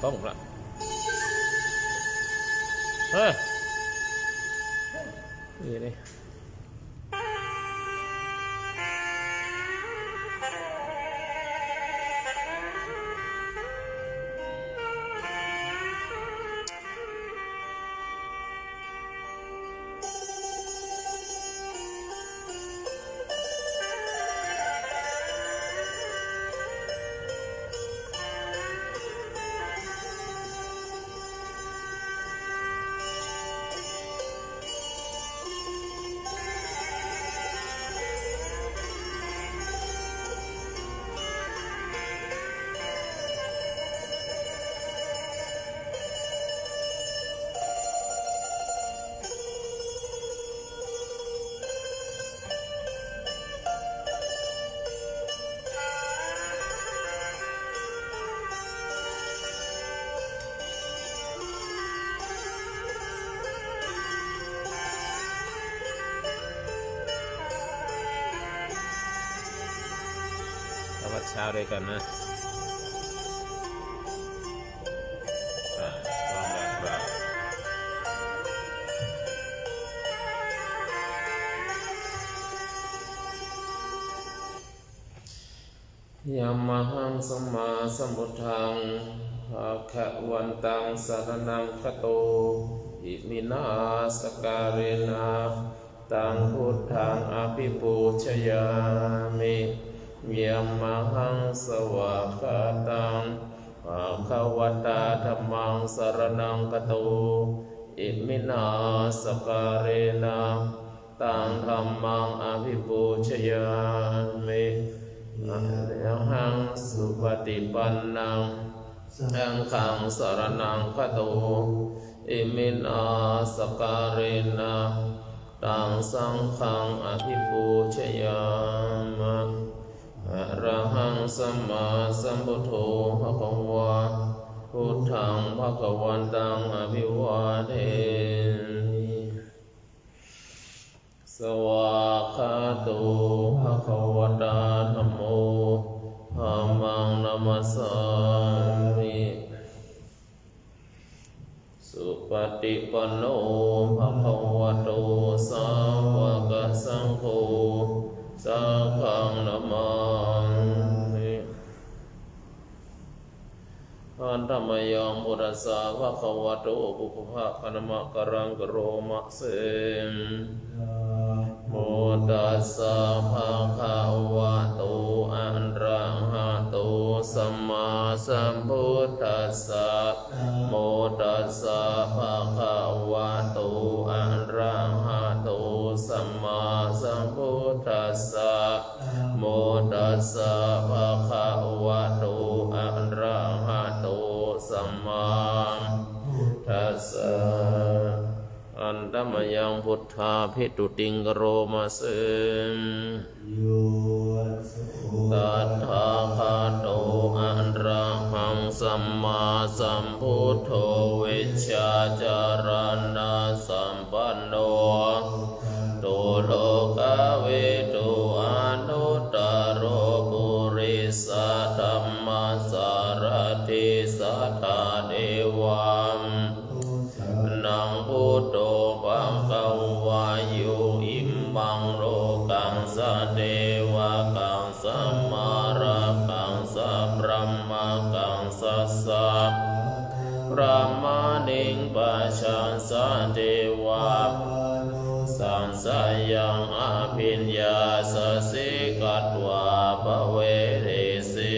ต้องละเฮ้ยนี่นี่วัดเช้าด้วยกันนะลองแบบแบบยามหังสัมมาสัมพุทธังภะคะวันตังสรณังคัตโตอิมินาสการเรนะตังพุทธังอภิปูชยามิยามหังสวากขาตังภะคะวตาธัมมังสรณังคัตโตอิมินาสการเรนะตังธัมมังอภิปูชยามิอะระหังสุปฏิปันนังสังฆังสรณังคัตโตอิมินาสการเรนะตังสังฆังอภิปูชยามะอะระหังสัมมาสัมพุทโธภะคะวะพุทธังภะคะวันตังอภิวาเทมิสวากขาโตภะคะวตาธัมโมธัมมังนัมสสามิสุปฏิปันโนภะคะวะโตสาวกสังโฆสังฆังนะมามิอันธรรมยังพุทธัสสะภะคะวะโตปุพพะคะนะมะกะรังกะโรมะเสมโมตัสสะภะคะวะโตอะระหะโตสัมมาสัมพุทธัสสะโมตัสสะภะคะวะโตอะระหะโตสัมมาสัมพุทธัสสะโมตัสสะภะคะวะโตอะระหะโตสัมมาทัสสะอันธรรมยังพุทธาภิตุติงกโรมาเสมตัทธาคาโตอะระหังสัมมาสัมพุทโธวิชชาจารณะสัมปันโนโตโลกเวตุอนุตตโรปุริสธัมมาสารติสัทธาเทวังนังพุทโธปังกวายุอิมมังโลกังสเทวะกังสัมมาระกังสัพพะมะกังสัสสะพระมานิงปัจฉันสเทวะสังสยังอภิญญาสสิกัตวาภเวเทสิ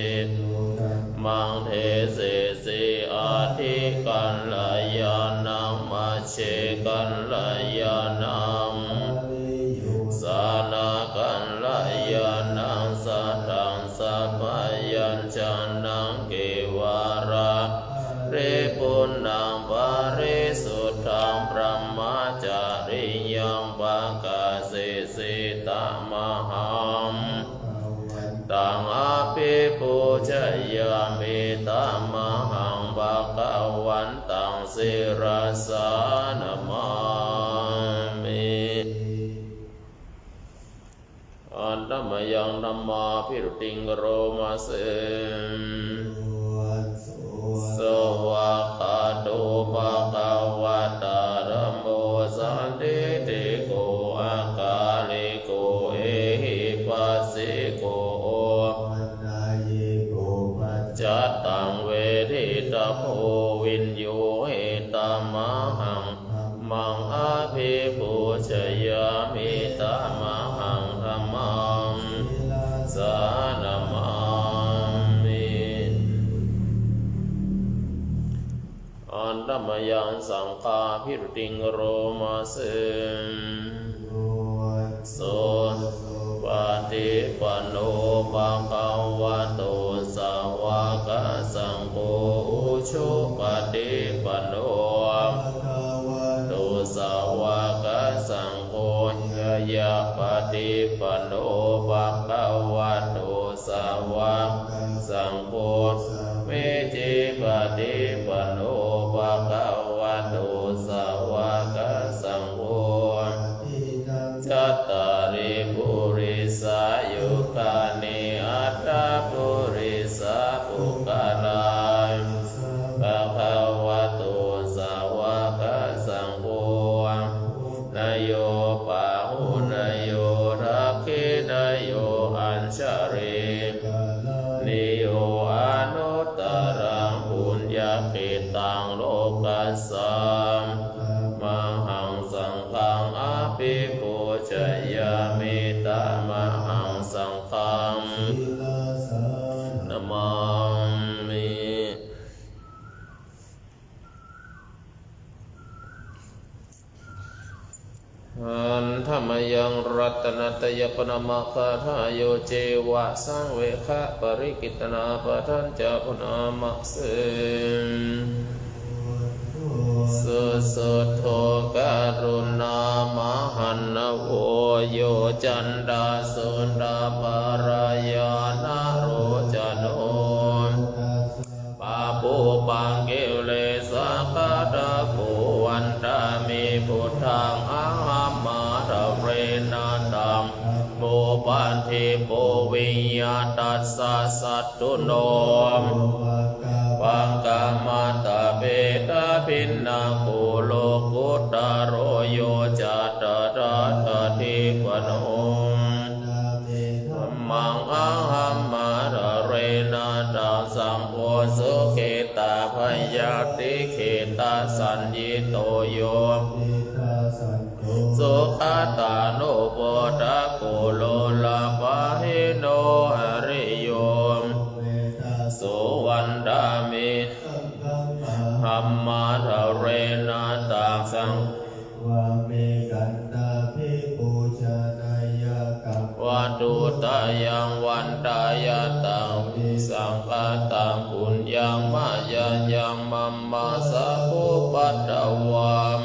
มังเทเสสิอาทิกัลลายานังมัชเชกัลลายานังสานากัลลายานังสัทธังสัพพยัญชนะเกวาระเรปุณังปาริสุทธังพระมจาริยังปะกาเสสิตามหังตังอภิปูชยามิตัมมหังภะคะวันตังศิรสานะมามิอันธรรมยังธัมมาภิรุติงกโรมาเสม สวากขาโตภะคะวะตาธัมโมสันทิติโกอาคาลิโกเอหิปัสสิโกจัตตังเวทิตาโพวินโยเหตามหังมังอาภิปูชยามิตามหังธัมมังสานามามิอันตมยังสังฆาภิรุติงโรมาเสโสปฏิปันโนภะคะวะโตสาวกสังโฆอุชุปฏิปันโนโตสาวกสังโฆยะปฏิปันโนภะคะวะโตสาวกสังโฆเมจิปฏิปันโนภะคะวะโตสาวกสังโฆจัตตาริปุริสายุคานิอัตตาปุริสาปุคาลาภะคะวะโตสาวกสังโฆนายโยปะหุนายโยรักขินายโยอัญชรินิโยอนุตตรังปุญญกิตังโลกัสสามหังสังฆังอภิปูชยามิตามหังสังฆังนะมามิอันธรรมยังรัตนตยปนมะคาทายโยเจวะสังเวคะปริกิตนาปทัญจะพุนามะเสสุสุโธการุณามหันนโวโยจันดาสุนดาปารายานาโรจโนปาปูปังกิเลสกาตาภูวันตามิพุทธังอาหัมมาระเรนันตังโมปันธิโปวิญญาตัสสะสัตตุโนปังกามาตาเปตาปินนาภูโลกุตตโรโยจัตตาตทิปโนมังอาหัมมาระเรนันตังสัมโพสุเขตาพยาติเขตาสัญญิโตโยสุขาตาโนโปตะโกโลลาภะหิโนหริโยสุวันดามิหัมมาทะเรนาตาสังวะเมกันตาภิปูชนายกัปวัตุตายังวันตายตังสังฆาตังปุญญังมายัญญังมัมมาสัพพุปัตตวัม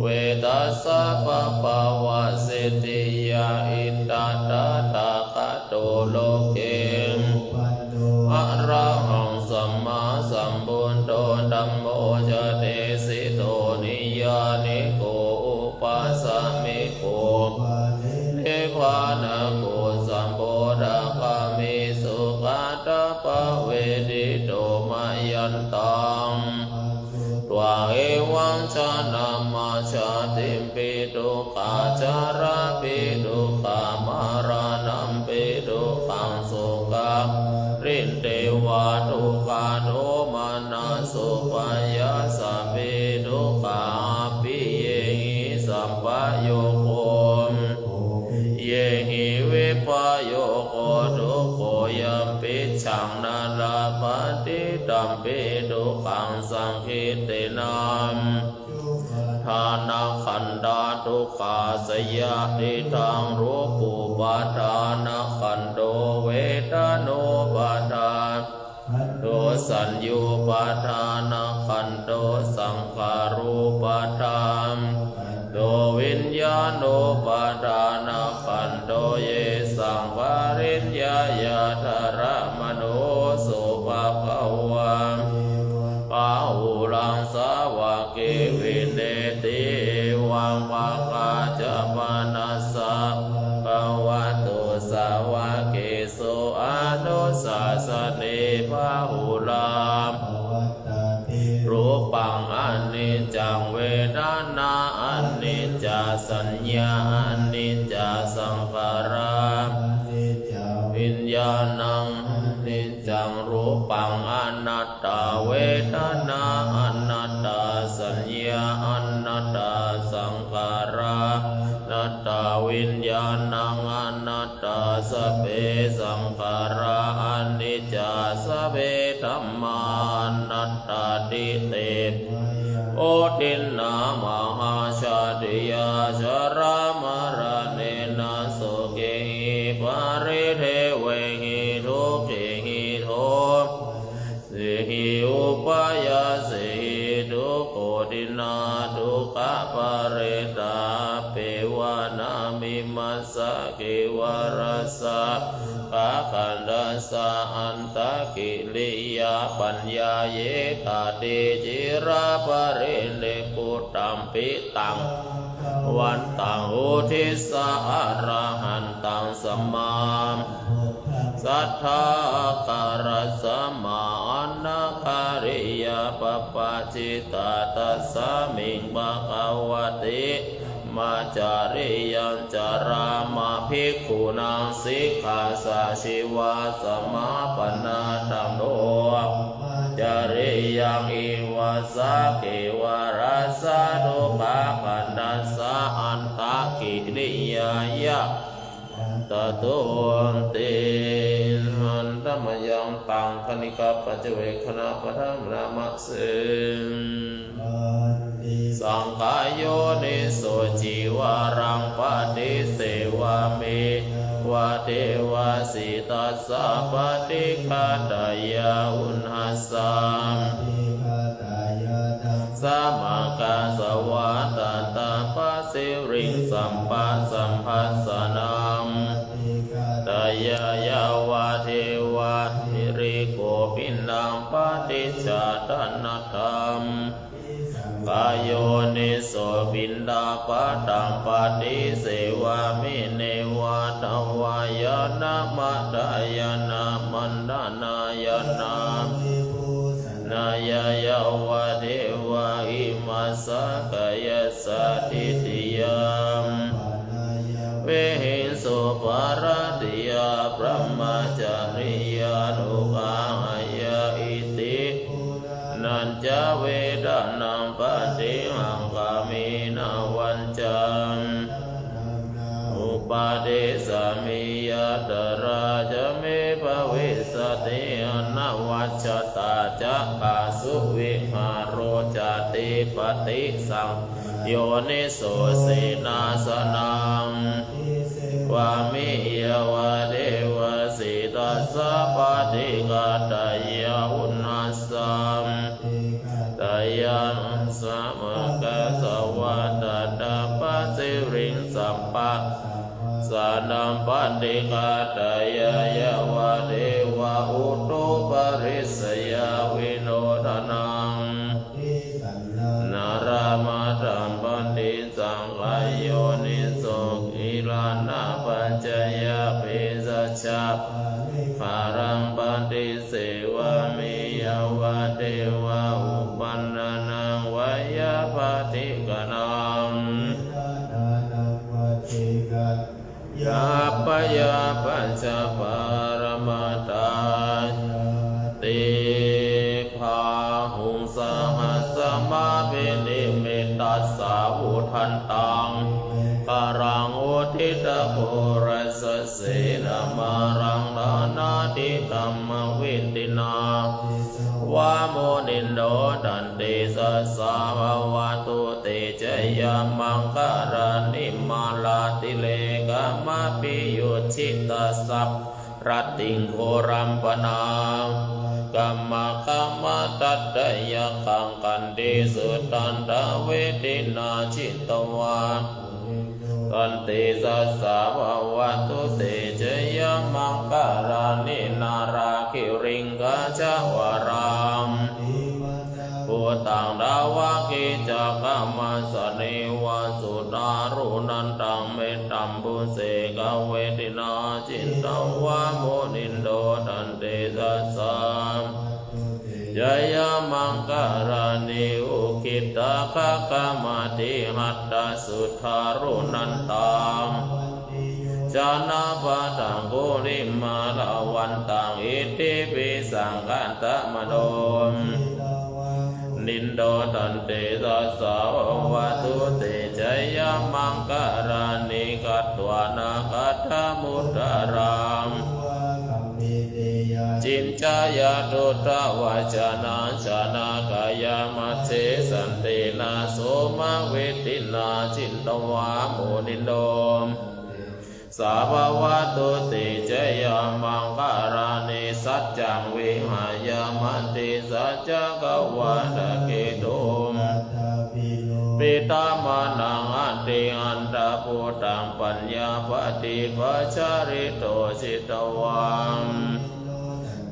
เวตัสสะปะปะวะสิทธิยาอินตาตาตาคาโตโลเกมอะระหังสัมมาสัมพุทโธธัมโมจะเตสิโตนิยานิโกอุปัสสมิโกนิพพานะโกสัมโพธิคามิสุขัตตปะเวทิโตมายันตังตวะเอวังชานามาชาติมปิทุกขาจาราปิทุกขามารานัมปิทุกขังสุขังรินเทวะทุกขาโนมานาสุปายาสัพพิทุกขาปิเยหิสัมปโยโคเยหิวิปโยโคทุกโขยัมปิฉังนาลาปฏิตัมปิทุกขังสังคิตินามทานาขันธาทุกขาสยะติทังรูปุปาทานาขันโตเวทานุปาทานโตสัญญูปาทานาขันโตสังขารูปาทานโตวิญญาณุปาทานาขันโตเยสังวาริญญายาธารมโนสุภะคะวะปะหุลังสาวะเกวิเนติวังภะคะจาปนัสสะภะวะโตสาวะเกสุอนุสาสเนภะหุลัง สัญญาอนิจจสังขาราวิญญาณังอนิจจังรูปังอนัตตาเวทนาอนัตตาสัญญาอนัตตาสังขารานัตตาวิญญาณังอนัตตาสัพเพสังขาราอนิจจาสัพเพธัมมานัตตาติเตโอตินนามหาชาติยาชรามรณะนาโสเกหิปาริเทเวหิทุกขิหิโทสิหิอุปายาสิทุกโกตินาทุกขปาริตาเปวานามิมัสสะเกวรสะกะขันธัสสะอันตะกิริยาปัญญาเยกาติจิราปริเนปุตตัมปิตังวันตังอุทิสะอะระหันตังสัมมาสัทธาการะสัมมาอนาคาริยาปปะจิตาตัสสะมิงภะคะวะติมาจาริยัญจารามาภิกขุนังสิกขาสะชีวาสมาปนาตัมโนจาริยังอิวาสะเกวาราสะโดภะปันดัสสะอันตะกิริยายะตโตติหันตมยังตังคณิกาปัจเจเวคณะปะทังนามะเสสังขายโยนิโสจิวารังปฏิเสวามิวะเทวาสิตัสสะปฏิฆาตายาอุณหัสสะสัมมากัสสวะตาตาปัสสิริงสัมปัสสัมภัสสนังตายายาวะเทวะนิริโกปินังปฏิจจตนะธรรมกายโยนิโสบินดาปะตังปฏิเสวามิเนวะตวายนะมัตตายนะมันดานายนะนายาวะเทวะอิมัสสะกายสัตติติยามเวหิสุปาราติยาพระมจาริยานุภาหายาอิตินันจเวดานังปฏิหังกามินาวันจังอุปาเดสามิยาตราจะเมภเวสติอนาวัชตาจะกาสุวิหารโรจติปฏิสังโยนิโสเสนาสนังวามิยวะเดวะสิตัสสะปฏิฆาตายาอุณหัสสะตายาสัมมากัสสวะตาตาปัสสิริงสัมปัสสะนังปฏิฆาตายาวะเดวะอุตุปริสยาวิโนทนังนารามาตัมปันติสังขายโยนิโสกิลานาปัจจยาปิสัจจะภารังปันติเสวามิยวะเทวะอุปันนานังวายาปฏิกนังยาปยาปัญจปารมาตาติภาหุงสหัสสมาเปนิเมตัสสาวุทันตังกรังอุทิตโพรสเสนามารังดานาติกัมมวินตินาวาโมนินโดตันติสัสสาววะตุเตจยามังการนิมาลาติเลกามาปิยุชิตาสัพรัตติงโครัมปนากัมมะกัมมะตัตตยะขังกันติสุตันตเวทินาชิตวาตันติสัสสาววะตุเตจยามังการนินาราคิริงกาจวารังปุตังดาวะกิจักขมัสสเนวะสุดารุนันตังเมตตัมปุเสกเวทินาจินตังวะโมนินโดตันติสัสสะ จยมังการานิอุคิตาคกามาติหัตตาสุทารุนันตังจานาปะตังกุริมาลาวันตังอิติปิสังกันตมโนนินโดตันเตสัสสาวะตุเตจยมังการานิกัตวานาคัตถมุตตารังจินจายาตุตวาจานาชานากายามัจเจสันตินาโสมาเวตินาจินตวาโมนินโดสาภวะตุติจยมังการานิสัจจังวิหายมันติสัจจกวาตะเกตุมปิตามานังอันติอันตะปุตังปัญญาปฏิปัจจาริโตจิตวัง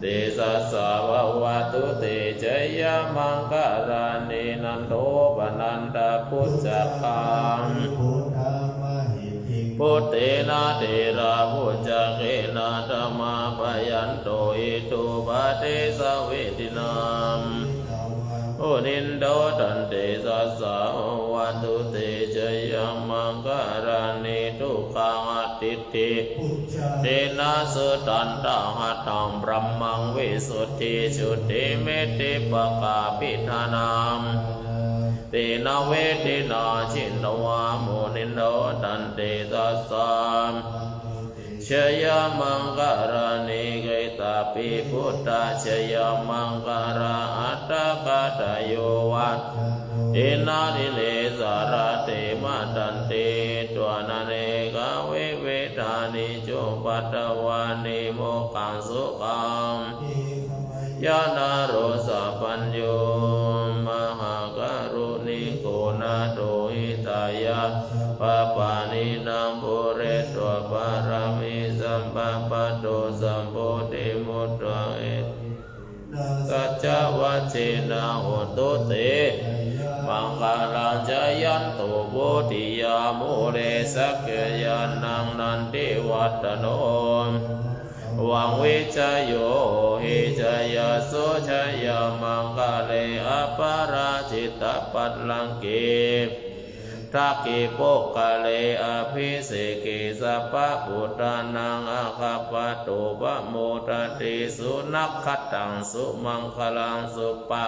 ติสัสสะภวะตุติจยมังการานินันโทปนันตพุทธคังพุทเตนะเทระพุทธเกนะธรรมาปยันโตอิตุปะเทสเวทินามโอนินโดตันเตสัสสะวะตุเตจยมังการานิทุกขังอติติเตนะสุตันตหัตถังบรมมังวิสุทธิชุติเมติปะกาปิธานามเตนะเวทินาชินตวาโมนินโดตันเตสัสสะชยมังการานิเกตาปิพุทธชยมังการาอัตตกตโยวัตเอนานิเลสาระเตมาตันเตตวานาเนกาเวเวทานิจุปัตตวานิโมขังสุขังยานาโรสะปัญโยมหาการุณิโกนาโตหิตายะปะปานินังปุเรตัวปารามิสัมปะปะโตสัมโพธิมุตตะเอสัจจวัชเชนะโหตุเตมังคารังจายันโตโพธิยามุเรสักเกยานังนันติวัตโนวังวิจโยหิจยาโสชยมังคาเลอปาราจิตปัตลังเกทักขิโปกะเลอภิเสกิสัพพะปุตตานังอาคาปะโตปะโมตติสุนักขตังสุมังคลังสุปะ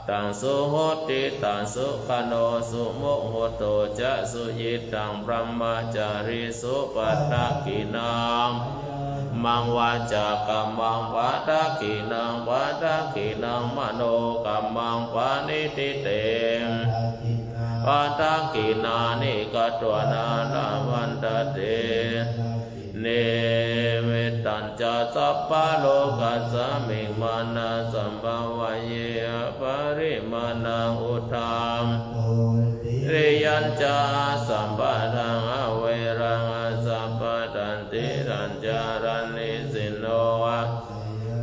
ตังสุโหติตังสุขโนสุโมโหโตจะสุยิตังพรหมจาริสุปัตตกินังมังวาจากัมมังปาตะกินังปาตะกินังมโนกัมมังปานิติเตปาตะกินานิกัตวนานาวันตเตเนมิตัญจสัพพะโลกัสสมิมานาสัมภวะเยปริมาณังอุทามริยัญจาสัมปะทังอเวรังสัพพะตันติรัญจารันนิสินโนวะ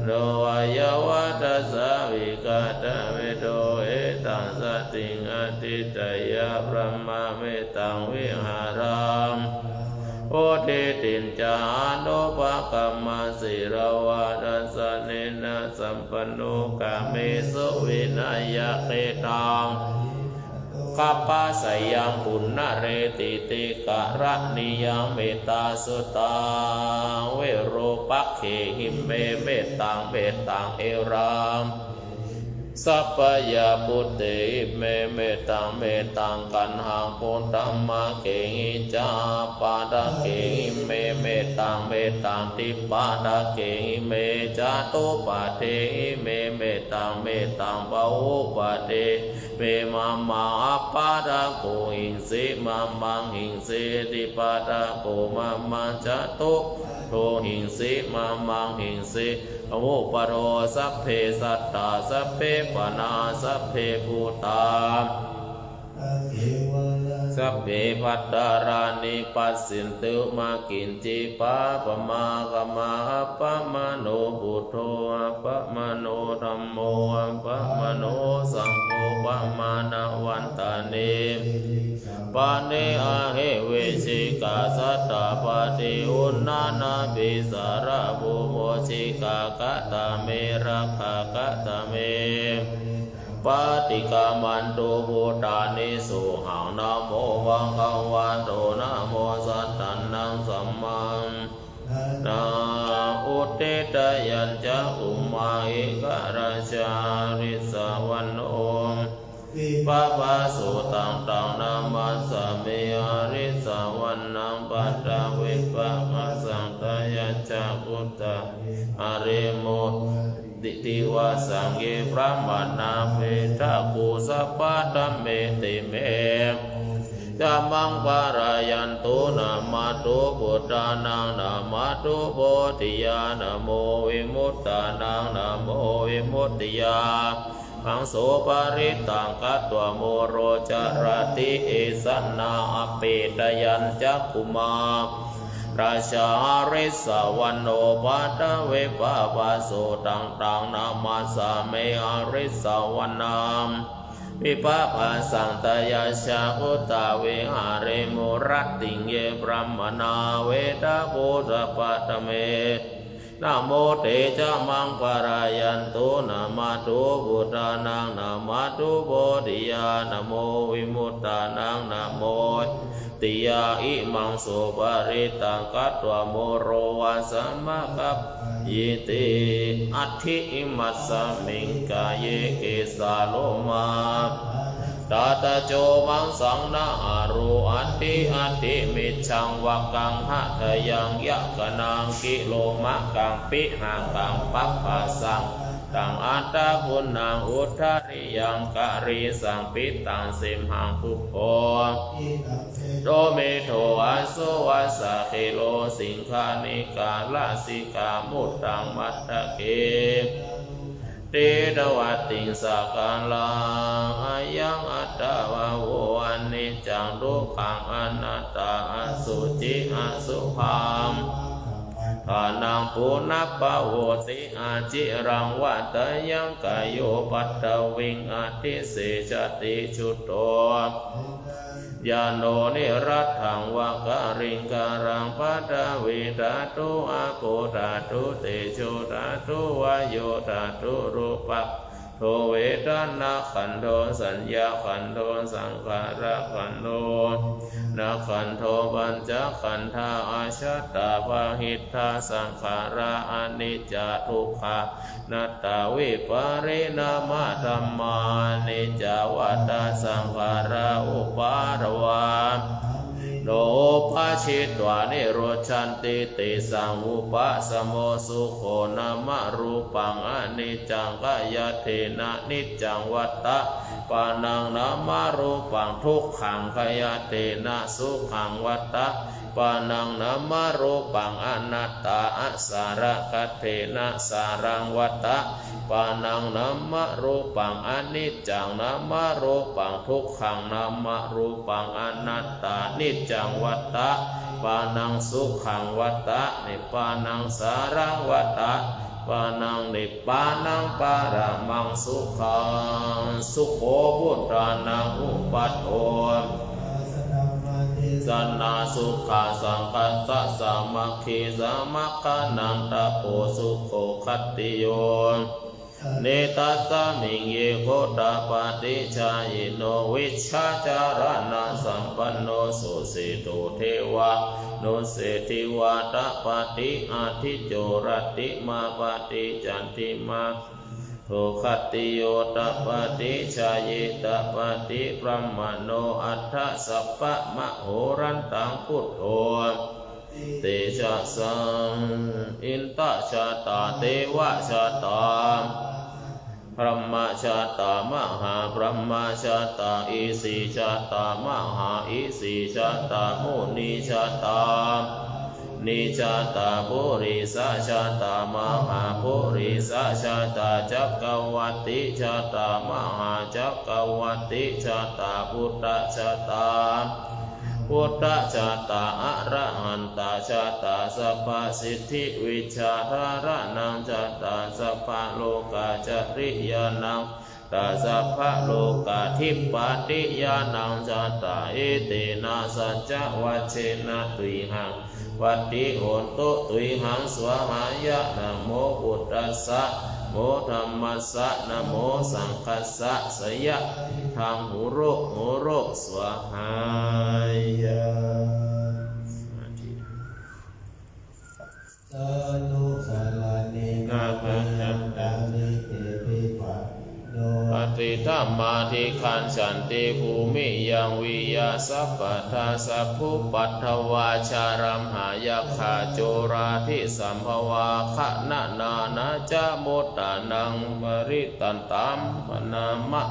โนวะยวะตัสสะวิกาตเวโตเอตังสติงอติตยะพระมะเมตังวิหารังโอเทตินจานุปกรรมสิรวะดัสสะเนนะสัมปันโนกาเมสุวินัยเกตังกัปปะสยังปุณณเรติติกะระนิยังเมตตาสุตังเวโรปักเขหิมเมเมตตังเมตตังเอรังสัพพยาปุตติเมเมตังเมตังกันหังปุตตัมมะเกหิจาปาดะเกหิเมเมตังเมตังติปาดะเกหิเมจาตุปะเทเมเมตังเมตังปะอุปะเทเมมัมมังอปาดะโกหิงสิมัมมังหิงสิติปาดะโกมัมมังจาตุโทหิงสิมัมมังหิงสิอโมปโรสัพเพสัตตาสัพเพปนาสัพเพภูตาสัพเพพัตตารานิปัสสินตุมากินจิปะปะมากะมาปะมโนพุทโธปะมโนธัมโมปะมโนสังโฆปะมานาวันตาเน ปานิอาเหเวชิกาสัตตาปฏิอุณนานาปิสาระบุโมชิกากะตะเมระคากะตะเมปฏิกามันตุพุทธานิสุหังนะโมวังคังวันโตนะโมสัตตันนังสัมมังนาอุเตตยัญจะอุมาอิกะราชาริสาวันโอปะปะสุตังตังนามัสสะเมอาริสาวันนังปัตตะเวปะมัสสังตยัญจะพุทธะอาริโมติติวาสังเกพระมานาเปทะกุสัพพะธัมเมติเมจัมมังปารายันตุนามาตุพุทธานังนามาตุโพธิยานะโมวิมุตตานังนะโมวิมุตติยาหังโสปาริตังกัตตวโมโรจารติเอสันนาอเปตยัญจักขุมาราชาริสาวันโนปัตตะเวปะปะโสตังตังนามาสาเมอาริสาวันนามวิปะปะสังตยาชาอุตาเวหาเรมุรัตติงเยบรมนาเวทะโพธปัตตเมนะโมเตจามังปารายันตุนะมาตุพุทธานังนะมาตุโพธิยานะโมวิมุตตานังนะโมติยาอิมังสุปาริตังกัตตวโมโรวาสัมมะกัปยิติอัตถิอิมัสสมิงกายเกสาโลมาตาตะโจมังสังนาอารุอัตติอัตติมิชังวักังหะทยังยะกนังกิโลมะกังปิหังกังปัปปะสังตังอัตตะพุนังอุทธาริยังกะริสังปิตังสิมหังภุโภโดเมโทอาโสวัสสะเทโลสิงคานิกาลาสิกามุตตังมัตตะเกเตตวัตติงสกาลังอายังอัตตวะโวอันนิจจังทุกขังอนัตตาอสุจิอสุภังทานังปุณัปปะโวติอาจิรังวัตยังกายโยปัตตวิงอติเสจติชุตโตยาโนนิรัตถังวะการิงการังปัตตวิธาตุอาโปธาตุเตโชธาตุวายโยธาตุรูปักโทเวทนาขันโทสัญญาขันโทสังขารขันโทนาขันโทปัญจขันธาอาชัตตาภาหิตธาสังขาราอนิจจทุกขานัตตาวิปาริณามะธัมมานิจจวัฏฏสังขาราอุปารวาโนภาชิตวานิโรชันติติสังอุปสมโมสุโขนามะรูปังอนิจจังกายเทนะนิจจังวัตตะปานังนามะรูปังทุกขังกายเทนะสุขังวัตตะปานังนามะรูปังอนัตตาอสาระคเทนะสารังวัตตะปานังนามะรูปังอนิจจังนามะรูปังทุกขังนามะรูปังอนัตตานิจจังวัตตะปานังสุขังวัตตะนิปานังสารังวัตตะปานังนิปานังปาระมังสุขังสุโขพุทธานังอุปัฏโฐสันนาสุขาสังคัสสะสามัคคีสามัคคานังตะโพสุโขคัตติโยเนตัสสะมิงเยโคตปะติชายโนวิชชาจารณะสัมปันโนสุสิโตเทวะโนเสทิวาตปะติอาทิโจรติมาปะติจันติมาโทคัตติโยตปะติชายตปะติพรหมโนอัฏฐสัพพะมะโหรันตังพุทโธเตชะสังอินตชาตาเทวชาตาพรหมชาตามหาพรหมชาตาอิสิชาตามหาอิสิชาตามุนีชาตานิชาตาปุริสชาตามหาปุริสชาตาจักกวัตติชาตามหาจักกวัตติชาตาพุทธชาตาพุทธชาตาอะระหันตชาตาสัพพสิทธิวิชาธารนังชาตาสัพพโลกาจริยานัง ตัสสะภะโลกาธิปติยานังจัตตาเอเตนะสัจจวัชเชนะตุยหังวัตติโหนตุตุยหังสวหายะนะโมพุทธัสสะโมธัมมัสสะนะโมสังคัสสะสยะทางหูโรสวหายะสานุสาลานินาปัญญังตังนิเตปิปัสโนปฏิธัมมาทิขันสันติภูมิยังวิยาสัพพทาสัพพุปัตถวาชารัมหายาคาโจราธิสัมภวาคะนะนานาจาโมตตานังปริตันตามปนามะ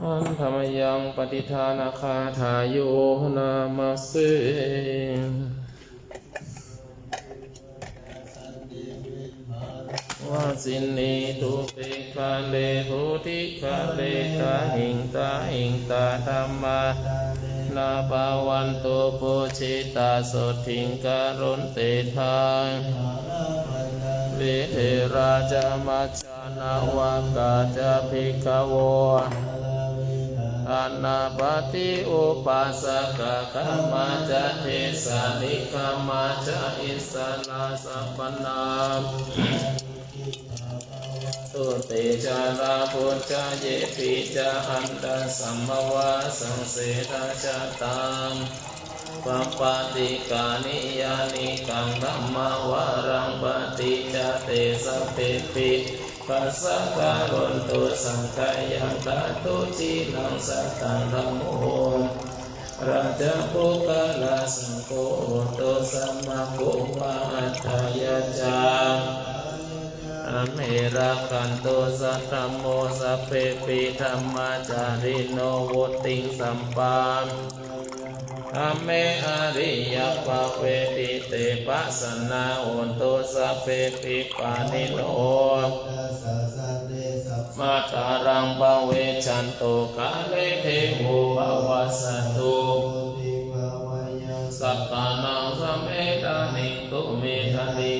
อันธรรมยังปฏิทานาคาทายโยนามาเสวาสินีทุติคาเลทุติคาเลตาหิงตาหิงตาธรรมานาภาวันโตปุชิตาโสทิงการุณเตทางวิเทราจามัจจานาวากาจาภิกขโวอานาปฏิอุปัสสกะขมาจะเทสานิขมาจะอิสนาสัพพนามตุเตจาราพุทธะเยปิจาอันตสัมมวาสังเสนาจตังปัปปะติกานิยานิกังธัมมาวารังปฏิจเตสัพเพปิปัสสะการุณตุสังขยังตาตุจีนังสัตตังธัมโมราชปุกลาสังโฆตุสัมมาปุวะอัตถยาจาอเมรากันโตสัทธัมโมสัพเพปิธัมมาจาริโนวุติงสัมปันอเมอริยปะเวติเตปัสสนาโอนโตสัพเพปิปานิโนมาตารังปะเวชันโตกาเลเทโวภวัสสตุสัตตานังสัมเมตานิตุเมทานิ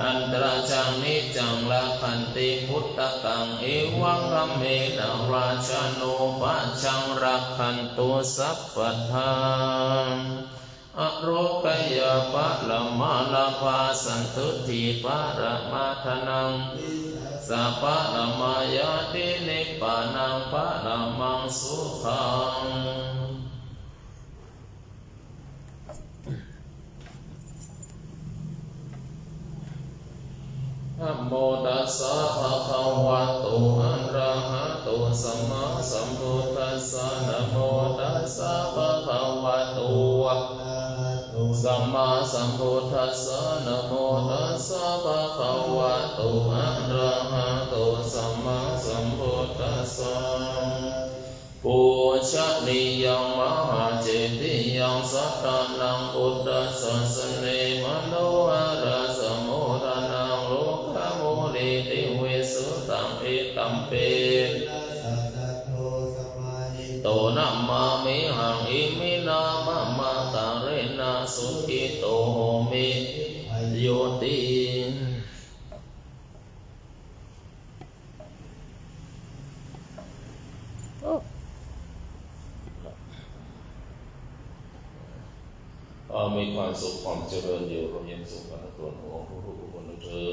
อันตรจังนิจังละคันติพุทธกังเอวังรัมเมนะราชโนปัจจังรักขันตุสัพพทังอโรกยาปะละมาลาภาสันตุติปะระมาทนังสัพพะละมายาตินิพพานังปะละมังสุขังนะโมตัสสะภะคะวะโตอะระหะโตสัมมาสัมพุทธัสสะนะโมตัสสะภะคะวะโตสัมมาสัมพุทธัสสะนะโมตัสสะภะคะวะโตอะระหะโตสัมมาสัมพุทธัสสะปูชนียังมหาเจติยังสัทธานังพุทธสัสสเนมโนอาราสมุทานังโลกโมลิติเวสุตังเอตัมเปโตนะมามิหังอิมินามะมะตะเรนะสุขิโตโหมิโยติมีความสุขความเจริญอยู่ร่มเย็นสุขกันทุกคนของผู้รู้ผู้คนเถิ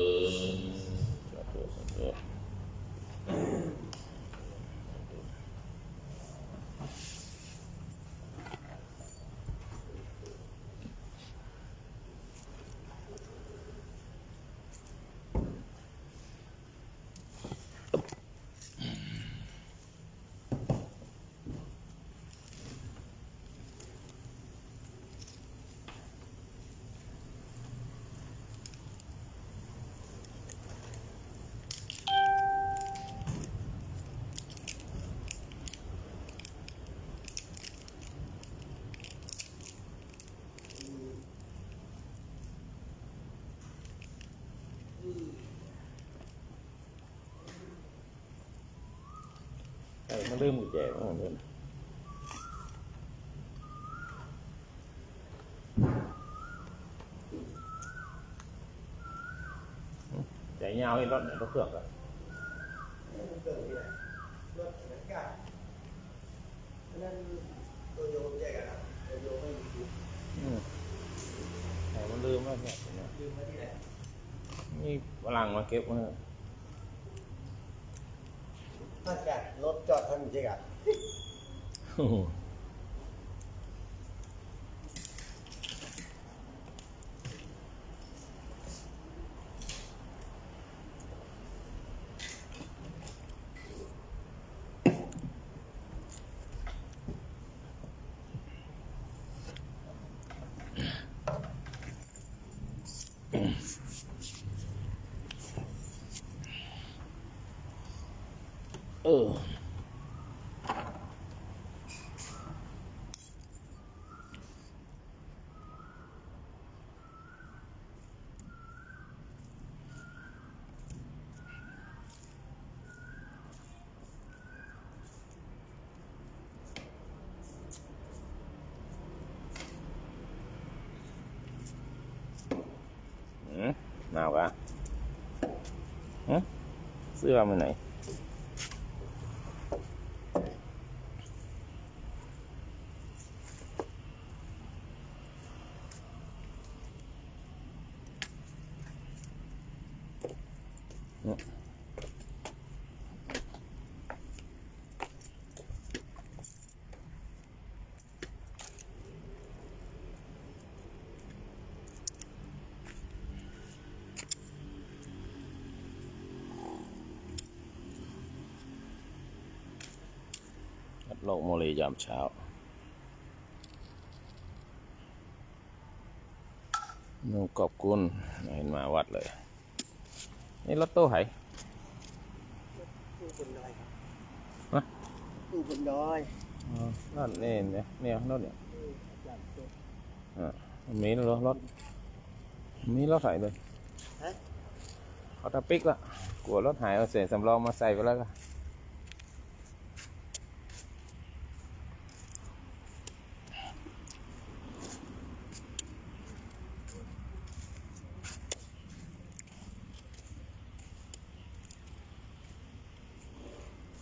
มันเริ่มแก่แล้วเริ่มใจยาวไอ้รถเนี่ยรถเครื่องอะแต่มันลืมแล้วเนี่ยนี่ฝรั่งมาเก็บมาถ้าจัดรถจอดทำจริงอ่ะเออ เสื้อมาไหนโลกโมเลยามเช้านุ่งกอบกุลเห็นมาวัดเลยนี่รถตู้ไหตู้บนดอยครับ ฮะ ตู้บนดอย นั่นนี่เนี่ยรถเนี่ย อาจารย์ตู้ มีรถใส่เลย ฮะ เขาตะปิกละกลัวรถหายเอาเศษสำรองมาใส่ไปแล้วก็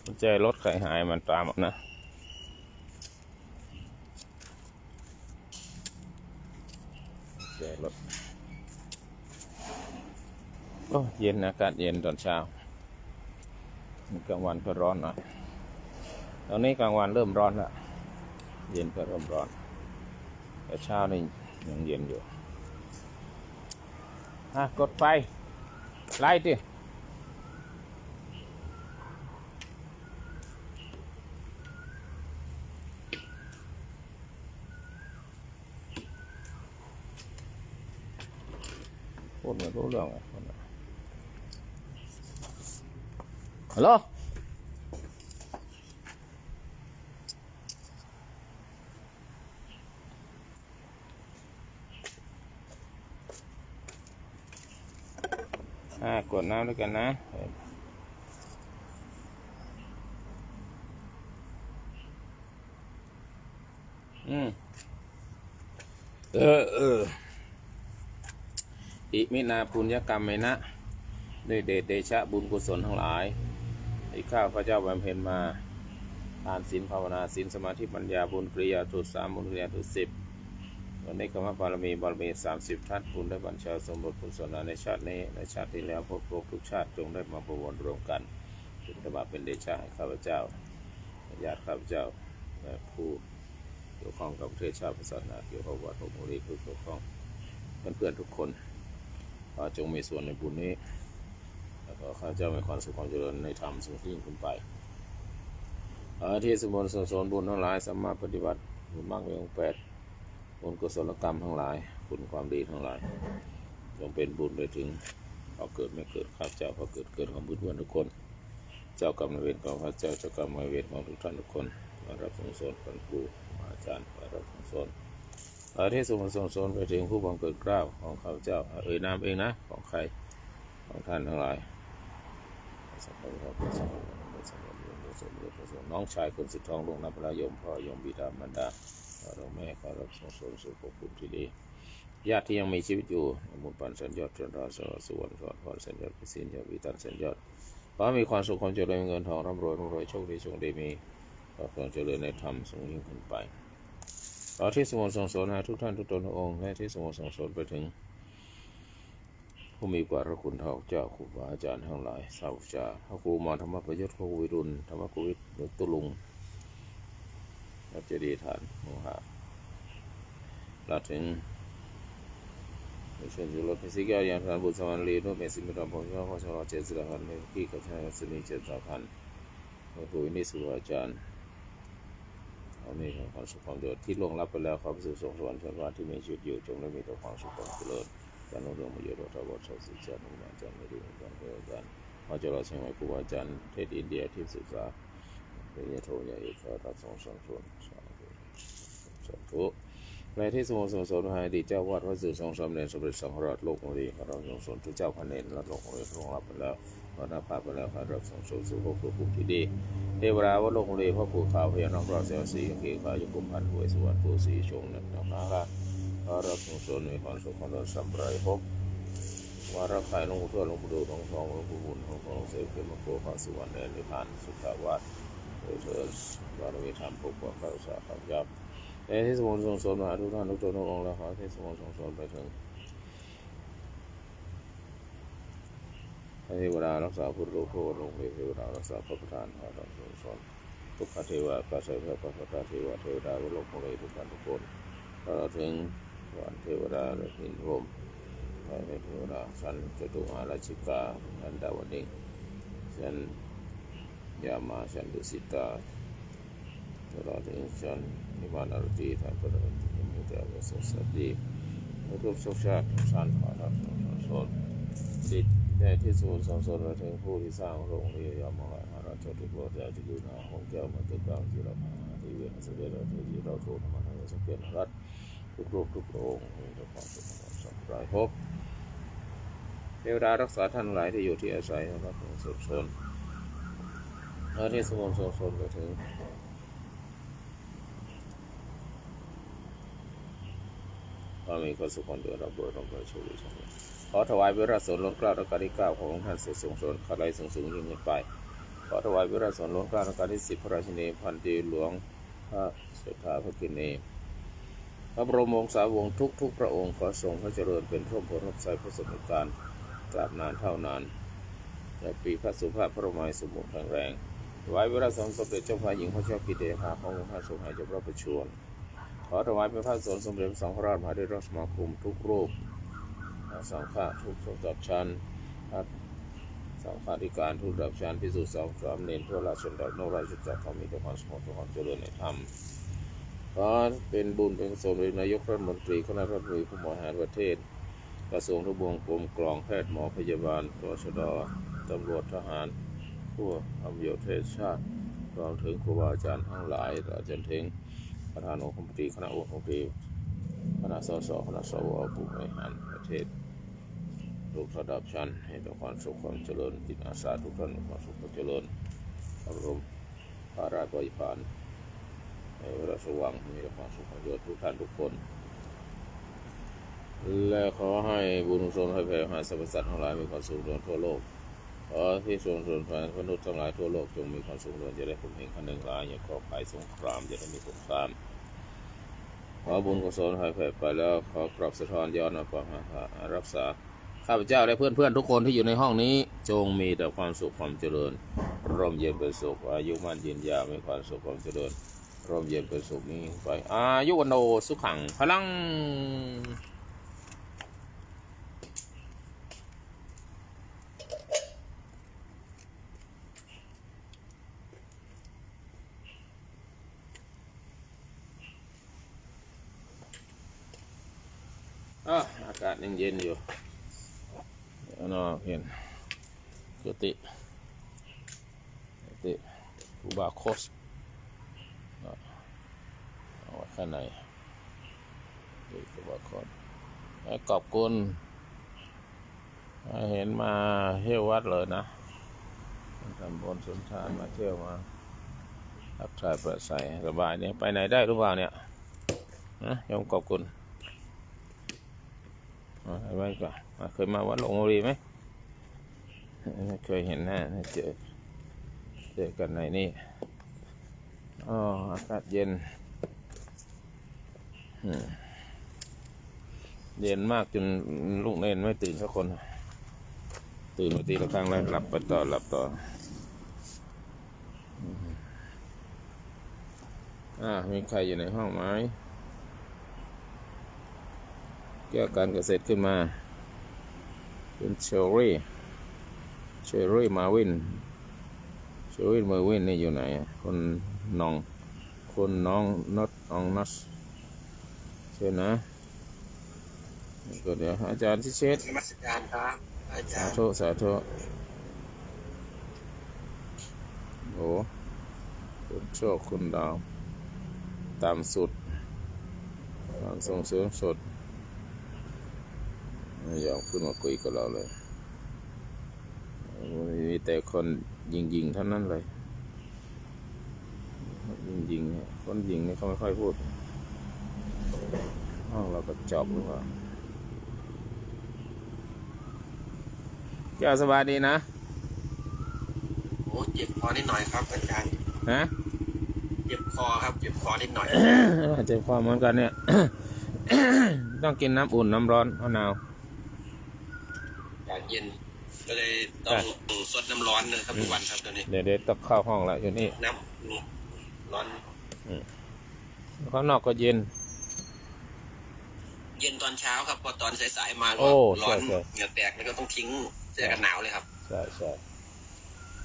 กุญแจรถใครหายมันตามออกนะกุญแจรถโอ้เย็นอากาศเย็นตอนเช้ากลางวันก็ร้อนหน่อยตอนนี้กลางวันเริ่มร้อนแล้วเย็นก็เริ่มร้อนแต่เช้านี่ยังเย็นอยู่กดไฟไล่ดิพูดไม่รู้เรื่องเลยฮัลโหลกดน้ำด้วยกันนะอิมินาปุญญกรรมเมนะด้วยเดชเดชะบุญกุศลทั้งหลายที่ข้าพระเจ้าบำเพ็ญมาทานศีลภาวนาศีลสมาธิปัญญาบุญกริยาทุสามบุญกริยาทุ10วันนี้กรรมบารมี30ทัศบุญได้บัญชาสมบูรณ์กุศลในชาตินี้ในชาติที่แล้วพบทุกชาติจงได้มาประมวลรวมกันเป็นธรรมะเป็นเดชะให้ข้าพเจ้าญาติข้าพเจ้าและผู้เกี่ยวข้องกับประเทศชาติศาสนาเกี่ยวกับวัดหกบุรีผู้เกี่ยวข้องเพื่อนๆทุกคนขอจงมีส่วนในบุญนี้แล้วก็ข้าพเจ้ามีความสุขความเจริญในธรรมสูงยิ่งขึ้นไปที่สมบูรณ์สมบุญทั้งหลายสามารถปฏิบัติบุญมากมีองค์8บุญกุศลกรรมทั้งหลายคุณความดีทั้งหลายจงเป็นบุญไปถึงพอเกิดไม่เกิดข้าพเจ้าพอเกิดของบุญทุกคนเจ้ากรรมนายเวรของข้าพเจ้าเจ้ากรรมนายเวรของทุกท่านทุกคนขอรับสงสารคนครูอาจารย์ขอรับสงสารที่สมบูรณ์สมไปถึงผู้บังเกิดเกล้าของข้าพเจ้านามเองนะของใครของท่านทั้งหลายน้องชายคนสุดท้องลงนับพระยมพ่อยมบิดามารดาเราแม่ขอรับสงสารสุขภาพที่ดีญาติที่ยังมีชีวิตอยู่มุนปันสัญญาณจนราสวรรค์พรสัญญาณพิสิทธิ์ยาวิตันสัญญาณขอมีความสุขความเจริญเงินทองร่ำรวยโชคดีมีความเจริญในธรรมสูงยิ่งขึ้นไปขอที่สมบูรณ์ส่งสนให้ทุกท่านทุกตนองค์และที่สมบูรณ์ส่งสนไปถึงผู้มีพระคุณเท่าเจ้าครูบาอาจารย์ทั้งหลายสาวจาพระครูมาธรรมประยุทธ์ครูวิรุณธรรมครูวิทย์ตุลุงและเจดีย์ฐานโมหะลาถึงเชิญจุลพิสิกาอย่างฐานบุตรสวรรค์ลีโนเมสิมิธรรมพงศ์ยอดพระชนเจริญพันธ์ในที่กับชายสนิทเจริญพันธ์พระครูวินิสุอาจารย์เอาในความสุขความเดือดที่ล่วงลับไปแล้วเขาไปสู่สวรรค์ชั้นฟ้าที่มีชีวิตอยู่จงได้มีแต่ความสุขความเจริญการนุ่งเรืองมาเยอะเราทวัดชาวศิษย์ชาติอาจารย์ไม่ดีอาจารย์เพื่ออาจารย์มาเจริญเชียงใหม่ครูอาจารย์เทศอินเดียที่ศึกษาเรียนโทใหญ่ขอรับส่งส่วนสาธุในที่สมุทรสงครามอดีตเจ้าวาดวัดสื่อทรงสำเร็จสมเด็จสังฆราชโลกมรีขอรับส่งส่วนทุกเจ้าพระเนรและโลกมรีทรงรับไปแล้วขอรับไปแล้วขอรับส่งส่วนสู่ภพภูมิที่ดีเทวดาวัดโลกมรีพระปู่ขาวพญานาคราชเสวสีเกศขายกุมพันธ์หวยสวัสดิ์ผู้สีชงนักนาคาขอรับส่งส่วนในความสุขความเจริญสำเร็จภพ วาระไข่หลวงปู่ทวดหลวงปู่ดูหลวงพ่อหลวงปู่บุญหลวงพ่อเสกเป็นมโคพระสุวรรณเดชนิพพานสุขวัฏโดยเถิดบารมีธรรมปกปักรักษาขับยับในที่สมุนทรงสนมาทุกท่านทุกตัวทุกองค์แล้วขอที่สมุนทรงสนไปถึงเทวดารักษาพุทธโลกโคลงเทวดารักษาพระประธานพระธรรมทรงสนทุกขเทวะกาศัยพระประธานเทวะเทวดาโลกโคเลยทุกท่านทุกคนตลอดถึงวันเทวดาและหินพรหมในเทวดาชั้นจตุมาราชิกาชั้นดาวดึงส์ชั้นยามาชั้นดุสิตาตลอดถึงชั้นนิมานอรตีท่านพระองค์มีแต่ประสบสัตย์ดีและทุกโชคชาติชั้นขอรับสนสิทธิ์ได้ที่สูงสงสนมาถึงผู้ที่สร้างโรงเรียนยอมมหาราชทุกโลกแต่ที่ดูหน้าห้องแก้วมาตึกกลางที่เราที่เวียนเสด็จเราที่เราโทรมาทางสังเกตรัฐทุกรูปทุกองค์มีแต่ความสุขความสบายพบเทวดารักษาท่านหลายที่อยู่ที่อาศัยนะครับสุขสนและที่สมุนทรงสนไปถึงก็มีความสุขความเดือดร้อนโดยรวมโดยชีวิตขอถวายวิราชสนล้นเกล้ารัชกาลที่ 9ของท่านเสด็จทรงสนข้าไล่สูงยิ่งขึ้นไปขอถวายวิราชสนล้นเกล้ารัชกาลที่ 10พระราชินีพันตรีหลวงพระเสด็จพระกินีพระบรมวงศาวงศ์ทุกพระองค์ขอทรงพระเจริญเป็นร่มโพธิ์ร่มไทรพระสมการตราบนานเท่านานและปีพระสุภาพพระมัยสมบูรณ์แข็งแรงถวายวิราชสนสมเด็จเจ้าพระหญิงพระเจ้ากิติยาขององค์พระทรงให้เจ้าพระประชวรขอถวายเป็นพระสนสมเด็จพระสังฆราชมหาเถรสมาคมทุกรูปสังฆะทุกระดับชั้นสังฆาธิการทุกระดับชั้นพิสุทธิ์สามเณรทั่วราชอาณาจักรนอกราชอาณาจักรเขามีแต่ความสุขความเจริญในธรรมขอเป็นบุญเป็นกุศลนายกรัฐมนตรีคณะรัฐมนตรีผู้บริหารประเทศกระทรวงทบวงกรมกลองแพทย์หมอพยาบาลตชดตำรวจทหารผู้ทำประโยชน์ประเทศชาติรวมถึงครูบาอาจารย์ทั้งหลายจนถึงประธานองค์คมนตรีคณะองค์คมนตรีคณะสสคณะสวผู้บริหารประเทศทุกระดับชั้นให้มีความสุขความเจริญจิตอาสาทุกท่านมีความสุขความเจริญพระบรมพระราชบริพารในพระราชวังมีความสุขความเจริญทุกท่านทุกคนและขอให้บุญกุศลให้แผ่หาสรรพสัตว์ทั้งหลายมีความสุขทั่วโลกขอที่ทรงส่วนมนุษย์ทั้งหลายทั่วโลกจงมีความสุขจะได้ผมเห็นคันหนึ่งหลายอย่าก่อภัยสงครามจะได้มีสงครามขอบุญกุศลให้แผ่ไปแล้วขอกราบสะท้อนย้อนมาฟังรักษาข้าพเจ้าและเพื่อนๆทุกคนที่อยู่ในห้องนี้จงมีแต่ความสุขความเจริญร่มเย็นเป็นสุขอายุมั่นยืนยาวมีความสุขความเจริญร่มเย็นเป็นสุขนี้ไปอายุวันโนสุขังพลังอากาศยังเย็นอยู่นอกเห็นกุฏิอุบาโคสเอาไว้ข้างในอุบาโคสขอบคุณเห็นมาเที่ยววัดเลยนะตำบลสุนทรมาเที่ยวมาทักทายประสัยสบายเนี่ยไปไหนได้หรือเปล่าเนี่ยนะยอมขอบคุณไปก่อนเคยมาวัดหลวงบุรีไหมเคยเห็นหน้าเจอกันในนี่อากาศเย็นเย็นมากจนลูกเนนไม่ตื่นสักคนตื่นมาทีละครั้งแล้วหลับไปต่อหลับต่อมีใครอยู่ในห้องไหมเกี่ยวกับการเกษตรขึ้นมาเป็นเชอรี่มาวินนี่อยู่ไหนคนน้องน็อตอองนัสเชิญนะก็เดี๋ยวอาจารย์ที่เช็ดนมัสการครับอาจารย์สาธุโอ้คุณโชคคุณดาวตามสุดตามส่งเสริมสดอยากขึ้นมาคุยกับเราเลยมีแต่คนยิงเท่านั้นเลยยิงคนยิงนี่เขาไม่ค่อยพูดห้องเราก็จอบหรือเปล่า แก้วสบายดีนะ โอ้เจ็บคอนิดหน่อยครับอาจารย์ ฮะ เจ็บคอครับเจ็บคอนิดหน่อย เจ็บคอเหมือนกันเนี่ย ต้องกินน้ำอุ่นน้ำร้อนเอาหนาว อยากเย็นก็เลยต้องซดน้ำร้อนนะครับทุกวันครับตอนนี้ เดี๋ยวต้องเข้าห้องแล้วอยู่นี่ น้ำร้อน ข้างนอกก็เย็น เย็นตอนเช้าครับพอตอนสายๆมา โอ้ ร้อน ใช่ เหงื่อแตกแล้วก็ต้องทิ้งเสื้อกันหนาวเลยครับ ใช่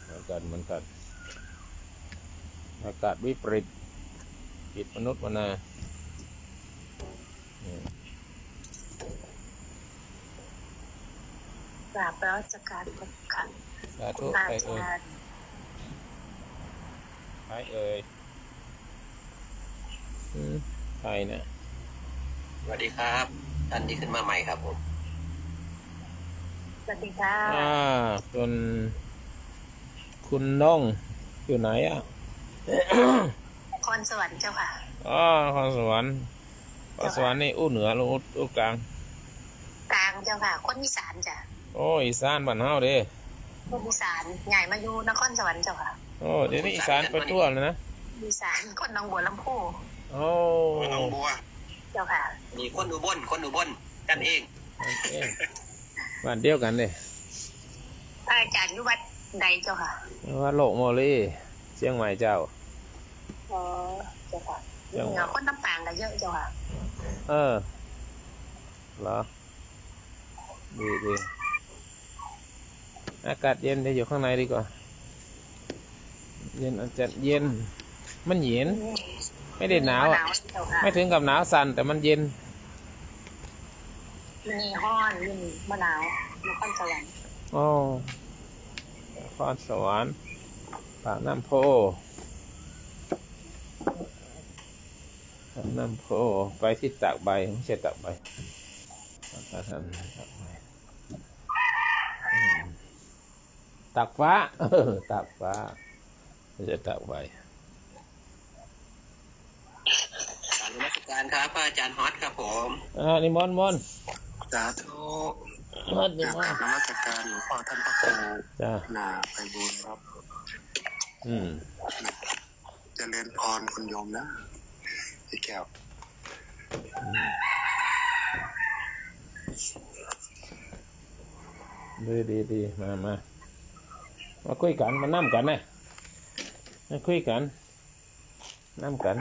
เหมือนกันอากาศวิปริตผิดมนุษย์มนาอืม กราบแล้วจะการพบกัน สาธุ อา ไปเอ่ย จารย์ ไปเอ่ยใครเนี่ย สวัสดีครับท่านที่ขึ้นมาใหม่ครับผม สวัสดีค่ะ คุณน้องอยู่ไหนอ่ะ คอนสวรรค์เจ้าค่ะ อ๋อนครสวรรค์นี่อู้เหนือหรืออู้กลาง กลางเจ้าค่ะ คนอีสานจ้ะ โอ้อีสานบ้านเฮาเด้ คนอีสานใหญ่มาอยู่นครสวรรค์เจ้าค่ะ โอ้เดี๋ยวนี้อีสานไปทั่วเลยนะ อีสานคนหนองบัวลำพู โอ้ หนองบัว เจ้าค่ะ มีคนอุบลกันเอง เอ๊ะบ้านเดียวกันเลย พระอาจารย์อยู่วัดใดเจ้าค่ะ ว่าโลกโมลีเชียงใหม่เจ้า อ๋อเจ้าค่ะ เจ้า เหนือคนน้ำปางก็เยอะเจ้าค่ะ เออเหรอดีอากาศเย็นจะอยู่ข้างในดีกว่าเย็นอาจจะเย็นมันเย็นไม่ได้หนาวอ่ะ เจ้าค่ะ ไม่ถึงกับหนาวสั่นแต่มันเย็น มีห้อนมีมะนาวนครสวรรค์ โอ้นครสวรรค์ปากน้ำโพปากน้ำโพไปที่ตากใบไม่ใช่ตากใบตากใบตากฟ้าตากฟ้าไม่ใช่ตากใบ การนมัสการครับพระอาจารย์ฮอตครับผม นิมนต์ สาธุ นิมนต์ นมัสการหลวงพ่อท่านพระครู จ้า นาไปบูรณ์ครับ เจริญพรคุณโยมนะพี่แก้ว ดีมาคุยกันมานั่งกันนะมาคุยกันนั่งกัน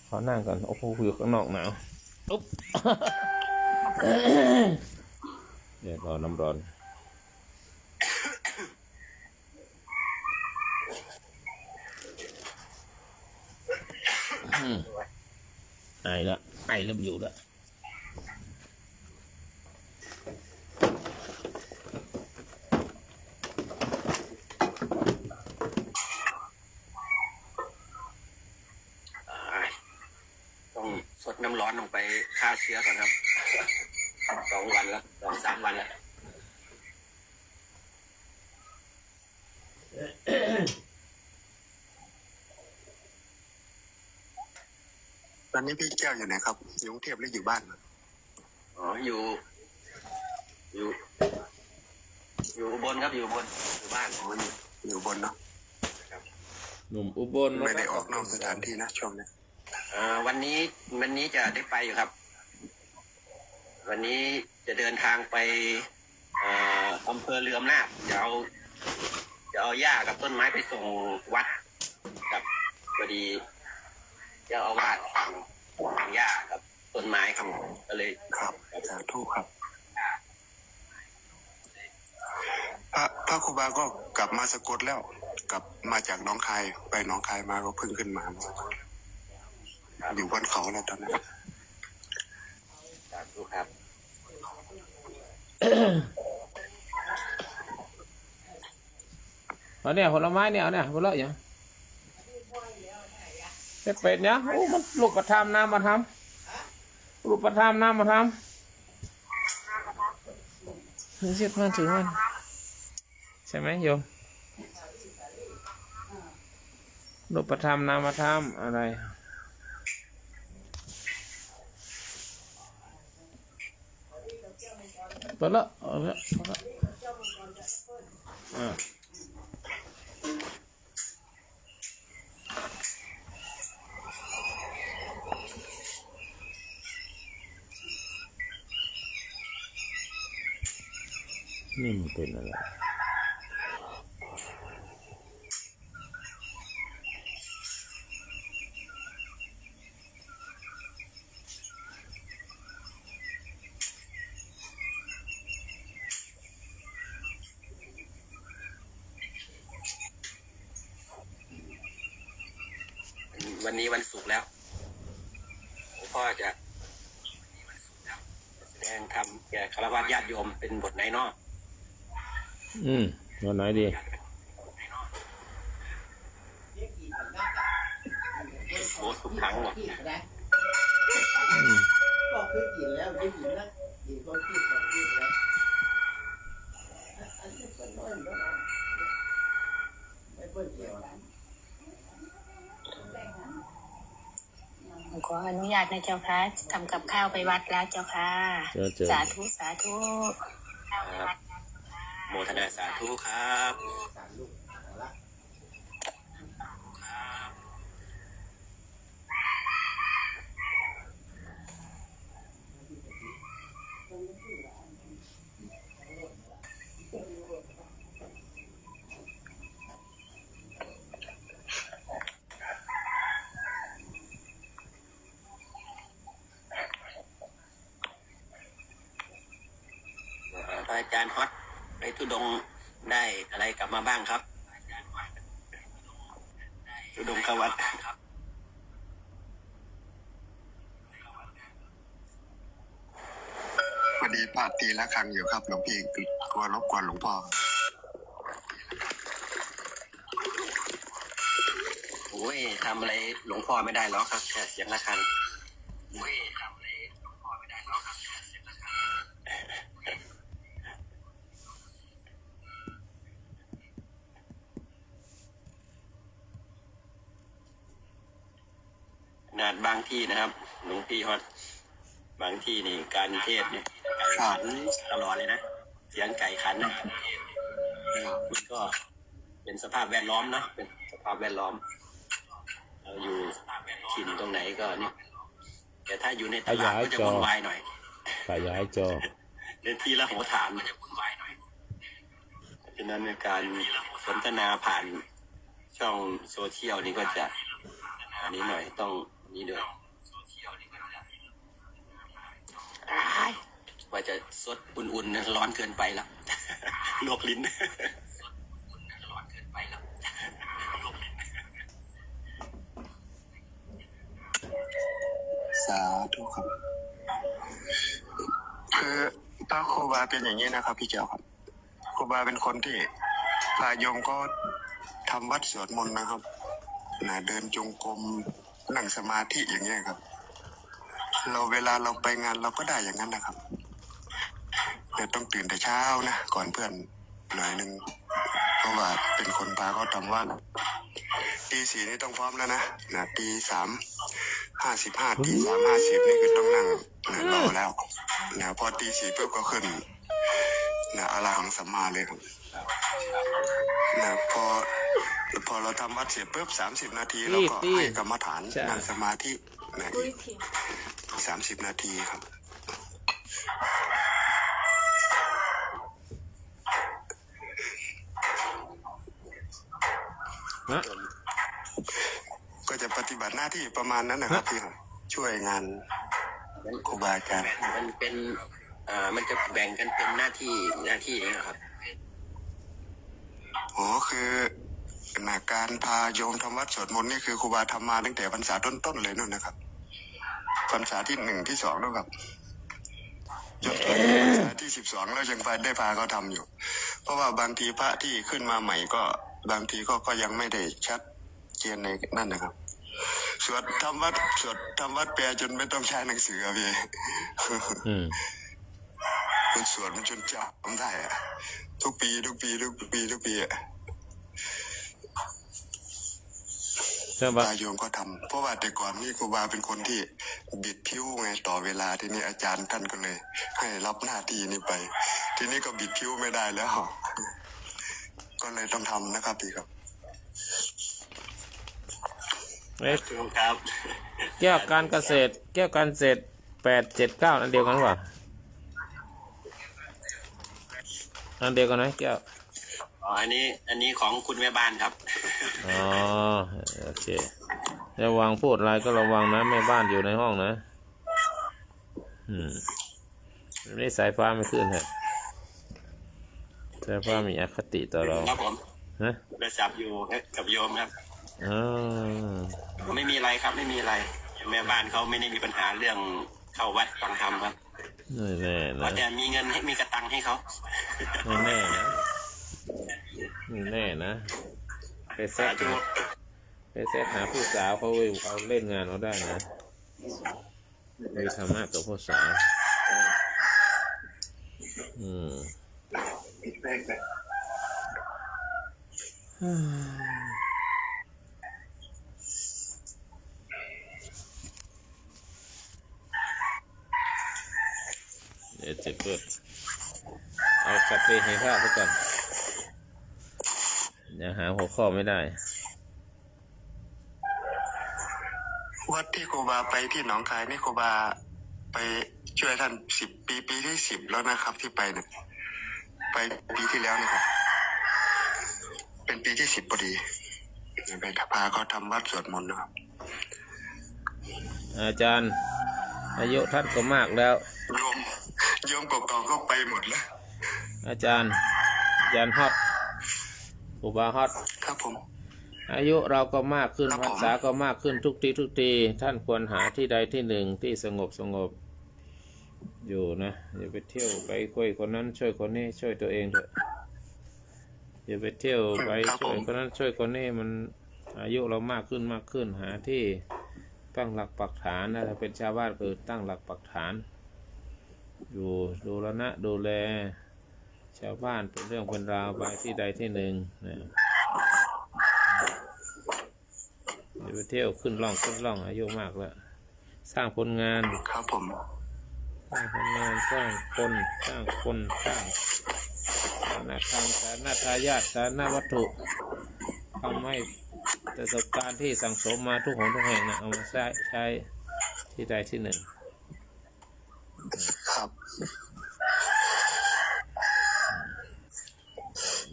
ขอนั่งกันโอ้โหอยู่ข้างนอกหนาวอุ๊บ เดี๋ยวรอน้ำร้อนไอเริ่มอยู่แล้วต้องสดน้ำร้อนลงไปฆ่าเชื้อก่อนครับ 2 วันแล้ว2-3 วันแล้ว ตอนนี้พี่แก้วอยู่ไหนครับอยู่กรุงเทพหรืออยู่บ้าน อ๋ออยู่อุบลครับอยู่อุบลอยู่บ้าน อยู่บนเนาะ หนุ่มอุบล ไม่ได้ออกนอกสถานที่นะช่วงนี้ วันนี้จะได้ไปอยู่ครับ วันนี้จะเดินทางไปอำเภอเรืออำนาจจะเอาหญ้ากับต้นไม้ไปส่งวัดกับพอดีเจ้าอาวาสฝั่งหญ้ากับต้นไม้ครับก็เลย ครับสาธุครับพระครูบาก็กลับมาสกลแล้วกลับมาจากหนองคายไปหนองคายมาก็เพิ่งขึ้นมาอยู่บนเขาแล้วตอนนั้น สาธุครับ เอาเนี่ยผลไม้เนี่ยเอาเนี่ยผลไม้อย่างเป็ดเนี่ยโอ้มันลูกประทามน้ำมาทำลูกประทามน้ำมาทำถือเช็ดมันใช่ไหมโยมลูกประทามน้ำมาทำอะไร ไปละเอาละเอาละนี่มันเป็นอะไรวันนี้วันศุกร์แล้วหลวงพ่อจะแสดงธรรมแก่ฆราวาสญาติโยมเป็นบทไหนเนาะ วันไหนดี โอ้สุขขังหมด ก็คือกินแล้วได้กินแล้วกินก็กินก็กินแล้วอันนี้เป็นน้อยแล้วไม่เปิดเกี่ยว ขออนุญาตนะเจ้าค่ะทำกับข้าวไปวัดแล้วเจ้าค่ะสาธุสาธุ โมทนาสาธุครับ พระอาจารย์ฮอตไปทุดงค์ได้อะไรกลับมาบ้างครับทุดงค์เข้าวัดพอดีพระตีละครั้งอยู่ครับหลวงพี่กลัวรบกวนหลวงพ่อ โอ้ยทำอะไรหลวงพ่อไม่ได้หรอกครับแค่เสียงะระฆังโอ้ยทำอะไรหลวงพ่อไม่ได้หรอกครับแค่เสียงะระฆังขนาดบางที่นะครับหลวงพี่ฮอตบางที่นี่การเทศเนี่ยไก่ขันตลอดเลยนะเสียงไก่ขันนะมันก็เป็นสภาพแวดล้อมเนาะเป็นสภาพแวดล้อมเราอยู่ถิ่นตรงไหนก็นี่แต่ถ้าอยู่ในตลาดก็จะวุ่นวายหน่อยขยายจอในที่ละหัวฐานมันจะวุ่นวายหน่อยฉะนั้นในการสนทนาผ่านช่องโซเชียลนี่ก็จะอันนี้หน่อยต้องนี่ด้วยว่าจะสดอุ่นๆร้อนเกินไปแล้ว ลวกลิ้นร้อนเกินไปแล้วสาธุครับคือพระครูบาเป็นอย่างนี้นะครับพี่เจ้าครับครูบาเป็นคนที่พาโยมก็ทำวัดสวดมนต์นะครับเดินจงกรมนั่งสมาธิอย่างเงี้ยครับเราเวลาเราไปงานเราก็ได้อย่างนั้นนะครับแต่ต้องตื่นแต่เช้านะก่อนเพื่อนหน่อยนึงเพราะว่าเป็นคนพาเขาทำวัดตีสี่นี่ต้องพร้อมแล้วนะตี3:55ตี3:50นี่คือต้องนั่งรอแล้วพอตีสี่ปุ๊บก็ขึ้นอรหังสัมมาเลยครับพอเราทำวัดเสร็จปุ๊บ30 นาทีเราก็ให้กรรมฐานนั่งสมาธิ30 นาทีครับก็จะปฏิบัติหน้าที่ประมาณนั้นนะครับพี่ครับช่วยงานครูบาอาจารย์มันเป็นมันจะแบ่งกันเป็นหน้าที่นี้ครับคือการพาโยมทำวัดสวดมนต์นี่คือครูบาทำมาตั้งแต่พรรษาต้นๆเลยนู่นนะครับพรรษาที่1 ที่ 2นู่นครับจนถึงพรรษาที่12แล้วยังได้พาเขาทำอยู่เพราะว่าบางทีพระที่ขึ้นมาใหม่ก็บางทีก็ยังไม่ได้ชัดเจนในนั่นนะครับสวดทำวัดแปลจนไม่ต้องใช้หนังสือครับพี่มันสวดมันจนจำได้อะทุกปีอะ ใช่ปะ พาโยมก็ทำเพราะว่าแต่ก่อนนี่ครูบาเป็นคนที่บิดผิวไงต่อเวลาทีนี้อาจารย์ท่านก็เลย ให้รับหน้าที่นี้ไป ทีนี้ก็บิดผิวไม่ได้แล้ว ก็เลยต้องทำนะครับพี่ครับ ครับ แก้วการเกษตร แก้วการเกษตร879อันเดียวกันหรือเปล่าอันเดียวกันไหมแก้ว อ๋ออันนี้ของคุณแม่บ้านครับ อ๋อโอเคระวังพูดอะไรก็ระวังนะแม่บ้านอยู่ในห้องนะนี่สายฟ้าไม่ขึ้นฮะสายฟ้ามีอคติต่อเรา ครับผม ฮะ โทรศัพท์อยู่กับโยมครับ อ๋อ ไม่มีอะไรครับไม่มีอะไรแม่บ้านเขาไม่ได้มีปัญหาเรื่องเข้าวัดฟังธรรมครับ ไม่แน่ ว่า นะ แต่มีเงินให้มีกระตังให้เขา ไม่แน่นะไม่แน่นะไปแซะหาผู้สาวเขาเอาเล่นงานเราได้นะมีธรรมะกับผู้สาวเดี๋ยวจะเปิดเอาสัพเพเหระไปก่อนอย่าหาหัวข้อไม่ได้ วัดที่ครูบาไปที่หนองคายนี่ครูบาไปช่วยท่าน10 ปีที่10แล้วนะครับ ที่ไปเนี่ยไปปีที่แล้วนะครับเป็นปีที่10พอดีไปพาเขาทำวัดสวดมนต์นะครับ อาจารย์อายุท่านก็มากแล้วโยมกอกก็ไปหมดแล้ว อาจารย์ฮอตอุบาฮอต ครับผม อายุเราก็มากขึ้น ครับผม พรรษาก็มากขึ้นทุกทีท่านควรหาที่ใดที่หนึ่งที่สงบอยู่นะอย่าไปเที่ยวไปคุยคนนั้นช่วยคนนี้ช่วยตัวเองเถอะอย่าไปเที่ยวไปช่วยคนนั้นช่วยคนนี้มันอายุเรามากขึ้นหาที่ตั้งหลักปักฐานนะถ้าเป็นชาวบ้านคือตั้งหลักปักฐานอยู่ดูแลนะดูแลชาวบ้านเป็นเรื่องเป็นราวไปที่ใดที่หนึ่งนะอย่าไปเที่ยวขึ้นล่องอายุมากแล้วสร้างผลงาน ครับผม สร้างผลงานสร้างคนสร้างฐานะทางฐานะทายาทฐานะวัตถุทำให้ประสบการณ์ที่สั่งสมมาทุกหนทุกแห่งนะเอามาใช้ที่ใดที่หนึ่ง ครับ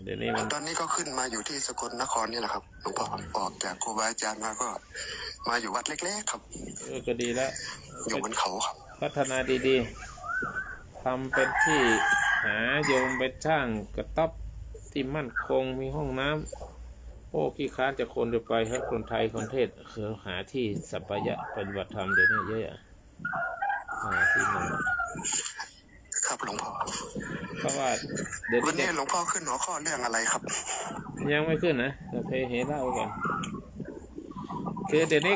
เดี๋ยวนี้มัน ตอนนี้ก็ขึ้นมาอยู่ที่สกลนครนี่แหละครับหลวงพ่อออกจากครูบาอาจารย์มาก็มาอยู่วัดเล็กๆครับ ก็ดีแล้ว อยู่บนเขาครับ พัฒนาดีๆทำเป็นที่หาโยมไปช่างกระต๊อบที่มั่นคงมีห้องน้ำโอ้ขี้ค้านจะคนจะไปครับคนไทยคนเทศคือหาที่สัปยะปฏิบัติธรรมเดี๋ยวนี้เยอะหาที่นั่น ครับหลวงพ่อ เพราะว่าเดี๋ยว วัน นี้ นี้หลวงพ่อขึ้นหัวข้อเรื่องอะไรครับ ยังไม่ขึ้นนะจะเพเหระไว้ก่อนคือเดี๋ยวนี้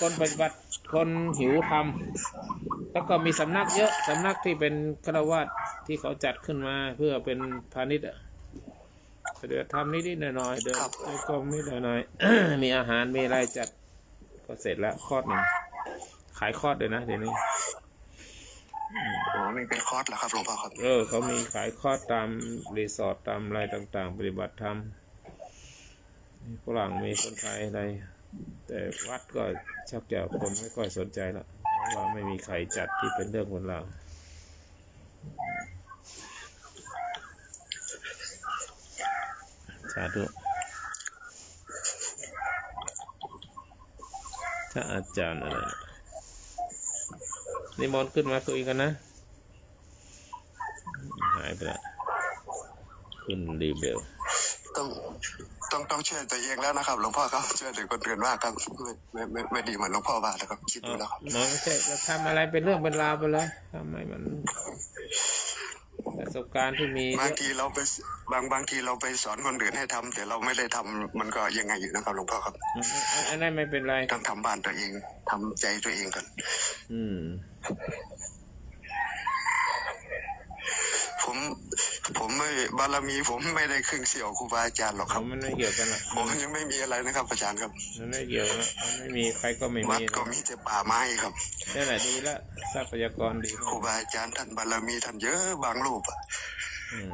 คนปฏิบัติคนหิวธรรมแล้วก็มีสำนักเยอะสำนักที่เป็นฆราวาสที่เขาจัดขึ้นมาเพื่อเป็นพาณิชย์เดี๋ยวทำนิดๆหน่อยๆเดินกรมนิดหน่อยๆ มีอาหารมีอะไรจัดก็เสร็จแล้วคอร์สหนึ่งขายคอร์สเลยนะเดี๋ยวนี้ โอ้นี่เป็นคอร์สเหรอครับหลวงพ่อครับ เขามีขายคอร์สตามรีสอร์ทตามอะไรต่างๆปฏิบัติธรรมมีฝรั่งมีคนไทยอะไรแต่วัดก็ชักจะคนไม่ค่อยสนใจแล้วเพราะว่าไม่มีใครจัดที่เป็นเรื่องคนเราสาธุถ้าอาจารย์อะไรนิมนต์ขึ้นมาคุยกันนะหายไปแล้วขึ้นรีเบล ต้องช่วยตัวเองแล้วนะครับหลวงพ่อครับช่วยเหลือคนอื่นมากครับไม่ดีเหมือนหลวงพ่อว่าแล้วครับคิดดูแล้วครับ มันไม่ใช่จะทำอะไรเป็นเรื่องเป็นราวไปเลยทำไมมันประสบการณ์ที่มี บางทีเราไปบางทีเราไปสอนคนอื่นให้ทำแต่เราไม่ได้ทำมันก็ยังไงอยู่นะครับหลวงพ่อครับ อันนั้นไม่เป็นไร ต้องทำบ้านตัวเองทำใจตัวเองก่อน ผมไม่ บารมีผมไม่ได้ครึ่งเสี้ยวครูบาอาจารย์หรอกครับ มันไม่เกี่ยวกันหรอก ผมยังไม่มีอะไรนะครับอาจารย์ครับ มันไม่เกี่ยวนะมันไม่มีใครก็ไม่ วั มี ดก็มีแต่ป่าไม้ครับ นี่แหละดีละทรัพยากรดี ครูบาอาจารย์ท่านบารมีท่านเยอะบางรูปอะ อืม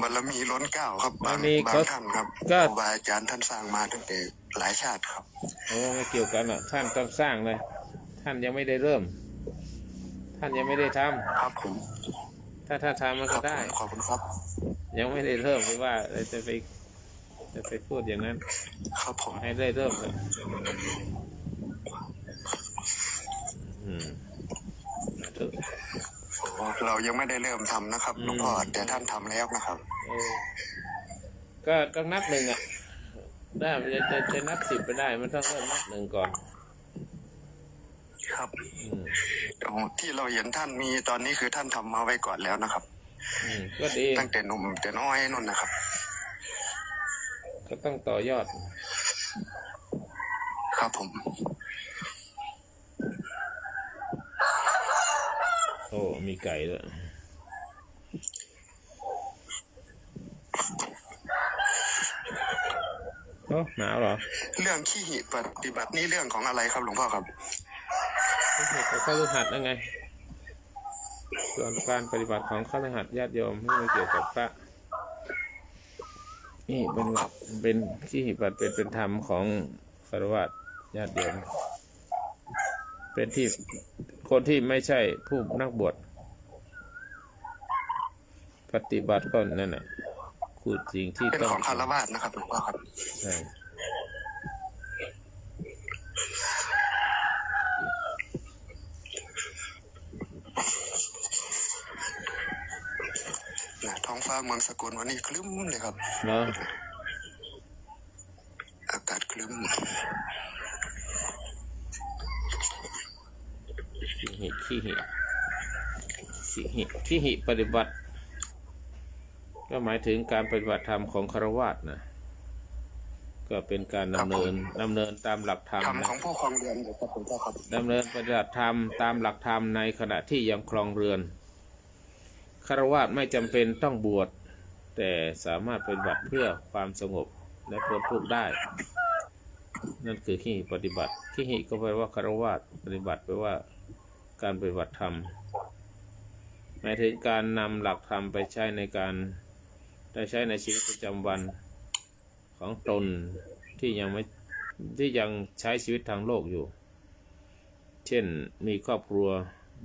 บารมีล้นเกล้าครับบาง บางที บาง เขา ท่านครับ ก็ ครูบาอาจารย์ท่านสร้างมาตั้งแต่หลายชาติครับ โอ้ไม่เกี่ยวกันหรอกท่านต้องสร้างเลย ท่านยังไม่ได้เริ่ม ท่านยังไม่ได้ทำ ครับผม ถ้าทำมัน ค ก็ รับผ ได้ มขอบคุณครับ ยังไม่ได้เริ่มไม่ว่าจะไปพูดอย่างนั้น ครับผม ให้ได้เริ่มเลยถูก เรายังไม่ได้เริ่มทำนะครับหลวงพ่อแต่ท่านทำแล้วนะครับ ก็ต้องนับหนึ่งอ่ะได้มันจะนับ10ไปได้มันต้องเริ่มนับหนึ่งก่อน ครับที่เราเห็นท่านมีตอนนี้คือท่านทำมาไว้ก่อนแล้วนะครับ ก็ดี ตั้งแต่หนุ่มแต่น้อยนู่นนะครับ ก็ต้องต่อยอด ครับผม โอ้มีไก่ด้วยโอ้หนาวเหรอ เรื่องขี้หิปฏิบัตินี่เรื่องของอะไรครับหลวงพ่อครับ ก็ข้าฤหัสนั่นไงส่วนการปฏิบัติของข้าฤหัสญาติโยมที่ไม่เกี่ยวกับพระนี่เป็นที่ปฏิบัติเป็นธรรมของฆราวาสญาติโยมเป็นที่คนที่ไม่ใช่ผู้นักบวชปฏิบัติก็นั่นแหละคือสิ่งที่ เป็น ต้อง ของคารวาสนะครับหลวงพ่อครับ ใช่ ท้องฟ้าเมืองสกลวันนี้คลึ้มเลยครับ เนาะ อากาศคลึ้ม ขี้หิปฏิบัติก็หมายถึงการปฏิบัติธรรมของฆราวาสนะก็เป็นการดำเนินตามหลักธรรม ธรรม นะ ของผู้ครองเรือนครับหลวงพ่อครับ ดำเนินปฏิบัติธรรมตามหลักธรรมในขณะที่ยังครองเรือนฆราวาสไม่จำเป็นต้องบวชแต่สามารถปฏิบัติเพื่อความสงบและพ้นทุกข์ได้ นั่นคือขี้หิปฏิบัติขี้หิก็แปลว่าฆราวาสปฏิบัติแปลว่าการปฏิบัติธรรมหมายถึงการนำหลักธรรมไปใช้ในการได้ใช้ในชีวิตประจำวันของตนที่ยังใช้ชีวิตทางโลกอยู่เช่นมีครอบครัว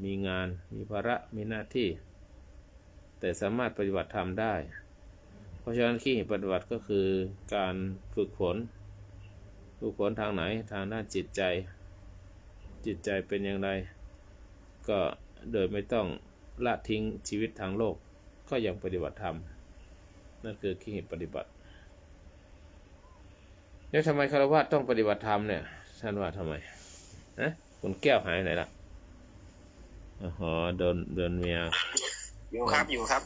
มีงานมีภาระมีหน้าที่แต่สามารถปฏิบัติธรรมได้เพราะฉะนั้นขี้หิปฏิบัติก็คือการฝึกฝนทางไหนทางด้านจิตใจเป็นอย่างไรก็โดยไม่ต้องละทิ้งชีวิตทางโลกก็ยังปฏิบัติธรรมนั่นคือขี้หิปฏิบัติแล้วทำไมฆราวาสต้องปฏิบัติธรรมเนี่ยท่านว่าทำไมนะคุณแก้วหายไหนล่ะอ๋อโดนเมีย อยู่ครับ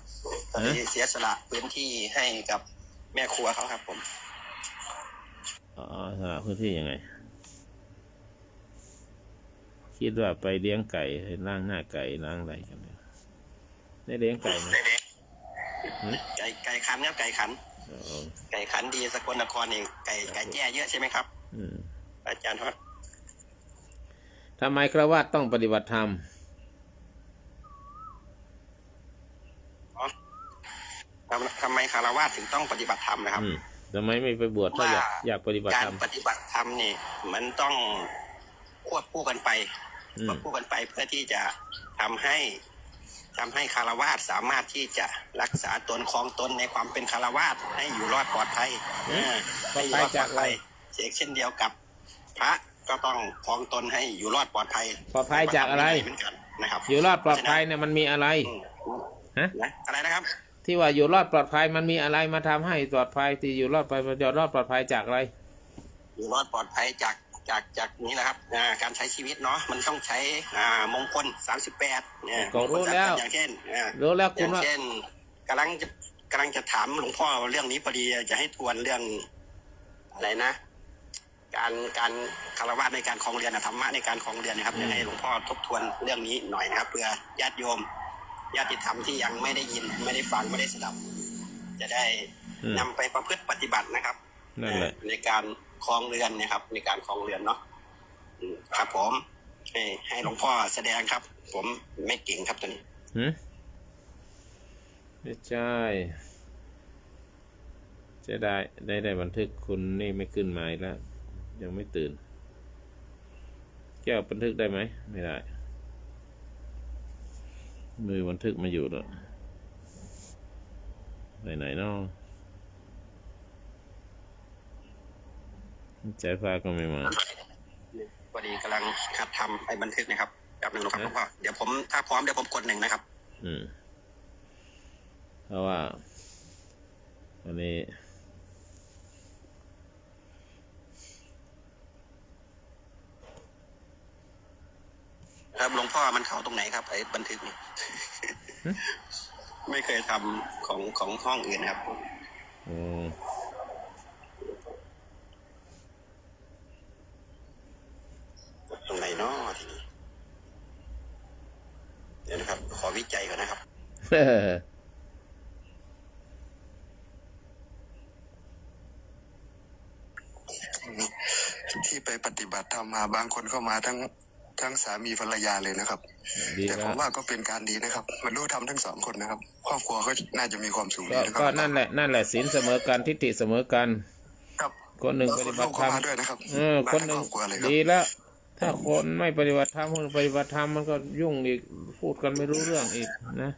ตอนนี้เสียสละพื้นที่ให้กับแม่ครัวเขาครับผม อ๋อหาพื้นที่ยังไงคิดว่าไปเลี้ยงไก่ให้ล้างหน้าไก่ล้างอะไรกันเนี่ยได้เลี้ยงไก่ไหม ไก่ขันครับไก่ขัน อ๋อ ไก่ขันดีสกลนครเองไก่แย่เยอะใช่ไหมครับอาจารย์ทอด ทำไมฆราวาสต้องปฏิบัติธรรม ทำไมคารวะถึงต้องปฏิบัติธรรมนะครับ ทำไมไม่ไปบวชถ้าอยากปฏิบัติ กา ธ ร รรม ปฏิบัติธรรมนี่มันต้องควบคู่กันไปเพื่อที่จะทำให้คารวะสามารถที่จะรักษาตนครองตนในความเป็นคารวะให้อยู่รอดปลอดภัยให้อยู่รอดปลอดภัยเช่นเดียวกับพระก็ต้องครองตนให้อยู่รอดปลอดภัย ปลอดภัยจากอะไร เหมือนกันนะครับ อยู่รอดปลอดภัยเนี่ยมันมีอะไรฮะ อะไรนะครับ ที่ว่าอยู่รอดปลอดภัยมันมีอะไรมาทำให้ปลอดภัยที่อยู่รอดปลอดภัยจากอะไร อยู่รอดปลอดภัยจากนี้แหละครับการใช้ชีวิตเนาะมันต้องใช้มงคล38เนี่ย ก็รู้แล้ว อย่างเช่น รู้แล้ว อ คุณ ย่าง ว่า เช่นกำลังจะถามหลวงพ่อเรื่องนี้พอดีจะให้ทวนเรื่องอะไรนะ การคารวะในการครองเรือนธรรมะในการครองเรือนนะครับจะให้หลวงพ่อทบทวนเรื่องนี้หน่อยนะครับเพื่อญาติโยมญาติธรรมที่ยังไม่ได้ยินไม่ได้ฟังไม่ได้สดับ จะได้นำไปประพฤติปฏิบัตินะครับ นั่นแหละ ในการครองเรือนนะครับ ในการครองเรือนเนาะครับผมให้หลวงพ่อแสดงครับ ผมไม่เก่งครับตอนนี้ ไม่ใช่จะได้บันทึกคุณนี่ไม่ขึ้นมาอีกแล้วยังไม่ตื่นแก้วบันทึกได้ไหมไม่ได้มือบันทึกมาอยู่แล้วไหนเนาะใจฟ้าก็ไม่มาพอดีกำลังหัดทำไอ้บันทึกนะครับแบบหนึ่งนะครับหลวงพ่อเดี๋ยวผมถ้าพร้อมเดี๋ยวผมกด1นะครับเพราะว่าอันนี้ครับหลวงพ่อมันเข้าตรงไหนครับไอ้บันทึกนี่ ไม่เคยทำของห้องอื่นครับตรงไหนเนาะทีนี้เดี๋ยวนะครับขอวิจัยก่อนนะครับ ที่ไปปฏิบัติธรรมมาบางคนเข้ามาทั้งสามีภรรยาเลยนะครับแต่ผมว่าก็เป็นการดีนะครับมันรู้ทำทั้งสองคนนะครับครอบครัวก็น่าจะมีความสุขดีนะครับก็นั่นแหละศีลเสมอกันทิฏฐิเสมอกันคนหนึ่งปฏิบัติธรรมคนหนึ่งดีแล้วถ้าคนไม่ปฏิบัติธรรมคนปฏิบัติธรรมมันก็ยุ่งอีกพูดกันไม่รู้เรื่องอีกนะ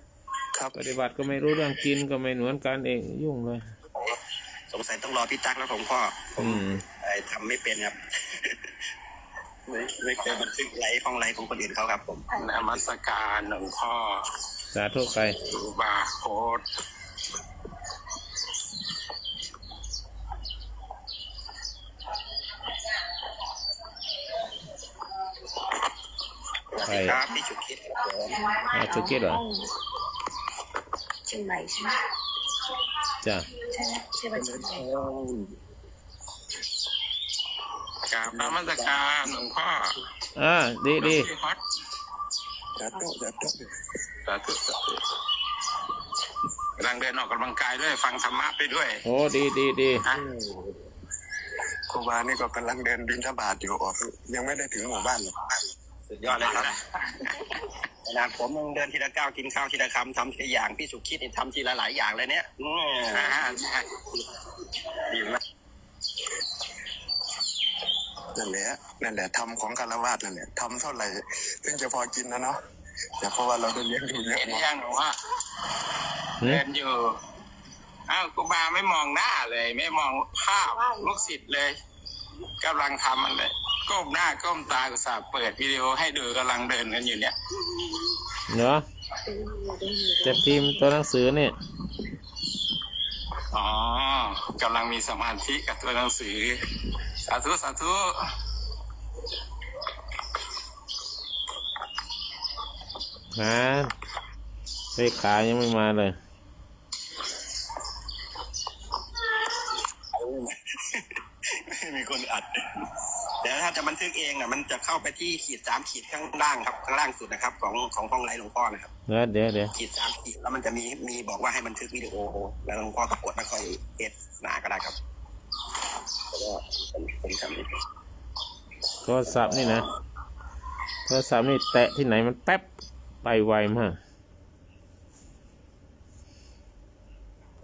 ปฏิบัติก็ไม่รู้เรื่องกินก็ไม่เหมือนกันเองยุ่งเลยสงสัยต้องรอพี่ตั๊กแล้วผมทำไม่เป็นครับไม่เคยบันทึกไลฟ์ของไลฟ์ของคนอื่นเขาครับผมนมัสการหลวงพ่อสาธุไปบาโคดใช่ครับพี่ชุกิดชุกิดเหรอเชียงใหม่ใช่ไหมจ้ะใช่ไหมใช่ไหมเชียงใหม่กราบนมัสการหลวงพ่อดีสาธุกำลังเดินออกกำลังกายด้วยฟังธรรมะไปด้วยโอ้ดีครูบานี่ก็กำลังเดินบิณฑบาตอยู่ออกยังไม่ได้ถึงหมู่บ้านเลยสุดยอดเลยครับขนาดผมยังเดินทีละก้าวกินข้าวทีละคำทำทีละอย่างพี่สุคิดทำทีละหลายอย่างเลยเนี่ยดีมากนั่นแหละทำของคารวะนั่นแหละทำเท่าไหร่ถึงจะพอกินนะเนาะแต่เพราะว่าเราได้เลี้ยงดูเยอะเห็นยังหนูว่าเดินอยู่ครูบาไม่มองหน้าเลยไม่มองภาพลูกศิษย์เลยกำลังทำมันเลยก้มหน้าก้มตาอุตส่าห์เปิดวิดีโอให้ดูกำลังเดินกันอยู่เนี่ยเนาะจะพิมพ์ตัวหนังสือเนี่ยกำลังมีสมาธิกับตัวหนังสือสาธุเลขายังไม่มาเลยไม่มีคนอัดเดี๋ยวถ้าจะบันทึกเองมันจะเข้าไปที่ขีด3ขีดข้างล่างครับข้างล่างสุดนะครับของห้องไลฟ์หลวงพ่อนะครับเดี๋ยวขีด3ขีดแล้วมันจะมีบอกว่าให้บันทึกวิดีโอแล้วหลวงพ่อก็กดแล้วค่อยเอสหนาก็ได้ครับแล้วก็ผมทำนี่โทรศัพท์นี่นะโทรศัพท์นี่แตะที่ไหนมันแป๊บไปไวมาก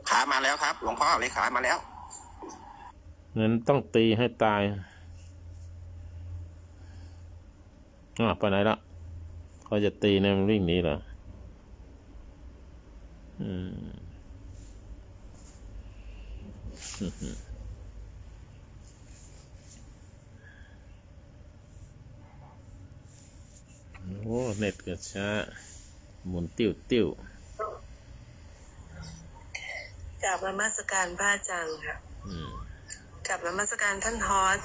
ขามาแล้วครับหลวงพ่อเลยขามาแล้วเงินต้องตีให้ตายไปไหนละเขาจะตีเนี่ยมันวิ่งหนีเหรอโอ้เน็ตก็ช้าหมุนติ้วกราบนมัสการพระอาจารย์ค่ะกราบนมัสการท่านฮอส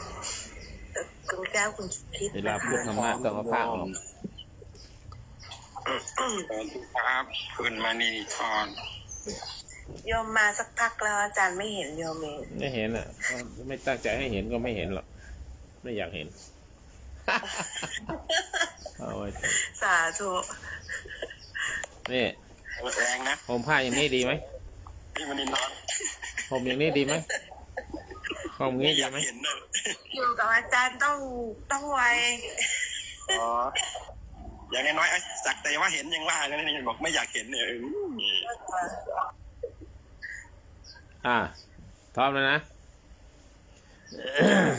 คุณแก้วคุณคิดเวลาพูดธรรมะต้องเอาผ้าออกครับคุณมณีธรโยมมาสักพักแล้วอาจารย์ไม่เห็นโยมเองไม่เห็นอ่ะไม่ตั้งใจให้เห็นก็ไม่เห็นหรอกไม่อยากเห็นเอาไว้สาธุนี่แรงนะผมผ้าอย่างนี้ดีไหมพี่มณีธร ห่มอย่างนี้ดีไหมห่มอย่าง ไม่ นี้ อ ดี ยาก ไหม เห็นนะ อยู่กับอาจารย์ต้องไว อ๋ออย่างน้อยๆสักแต่ว่าเห็นยังว่ากันนี่บอกไม่อยากเห็นเนี่ย พร้อมแล้วนะ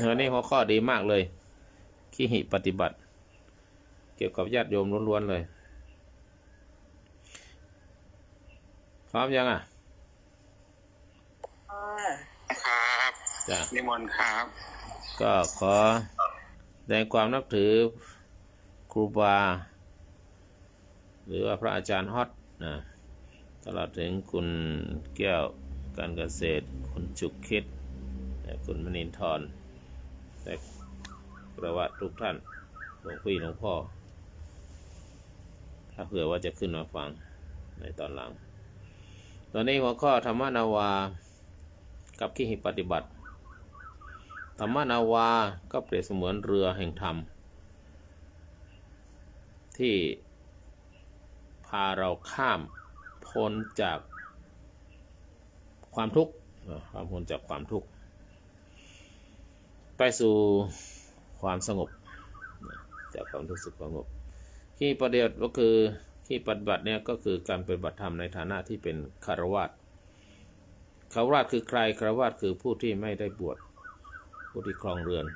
วันนี้หัวข้อดีมากเลยขีหิปฏิบัติ เกี่ยวกับญาติโยมล้วนๆเลยพร้อมยังครับ จ้ะ นิมนต์ครับ ก็ขอแสดงความนับถือครูบา หรือว่าพระอาจารย์ฮอตนะตลอดถึงคุณแก้วการเกษตรคุณจุกคิดคุณมณินทรและประวัติทุกท่านหลวงพี่หลวงพ่อถ้าเผื่อว่าจะขึ้นมาฟังในตอนหลัง ตอนนี้หัวข้อธรรมนาวากับขีหิปฏิบัติ ธรรมนาวาก็เปรียบเสมือนเรือแห่งธรรมที่พาเราข้ามพ้นจากความทุกข์พ้นจากความทุกข์ไปสู่ความสงบจากความทุกข์สู่ความสงบที่ปฏิบัติก็คือที่ปฏิบัติเนี่ยก็คือการปฏิบัติธรรมในฐานะที่เป็นคฤหัสถ์คฤหัสถ์คือใครคฤหัสถ์คือผู้ที่ไม่ได้บวชผู้ที่ครองเรือน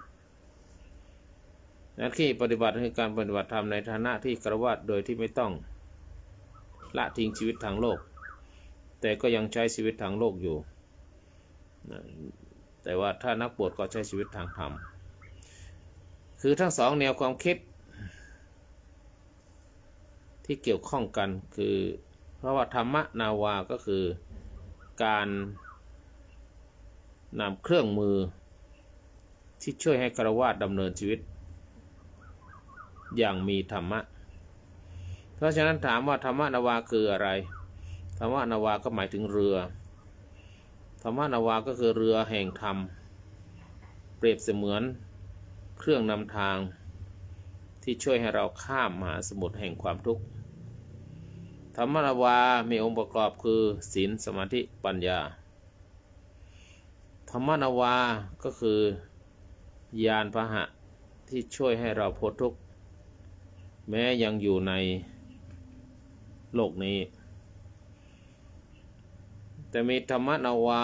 หน้าที่ปฏิบัติคือการปฏิบัติธรรมในฐานะที่คฤหัสถ์โดยที่ไม่ต้องละทิ้งชีวิตทางโลกแต่ก็ยังใช้ชีวิตทางโลกอยู่แต่ว่าถ้านักบวชก็ใช้ชีวิตทางธรรมคือทั้งสองแนวความคิดที่เกี่ยวข้องกันคือเพราะว่าธรรมนาวาก็คือการนำเครื่องมือที่ช่วยให้คฤหัสถ์ดำเนินชีวิตอย่างมีธรรมะเพราะฉะนั้นถามว่าธรรมนาวาคืออะไรธรรมนาวาก็หมายถึงเรือธรรมนาวาก็คือเรือแห่งธรรมเปรียบเสมือนเครื่องนำทางที่ช่วยให้เราข้ามมหาสมุทรแห่งความทุกข์ธรรมนาวามีองค์ประกอบคือศีลสมาธิปัญญาธรรมนาวาก็คือยานพาหะที่ช่วยให้เราพ้นทุกข์แม้ยังอยู่ในโลกนี้แต่มีธรรมนาวา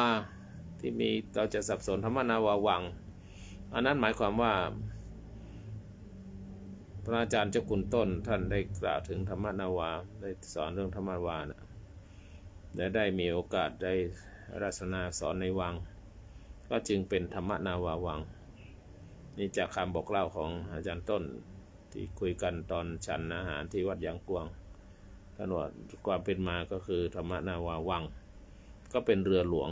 ที่มีเราจะสับสนธรรมนาวาวังอันนั้นหมายความว่าพระอาจารย์เจ้าคุณต้นท่านได้กล่าวถึงธรรมนาวาได้สอนเรื่องธรรมนาวานะและได้มีโอกาสได้รัศนาสอนในวังก็จึงเป็นธรรมนาวาวังนี่จากคำบอกเล่าของอาจารย์ต้นที่คุยกันตอนฉันอาหารที่วัดยางกวงท่านว่าความเป็นมาก็คือธรรมนาวาวังก็เป็นเรือหลวง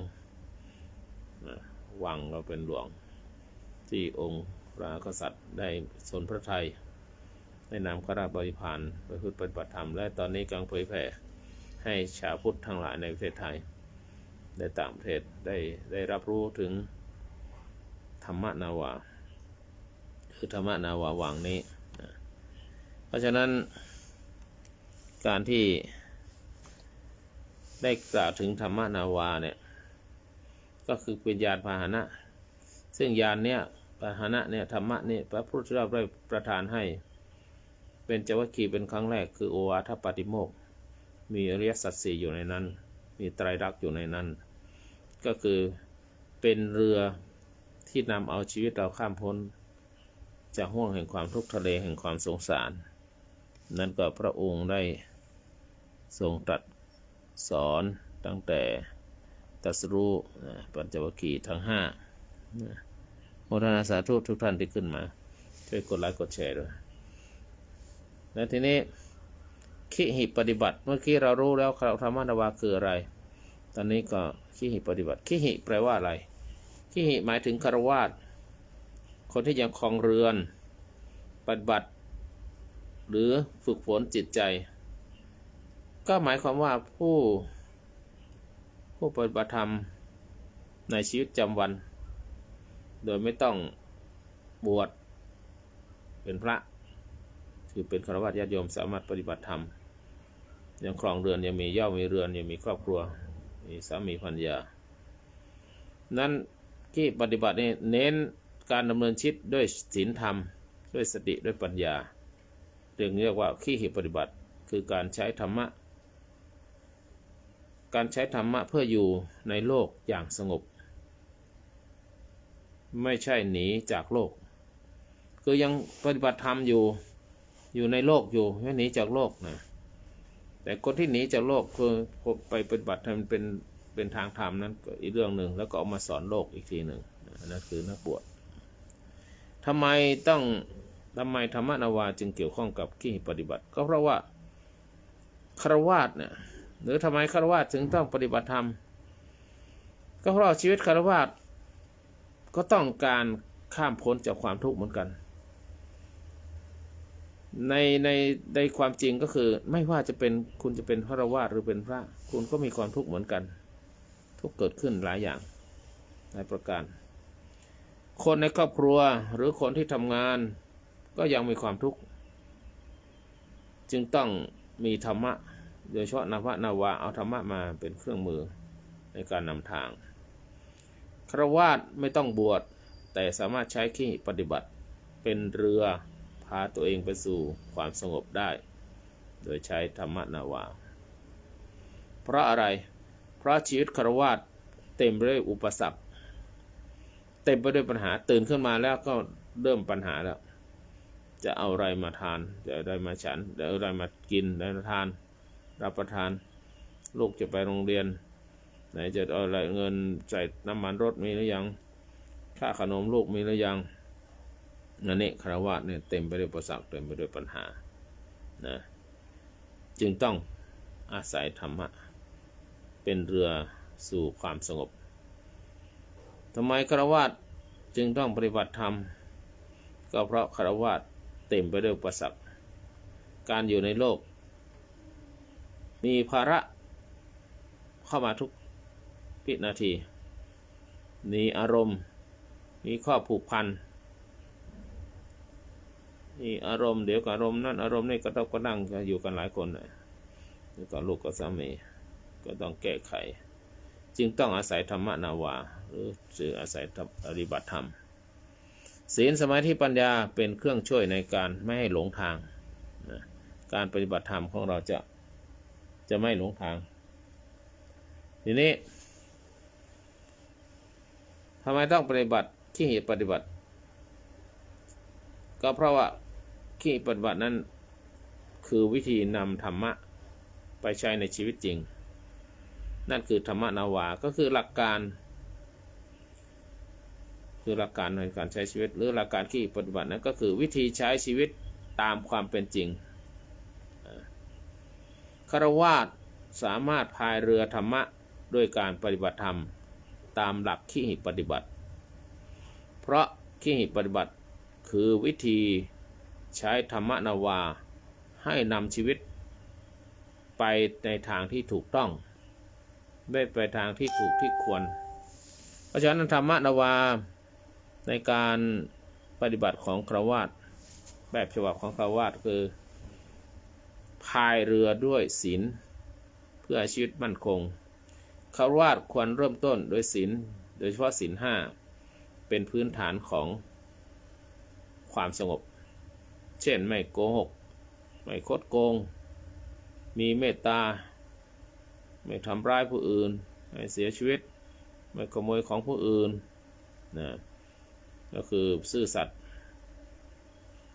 วังก็เป็นหลวงที่องค์พระกษัตริย์ได้ทรงพระทัยได้นำข้าราชบริพารไปพึ่งปฏิบัติธรรมและตอนนี้กำลังเผยแผ่ให้ชาวพุทธทั้งหลายในประเทศไทยได้ต่างประเทศได้รับรู้ถึงธรรมนาวาคือธรรมนาวาวังนี้เพราะฉะนั้นการที่ได้กล่าวถึงธรรมนาวาเนี่ยก็คือเป็นยานพาหนะซึ่งยานเนี่ยพาหนะเนี่ยธรรมะเนี่ยพระพุทธเจ้าได้ประทานให้เป็นจวัคคีย์เป็นครั้งแรกคือโอวาทปาติโมกข์มีอริยสัจสี่อยู่ในนั้นมีไตรลักษณ์อยู่ในนั้นก็คือเป็นเรือที่นำเอาชีวิตเราข้ามพ้นจากห้วงแห่งความทุกข์ทะเลแห่งความสงสารนั่นก็พระองค์ได้ทรงตรัสสอนตั้งแต่ตรัสรู้ปัญจวัคคีย์ทั้งห้าโมทนาสาธุทุกท่านที่ขึ้นมาช่วยกดไลค์กดแชร์ด้วยและทีนี้ขีหิปฏิบัติเมื่อกี้เรารู้แล้วธรรมนาวาคืออะไรตอนนี้ก็ขีหิปฏิบัติขีหิแปลว่าอะไรขีหิหมายถึงคฤหัสถ์คนที่ยังครองเรือนปฏิบัติหรือฝึกฝนจิตใจก็หมายความว่าผู้ปฏิบัติธรรมในชีวิตประจำวันโดยไม่ต้องบวชเป็นพระคือเป็นฆราวาสญาติโยมสามารถปฏิบัติธรรมยังครองเรือนยังมีมีเรือนยังมีครอบครัวมีสามีภรรยา นั้นที่ปฏิบัตินี่เน้นการดำเนินชีวิตด้วยศีลธรรมด้วยสติด้วยปัญญาเรียกว่าขี้หิปฏิบัติคือการใช้ธรรมะเพื่ออยู่ในโลกอย่างสงบไม่ใช่หนีจากโลกคือยังปฏิบัติธรรมอยู่ในโลกอยู่ไม่หนีจากโลกนะแต่คนที่หนีจากโลกคือไปปฏิบัติธรรมเป็นทางธรรมนั้นก็อีกเรื่องหนึ่งแล้วก็เอามาสอนโลกอีกทีหนึ่งนั่นคือนักบวชทำไมธรรมนาวาจึงเกี่ยวข้องกับขี้ปฏิบัติก็เพราะว่าฆราวาสเนี่ยหรือทำไมฆราวาสถึงต้องปฏิบัติธรรมก็เพราะชีวิตฆราวาสก็ต้องการข้ามพ้นจากความทุกข์เหมือนกันในความจริงก็คือไม่ว่าจะเป็นคุณจะเป็นฆราวาสหรือเป็นพระคุณก็มีความทุกข์เหมือนกันทุกเกิดขึ้นหลายอย่างหลายประการคนในครอบครัวหรือคนที่ทำงานก็ยังมีความทุกข์จึงต้องมีธรรมะโดยเฉพาะนาวาเอาธรรมะมาเป็นเครื่องมือในการนำทางฆราวาสไม่ต้องบวชแต่สามารถใช้ขี้ปฏิบัติเป็นเรือพาตัวเองไปสู่ความสงบได้โดยใช้ธรรมนาวาเพราะอะไรเพราะชีวิตฆราวาสเต็มไปด้วยอุปสรรคเต็มไปด้วยปัญหาตื่นขึ้นมาแล้วก็เริ่มปัญหาแล้วจะเอาอะไรมาทานจะเอาอะไรมาฉันจะเอาอะไรมากินได้ทานรับประทานลูกจะไปโรงเรียนไหนจะเอาอะไรเงินใส่น้ำมันรถมีหรือยังค่าขนมลูกมีหรือยังนั่นนี่ฆราวาสเนี่ยเต็มไปด้วยอุปสรรคเต็มไปด้วยปัญหานะจึงต้องอาศัยธรรมะเป็นเรือสู่ความสงบทำไมฆราวาสจึงต้องปฏิบัติธรรมก็เพราะฆราวาสเต็มไปด้วยอุปสรรคการอยู่ในโลกมีภาระเข้ามาทุกวินาทีมีอารมณ์มีข้อผูกพันมีอารมณ์เดี๋ยวกับอารมณ์นั่นอารมณ์นี่ก็ต้องก็นั่งอยู่กันหลายคนเลยแล้วก็ลูกก็สามีก็ต้องแก้ไขจึงต้องอาศัยธรรมนาวาหรือสื่ออาศัยปฏิบัติธรรมศีลสมาธิปัญญาเป็นเครื่องช่วยในการไม่ให้หลงทางนะการปฏิบัติธรรมของเราจะไม่หลงทางทีนี้ทำไมต้องปฏิบัติขี้ปฏิบัติก็เพราะว่าขี้ปฏิบัตินั้นคือวิธีนำธรรมะไปใช้ในชีวิตจริงนั่นคือธรรมนาวาก็คือหลักการในการใช้ชีวิตหรือหลักการขี้ปฏิบัตินั้นก็คือวิธีใช้ชีวิตตามความเป็นจริงฆราวาสสามารถพายเรือธรรมะด้วยการปฏิบัติธรรมตามหลักขี้ปฏิบัติเพราะขี้ปฏิบัติคือวิธีใช้ธรรมนาวาให้นำชีวิตไปในทางที่ถูกต้องได้ไปทางที่ถูกที่ควรเพราะฉะนั้นธรรมนาวาในการปฏิบัติของฆราวาสแบบฉบับของฆราวาสคือพายเรือด้วยศีลเพื่อชีวิตมั่นคงฆราวาสควรเริ่มต้นโดยศีลโดยเฉพาะศีล5เป็นพื้นฐานของความสงบเช่นไม่โกหกไม่คดโกงมีเมตตาไม่ทำร้ายผู้อื่นไม่เสียชีวิตไม่ขโมยของผู้อื่นนะก็คือซื่อสัตย์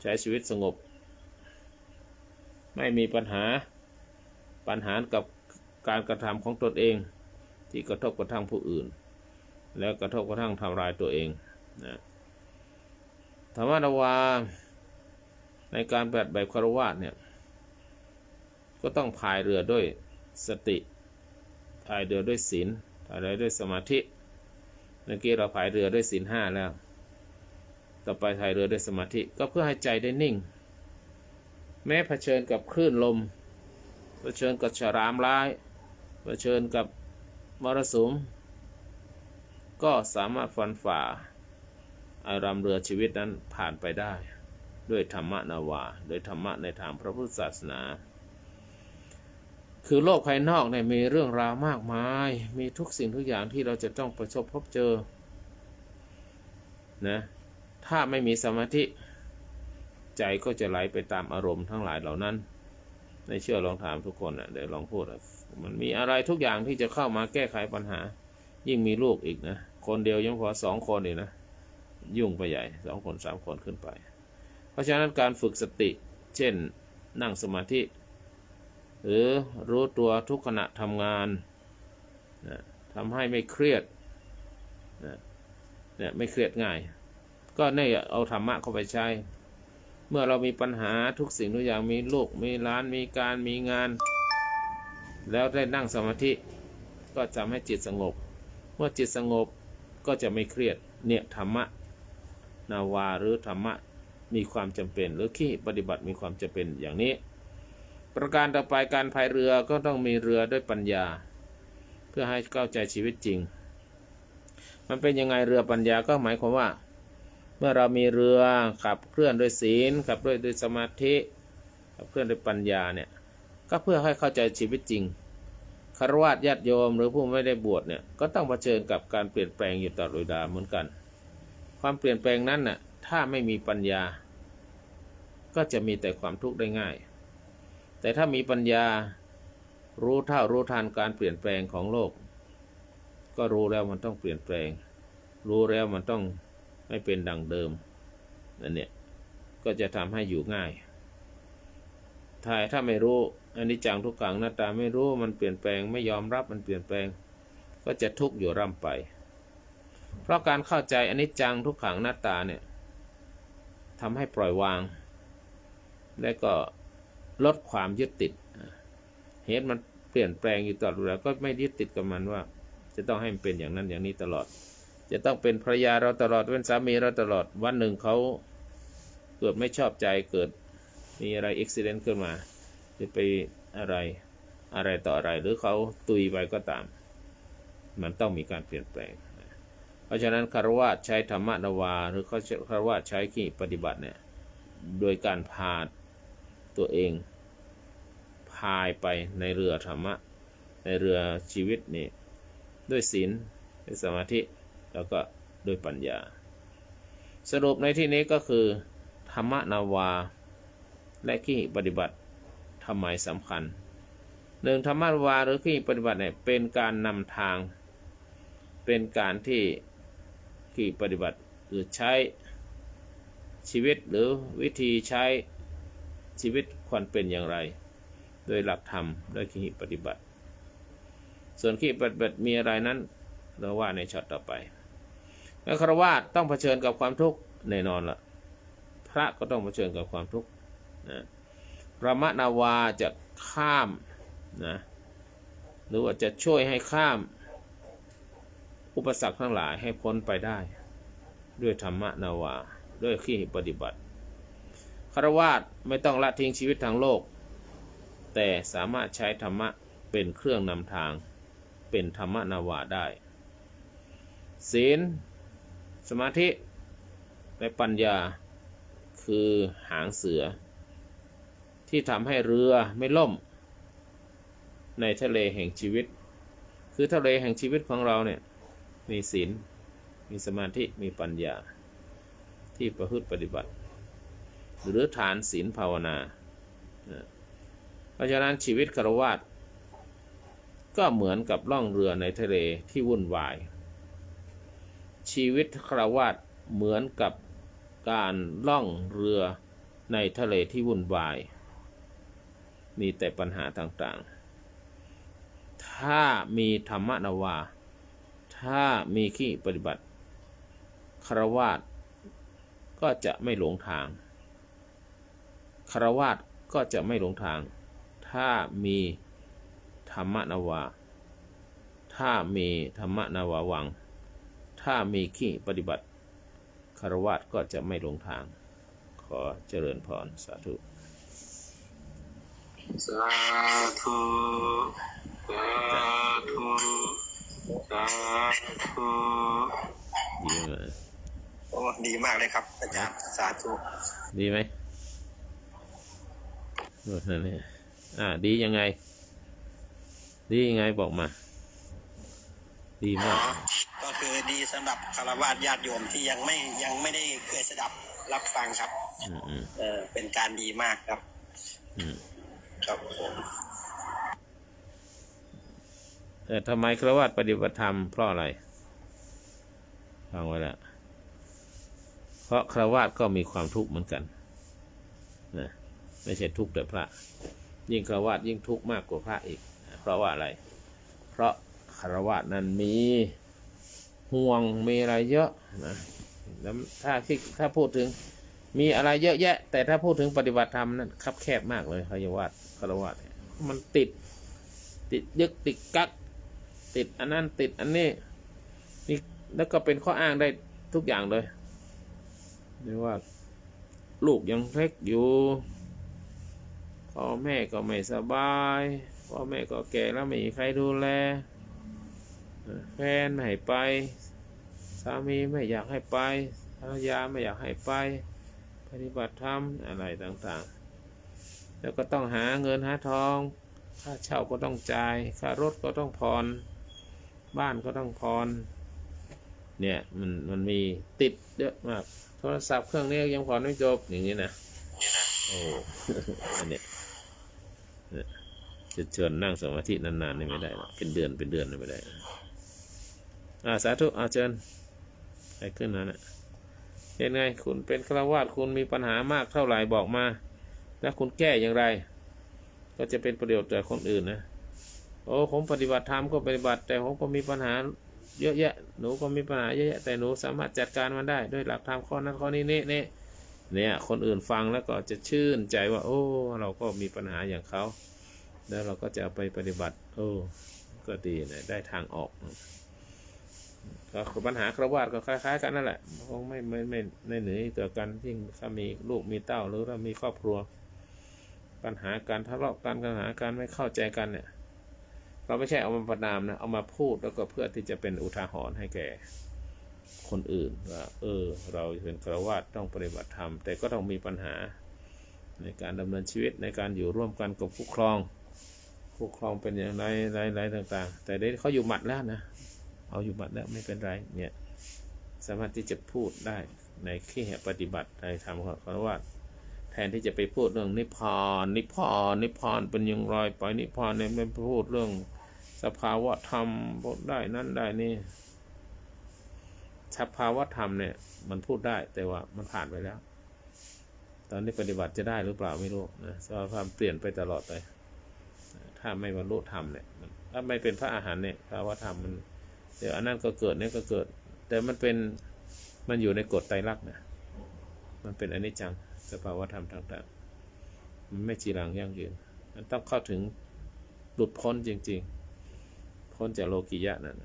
ใช้ชีวิตสงบไม่มีปัญหากับการกระทำของตนเองที่กระทบกระทั่งผู้อื่นแล้วกระทบกระทั่งทำลายตัวเองนะธรรมนาวาในการปฏิบัติแบบฆราวาสเนี่ยก็ต้องพายเรือด้วยสติพายเรือด้วยศีลพายเรือด้วยสมาธิเมื่อกี้เราพายเรือด้วยศีล5แล้วต่อไปพายเรือด้วยสมาธิก็เพื่อให้ใจได้นิ่งแม้เผชิญกับคลื่นลมเผชิญกับฉลามร้ายเผชิญกับมรสุมก็สามารถฟันฝ่าอารามเรือชีวิตนั้นผ่านไปได้ด้วยธรรมนาวาโดยธรรมะในทางพระพุทธศาสนา คือโลกภายนอกเนี่ยมีเรื่องราวมากมายมีทุกสิ่งทุกอย่างที่เราจะต้องประสบพบเจอนะถ้าไม่มีสมาธิใจก็จะไหลไปตามอารมณ์ทั้งหลายเหล่านั้นในเชื่อลองถามทุกคนนะเดี๋ยวลองพูดมันมีอะไรทุกอย่างที่จะเข้ามาแก้ไขปัญหายิ่งมีลูกอีกนะคนเดียวยังพอ2 คนอีกนะยุ่งไปใหญ่2 คน 3 คนขึ้นไปเพราะฉะนั้นการฝึกสติเช่นนั่งสมาธิหรือรู้ตัวทุกขณะทำงานนะทำให้ไม่เครียดนะเนี่ยไม่เครียดง่ายก็เนี่ยเอาธรรมะเข้าไปใช้เมื่อเรามีปัญหาทุกสิ่งทุกอย่างมีลูกมีหลานมีการมีงานแล้วได้นั่งสมาธิก็ทำให้จิตสงบเมื่อจิตสงบก็จะไม่เครียดเนี่ยธรรมะนาวาหรือธรรมะมีความจำเป็นหรือที่ปฏิบัติมีความจำเป็นอย่างนี้ประการต่อไปการพายเรือก็ต้องมีเรือด้วยปัญญาเพื่อให้เข้าใจชีวิตจริงมันเป็นยังไงเรือปัญญาก็หมายความว่าเมื่อเรามีเรือขับเคลื่อนด้วยศีลขับด้วยสมาธิขับเคลื่อนด้วยปัญญาเนี่ยก็เพื่อให้เข้าใจชีวิตจริงฆราวาสญาติโยมหรือผู้ไม่ได้บวชเนี่ยก็ต้องเผชิญกับการเปลี่ยนแปลงอยู่ตลอดเวลาเหมือนกันความเปลี่ยนแปลงนั้นน่ะถ้าไม่มีปัญญาก็จะมีแต่ความทุกข์ได้ง่ายแต่ถ้ามีปัญญารู้เท่ารู้ทันการเปลี่ยนแปลงของโลกก็รู้แล้วมันต้องเปลี่ยนแปลงรู้แล้วมันต้องไม่เป็นดังเดิมนั่นเนี่ยก็จะทำให้อยู่ง่ายถ้าไม่รู้อนิจจังทุกขังอนัตตาไม่รู้มันเปลี่ยนแปลงไม่ยอมรับมันเปลี่ยนแปลงก็จะทุกข์อยู่ร่ำไปเพราะการเข้าใจอนิจจังทุกขังอนัตตาเนี่ยทำให้ปล่อยวางและก็ลดความยึดติดเหตุมันเปลี่ยนแปลงอยู่ตลอดเวลาก็ไม่ยึดติดกับมันว่าจะต้องให้มันเป็นอย่างนั้นอย่างนี้ตลอดจะต้องเป็นภรรยาเราตลอดเป็นสามีเราตลอดวันหนึ่งเขาเกิดไม่ชอบใจเกิดมีอะไรอุบิเหตุขึ้นมาจะไปอะไรต่ออะไรหรือเขาตุยไปก็ตามมันต้องมีการเปลี่ยนแปลงเพราะฉะนั้นคฤหัสถ์ใช้ธรรมนาวาหรือคฤหัสถ์ใช้ขีปฏิบัติเนี่ยโดยการพาตัวเองพายไปในเรือธรรมะในเรือชีวิตนี่ด้วยศีลด้วยสมาธิแล้วก็ด้วยปัญญาสรุปในที่นี้ก็คือธรรมนาวาและขีปฏิบัติทำไมสำคัญ1ธรรมนาวาหรือขีปฏิบัติเนี่ยเป็นการนำทางเป็นการที่ขีปฏิบัติคือใช้ชีวิตหรือวิธีใช้ชีวิตควรเป็นอย่างไรโดยหลักธรรมโดยขีปฏิบัติส่วนขีปฏิบัติมีอะไรนั้นเราว่าในช็อตต่อไปแล้วฆราวาสต้องเผชิญกับความทุกข์แน่นอนละพระก็ต้องเผชิญกับความทุกข์นะพระมนาวาจะข้ามนะหรือว่าจะช่วยให้ข้ามอุปสรรคทั้งหลายให้พ้นไปได้ด้วยธรรมนาวาด้วยขีปฏิบัติฆราวาสไม่ต้องละทิ้งชีวิตทางโลกแต่สามารถใช้ธรรมะเป็นเครื่องนำทางเป็นธรรมนาวาได้ศีลสมาธิและปัญญาคือหางเสือที่ทำให้เรือไม่ล่มในทะเลแห่งชีวิตคือทะเลแห่งชีวิตของเราเนี่ยมีศีลมีสมาธิมีปัญญาที่ประพฤติปฏิบัติหรือฐานศีลภาวนาเพราะฉะนั้นชีวิตฆราวาสก็เหมือนกับล่องเรือในทะเลที่วุ่นวายชีวิตฆราวาสเหมือนกับการล่องเรือในทะเลที่วุ่นวายมีแต่ปัญหาต่างๆถ้ามีธรรมนาวาถ้ามีขีปฏิบัติฆราวาสก็จะไม่หลงทางฆราวาสก็จะไม่หลงทางถ้ามีธรรมนาวาถ้ามีธรรมนาวาวังถ้ามีขีปฏิบัติฆราวาสก็จะไม่หลงทางขอเจริญพรสาธุสาธุสาธุสาธุดีไหมโอ้ดีมากเลยครับอาจารย์สาธุดีไหมนั่นนี่ดียังไง ดีไงบอกมา ดีมาก ก็คือดีสำหรับคารวะญาติโยมที่ยังไม่ได้เคยสดับรับฟังครับ เป็นการดีมากครับครับผม ทำไมฆราวาสปฏิบัติธรรมเพราะอะไรฟังไว้แล้วเพราะฆราวาสก็มีความทุกข์เหมือนกันนะไม่ใช่ทุกข์แต่พระยิ่งฆราวาสยิ่งทุกข์มากกว่าพระอีกเพราะว่าอะไรเพราะฆราวาสนั้นมีห่วงมีอะไรเยอะนะแล้วถ้าพูดถึงมีอะไรเยอะแยะแต่ถ้าพูดถึงปฏิบัติธรรมนั้นคับแคบมากเลยฆราวาสมันติดยึกติดกักติดอันนั้นติดอันนี้นี่แล้วก็เป็นข้ออ้างได้ทุกอย่างเลยเรียกว่าลูกยังเล็กอยู่พ่อแม่ก็ไม่สบายพ่อแม่ก็แก่แล้วไม่มีใครดูแลแฟนไม่ให้ไปสามีไม่อยากให้ไปภรรยาไม่อยากให้ไปปฏิบัติธรรมอะไรต่างๆแล้วก็ต้องหาเงินหาทองค่าเช่าก็ต้องจ่ายค่ารถก็ต้องผ่อนบ้านก็ต้องผ่อนเนี่ยมันมีติดเยอะมากโทรศัพท์เครื่องนี้ยังผ่อนไม่จบอย่างนี้นะโอ้ อันนี้จะเชิญนั่งสมาธินานๆนี่ไม่ได้หรอกเป็นเดือนไม่ได้สาธุเชิญไปขึ้นนะเนี่ยเป็นไงคุณเป็นฆราวาสคุณมีปัญหามากเท่าไหร่บอกมาแล้วคุณแก้อย่างไรก็จะเป็นประโยชน์แก่คนอื่นนะโอ้ผมปฏิบัติธรรมก็ปฏิบัติแต่ผมก็มีปัญหาเยอะแยะหนูก็มีปัญหาเยอะแยะแต่หนูสามารถจัดการมันได้ด้วยหลักธรรมข้อนั้นข้อนี้เนี่ยคนอื่นฟังแล้วก็จะชื่นใจว่าโอ้เราก็มีปัญหาอย่างเขาแล้วเราก็จะเอาไปปฏิบัติโอ้ก็ดีนะได้ทางออกก็ปัญหาฆราวาสก็คล้ายๆกันนั่นแหละคงไม่เหนือต่อกันที่ถ้ามีลูกมีเต้าหรือถ้ามีครอบครัวปัญหาการทะเลาะกันปัญหาการไม่เข้าใจกันเนี่ยเราไม่ใช่เอามาประนามนะเอามาพูดแล้วก็เพื่อที่จะเป็นอุทาหรณ์ให้แก่คนอื่นว่าเราเป็นฆราวาสต้องปฏิบัติธรรมแต่ก็ต้องมีปัญหาในการดำเนินชีวิตในการอยู่ร่วมกันกับผู้ครองเป็นอย่างไรต่างๆแต่เดี๋ยวเขาอยู่หมัดแล้วนะเอาอยู่หมัดแล้วไม่เป็นไรเนี่ยสามารถที่จะพูดได้ในที่แห่งปฏิบัติในธรรมของฆราวาสแทนที่จะไปพูดเรื่องนิพพานเป็นอย่างไรไปนิพพานเนี่ยไม่พูดเรื่องสภาวะธรรมพูดได้นั่นได้นี่สภาวะธรรมเนี่ยมันพูดได้แต่ว่ามันผ่านไปแล้วตอนนี้ปฏิบัติจะได้หรือเปล่าไม่รู้นะสภาวะธรรมเปลี่ยนไปตลอดเลยถ้าไม่บรรลุธรรมเนี่ยถ้าไม่เป็นพระอาหารเนี่ยสภาวะธรรมมันเดี๋ยวอันนั้นก็เกิดเนี่ยก็เกิดแต่มันอยู่ในกฎไตรลักษณ์นะมันเป็นอนิจจังสภาวะธรรมต่างๆมันไม่จีรังยั่งยืนมันต้องเข้าถึงหลุดพ้นจริงๆพ้นจากโลกิยะนั่น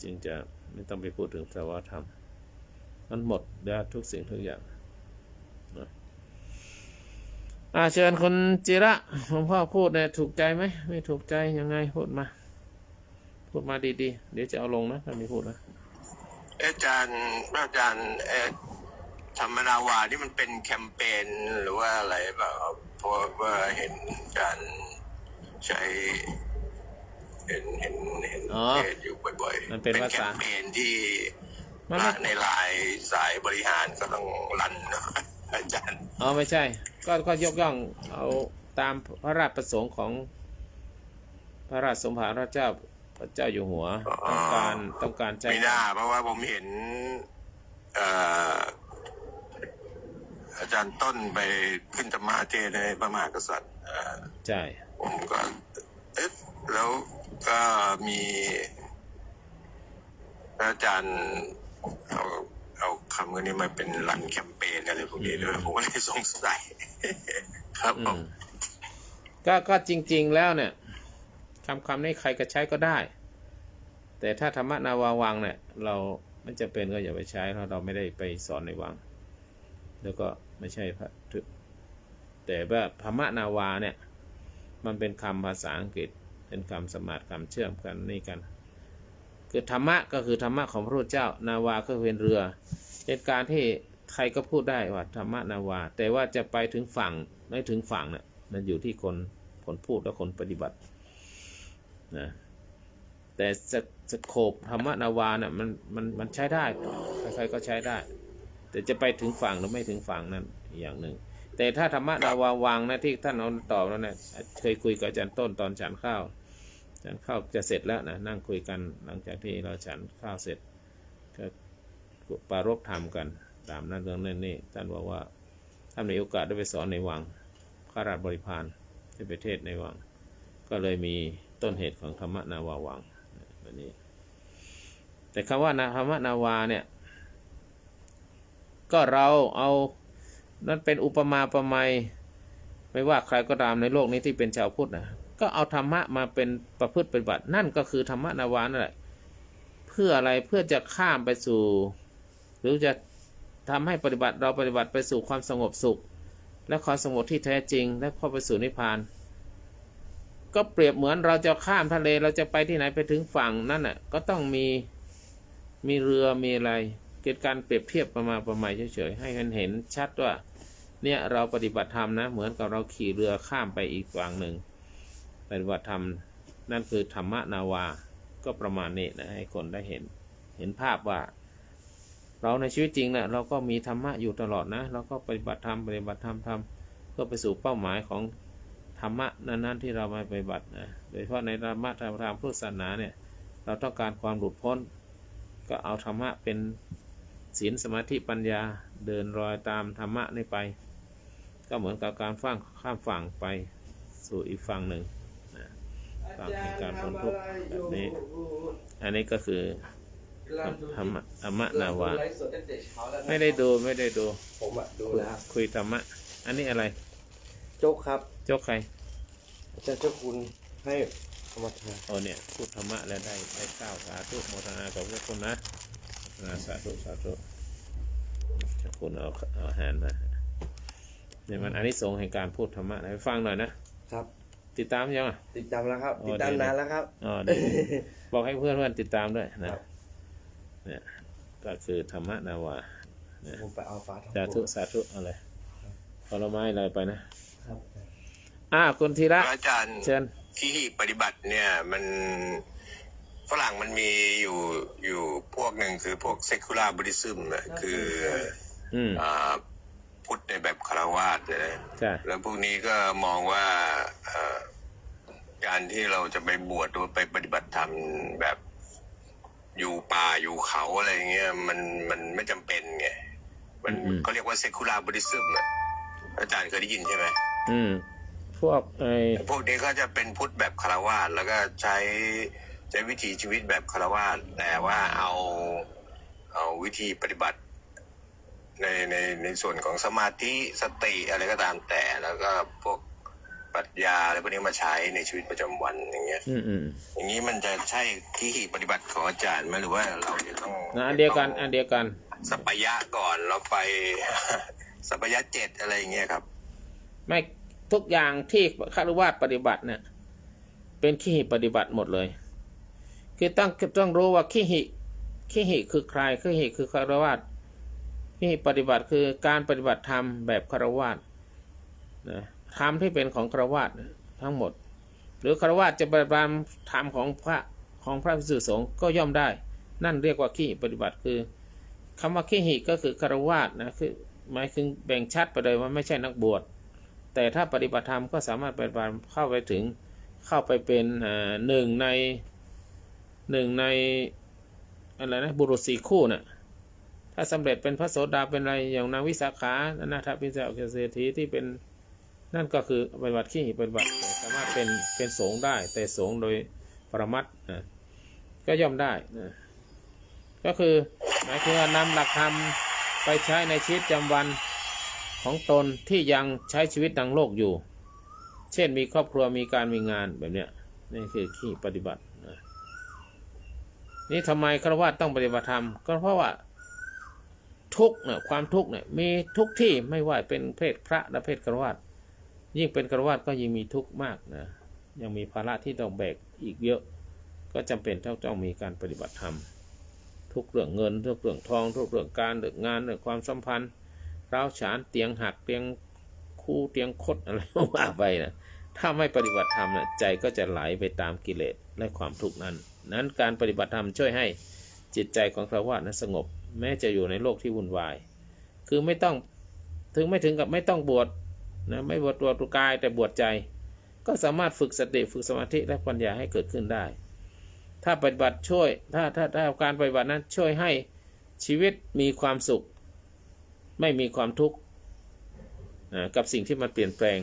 จึงจะไม่ต้องไปพูดถึงสภาวะธรรมมันหมดแล้วทุกสิ่งทุกอย่างเชิญคุณจิระหลวงพ่อพูดเนี่ยถูกใจไหมไม่ถูกใจยังไงพูดมาดีๆเดี๋ยวจะเอาลงนะถ้ามีพูดนะอาจารย์ธรรมนาวาที่มันเป็นแคมเปญหรือว่าอะไรเปล่าเพราะว่าเห็นการใช้เห็นเพจอยู่บ่อยๆมันเป็นภาษาแคมเปญที่ในไลน์สายบริหารก็ต้องรันนะอาจารย์ไม่ใช่ก็ยกย่องเอาตามพระราชประสงค์ของพระราชสมภารพระเจ้าอยู่หัวต้องการใจไม่น่าเพราะว่าผมเห็นอาจารย์ต้นไปขึ้นธรรมะเทศในพระมหากษัตริย์ใช่ผมก็แล้วก็มีอาจารย์เอาคำนี้มาเป็นรันแคมเปญอะไรพวกนี้ด้วยผมก็เลยสงสัยครับผมก็จริงๆแล้วเนี่ยคำนี้ใครก็ใช้ก็ได้แต่ถ้าธรรมนาวาวังเนี่ยเราไม่จำเป็นก็อย่าไปใช้เพราะเราไม่ได้ไปสอนในวังแล้วก็ไม่ใช่พระแต่ว่าธรรมนาวาเนี่ยมันเป็นคำภาษาอังกฤษเป็นคำสมาร์ทคำเชื่อมกันนี่กันคือธรรมะก็คือธรรมะของพระพุทธเจ้านาวาก็เป็นเรือเป็นการที่ใครก็พูดได้ว่าธรรมะนาวาแต่ว่าจะไปถึงฝั่งไม่ถึงฝั่งเนี่ยมันอยู่ที่คนพูดและคนปฏิบัติ นะแต่สโคปธรรมนาวาเนี่ยมันใช้ได้ใครๆก็ใช้ได้แต่จะไปถึงฝั่งหรือไม่ถึงฝั่งนั้นอีกอย่างหนึ่งแต่ถ้าธรรมนาวาวางนะที่ท่านเอาตอบแล้วเนี่ยเคยคุยกับอาจารย์ต้นตอนฉันข้าวจะเสร็จแล้วนะนั่งคุยกันหลังจากที่เราฉันข้าวเสร็จก็ปรารภธรรมกันตามนั้นเรื่องนั้นนี่ท่านบอกว่าท่านมีโอกาสได้ไปสอนในวังข้าราชบริพารที่ประเทศในวังก็เลยมีต้นเหตุของธรรมนาวาวังแบบนี้แต่คำว่าธรรมนาวาเนี่ยก็เราเอานั่นเป็นอุปมาประไมยไม่ว่าใครก็ตามในโลกนี้ที่เป็นชาวพุทธนะก็เอาธรรมะมาเป็นประพฤติปฏิบัตินั่นก็คือธรรมนาวานั่นแหละเพื่ออะไรเพื่อจะข้ามไปสู่หรือจะทำให้เราปฏิบัติไปสู่ความสงบสุขและความสงบที่แท้จริงและเข้าไปสู่นิพพานก็เปรียบเหมือนเราจะข้ามทะเลเราจะไปที่ไหนไปถึงฝั่งนั่นน่ะก็ต้องมีเรือมีอะไรเกิดการเปรียบเทียบประมาณเฉยๆให้มันเห็นชัดว่าเนี่ยเราปฏิบัติธรรมนะเหมือนกับเราขี่เรือข้ามไปอีกฝั่งหนึ่งปฏิบัติธรรมนั่นคือธรรมนาวาก็ประมาณนี้นะให้คนได้เห็นภาพว่าเราในชีวิตจริงนะเราก็มีธรรมะอยู่ตลอดนะเราก็ปฏิบัติธรรมทำเพื่อไปสู่เป้าหมายของธรรมะนั้นๆที่เรามาปฏิบัตินะโดยเฉพาะในธรรมะทางพุทธศาสนาเนี่ยเราต้องการความหลุดพ้นก็เอาธรรมะเป็นศีลสมาธิปัญญาเดินรอยตามธรรมะนี่ไปก็เหมือนกับการข้ามฝั่งไปสู่อีกฝั่งหนึ่งนะฝั่งแห่งการพ้นทุกข์แบบนี้อันนี้ก็คือธรรมะนาวาไม่ได้ดูผมดูแล้ว คุยธรรมะอันนี้อะไร โจ๊กครับ โจ๊กใคร อาจารย์เจ้าคุณให้ธรรมทาน โอ้เนี่ยพูดธรรมะแล้วได้ข้าวสาธุโมทนากับพระคุณนะสาธุเจ้าคุณเอาอาหารมาเนี่ยมันอานิสงส์แห่งการพูดธรรมะให้ฟังหน่อยนะครับ ติดตามยังติดตามแล้วครับติดตามนานแล้วครับอ๋อเดี๋ยวบอกให้เพื่อนติดตามด้วยนะเนี่ยก็คือธรรมะนาวาผมไปเอาฟ้าสาธุอะไรผลไม้อะไรไปนะครับคุณธีระอาจารย์เชิญที่ปฏิบัติเนี่ยมันฝรั่งมันมีอยู่พวกหนึ่งคือพวก secular Buddhism คือพุทธในแบบคฤหัสถ์นะแล้วพวกนี้ก็มองว่าการที่เราจะไปบวชหรือไปปฏิบัติธรรมแบบอยู่ป่าอยู่เขาอะไรเงี้ยมันไม่จำเป็นไงมันเขาเรียกว่า secular Buddhism อาจารย์เคยได้ยินใช่ไหมพวกนี้ก็จะเป็นพุทธแบบคฤหัสถ์แล้วก็ใช้วิถีชีวิตแบบคฤหัสถ์แต่ว่าเอาวิธีปฏิบัติในส่วนของสมาธิสติอะไรก็ตามแต่แล้วก็พวกปรัชญาอะไรพวกนี้มาใช้ในชีวิตประจำวันอย่างเงี้ยอย่างนี้มันจะใช่ที่ปฏิบัติของอาจารย์ไหมหรือว่าเราจะต้องอันเดียวกันสัพพยะก่อนเราไปสัพพยะ7อะไรอย่างเงี้ยครับไม่ทุกอย่างที่คฤหัสถ์ปฏิบัติเนี่ยเป็นขีหิปฏิบัติหมดเลยคือต้องรู้ว่าขีหิคือใครขีหิคือคฤหัสถ์ขีหิปฏิบัติคือการปฏิบัติธรรมแบบคฤหัสถ์นะธรรมที่เป็นของคฤหัสถ์ทั้งหมดหรือคฤหัสถ์จะปฏิบัติธรรมของพระภิกษุสงฆ์ก็ย่อมได้นั่นเรียกว่าขีหิปฏิบัติคือคำว่าขีหิก็คือคฤหัสถ์นะคือหมายถึงแบ่งชัดไปเลยว่าไม่ใช่นักบวชแต่ถ้าปฏิบัติธรรมก็สามารถปฏิบัติเข้าไปเป็นหนึ่งในอะไรนะบุรุษ4คู่น่ะถ้าสำเร็จเป็นพระโสดาเป็นอะไรอย่างนางวิสาขานาถปิณกเศรษฐีที่เป็นนั่นก็คือปฏิบัติขีหิปฏิบัติสามารถเป็นสงฆ์ได้แต่สงฆ์โดยปรมัตถ์ก็ย่อมได้นะก็คือหมายถึงนำหลักธรรมไปใช้ในชีวิตประจำวันของตนที่ยังใช้ชีวิตดังโลกอยู่เช่นมีครอบครัวมีการมีงานแบบเนี้ยนี่คือขีหิปฏิบัตินี่ทำไมคฤหัสถ์ต้องปฏิบัติธรรมก็เพราะว่าทุกข์เนี่ยความทุกข์เนี่ยมีทุกที่ไม่ว่าเป็นเพศพระและเพศคฤหัสถ์ยิ่งเป็นคฤหัสถ์ก็ยิ่งมีทุกข์มากนะยังมีภาระที่ต้องแบกอีกเยอะก็จำเป็นต้องมีการปฏิบัติธรรมทุกเรื่องเงินทุกเรื่องทองทุกเรื่องการเรื่องงานเรื่องความสัมพันธ์ร้าวฉานเตียงหักเตียงคู่เตียงคดอะไรว่าไปนะ ถ้าไม่ปฏิบัติธรรมนะใจก็จะไหลไปตามกิเลสและความทุกข์นั้นการปฏิบัติธรรมช่วยให้จิตใจของฆราวาสนั้นสงบแม้จะอยู่ในโลกที่วุ่นวายคือไม่ต้องไม่ถึงกับไม่ต้องบวชนะไม่บวชตัวกายแต่บวชใจก็สามารถฝึกสติฝึกสมาธิและปัญญาให้เกิดขึ้นได้ถ้าปฏิบัติช่วยถ้าการปฏิบัตินั้นช่วยให้ชีวิตมีความสุขไม่มีความทุกข์กับสิ่งที่มันเปลี่ยนแปลง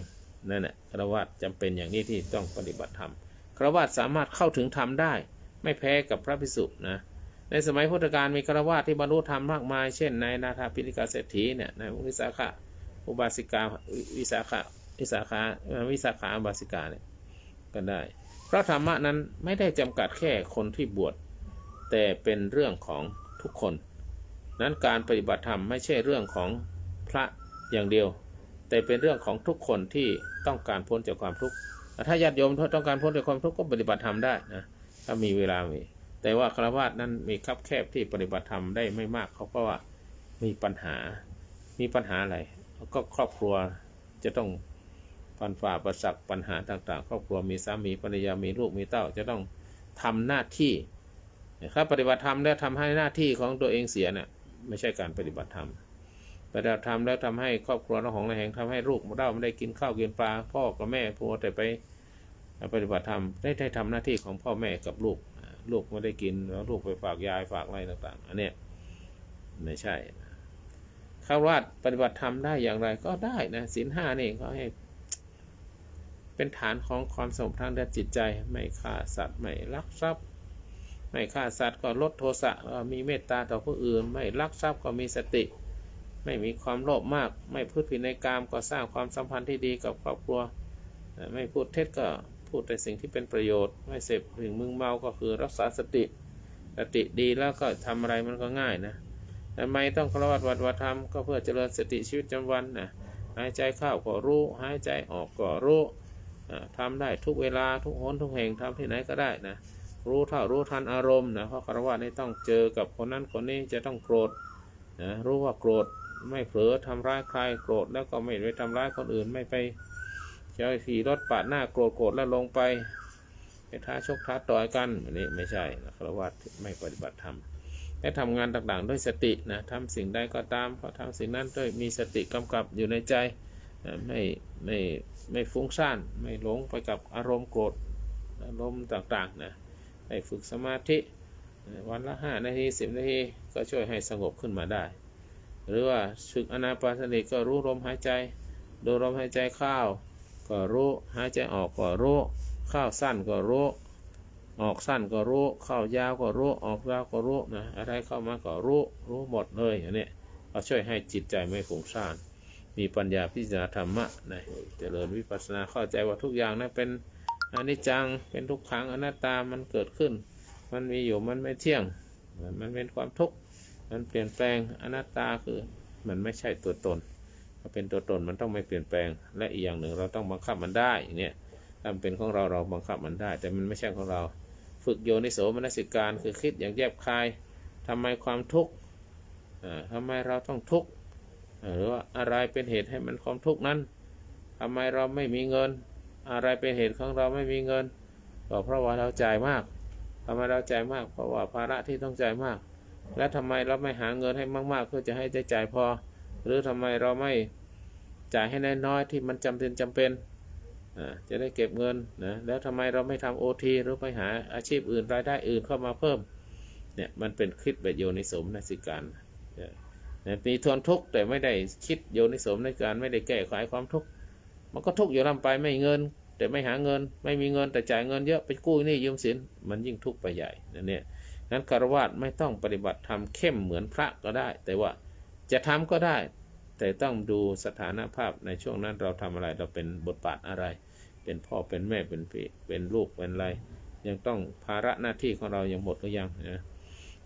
นั่นแหละฆราวาสจำเป็นอย่างนี้ที่ต้องปฏิบัติธรรมฆราวาสสามารถเข้าถึงธรรมได้ไม่แพ้กับพระภิกษุนะในสมัยพุทธกาลมีฆราวาสที่บรรลุธรรมมากมายเช่นในนาถปิฎกเศรษฐีเนี่ยในวิสาขาอุบาสิกาวิสาขาอุบาสิกาเนี่ยก็ได้เพราะธรรมะนั้นไม่ได้จำกัดแค่คนที่บวชแต่เป็นเรื่องของทุกคนนั้นการปฏิบัติธรรมไม่ใช่เรื่องของพระอย่างเดียวแต่เป็นเรื่องของทุกคนที่ต้องการพ้นจากความทุกข์ถ้าญาติโยมต้องการพ้นจากความทุกข์ก็ปฏิบัติธรรมได้นะถ้ามีเวลามีแต่ว่าฆราวาสนั้นมีคับแคบที่ปฏิบัติธรรมได้ไม่มากเขาเพราะว่ามีปัญหาอะไรก็ครอบครัวจะต้องฟันฝ่าประสบปัญหาต่างๆครอบครัวมีสามีภรรยามีลูกมีเต้าจะต้องทำหน้าที่ถ้าปฏิบัติธรรมแล้วทำให้หน้าที่ของตัวเองเสียเนี่ยไม่ใช่การปฏิบัติธรรมปฏิบัติธรรมแล้วทำให้ครอบครัวระหองระแหงทำให้ลูกเต้าไม่ได้กินข้าวกินปลาพ่อกับแม่พัวแต่ไปปฏิบัติธรรมได้ทำหน้าที่ของพ่อแม่กับลูกไม่ได้กินแล้วลูกไปฝากยายฝากอะไรต่างๆอันเนี้ยไม่ใช่ฆราวาสปฏิบัติธรรมได้อย่างไรก็ได้นะศีลห้านี่เขาให้เป็นฐานของความสงบทางด้านจิตใจไม่ฆ่าสัตว์ไม่ลักทรัพย์ไม่ฆ่าสัตว์ก็ลดโทสะมีเมตตาต่อผู้อื่นไม่ลักทรัพย์ก็มีสติไม่มีความโลภมากไม่พูดผิดในกามก็สร้างความสัมพันธ์ที่ดีกับครอบครัวไม่พูดเท็จก็พูดแต่สิ่งที่เป็นประโยชน์ไม่เสพสิ่งมึนเมาก็คือรักษาสติดีแล้วก็ทำอะไรมันก็ง่ายนะทำไมต้องฆราวาสปฏิบัติธรรมก็เพื่อเจริญสติชีวิตประจำวันนะหายใจเข้าก็รู้หายใจออกก็รู้ทำได้ทุกเวลาทุกหนทุกแห่งทำที่ไหนก็ได้นะรู้เท่ารู้ทันอารมณ์นะเพราะฆราวาสนี่ต้องเจอกับคนนั้นคนนี้จะต้องโกรธนะรู้ว่าโกรธไม่เผลอทำร้ายใครโกรธแล้วก็ไม่ไปทำร้ายคนอื่นไม่ไปขี่รถปาดหน้าโกรธแล้วลงไปท้าชกท้าต่อยกันอันนี้ไม่ใช่นะฆราวาสไม่ปฏิบัติธรรมและทำงานต่างๆด้วยสตินะทำสิ่งใดก็ตามก็ทำสิ่งนั้นด้วยมีสติกำกับอยู่ในใจไม่ฟุ้งซ่านไม่หลงไปกับอารมณ์โกรธอารมณ์ต่างๆนะให้ฝึกสมาธิวันละ5 นาที10 นาทีก็ช่วยให้สงบขึ้นมาได้หรือว่าฝึกอานาปานสติก็รู้ลมหายใจดูลมหายใจเข้าก็รู้หายใจออกก็รู้เข้าสั้นก็รู้ออกสั้นก็รู้เข้ายาวก็รู้ออกยาวก็รู้นะอะไรเข้ามาก็รู้หมดเลยอย่างนี้ก็ช่วยให้จิตใจไม่ฟุ้งซ่านมีปัญญาพิจารณาธรรมะนะเจริญวิปัสสนาเข้าใจว่าทุกอย่างนั้นเป็นอนิจจังเป็นทุกขังอนัตตามันเกิดขึ้นมันมีอยู่มันไม่เที่ยงมันเป็นความทุกข์มันเปลี่ยนแปลงอนัตตาคือมันไม่ใช่ตัวตนถ้าเป็นตัวตนมันต้องไม่เปลี่ยนแปลงและอีกอย่างหนึ่งเราต้องบังคับมันได้อย่างเนี้ยถ้าเป็นของเราบังคับมันได้แต่มันไม่ใช่ของเราฝึกโยนิโสมนสิการคือคิดอย่างแยบคายทำไมความทุกข์ทำไมเราต้องทุกข์หรือว่าอะไรเป็นเหตุให้มันความทุกข์นั้นทำไมเราไม่มีเงินอะไรเป็นเหตุของเราไม่มีเงินก็เพราะว่าเราจ่ายมากทำไมเราจ่ายมากเพราะว่าภาระที่ต้องจ่ายมากและทำไมเราไม่หาเงินให้มากๆเพื่อจะให้จ่ายพอหรือทำไมเราไม่จ่ายให้น้อยๆที่มันจำเป็นจะได้เก็บเงินนะแล้วทำไมเราไม่ทำโอทีหรือไปหาอาชีพอื่นรายได้อื่นเข้ามาเพิ่มเนี่ยมันเป็นคิดแบบโยนิโสมนสิการมีทนทุกข์แต่ไม่ได้คิดโยนิโสมนสิการไม่ได้แก้ไขความทุกข์มันก็ทุกข์อยู่ลำไปไม่เงินแต่ไม่หาเงินไม่มีเงินแต่จ่ายเงินเยอะไปกู้หนี้ยืมสินมันยิ่งทุกข์ไปใหญ่นั่นเนี่ยนั้นฆราวาสไม่ต้องปฏิบัติธรรมเข้มเหมือนพระก็ได้แต่ว่าจะทำก็ได้แต่ต้องดูสถานภาพในช่วงนั้นเราทำอะไรเราเป็นบทบาทอะไรเป็นพ่อเป็นแม่เป็นพี่เป็นลูกเป็นอะไรยังต้องภาระหน้าที่ของเรายังหมดหรือยังนะ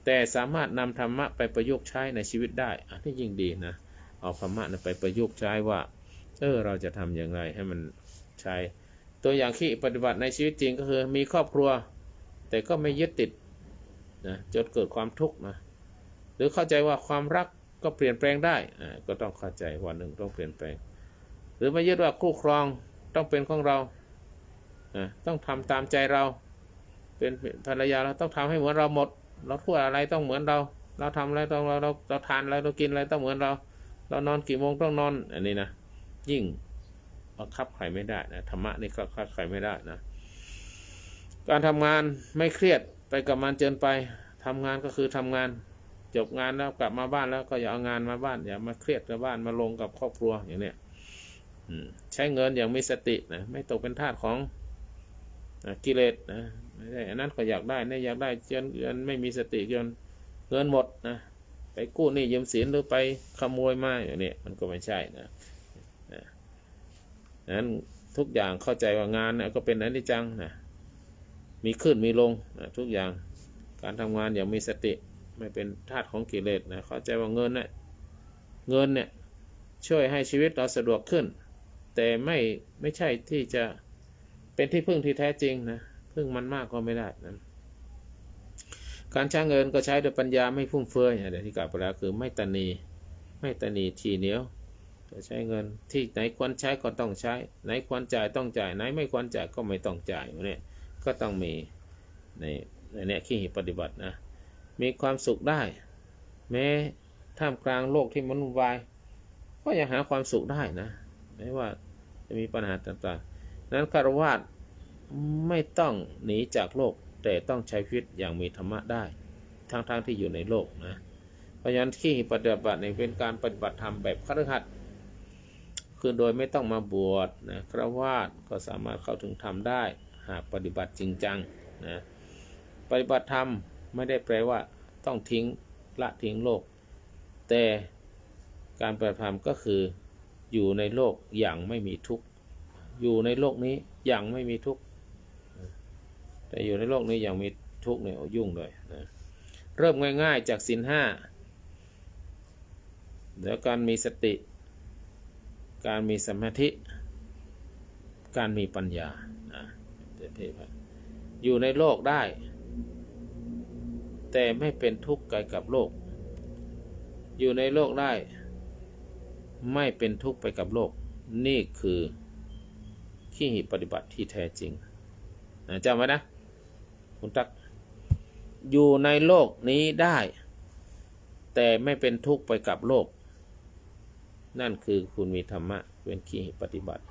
แต่สามารถนำธรรมะไปประยุกต์ใช้ในชีวิตได้อันนี้ยิ่งดีนะเอาธรรมะไปประยุกต์ใช้ว่าเราจะทำอย่างไรให้มันใช้ตัวอย่างที่ปฏิบัติในชีวิตจริงก็คือมีครอบครัวแต่ก็ไม่ยึดติดนะจนเกิดความทุกข์นะหรือเข้าใจว่าความรักก็เปลี่ยนแปลงได้ก็ต้องเข้าใจวันหนึ่งต้องเปลี่ยนแปลงหรือไม่ยึดว่าคู่ครองต้องเป็นของเรา ต้องทำตามใจเราเป็นภรรยาเราต้องทำให้เหมือนเราหมดเราพูดอะไรต้องเหมือนเราทำอะไรต้องเราทานอะไรเรากินอะไรต้องเหมือนเรานอนกี่โมงต้องนอนอันนี้นะยิ่งบังคับใครไม่ได้นะธรรมะนี่ก็บังคับใครไม่ได้นะการทำงานไม่เครียดไปกับมันเกินไปทำงานก็คือทำงานจบงานแล้วกลับมาบ้านแล้วก็อย่าเอางานมาบ้านอย่ามาเครียดกับบ้านมาลงกับครอบครัวอย่างเนี้ยใช้เงินอย่างมีสตินะไม่ตกเป็นทาสของกิเลสนะไม่ได้อันนั้นก็อยากได้นี่อยากได้จนไม่มีสติจนเงินหมดนะไปกู้หนี้ยืมสินหรือไปขโมยมาอย่างนี้มันก็ไม่ใช่นะนั้นทุกอย่างเข้าใจว่างานเนี่ยก็เป็นอนิจจังนะมีขึ้นมีลงนะทุกอย่างการทำงานอย่างมีสติไม่เป็นทาสของกิเลสนะเข้าใจว่าเงินเนี่ยช่วยให้ชีวิตเราสะดวกขึ้นแต่ไม่ใช่ที่จะเป็นที่พึ่งที่แท้จริงนะพึ่งมันมากก็ไม่ได้นะการใช้เงินก็ใช้ด้วยปัญญาไม่ฟุ่มเฟือยอย่างที่กล่าวไปแล้วคือไม่ตนีทีเหนียวจะใช้เงินที่ไหนควรใช้ก็ต้องใช้ไหนควรจ่ายต้องจ่ายไหนไม่ควรจ่ายก็ไม่ต้องจ่ายเนี่ยก็ต้องมีในเนี่ยขี้หิปฏิบัตินะมีความสุขได้แม้ท่ามกลางโลกที่มันวุ่นวายก็ยังหาความสุขได้นะไม่ว่าจะมีปัญหาต่างๆนั้นคฤหัสถ์ไม่ต้องหนีจากโลกแต่ต้องใช้ชีวิตอย่างมีธรรมะได้ทั้งที่อยู่ในโลกนะเพราะฉะนั้นที่ปฏิบัติในเป็นการปฏิบัติธรรมแบบคฤหัสถ์คือโดยไม่ต้องมาบวชนะคฤหัสถ์ก็สามารถเข้าถึงธรรมได้หากปฏิบัติจริงจังนะปฏิบัติธรรมไม่ได้แปลว่าต้องละทิ้งโลกแต่การปฏิบัติธรรมก็คืออยู่ในโลกอย่างไม่มีทุกข์อยู่ในโลกนี้อย่างไม่มีทุกข์แต่อยู่ในโลกนี้อย่างมีทุกข์เนี่ยยุ่งเลยนะเริ่มง่ายๆจากศีล 5แล้วการมีสติการมีสมาธิการมีปัญญาอยู่ในโลกได้แต่ไม่เป็นทุกข์กับโลกอยู่ในโลกได้ไม่เป็นทุกข์ไปกับโลกนี่คือขี้หิปฏิบัติที่แท้จริงจำไว้นะคุณตักอยู่ในโลกนี้ได้แต่ไม่เป็นทุกข์ไปกับโลกนั่นคือคุณมีธรรมะเป็นขี้หิปฏิบัติ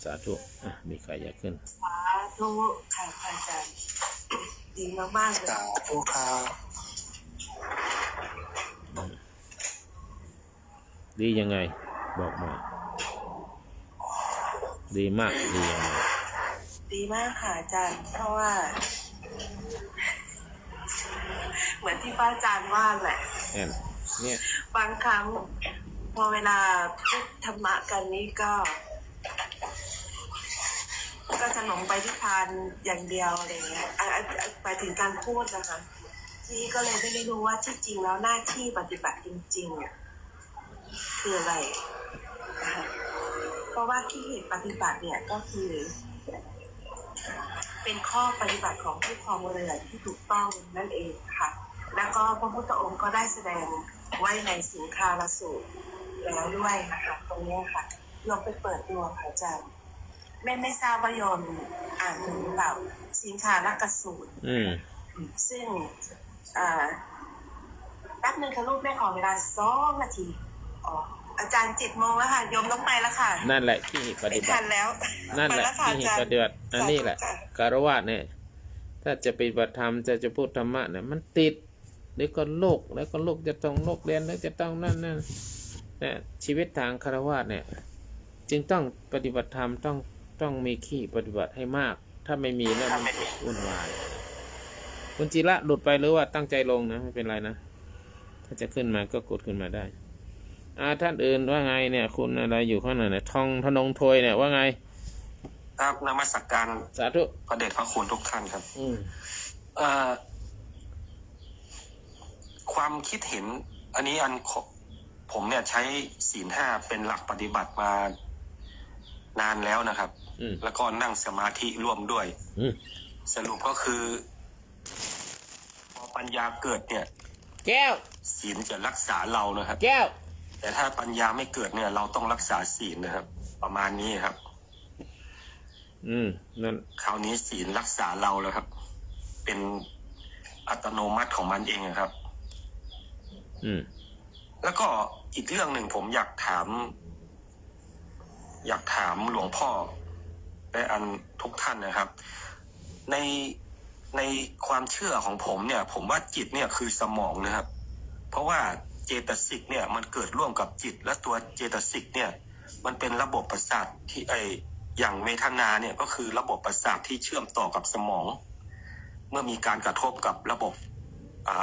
สาธุมีใครอยากขึ้นสาธุค่ะอาจารย์ดีมากๆเลยสาธุครับดียังไงบอกมาดีมากดียังไงดีมากค่ะอาจารย์เพราะว่าเหมือนที่พระอาจารย์ว่าแหละเนี่ยบางครั้งพอเวลาพูดธรรมะกันนี้ก็จะหลงไปที่ทานอย่างเดียวอะไรเงี้ยไปถึงการพูดนะคะทีนี้ก็เลยไม่ได้รู้ว่าที่จริงแล้วหน้าที่ปฏิบัติจริงๆเนี่ยคืออะไรนะคะเพราะว่าที่เหตุปฏิบัติเนี่ยก็คือเป็นข้อปฏิบัติของผู้ครองเรือนที่ถูกต้องนั่นเองค่ะแล้วก็พระพุทธองค์ก็ได้แสดงไว้ในสิงคารสูตรแล้วด้วยนะคะตรงนี้ค่ะลองไปเปิดดูค่ะอาจารย์ไม่ทราบว่าโยมอ่านถึงเปล่าสิงคารสูตรซึ่งแป๊บนึงค่ะลูกแม่ขอเวลา2 นาทีอาจารย์7 โมงแล้วค่ะโยมต้องไปแล้วค่ะนั่นแหละที่ปฏิบัติแล้วนั่นแหละที่ปฏิบัติอันนี้แหละคฤหัสถ์เนี่ยถ้าจะปฏิบัติธรรมจะพูดธรรมะเนี่ยมันติดเดี๋ยวก็โลกแล้วก็โลกจะต้องโลกเรียนแล้วจะต้องนั่นเนี่ยชีวิตทางคฤหัสถ์เนี่ยจึงต้องปฏิบัติธรรมต้องมีขี้ปฏิบัติให้มากถ้าไม่มีแล้วมันวุ่นวายคุณจิระหลุดไปหรือว่าตั้งใจลงนะไม่เป็นไรนะถ้าจะขึ้นมาก็กดขึ้นมาได้ท่านอื่นว่าไงเนี่ยคุณอะไรอยู่ข้างในเนี่ยทองธนงทวยเนี่ยว่าไงครับนมัสการสาธุพระเดชพระคุณทุกท่านครับความคิดเห็นอันนี้ผมเนี่ยใช้ศีล 5เป็นหลักปฏิบัติมานานแล้วนะครับแล้วก็นั่งสมาธิร่วมด้วยสรุปก็คือพอปัญญาเกิดเนี่ยแก้วศีลจะรักษาเรานะครับแก้วแต่ถ้าปัญญาไม่เกิดเนี่ยเราต้องรักษาศีลนะครับประมาณนี้ครับ นั่น คราวนี้ศีลรักษาเราแล้วครับ เป็นอัตโนมัติของมันเองครับ แล้วก็อีกเรื่องหนึ่งผมอยากถามหลวงพ่อและอันทุกท่านนะครับ ในความเชื่อของผมเนี่ย ผมว่าจิตเนี่ยคือสมองนะครับ เพราะว่าเจตสิกเนี่ยมันเกิดร่วมกับจิต และตัวเจตสิกเนี่ยมันเป็นระบบประสาทที่อย่างเวทนาเนี่ยก็คือระบบประสาทที่เชื่อมต่อกับสมอง เมื่อมีการกระทบกับระบบ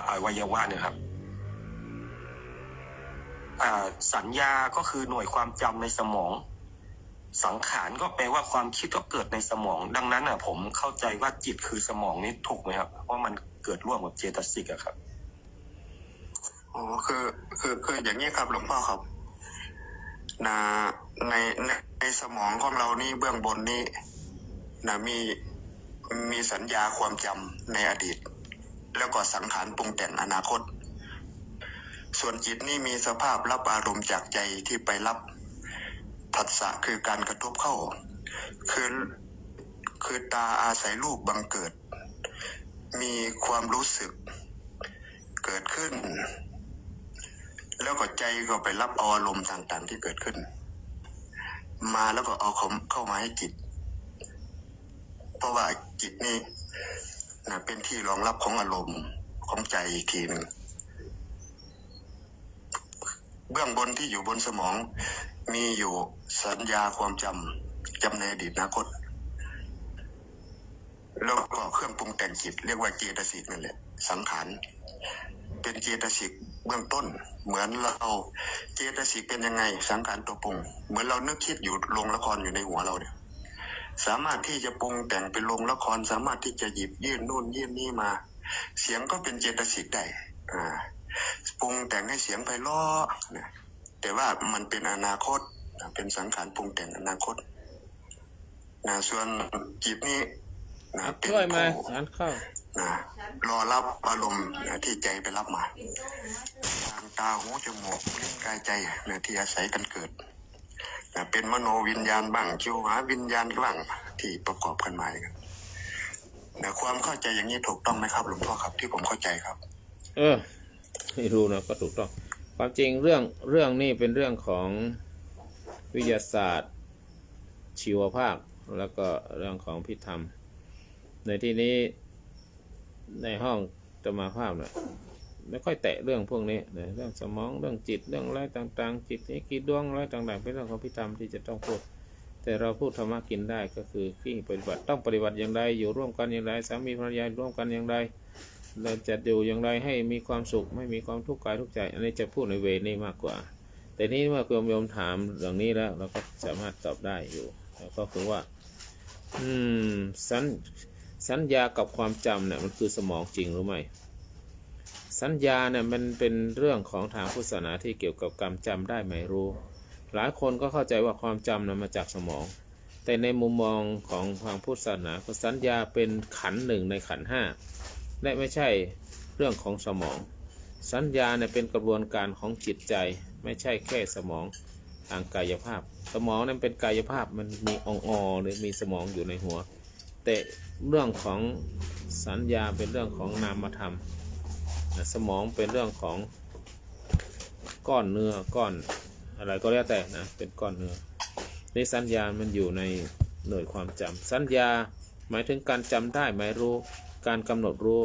อวัยวะเนี่ยครับสัญญาก็คือหน่วยความจำในสมอง สังขารก็แปลว่าความคิดก็เกิดในสมอง ดังนั้นผมเข้าใจว่าจิตคือสมองนี่ถูกไหมครับว่ามันเกิดร่วมกับเจตสิกครับอ๋อคืออย่างนี้ครับหลวงพ่อครับในสมองของเรานี่เบื้องบนนี่มีสัญญาความจำในอดีตแล้วก็สังขารปรุงแต่งอนาคตส่วนจิตนี่มีสภาพรับอารมณ์จากใจที่ไปรับผัสสะคือการกระทบเข้าคือตาอาศัยรูปบังเกิดมีความรู้สึกเกิดขึ้นแล้วก็ใจก็ไปรับเอาอารมณ์ต่างๆที่เกิดขึ้นมาแล้วก็เอาเข้ามาให้จิตเพราะว่าจิตนี่เป็นที่รองรับของอารมณ์ของใจอีกทีหนึ่งเบื้องบนที่อยู่บนสมองมีอยู่สัญญาความจำในอดีตอนาคตแล้วก็เครื่องปรุงแต่งจิตเรียกว่าเจตสิกนั่นแหละสังขารเป็นเจตสิกเบื้องต้นเหมือนเราเจตสิกเป็นยังไงสังขารตัวปรุงเหมือนเรานึกคิดอยู่โรงละครอยู่ในหัวเราเนี่ยสามารถที่จะปรุงแต่งเป็นโรงละครสามารถที่จะหยิบยื่นนู่นยื่นนี่มาเสียงก็เป็นเจตสิกได้ปรุงแต่งให้เสียงไพเราะนะแต่ว่ามันเป็นอนาคตเป็นสังขารปรุงแต่งอนาคตส่วนจิตนี้เป็นผู้รอรับอารมณ์ที่ใจไปรับมาทางตาหูจมูกลิ้นกายใจที่อาศัยกันเกิดเป็นมโนวิญญาณบ้างชิวหาวิญญาณบ้างที่ประกอบกันมาอย่างนั้นความเข้าใจอย่างนี้ถูกต้องไหมครับหลวงพ่อครับที่ผมเข้าใจครับไม่รู้นะก็ถูกต้องความจริงเรื่องนี้เป็นเรื่องของวิทยาศาสตร์ชีวภาคแล้วก็เรื่องของพิธรรมในที่นี้ในห้องธรรมภาพเนี่ยไม่ค่อยแตะเรื่องพวกนี้เรื่องสมองเรื่องจิตเรื่องอะไรต่างๆจิตนี้กี่ดวงอะไรต่างๆเป็นเรื่องของพิธรรมที่จะต้องพูดแต่เราพูดธรรมะกินได้ก็คือที่ปฏิบัติต้องปฏิบัติอย่างไรอยู่ร่วมกันอย่างไรสามีภรรยาร่วมกันอย่างไรเราจะอยู่อย่างไรให้มีความสุขไม่มีความทุกข์กายทุกข์ใจอันนี้จะพูดในเวนี้มากกว่าแต่นี้เมื่อโยมถามเรื่องนี้แล้วเราก็สามารถตอบได้อยู่ก็คือว่าสัญญากับความจำเนี่ยมันคือสมองจริงหรือไม่สัญญาเนี่ยมันเป็นเรื่องของทางพุทธศาสนาที่เกี่ยวกับการจำได้ไหมรู้หลายคนก็เข้าใจว่าความจำนั้นมาจากสมองแต่ในมุมมองของทางพุทธศาสนาสัญญาเป็นขันธ์หนึ่งในขันธ์ห้าและไม่ใช่เรื่องของสมองสัญญาเนี่ยเป็นกระบวนการของจิตใจไม่ใช่แค่สมองทางกายภาพสมองนั้นเป็นกายภาพมันมีหรือมีสมองอยู่ในหัวแต่เรื่องของสัญญาเป็นเรื่องของนามธรรมสมองเป็นเรื่องของก้อนเนื้อก้อนอะไรก็แล้วแต่นะเป็นก้อนเนื้อในสัญญามันอยู่ในหน่วยความจำสัญญาหมายถึงการจำได้หมายรู้การกำหนดรู้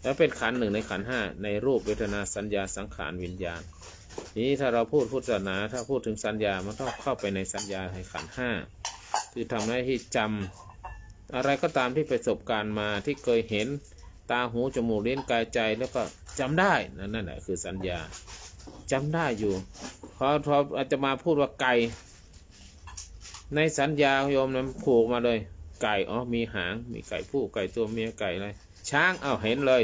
และเป็นขันธ์หนึ่งในขันธ์ห้าในรูปเวทนาสัญญาสังขารวิญญาณนี้ถ้าเราพูดพุทธศาสนาถ้าพูดถึงสัญญามันต้องเข้าไปในสัญญาในขันธ์ห้าคือทำหน้าที่จำอะไรก็ตามที่ประสบการณ์มาที่เคยเห็นตาหูจมูกลิ้นกายใจแล้วก็จำได้นั่นแหละคือสัญญาจำได้อยู่พออาจจะมาพูดว่าไก่ในสัญญาโยมนั้นผูกมาเลยไก่มีหางมีไก่ผู้ไก่ตัวเมียไก่อะไรช้างเห็นเลย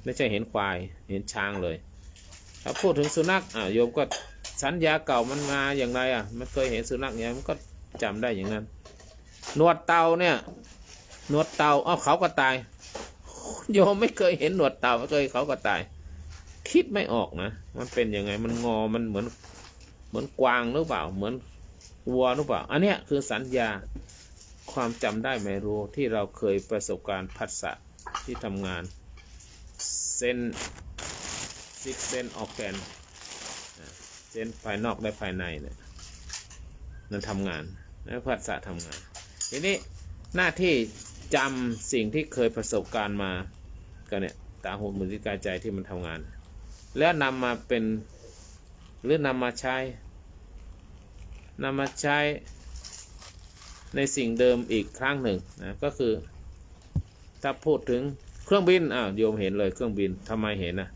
ไม่ใช่เห็นควายเห็นช้างเลยถ้าพูดถึงสุนัขโยมก็สัญญาเก่ามันมาอย่างไรมันเคยเห็นสุนัขอย่างมันก็จำได้อย่างนั้นหนวดเต่าเนี่ยหนวดเต่าเขาก็ตายโยมไม่เคยเห็นหนวดเต่าไม่เคยเขาก็ตายคิดไม่ออกนะมันเป็นยังไงมันงอมันเหมือนกวางหรือเปล่าเหมือนวัวหรือเปล่าอันเนี้ยคือสัญญาค ความจำได้ไม่รู้ที่เราเคยประสบการณ์ผัสสะที่ทำงานเส้นซิกเส้นออร์แกนเส้นภายนอกและภายในเนี่ยมันทำงานแล้วผัสสะทำงานทีนี้หน้าที่จำสิ่งที่เคยประสบการณ์มาก็เนี่ยตาหูจมูกลิ้นกายใจที่มันทำงาน แล้วนำมาเป็นหรือนำมาใช้ในสิ่งเดิมอีกครั้งหนึ่งนะก็คือถ้าพูดถึงเครื่องบินโยมเห็นเลยเครื่องบินทำไมเห็นนะ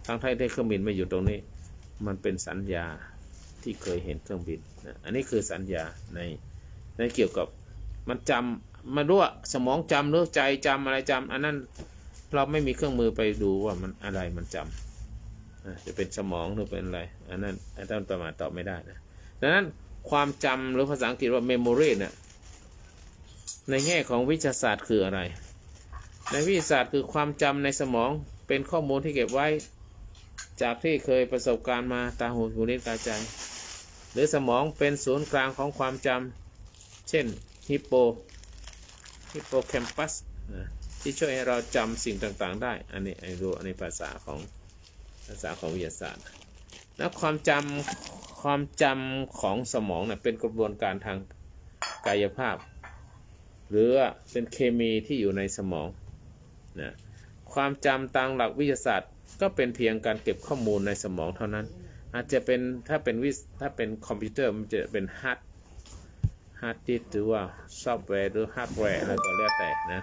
ทั้งที่เครื่องบินไม่อยู่ตรงนี้มันเป็นสัญญาที่เคยเห็นเครื่องบินนะอันนี้คือสัญญาในเกี่ยวกับมันจำมารู้ว่าสมองจำหรือใจจำอะไรจำอันนั้นเราไม่มีเครื่องมือไปดูว่ามันอะไรมันจำจะเป็นสมองหรือเป็นอะไรอันนั้นท่านประมาทตอบไม่ได้นะดังนั้นความจำหรือภาษาอังกฤษว่า memory เนี่ยในแง่ของวิทยาศาสตร์คืออะไรในวิทยาศาสตร์คือความจำในสมองเป็นข้อมูลที่เก็บไว้จากที่เคยประสบการณ์มาตาหูจมูกลิ้นกายใจหรือสมองเป็นศูนย์กลางของความจำเช่นฮิปโปแคมปัสที่ช่วยให้เราจำสิ่งต่างๆได้อันนี้ภาษาของวิทยาศาสตร์แล้วความจำของสมองเป็นกระบวนการทางกายภาพหรือเป็นเคมีที่อยู่ในสมองนะความจำตามหลักวิทยาศาสตร์ก็เป็นเพียงการเก็บข้อมูลในสมองเท่านั้นอาจจะเป็นถ้าเป็นคอมพิวเตอร์มันจะเป็นฮาร์ดดิสก์หรือว่าซอฟต์แวร์หรือฮาร์ดแวร์อะไรก็แล้วแต่นะ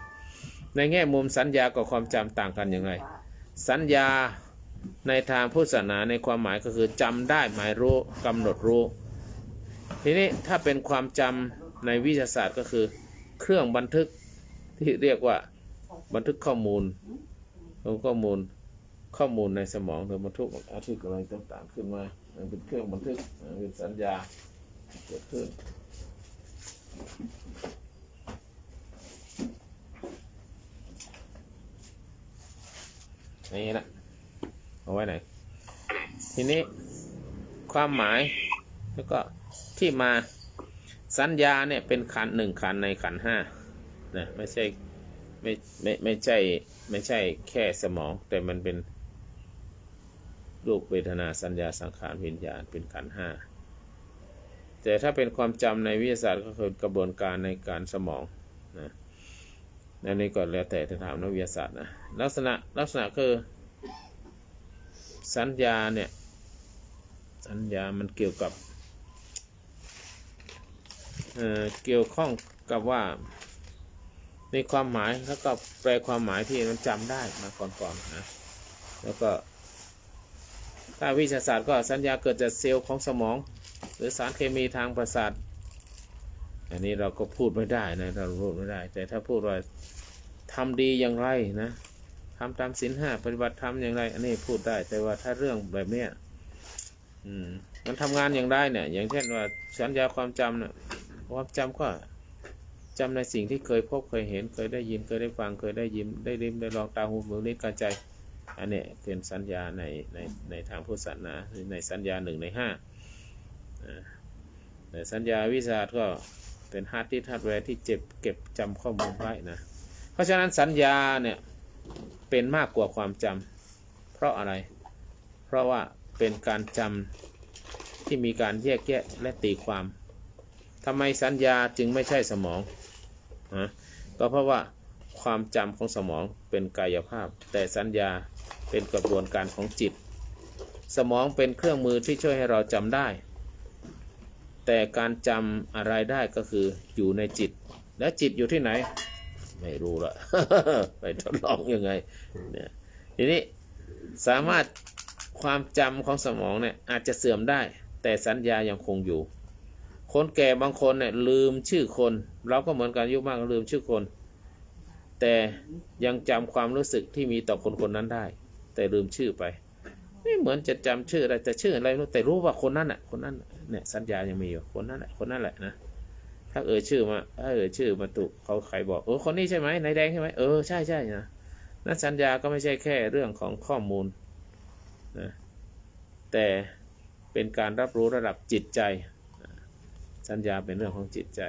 ในแง่มุมสัญญากับความจำต่างกันอย่างไรสัญญาในทางพุทธศาสนาในความหมายก็คือจำได้หมายรู้กำหนดรู้ทีนี้ถ้าเป็นความจำในวิทยาศาสตร์ก็คือเครื่องบันทึกที่เรียกว่าบันทึกข้อมูลในสมองหรือบันทึกอะไรต่างๆขึ้นมาเป็นเครื่องบันทึกเป็นสัญญาเกิดขึ้นนี่นะเอาไว้ไหนทีนี้ความหมายแล้วก็ที่มาสัญญาเนี่ยเป็นขันธ์หนึ่งขันธ์ในขันธ์ห้านะไม่ใช่แค่สมองแต่มันเป็นรูปเวทนาสัญญาสังขารวิญญาณเป็นขันธ์ห้าแต่ถ้าเป็นความจำในวิทยาศาสตร์ก็คือกระบวนการในการสมองนะนั่นนี่ก็แล้วแต่จะถามนักวิทยาศาสตร์นะลักษณะคือสัญญาเนี่ยสัญญามันเกี่ยวกับเกี่ยวข้องกับว่าในความหมายแล้วก็แปลความหมายที่มันจำได้มาก่อนนะแล้วก็ถ้าวิทยาศาสตร์ก็สัญญาเกิดจากเซลล์ของสมองหรือสารเคมีทางประสาทอันนี้เราก็พูดไม่ได้นะเราพูดไม่ได้แต่ถ้าพูดว่าทำดีอย่างไรนะทำตามศีล 5ปฏิบัติธรรมอย่างไรอันนี้พูดได้แต่ว่าถ้าเรื่องแบบเนี้ยมันทำงานอย่างไรเนี่ยอย่างเช่นว่าสัญญาความจำเนี่ยความจำก็จำในสิ่งที่เคยพบเคยเห็นเคยได้ยินเคยได้ฟังเคยได้ยิ้มได้ลิ้มได้ลองตาหูจมูกลิ้นกายใจอันนี้เป็นสัญญาในทางพุทธศาสนาในสัญญา1 ใน 5แต่สัญญาวิทยาศาสตร์ก็เป็นฮาร์ดดิสก์ฮาร์ดแวร์ที่เก็บจำข้อมูลไว้นะเพราะฉะนั้นสัญญาเนี่ยเป็นมากกว่าความจำเพราะอะไรเพราะว่าเป็นการจำที่มีการแยกแยะและตีความทำไมสัญญาจึงไม่ใช่สมองก็เพราะว่าความจำของสมองเป็นกายภาพแต่สัญญาเป็นกระบวนการของจิตสมองเป็นเครื่องมือที่ช่วยให้เราจำได้แต่การจำอะไรได้ก็คืออยู่ในจิตและจิตอยู่ที่ไหนไม่รู้ละ ไปทดลองยังไงเนี่ยทีนี้สามารถความจำของสมองเนี่ยอาจจะเสื่อมได้แต่สัญญายังคงอยู่คนแก่บางคนเนี่ยลืมชื่อคนเราก็เหมือนกันอายุมากลืมชื่อคนแต่ยังจำความรู้สึกที่มีต่อคนคนนั้นได้แต่ลืมชื่อไปไม่เหมือนจะจำชื่ออะไรแต่ชื่ออะไรรู้แต่รู้ว่าคนนั้นเนี่ยสัญญายังมีอยู่คนนั้นแหละนะถ้าชื่อมาตุกเขาใครบอกคนนี้ใช่ไหมนายแดงใช่ไหมใช่นะนั่นสัญญาก็ไม่ใช่แค่เรื่องของข้อมูลนะแต่เป็นการรับรู้ระดับจิตใจสัญญาเป็นเรื่องของจิตใจ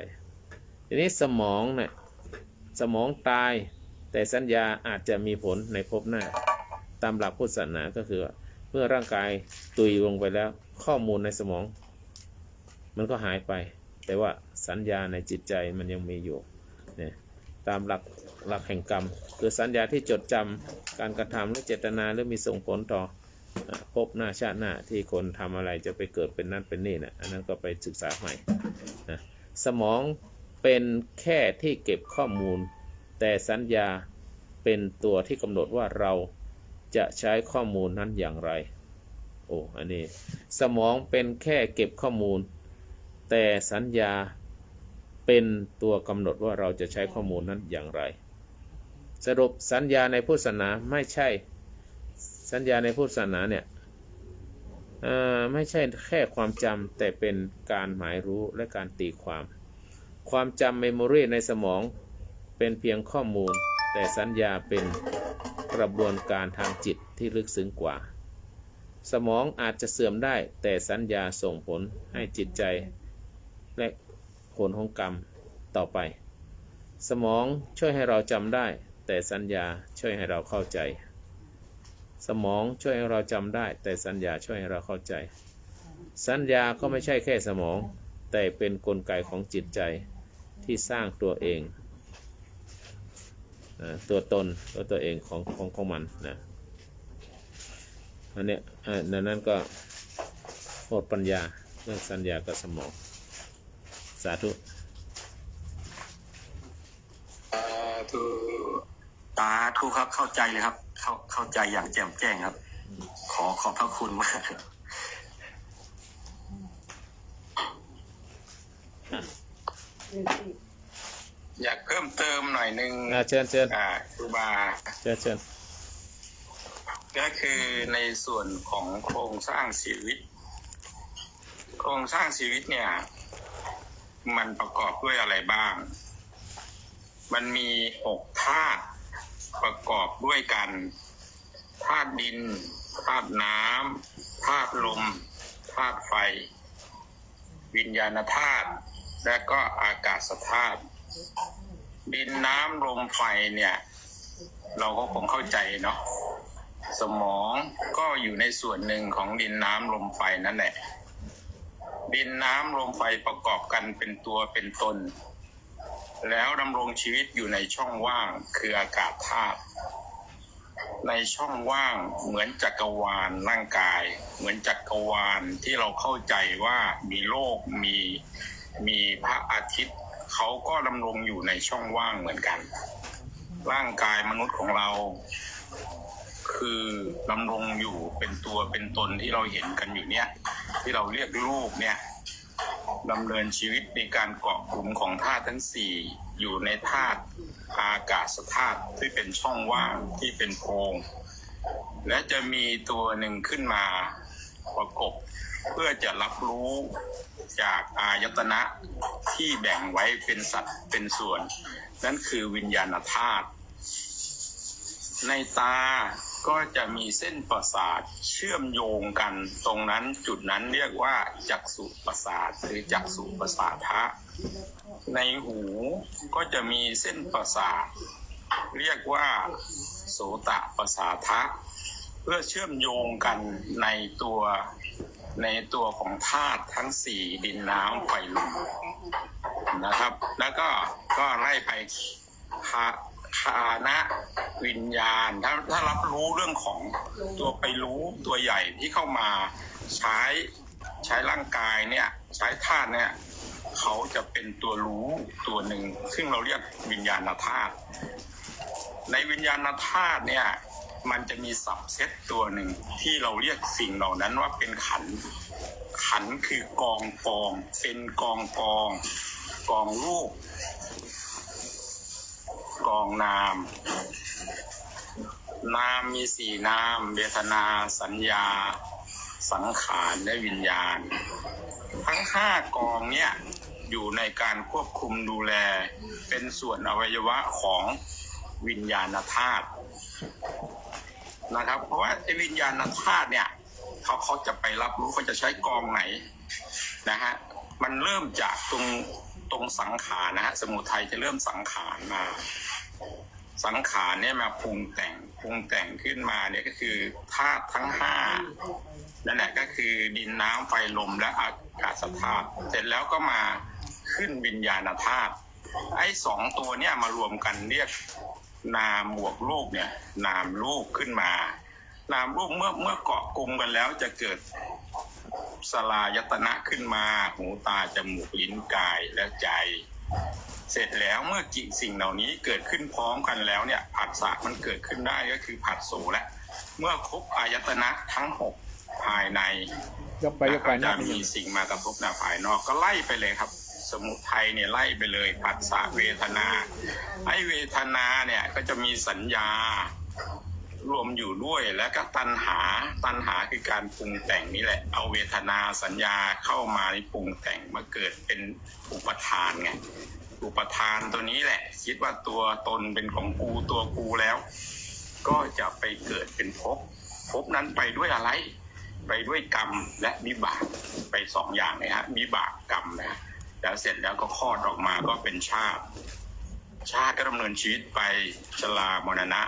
ทีนี้สมองเนี่ยสมองตายแต่สัญญาอาจจะมีผลในภพหน้าตามหลักพุทธศาสนาก็คือเมื่อร่างกายตุยลงไปแล้วข้อมูลในสมองมันก็หายไปแต่ว่าสัญญาในจิตใจมันยังมีอยู่เนี่ยตามหลักแห่งกรรมคือสัญญาที่จดจำการกระทำหรือเจตนาหรือมีส่งผลต่อภพหน้าชาติหน้าที่คนทำอะไรจะไปเกิดเป็นนั่นเป็นนี่นะอันนั้นก็ไปศึกษาใหม่นะสมองเป็นแค่ที่เก็บข้อมูลแต่สัญญาเป็นตัวที่กำหนดว่าเราจะใช้ข้อมูลนั้นอย่างไรโอ้อันนี้สมองเป็นแค่เก็บข้อมูลแต่สัญญาเป็นตัวกำหนดว่าเราจะใช้ข้อมูลนั้นอย่างไรสรุปสัญญาในพุทธศาสนาไม่ใช่สัญญาในพุทธศาสนาเนี่ยไม่ใช่แค่ความจำแต่เป็นการหมายรู้และการตีความจำเมมโมรีในสมองเป็นเพียงข้อมูลแต่สัญญาเป็นกระบวนการทางจิตที่ลึกซึ้งกว่าสมองอาจจะเสื่อมได้แต่สัญญาส่งผลให้จิตใจและผลของกรรมต่อไปสมองช่วยให้เราจำได้แต่สัญญาช่วยให้เราเข้าใจสมองช่วยให้เราจำได้แต่สัญญาช่วยให้เราเข้าใจสัญญาก็ไม่ใช่แค่สมองแต่เป็นกลไกของจิตใจที่สร้างตัวเองตัวตนตัวเองของมันนะอันเนี้ยนั้นก็หมดปัญญาเรื่องสัญญากับสมองสาธุสาธุครับเข้าใจเลยครับเข้าใจอย่างแจ่มแจ้งครับขอบพระคุณมากครับอยากเพิ่มเติมหน่อยนึงเชิญครูบาเชิญก็คือในส่วนของโครงสร้างชีวิตเนี่ยมันประกอบด้วยอะไรบ้างมันมี6ธาตุประกอบด้วยกันธาตุดินธาตุน้ำธาตุลมธาตุไฟวิญญาณธาตุและก็อากาศธาตุดินน้ำลมไฟเนี่ยเราก็คงเข้าใจเนาะสมองก็อยู่ในส่วนหนึ่งของดินน้ำลมไฟนั่นแหละดินน้ำลมไฟประกอบกันเป็นตัวเป็นตนแล้วดำรงชีวิตอยู่ในช่องว่างคืออากาศธาตุในช่องว่างเหมือนจักรวาลร่างกายเหมือนจักรวาลที่เราเข้าใจว่ามีโลกมีพระอาทิตย์เขาก็ดำรงอยู่ในช่องว่างเหมือนกันร่างกายมนุษย์ของเราคือดำรงอยู่เป็นตัวเป็นตนที่เราเห็นกันอยู่เนี่ยที่เราเรียกรูปเนี่ยดำเนินชีวิตในการเกาะกลุ่มของธาตุทั้ง4อยู่ในธาตุอากาศธาตุที่เป็นช่องว่างที่เป็นโพรงและจะมีตัวหนึ่งขึ้นมาประกบเพื่อจะรับรู้จากอายตนะที่แบ่งไว้เป็นสัดเป็นส่วนนั่นคือวิญญาณธาตุในตาก็จะมีเส้นประสาทเชื่อมโยงกันตรงนั้นจุดนั้นเรียกว่าจักษุประสาทหรือจักษุประสาทะในหูก็จะมีเส้นประสาทเรียกว่าโสตประสาทะเพื่อเชื่อมโยงกันในตัวของธาตุทั้ง4ดินน้ำไฟลมนะครับแล้วก็ไล่ไปคานะวิญญาณถ้ารับรู้เรื่องของตัวไปรู้ตัวใหญ่ที่เข้ามาใช้ร่างกายเนี่ยใช้ธาตุเนี่ยเขาจะเป็นตัวรู้ตัวหนึ่งซึ่งเราเรียกวิญญาณธาตุในวิญญาณธาตุเนี่ยมันจะมีสับเซตตัวหนึ่งที่เราเรียกสิ่งเหล่านั้นว่าเป็นขันธ์คือกองเป็นกองรูปกองนามมี4นามเวทนาสัญญาสังขารและวิญญาณทั้ง5กองเนี่ยอยู่ในการควบคุมดูแลเป็นส่วนอวัยวะของวิญญาณธาตุนะครับเพราะว่าไอ้วิญญาณธาตุเนี่ยเขาจะไปรับรู้เขาจะใช้กองไหนนะฮะมันเริ่มจากตรง ตรงสังขารนะฮะสมุทัยจะเริ่มสังขารมา สังขารเนี่ยมาปรุงแต่งขึ้นมาเนี่ยก็คือธาตุทั้งห้านั่นแหละก็คือดินน้ำไฟลมและอากาศธาตุเสร็จแล้วก็มาขึ้นวิญญาณธาตุไอ้สองตัวเนี่ยมารวมกันเรียกนามบวกรูปเนี่ยนามรูปขึ้นมานามรูปเมื่อเกาะกลุ่มกันแล้วจะเกิดสลายตนะขึ้นมาหูตาจมูกลิ้นกายและใจเสร็จแล้วเมื่อกิสิ่งเหล่านี้เกิดขึ้นพร้อมกันแล้วเนี่ยผัสสะมันเกิดขึ้นได้ก็คือผัสโสและเมื่อครบอายตนะทั้งหกภายในจะมีสิ่งมากระทบภายนอกก็ไล่ไปเลยครับสมุทัยเนี่ยไล่ไปเลยผัสสะเวทนาไอ้เวทนาเนี่ยก็จะมีสัญญารวมอยู่ด้วยแล้วก็ตัณหาคือการปรุงแต่งนี่แหละเอาเวทนาสัญญาเข้ามาในปรุงแต่งมาเกิดเป็นอุปทานไงอุปทานตัวนี้แหละคิดว่าตัวตนเป็นของกูตัวกูแล้วก็จะไปเกิดเป็นภพนั้นไปด้วยอะไรไปด้วยกรรมและวิบากไปสองอย่างเลยฮะวิบากกรรมนะแล้วเสร็จแล้วก็คลอดออกมาก็เป็นชาติก็ดำเนินชีวิตไปชรามรณะ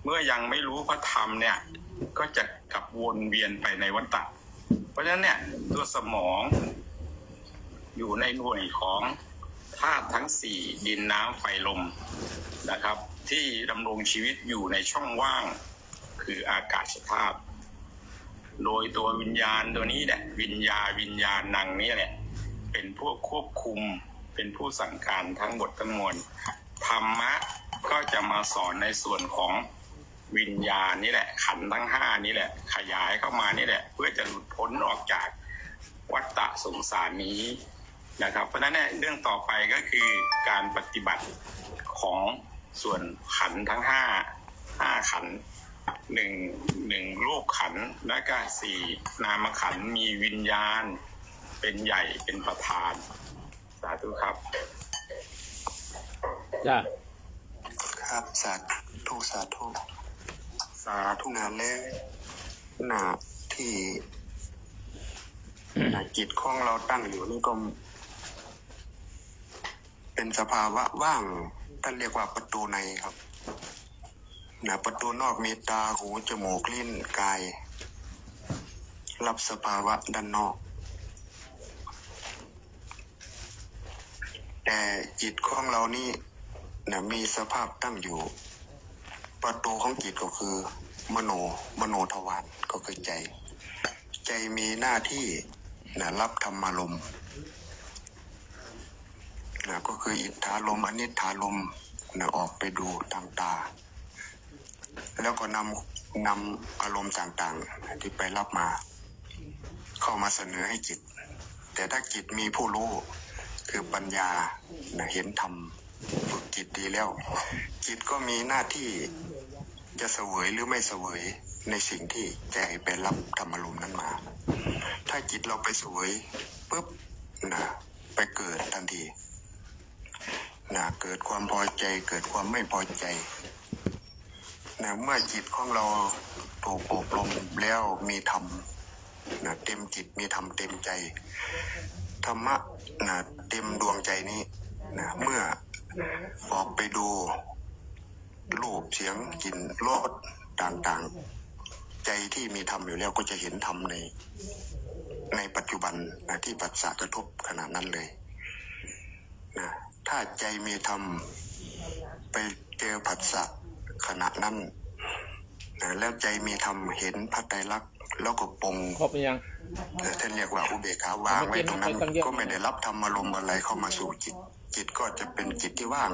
เมื่อยังไม่รู้พระธรรมเนี่ยก็จะกลับวนเวียนไปในวัฏฏะเพราะฉะนั้นเนี่ยตัวสมองอยู่ในหน่วยของธาตุทั้งสี่ดินน้ำไฟลมนะครับที่ดำรงชีวิตอยู่ในช่องว่างคืออากาศธาตุโดยตัววิญญาณตัวนี้แหละวิญญาณนังนี่แหละเป็นผู้ควบคุมเป็นผู้สั่งการทั้งหมดทั้งมวลธรรมะก็จะมาสอนในส่วนของวิญญาณนี่แหละขันธ์ทั้งห้านี่แหละขยายเข้ามานี่แหละเพื่อจะหลุดพ้นออกจากวัฏฏะสงสารนี้นะครับเพราะฉะนั้นเรื่องต่อไปก็คือการปฏิบัติของส่วนขันธ์ทั้งห้าขันธ์หนึ่งรูปขันธ์และก็สี่นามขันธ์มีวิญญาณเป็นใหญ่เป็นประธานสาธุครับจ้าครับสาธุงานแล้วที่จิตของเราตั้งอยู่นี่ก็เป็นสภาวะว่างท่านเรียกว่าประตูในครับประตูนอกมีตาหูจมูกลิ้นกายรับสภาวะด้านนอกแต่จิตของเรานี่มีสภาพตั้งอยู่ประตูของจิตก็คือมโนทวารก็คือใจมีหน้าที่รับธรรมารมณ์ก็คืออิทธารมณ์อนิทธารมณ์ออกไปดูทางตาแล้วก็นำอารมณ์ต่างๆที่ไปรับมาเข้ามาเสนอให้จิตแต่ถ้าจิตมีผู้รู้คือปัญญาเห็นธรรมฝึกจิตดีแล้วจิตก็มีหน้าที่จะเสวยหรือไม่เสวยในสิ่งที่ใจไปรับธรรมารมณ์นั้นมาถ้าจิตเราไปเสวยปุ๊บไปเกิดทันทีเกิดความพอใจเกิดความไม่พอใจเมื่อจิตของเราถูกอบรมแล้วมีธรรมเต็มจิตมีธรรมเต็มใจธรรมะเต็มดวงใจนี้เมื่อออกไปดูรูปเสียงกลิ่นรสต่างๆใจที่มีธรรมอยู่แล้วก็จะเห็นธรรมในปัจจุบันที่ปัสสะกระทบขณะนั้นเลยถ้าใจมีธรรมไปเจอผัสสะขณะนั้นแล้วใจมีธรรมเห็นพระไตรลักษณ์แล้วก็ปรงครบยังท่านเรียกว่าอุเบกขาวางไว้ตรงนั้นก็ไม่ได้รับธรรมารมณ์อะไรเข้ามาสู่จิตก็จะเป็นจิตที่ว่าง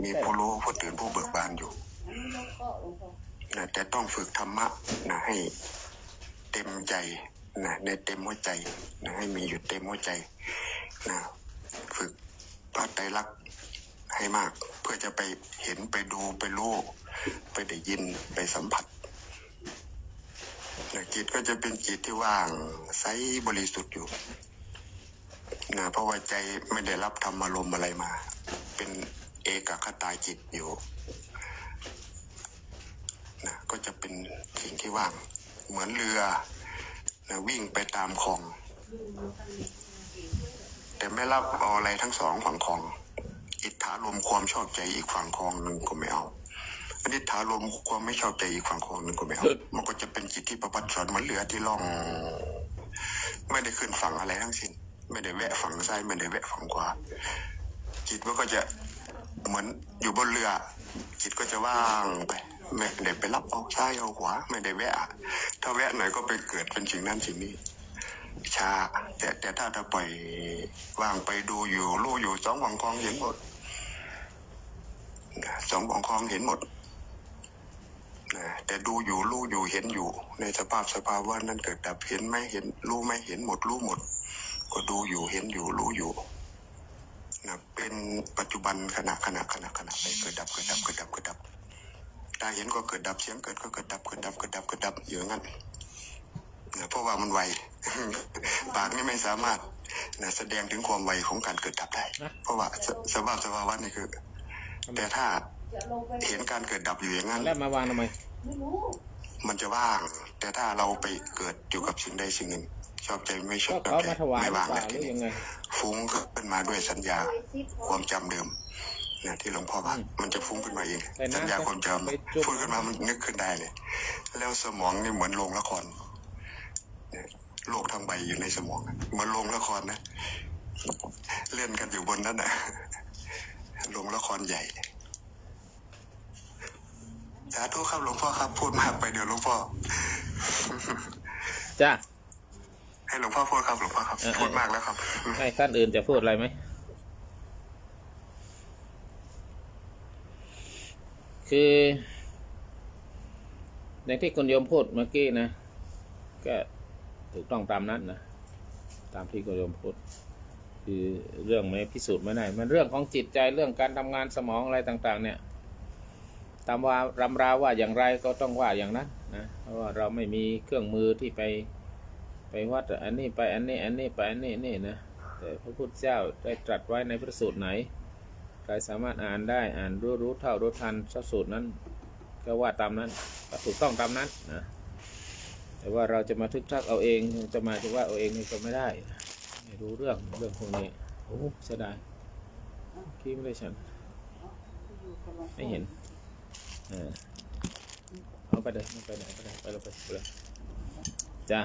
มีผู้รู้ผู้ตื่นผู้เบิกบานอยู่แต่ต้องฝึกธรรมะให้เต็มใจในเต็มหัวใจให้มีอยู่เต็มหัวใจฝึกพระไตรลักษณ์ให้มากเพื่อจะไปเห็นไปดูไปรู้ไปได้ยินไปสัมผัสจิตก็จะเป็นจิตที่ว่างใสบริสุทธิ์อยู่เพราะว่าใจไม่ได้รับธรรมารมณ์อะไรมาเป็นเอกคตาจิตอยู่ก็จะเป็นสิ่งที่ว่างเหมือนเรือวิ่งไปตามคลองแ แต่ไม่รับเอาอะไรทั้งสองฝั่งคลองอิทธารมความชอบใจอีกฝั่งคลองหนึ่งก็ไม่เอาอนิถารมความไม่ชอบใจอีกฝั่งคลองหนึ่งก็ไม่เอามันก็จะเป็นจิตที่ประพัดสอนเหมือนเรือที่ล่องไม่ได้ขึ้นฝั่งอะไรทั้งสิ้นไม่ได้แวะฝั่งซ้ายไม่ได้แวะฝั่งขวาจิตมันก็จะเหมือนอยู่บนเรือจิตก็จะว่างไปไม่ได้ไปรับเอาซ้ายเอาขวาไม่ได้แวะถ้าแวะหน่อยก็ไปเกิดเป็นสิ่งนั้นสิ่งนี้ช้าแต่ถ้าปล่อยว่างไปดูอยู่รู้อยู่สองฝั่งคลองเห็นหมดสองฝั่งคลองเห็นหมดแต่ดูอยู่รู้อยู่เห็นอยู่ในสภาวะนั้นเกิดดับเห็นไหมเห็นรู้ไหมเห็นหมดรู้หมดก็ดูอยู่เห็นอยู่รู้อยู่นะเป็นปัจจุบันขณะไปเกิดดับตาเห็นก็เกิดดับเสียงเกิดก็เกิดดับอยู่งั้นนะเพราะว่ามันไว ปากนี่ไม่สามารถนะแสดงถึงความไวของการเกิดดับได้เพราะว่าสภาวะนี่คือแต่ถ้าเห็นการเกิดดับอยู่อย่างนั้นแล้วมาวางทำไมมันจะว่างแต่ถ้าเราไปเกิดอยู่กับสิ่งใดสิ่งหนึ่งชอบใจไม่ชอบใจไม่ว่างแล้วทีนี้ฟุ้งขึ้นมาด้วยสัญญาความจำเดิมเนี่ยที่หลวงพ่อว่ามันจะฟุ้งขึ้นมาเองสัญญาความจำพูดขึ้นมามันนึกขึ้นได้เลยแล้วสมองนี่เหมือนโรงละครโลกทั้งใบอยู่ในสมองเหมือนโรงละครนะเล่นกันอยู่บนนั้นนะโรงละครใหญ่สาธุครับหลวงพ่อครับพูดมากไปเดี๋ยวหลวงพ่อจ้าให้หลวงพ่อพูดครับหลวงพ่อครับพูดมากแล้วครับให้ท่านอื่นจะพูดอะไรไหมคืออย่างที่คุณโยมพูดเมื่อกี้นะก็ถูกต้องตามนั้นนะตามที่คุณโยมพูดคือเรื่องไม่พิสูจน์ไม่ได้มันเรื่องของจิตใจเรื่องการทำงานสมองอะไรต่างๆเนี่ยตามว่ารำราว่าอย่างไรก็ต้องว่าอย่างนั้นนะเพราะว่าเราไม่มีเครื่องมือที่ไปวัดอันนี้ไปอันนี้ไปอันนี้นี่นะแต่พระพุทธเจ้าได้ตรัสไว้ในพระสูตรไหนใครสามารถอ่านได้อ่านรู้เท่ารู้ทันพระสูตรนั้นก็ว่าตามนั้นก็ถูกต้องตามนั้นนะแต่ว่าเราจะมาทึกทักเอาเองจะมาจะว่าเอาเองนี่ก็ไม่ได้ไม่รู้เรื่องพวกนี้โอ้เสียดายคิดไม่ได้ฉันไม่เห็นเอาไปเลยไปไหนไปเลยจ้ะ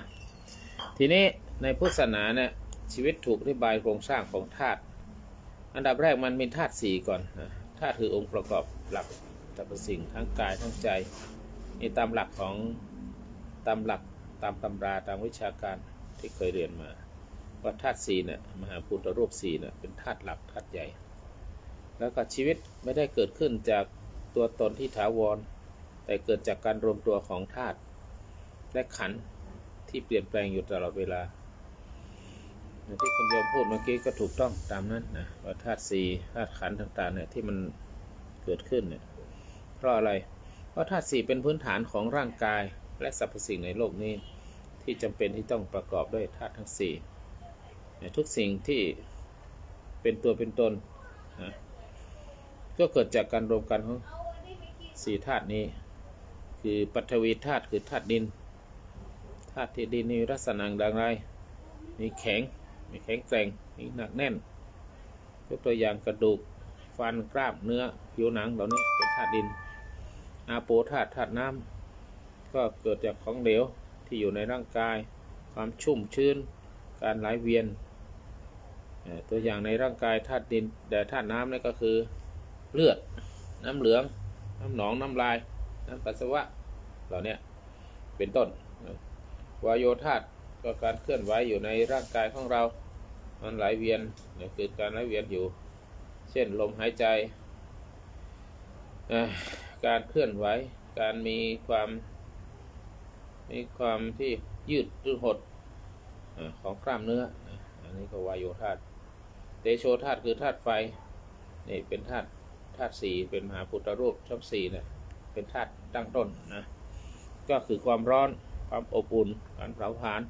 ทีนี้ในพุทธศาสนาเนี่ยชีวิตถูกอธิบายโครงสร้างของธาตุอันดับแรกมันมีธาตุสี่ก่อนธาตุคือองค์ประกอบหลักสรรพสิ่งทั้งกายทั้งใจนี่ตามหลักของตามตำราตามวิชาการที่เคยเรียนมาว่าธาตุสี่เนี่ยมหาพุทธรูปสี่เนี่ยเป็นธาตุหลักธาตุใหญ่แล้วก็ชีวิตไม่ได้เกิดขึ้นจากตัวตนที่ถาวรแต่เกิดจากการรวมตัวของธาตุและขันธ์ที่เปลี่ยนแปลงอยู่ตลอดเวลาที่คุณโยมพูดเมื่อกี้ก็ถูกต้องตามนั้นนะว่าธาตุสี่ธาตุขันธ์ต่างๆเนี่ยที่มันเกิดขึ้นเนี่ยเพราะอะไรเพราะธาตุสี่เป็นพื้นฐานของร่างกายและสรรพสิ่งในโลกนี้ที่จำเป็นที่ต้องประกอบด้วยธาตุทั้งสี่ทุกสิ่งที่เป็นตัวเป็นตนนะก็เกิดจากการรวมกันของสี่ธาตุนี้คือปฐวีธาตุคือธาตุดินธาตุที่ดินมีลักษณะดังไรมีแข็งแกร่งมีหนักแน่นยกตัวอย่างกระดูกฟันกล้ามเนื้อผิวหนังเหล่านี้เป็นธาตุดินอาโปธาตุน้ำก็เกิดจากของเหลวที่อยู่ในร่างกายความชุ่มชื้นการไหลเวียนตัวอย่างในร่างกายธาตุดินแต่ธาตุน้ำนี่ก็คือเลือดน้ำเหลืองน้ำหนองน้ำลายน้ำปัสสาวะเหล่านี้เป็นต้นวายโยธาตุก็การเคลื่อนไหวอยู่ในร่างกายของเรามันไหลเวียนเนี่ยคือการไหลเวียนอยู่เช่นลมหายใจการเคลื่อนไหวการมีความที่ยืดหรือหดของกล้ามเนื้ออันนี้ก็วายโยธาตุเตโชธาตุคือธาตุไฟนี่เป็นธาตุสี่เป็นมหาพุทธรูปทั้งสี่เนี่ยเป็นธาตุตั้งต้นนะก็คือความร้อนความอบอุ่นการเผาผลาญ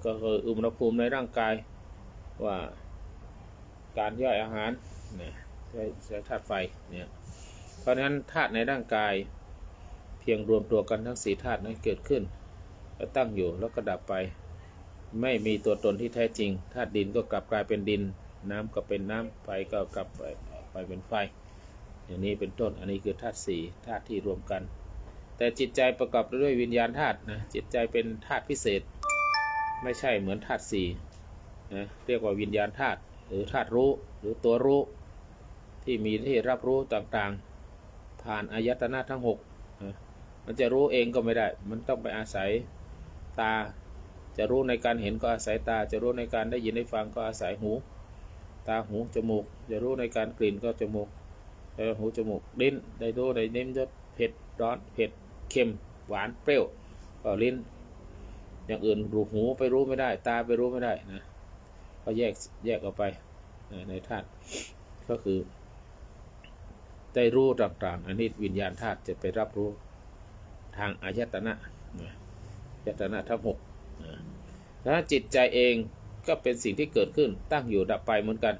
ก็คืออุณหภูมิในร่างกายว่าการย่อยอาหารเนี่ยใช้ธาตุไฟเนี่ยเพราะฉะนั้นธาตุในร่างกายเพียงรวมตัวกันทั้งสี่ธาตุนั้นเกิดขึ้นแล้วตั้งอยู่แล้วก็ดับไป ไม่มีตัวตนที่แท้จริงธาตุดินก็กลับกลายเป็นดินน้ำก็เป็นน้ำไฟก็กลับไปเป็นไฟอย่างนี้เป็นต้นอันนี้คือธาตุสี่ธาตุที่รวมกันแต่จิตใจประกอบด้วยวิญญาณธาตุนะจิตใจเป็นธาตุพิเศษไม่ใช่เหมือนธาตุสี่นะเรียกว่าวิญญาณธาตุหรือธาตุรู้หรือตัวรู้ที่มีที่รับรู้ต่างๆผ่านอายตนะทั้งหกนะมันจะรู้เองก็ไม่ได้มันต้องไปอาศัยตาจะรู้ในการเห็นก็อาศัยตาจะรู้ในการได้ยินได้ฟังก็อาศัยหูตาหูจมูกจะรู้ในการกลิ่นก็จมูกหูจมูกลิ้นได้รู้ในลิ้มรสเผ็ดร้อนเผ็ดเค็มหวานเปรี้ยวก็ลิ้นอย่างอื่นรูหูไปรู้ไม่ได้ตาไปรู้ไม่ได้นะก็แยกออกไปในธาตุก็คือได้รู้ต่างๆอันนี้วิญญาณธาตุจะไปรับรู้ทางอายตนะอายตนะทั้งหกแล้วจิตใจเองก็เป็นสิ่งที่เกิดขึ้นตั้งอยู่ดับไปเหมือนกัน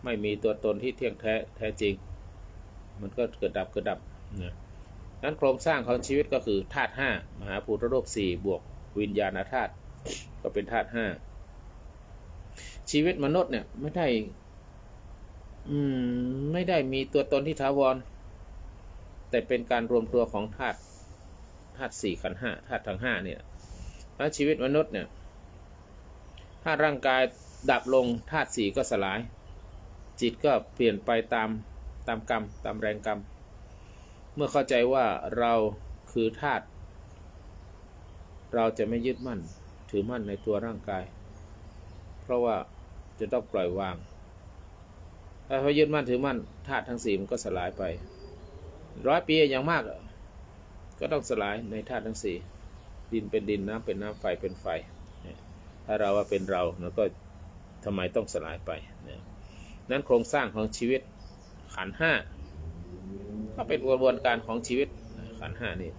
ไม่มีตัวตนที่เที่ยงแท้จริงมันก็เกิดดับนะนั้นโครงสร้างของชีวิตก็คือธาตุห้ามหาภูตรูปสี่บวกวิญญาณธาตุก็เป็นธาตุห้าชีวิตมนุษย์เนี่ยไม่ได้มีตัวตนที่ถาวรแต่เป็นการรวมตัวของธาตุสี่ขันธ์ห้าธาตุทั้งห้าเนี่ยแล้วชีวิตมนุษย์เนี่ยถ้าร่างกายดับลงธาตุสี่ก็สลายจิตก็เปลี่ยนไปตามกรรมตามแรงกรรมเมื่อเข้าใจว่าเราคือธาตุเราจะไม่ยึดมั่นถือมั่นในตัวร่างกายเพราะว่าจะต้องปล่อยวางถ้าเขายึดมั่นถือมั่นธาตุทั้งสี่มันก็สลายไป100 ปีอย่างมากก็ต้องสลายในธาตุทั้งสี่ดินเป็นดินน้ำเป็นน้ำไฟเป็นไฟถ้าเราว่าเป็นเราก็ทำไมต้องสลายไปนั้นโครงสร้างของชีวิตขันธ์ห้าก็เป็นกระบวนการของชีวิตขันธ์ห้านี่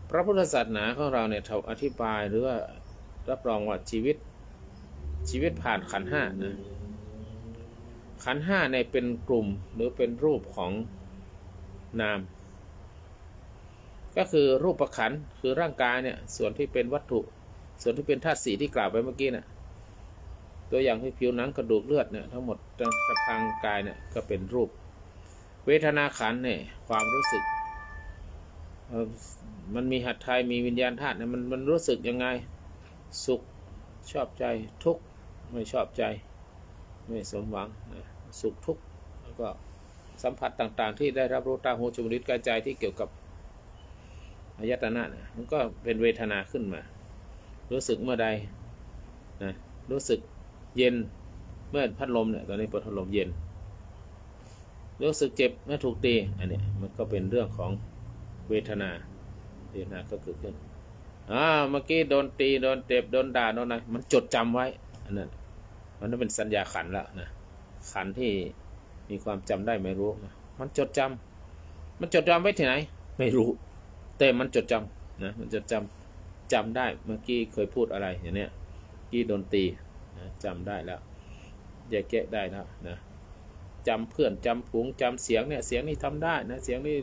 พระพุทธศาสนาของเราเนี่ยอธิบายหรือว่ารับรองว่าชีวิตผ่านขันธ์ห้านะขันธ์ห้าในเป็นกลุ่มหรือเป็นรูปของนามก็คือรูปขันธ์คือร่างกายเนี่ยส่วนที่เป็นวัตถุส่วนที่เป็นธาตุสี่ที่กล่าวไปเมื่อกี้น่ะตัวอย่างที่ผิวหนังกระดูกเลือดเนี่ยทั้งหมดทางกายเนี่ยก็เป็นรูปเวทนาขันธ์เนี่ยความรู้สึกมันมีหัตถ์ไทยมีวิญญาณธาตุเนี่ยมันรู้สึกยังไงสุขชอบใจทุกข์ไม่ชอบใจไม่สมหวังสุขทุกข์แล้วก็สัมผัสต่างๆที่ได้รับรู้ตาหูจมูกลิ้นกายใจที่เกี่ยวกับอายตนะมันก็เป็นเวทนาขึ้นมารู้สึกเมื่อใดนะรู้สึกเย็นเมื่อพัดลมเนี่ยตอนนี้เปิดพัดลมเย็นรู้สึกเจ็บเมื่อถูกตีอันนี้มันก็เป็นเรื่องของเวทนาก็เกิดขึ้นเมื่อกี้โดนตีโดนเจ็บโดนด่าโดนอะไรมันจดจำไว้อันนั้นมันเป็นสัญญาขันธ์แล้วนะขันธ์ที่มีความจำได้ไม่รู้มันจดจำไว้ที่ไหนไม่รู้แต่มันจดจำนะมันจดจำได้เมื่อกี้เคยพูดอะไรอย่างเนี้ยกี้โดนตีนะจำได้แล้วแยกแยะได้แล้วนะจำเพื่อนจำฝูงจำเสียงเนี่ยเสียงนี้ทำได้นะเสียงนี้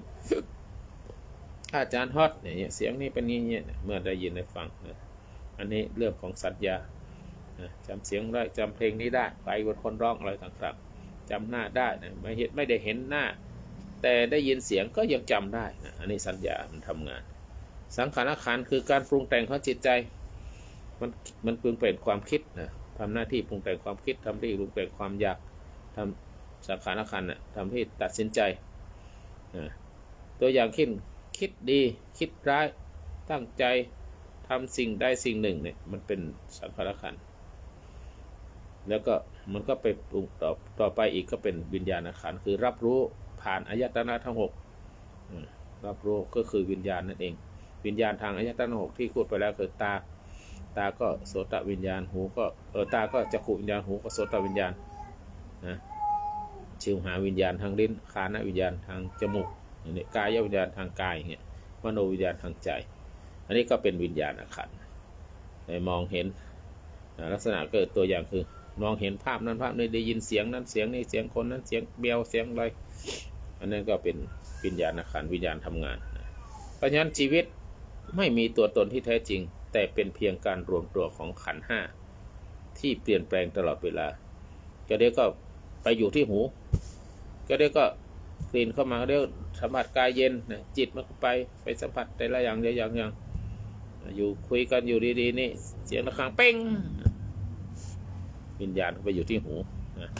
อาจารย์ฮอตเนี่ยเสียงนี้เป็นงี้เนี่ยเมื่อได้ยินได้ฟังนะอันนี้เรื่องของสัญญาจำเสียงได้จำเพลงนี้ได้ไปบนคนร้องอะไรต่างๆจำหน้าได้นะไม่ได้เห็นหน้าแต่ได้ยินเสียงก็ยังจำได้นะอันนี้สัญญามันทำงานสังขารขันธ์คือการปรุงแต่งของจิตใจมันปรุงแต่งความคิดนะทำหน้าที่ปรุงแต่งความคิดทำที่ปรุงแต่งความอยากทำสังขารขันธ์ทำที่ตัดสินใจตัวอย่างคิดดีคิดร้ายตั้งใจทำสิ่งใดสิ่งหนึ่งเนี่ยมันเป็นสังขารขันธ์แล้วก็มันก็ไปปรุงต่อไปอีกก็เป็นวิญญาณขันธ์คือรับรู้ผ่านอายตนะทั้งหกรับรู้ก็คือวิญญาณนั่นเองวิญญาณทางอายตนะหกที่พูดไปแล้วคือตาก็โสตวิญญาณหูก็ตาก็จักขุวิญญาณหูก็โสตวิญญาณนะชิวหาวิญญาณทางลิ้นคานวิญญาณทางจมูกนี่กายวิญญาณทางกายอย่างเงี้ยมโนวิญญาณทางใจอันนี้ก็เป็นวิญญาณขันธ์มองเห็นลักษณะเกิดตัวอย่างคือมองเห็นภาพนั้นภาพนี้ได้ยินเสียงนั้นเสียงนี้เสียงคนนั้นเสียงเบลเสียงอะไรอันนั้นก็เป็นวิญญาณขันธ์วิญญาณทำงานเพราะฉะนั้นชีวิตไม่มีตัวตนที่แท้จริง แต่เป็นเพียงการรวมตัวของขันธ์ห้าที่เปลี่ยนแปลงตลอดเวลาก็เดี๋ยวก็ไปอยู่ที่หูก็เดี๋ยวก็กลิ่นเข้ามาก็เดี๋ยวสัมผัสกายเย็นนะจิตมันก็ไปสัมผัสแต่ละอย่างอยู่คุยกันอยู่ดีๆนี่เสียงระฆังเป้งวิญญาณไปอยู่ที่หูนะ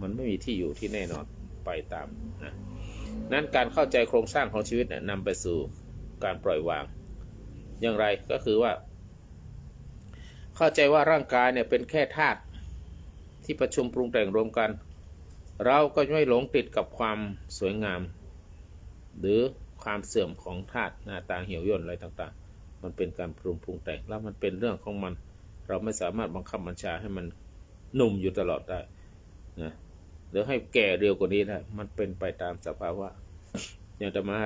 มันไม่มีที่อยู่ที่แน่นอนไปตามนะนั้นการเข้าใจโครงสร้างของชีวิตเนี่ยนำไปสู่การปล่อยวางอย่างไรก็คือว่าเข้าใจว่าร่างกายเนี่ยเป็นแค่ธาตุที่ประชุมปรุงแต่งรวมกันเราก็ไม่หลงติดกับความสวยงามหรือความเสื่อมของธาตุหน้าตาเหี่ยวย่นอะไรต่างๆมันเป็นการปรุงแต่งแล้วมันเป็นเรื่องของมันเราไม่สามารถบังคับบัญชาให้มันหนุ่มอยู่ตลอดได้นะหรือให้แก่เร็วกว่านี้ได้มันเป็นไปตามสภาวะอย่างจะมา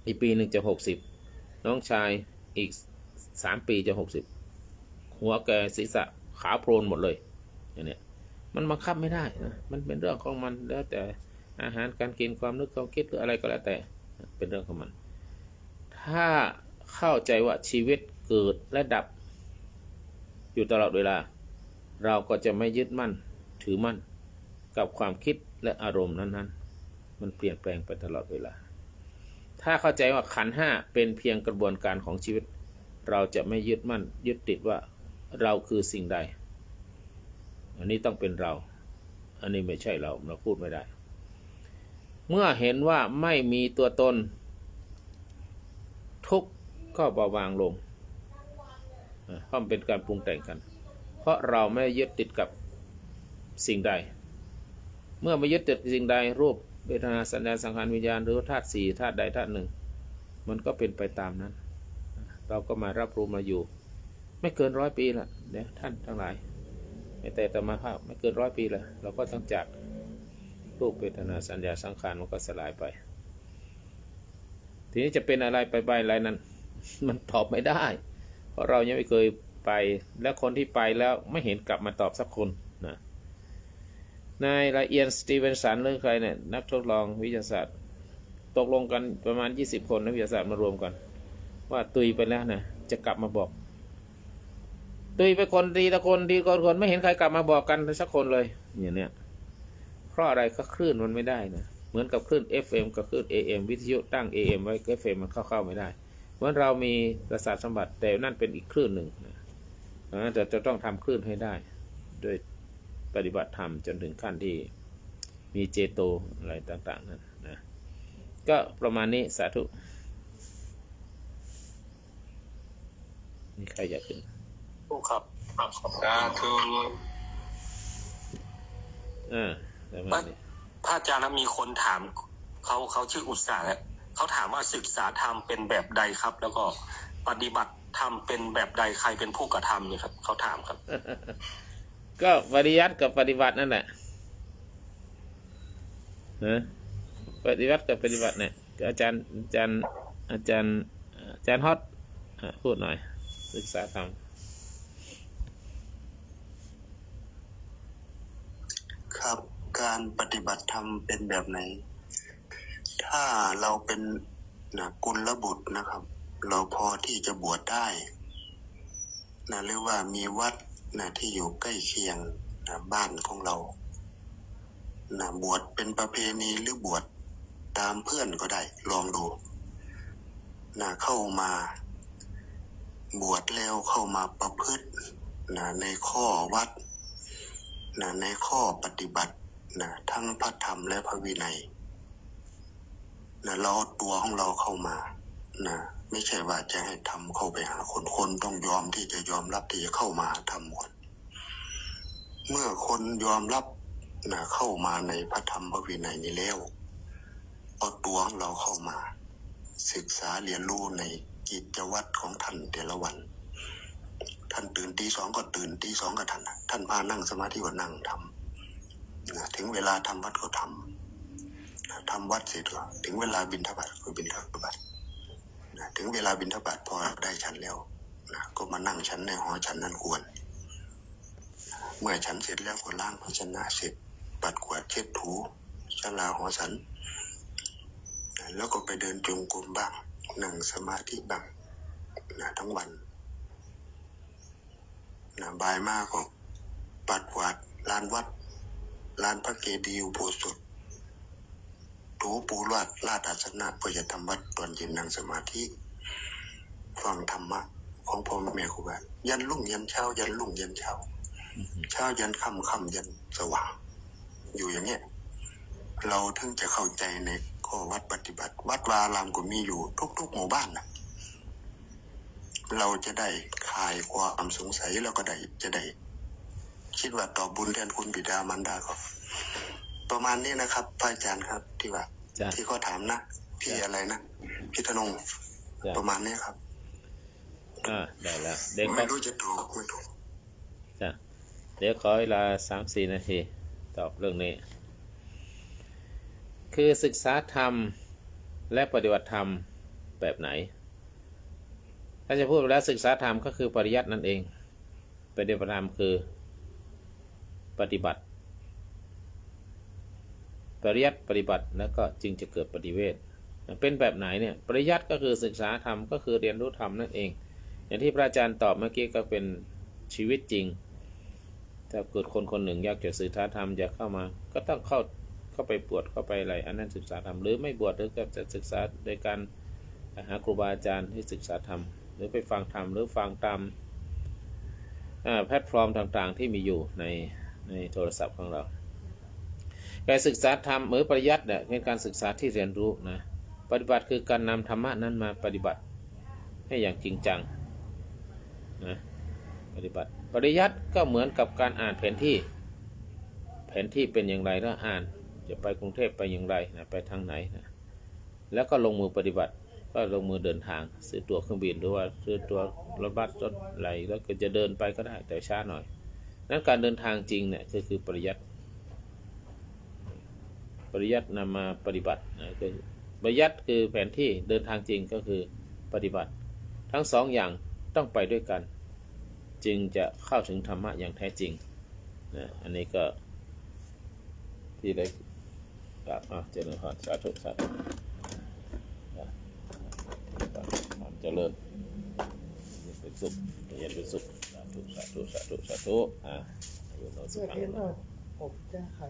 อีกปีหนึ่งจะ60น้องชายอีก3 ปีจะ60หัวแก่ศีรษะขาวโพลนหมดเลยอย่างนี้มันบังคับไม่ได้นะมันเป็นเรื่องของมันแล้วแต่อาหารการกินความนึกความคิดหรืออะไรก็แล้วแต่เป็นเรื่องของมันถ้าเข้าใจว่าชีวิตเกิดและดับอยู่ตลอดเวลาเราก็จะไม่ยึดมั่นถือมั่นกับความคิดและอารมณ์นั้นๆมันเปลี่ยนแปลงไปตลอดเวลาถ้าเข้าใจว่าขันธ์ห้าเป็นเพียงกระบวนการของชีวิตเราจะไม่ยึดมั่นยึดติดว่าเราคือสิ่งใดอันนี้ต้องเป็นเราอันนี้ไม่ใช่เราพูดไม่ได้เมื่อเห็นว่าไม่มีตัวตนทุกข์ก็เบาบางลงเพราะมันเป็นการปรุงแต่งกันเพราะเราไม่ยึดติดกับสิ่งใดเมื่อไม่ยึดติดสิ่งใดรูปเวทนาสัญญาสังขารวิญญาณหรือธาตุสี่ธาตุใดธาตุหนึ่งมันก็เป็นไปตามนั้นเราก็มารับรู้มาอยู่ไม่เกิน100 ปีละเนี่ยท่านทั้งหลายแต่ธรรมภาพไม่เกิน100 ปีละเราก็ต้องจากรูปเวทนาสัญญาสังขารมันก็สลายไปทีนี้จะเป็นอะไรไปอะไรนั้นมันตอบไม่ได้เพราะเรายังไม่เคยไปและคนที่ไปแล้วไม่เห็นกลับมาตอบสักคนนะนายละเอียนสตีเวนสันหรือใครเนี่ยนักทดลองวิทยาศาสตร์ตกลงกันประมาณ20 คนนักวิทยาศาสตร์มารวมกันว่าตุยไปแล้วนะจะกลับมาบอกตุยไปคนทีละคนไม่เห็นใครกลับมาบอกกันสักคนเลยอย่างเนี้ยเพราะอะไรก็คลื่นมันไม่ได้นะเหมือนกับคลื่น FM กับคลื่น AM วิทยุตั้ง AM ไว้ FM มันเข้าไม่ได้เหมือนเรามีประสาทสัมผัสแต่นั่นเป็นอีกคลื่นหนึ่งนะจะต้องทำคลื่นให้ได้โดยปฏิบัติธรรมจนถึงขั้นที่มีเจโตอะไรต่างๆนั้นนะก็ประมาณนี้สาธุนี่ใครอยากขึ้นครับสาธุประมาณนี้พระอาจารย์มีคนถามเขาชื่ออุตสาห์เขาถามว่าศึกษาธรรมเป็นแบบใดครับแล้วก็ปฏิบัติธรรมเป็นแบบใดใครเป็นผู้กระทำนี่ครับเขาถามครับ ก็ปริยัติกับปฏิบัตินั่นแหละนะปฏิบัติกับปฏิบัติเนี่ยอาจารย์ฮอตพูดหน่อยศึกษาธรรมครับการปฏิบัติธรรมเป็นแบบไหนถ้าเราเป็นกุลบุตรนะครับเราพอที่จะบวชได้หรือว่ามีวัดที่อยู่ใกล้เคียงบ้านของเราบวชเป็นประเพณีหรือบวชตามเพื่อนก็ได้ลองดูเข้ามาบวชแล้วเข้ามาประพฤติในข้อวัดในข้อปฏิบัติทั้งพระธรรมและพระวินัยเราตัวของเราเข้ามาไม่ใช่ว่าจะให้ทำเข้าไปหาคนต้องยอมที่จะยอมรับที่จะเข้ามาทำหมดเมื่อคนยอมรับเข้ามาในพระธรรมพระวินัยนี้แล้วเอาตัวของเราเข้ามาศึกษาเรียนรู้ในกิจวัตรของท่านแต่ละวันท่านตื่นตี 2ก็ตื่นตี 2กับท่านพานั่งสมาธิก็นั่งทำถึงเวลาทำวัดก็ทำวัดเสร็จก็ถึงเวลาบิณฑบาตก็บิณฑบาตถึงเวลาบิณฑบาตพอได้ฉันแล้วก็มานั่งฉันในหอฉันนั้นควรเมื่อฉันเสร็จแล้วก็ล้างภาชนะเสร็จปัดกวาดเช็ดถูศาลาหอฉันแล้วก็ไปเดินจงกรมบ้างนั่งสมาธิบ้าง นะทั้งวันนะบ่ายมากก็ปัดกวาดลานวัดลานพระเกดีย์อุโบสถถูปูลาดอาสนะเพื่อจะทำวัดตอนเย็นนั่งสมาธิฟังธรรมะของพ่อแม่ครูบายันรุ่งยันเช้ายันรุ่งยันเช้าเช้ายันค่ำยันสว่างอยู่อย่างเงี้ยเราถึงจะเข้าใจในข้อวัดปฏิบัติวัดวาอารามก็มีอยู่ทุกหมู่บ้านนะเราจะได้คลายความสงสัยแล้วก็จะได้คิดว่าตอบบุญแทนคุณบิดามารดาก็ประมาณนี้นะครับพระอาจารย์ครับที่ว่าที่เขาถามนะพี่อะไรนะพี่ธนงประมาณนี้ครับได้แล้วเด็ก ไม่รู้จะถูกไม่ถูกจ้ะเดี๋ยวขอเวลา 3-4 นาทีตอบเรื่องนี้คือศึกษาธรรมและปฏิบัติธรรมแบบไหนถ้าจะพูดแล้วศึกษาธรรมก็คือปริยัตินั่นเองปฏิบัติธรรมคือปฏิบัติปริยัติปฏิบัติแล้วก็จึงจะเกิดปฏิเวทเป็นแบบไหนเนี่ยปริยัติก็คือศึกษาธรรมก็คือเรียนรู้ธรรมนั่นเองอย่างที่พระอาจารย์ตอบเมื่อกี้ก็เป็นชีวิตจริงถ้าเกิดคนหนึ่งอยากจะศึกษาธรรมอยากเข้ามาก็ต้องเข้าไปบวชเข้าไปอะไรอันนั้นศึกษาธรรมหรือไม่บวชหรือก็จะศึกษาโดยการหาครูบาอาจารย์ให้ศึกษาธรรมหรือไปฟังธรรมหรือฟังตามแพลตฟอร์มต่างๆที่มีอยู่ในโทรศัพท์ของเราการศึกษาธรรมหรือปริยัติเนี่ยเป็นการศึกษาที่เรียนรู้นะปฏิบัติคือการนำธรรมะนั้นมาปฏิบัติให้อย่างจริงจังนะปฏิบัติปริยัติก็เหมือนกับการอ่านแผนที่เป็นอย่างไรแล้วอ่านจะไปกรุงเทพไปอย่างไรนะไปทางไหนนะแล้วก็ลงมือปฏิบัติก็ลงมือเดินทางซื้อตั๋วเครื่องบินหรือว่าซื้อตั๋วรถบัสรถอะไรแล้วก็จะเดินไปก็ได้แต่ช้าหน่อยนั้นการเดินทางจริงเนี่ยคือปริยัตินำมาปฏิบัตินะคือปริยัติคือแผนที่เดินทางจริงก็คือปฏิบัติทั้งสองอย่างต้องไปด้วยกันจึงจะเข้าถึงธรรมะอย่างแท้จริงนะอันนี้ก็ที่ได้กราบเจริญพรสาธุความเจริญเป็นสุขเย็นเป็นสุขสาธุอยู่โน้สุขังผมจะไข่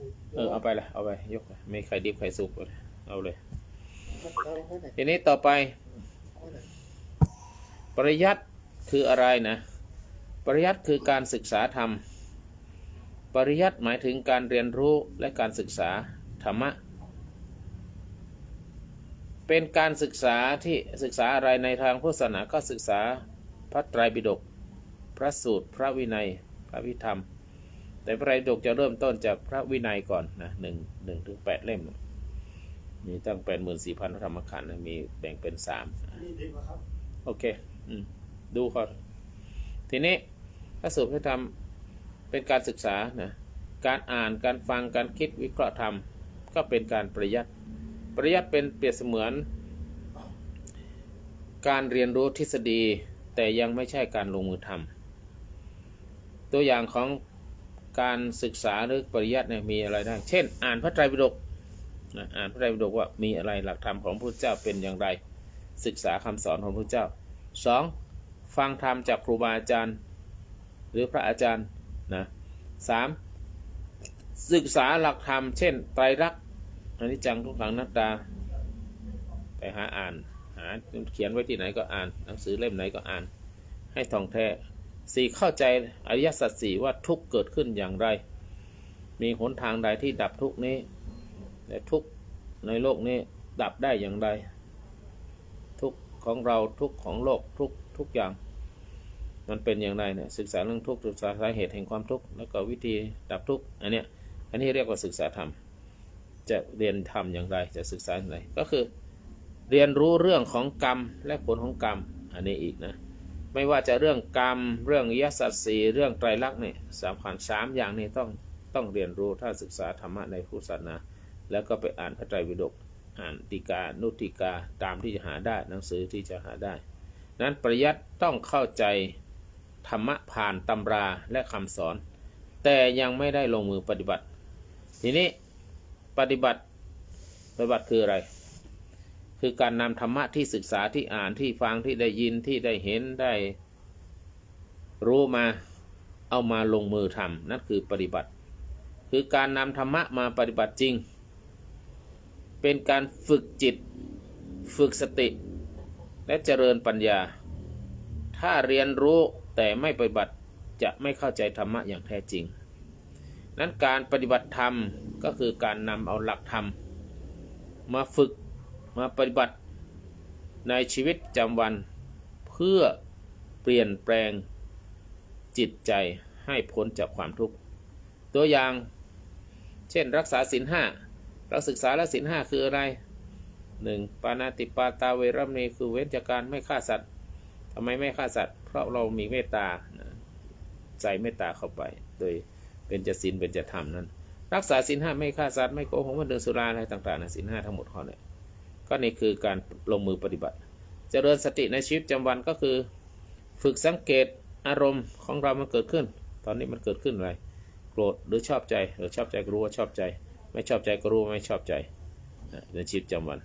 เอาไปเลยเอาไปยกไม่ไข่ดิบไข่สุกเลยเอาเลยทีนี้ต่อไปปริยัติคืออะไรนะปริยัติคือการศึกษาธรรมปริยัติหมายถึงการเรียนรู้และการศึกษาธรรมะเป็นการศึกษาที่ศึกษาอะไรในทางพุทธศาสนาก็ศึกษาพระไตรปิฎกพระสูตรพระวินัยพระวิธรรมแต่พระไตรปิฎกจะเริ่มต้นจากพระวินัยก่อนนะ1 ถึง 8 เล่มมีตั้ง 84,000 พระธรรมขันธ์มีแบ่งเป็น3โอเคดูก่อนทีนี้พระสูตรพระธรรมเป็นการศึกษานะการอ่านการฟังการคิดวิเคราะห์ธรรมก็เป็นการปริยัติเป็นเปรียบเสมือนการเรียนรู้ทฤษฎีแต่ยังไม่ใช่การลงมือทำตัวอย่างของการศึกษาหรือปริยัติเนี่ยมีอะไรได้เช่นอ่านพระไตรปิฎกอ่านพระไตรปิฎกว่ามีอะไรหลักธรรมของพระพุทธเจ้าเป็นอย่างไรศึกษาคำสอนของพระพุทธเจ้า2ฟังธรรมจากครูบาอาจารย์หรือพระอาจารย์นะ3ศึกษาหลักธรรมเช่นไตรลักษณ์อนิจจังทุกขังอนัตตาไปหาอ่านเขียนไว้ที่ไหนก็อ่านหนังสือเล่มไหนก็อ่านให้ท่องแท้4เข้าใจอริยสัจ4ว่าทุกข์เกิดขึ้นอย่างไรมีหนทางใดที่ดับทุกข์นี้แต่ทุกข์ในโลกนี้ดับได้อย่างไรทุกข์ของเราทุกข์ของโลกทุกอย่างมันเป็นอย่างไรเนี่ยศึกษาเรื่องทุกข์ศึกษาสาเหตุแห่งความทุกข์แล้วก็วิธีดับทุกข์อันนี้เรียกว่าศึกษาธรรมจะเรียนธรรมอย่างไรจะศึกษาอย่างไรก็คือเรียนรู้เรื่องของกรรมและผลของกรรมอันนี้อีกนะไม่ว่าจะเรื่องกรรมเรื่องอริยสัจ4เรื่องไตรลักษณ์เนี่ยสำคัญ3อย่างนี้ต้องเรียนรู้ถ้าศึกษาธรรมะในพุทธศาสนาแล้วก็ไปอ่านพระไตรปิฎกอ่านติกานุติกาตามที่จะหาได้หนังสือที่จะหาได้นั้นปริยัติต้องเข้าใจธรรมะผ่านตำราและคำสอนแต่ยังไม่ได้ลงมือปฏิบัติทีนี้ปฏิบัติคืออะไร คือการนำธรรมะที่ศึกษาที่อ่านที่ฟังที่ได้ยินที่ได้เห็นได้รู้มาเอามาลงมือทำนั่นคือปฏิบัติคือการนำธรรมะมาปฏิบัติจริงเป็นการฝึกจิตฝึกสติและเจริญปัญญาถ้าเรียนรู้แต่ไม่ปฏิบัติจะไม่เข้าใจธรรมะอย่างแท้จริงนั้นการปฏิบัติธรรมก็คือการนำเอาหลักธรรมมาฝึกมาปฏิบัติในชีวิตประจำวันเพื่อเปลี่ยนแปลงจิตใจให้พ้นจากความทุกข์ตัวอย่างเช่นรักษาศีลห้าเราศึกษาแล้วศีลห้าคืออะไรหนึ่งปาณาติปาตาเวรมณีคือเว้นจากการไม่ฆ่าสัตว์ทำไมไม่ฆ่าสัตว์เพราะเรามีเมตตาใส่เมตตาเข้าไปโดยเป็นจศีลเป็นจธรรมนั้นรักษาศีลห้าไม่ฆ่าสัตว์ไม่โกหกไม่ดื่มสุราอะไรต่างๆนะศีลห้าทั้งหมดข้อนี้ก็นี่คือการลงมือปฏิบัติเจริญสติในชีวิตประจำวันก็คือฝึกสังเกตอารมณ์ของเรามันเกิดขึ้นตอนนี้มันเกิดขึ้นอะไรโกรธหรือชอบใจหรือชอบใจก็รู้ว่าชอบใจไม่ชอบใจก็รู้ว่าไม่ชอบใจในชีวิตประจำวัน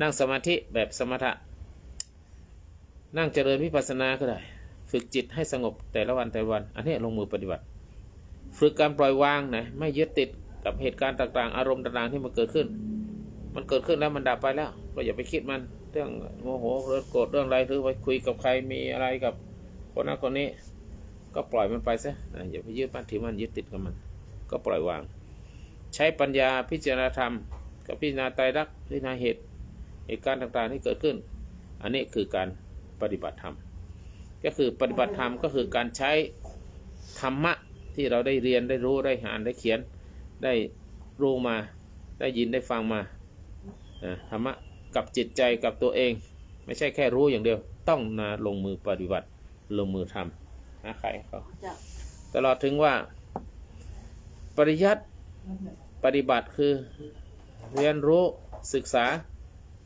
นั่งสมาธิแบบสมถะนั่งเจริญวิปัสสนาก็ได้ฝึกจิตให้สงบแต่ละวันแต่ละวันอันนี้ลงมือปฏิบัติฝึกการปล่อยวางนะไม่ยึดติดกับเหตุการณ์ต่างๆอารมณ์ต่างๆที่มันเกิดขึ้นแล้วมันดับไปแล้วก็อย่าไปคิดมันเรื่องโมโหหรือโกรธเรื่องอะไรหรือไปคุยกับใครมีอะไรกับคนนั้นคนนี้ก็ปล่อยมันไปซะอย่าไปยึดมั่นถือมั่นยึดติดกับมันก็ปล่อยวางใช้ปัญญาพิจารณาธรรมกับพิจารณาไตรลักษณ์พิจารณาเหตุการณ์ต่างๆที่เกิดขึ้นอันนี้คือการปฏิบัติธรรมก็คือปฏิบัติธรรมก็คือการใช้ธรรมะที่เราได้เรียนได้รู้ได้อ่านได้เขียนได้รู้มาได้ยินได้ฟังมาธรรมะกับจิตใจกับตัวเองไม่ใช่แค่รู้อย่างเดียวต้องมาลงมือปฏิบัติลงมือทำนะใครเขาตลอดถึงว่าปริยัติปฏิบัติคือเรียนรู้ศึกษา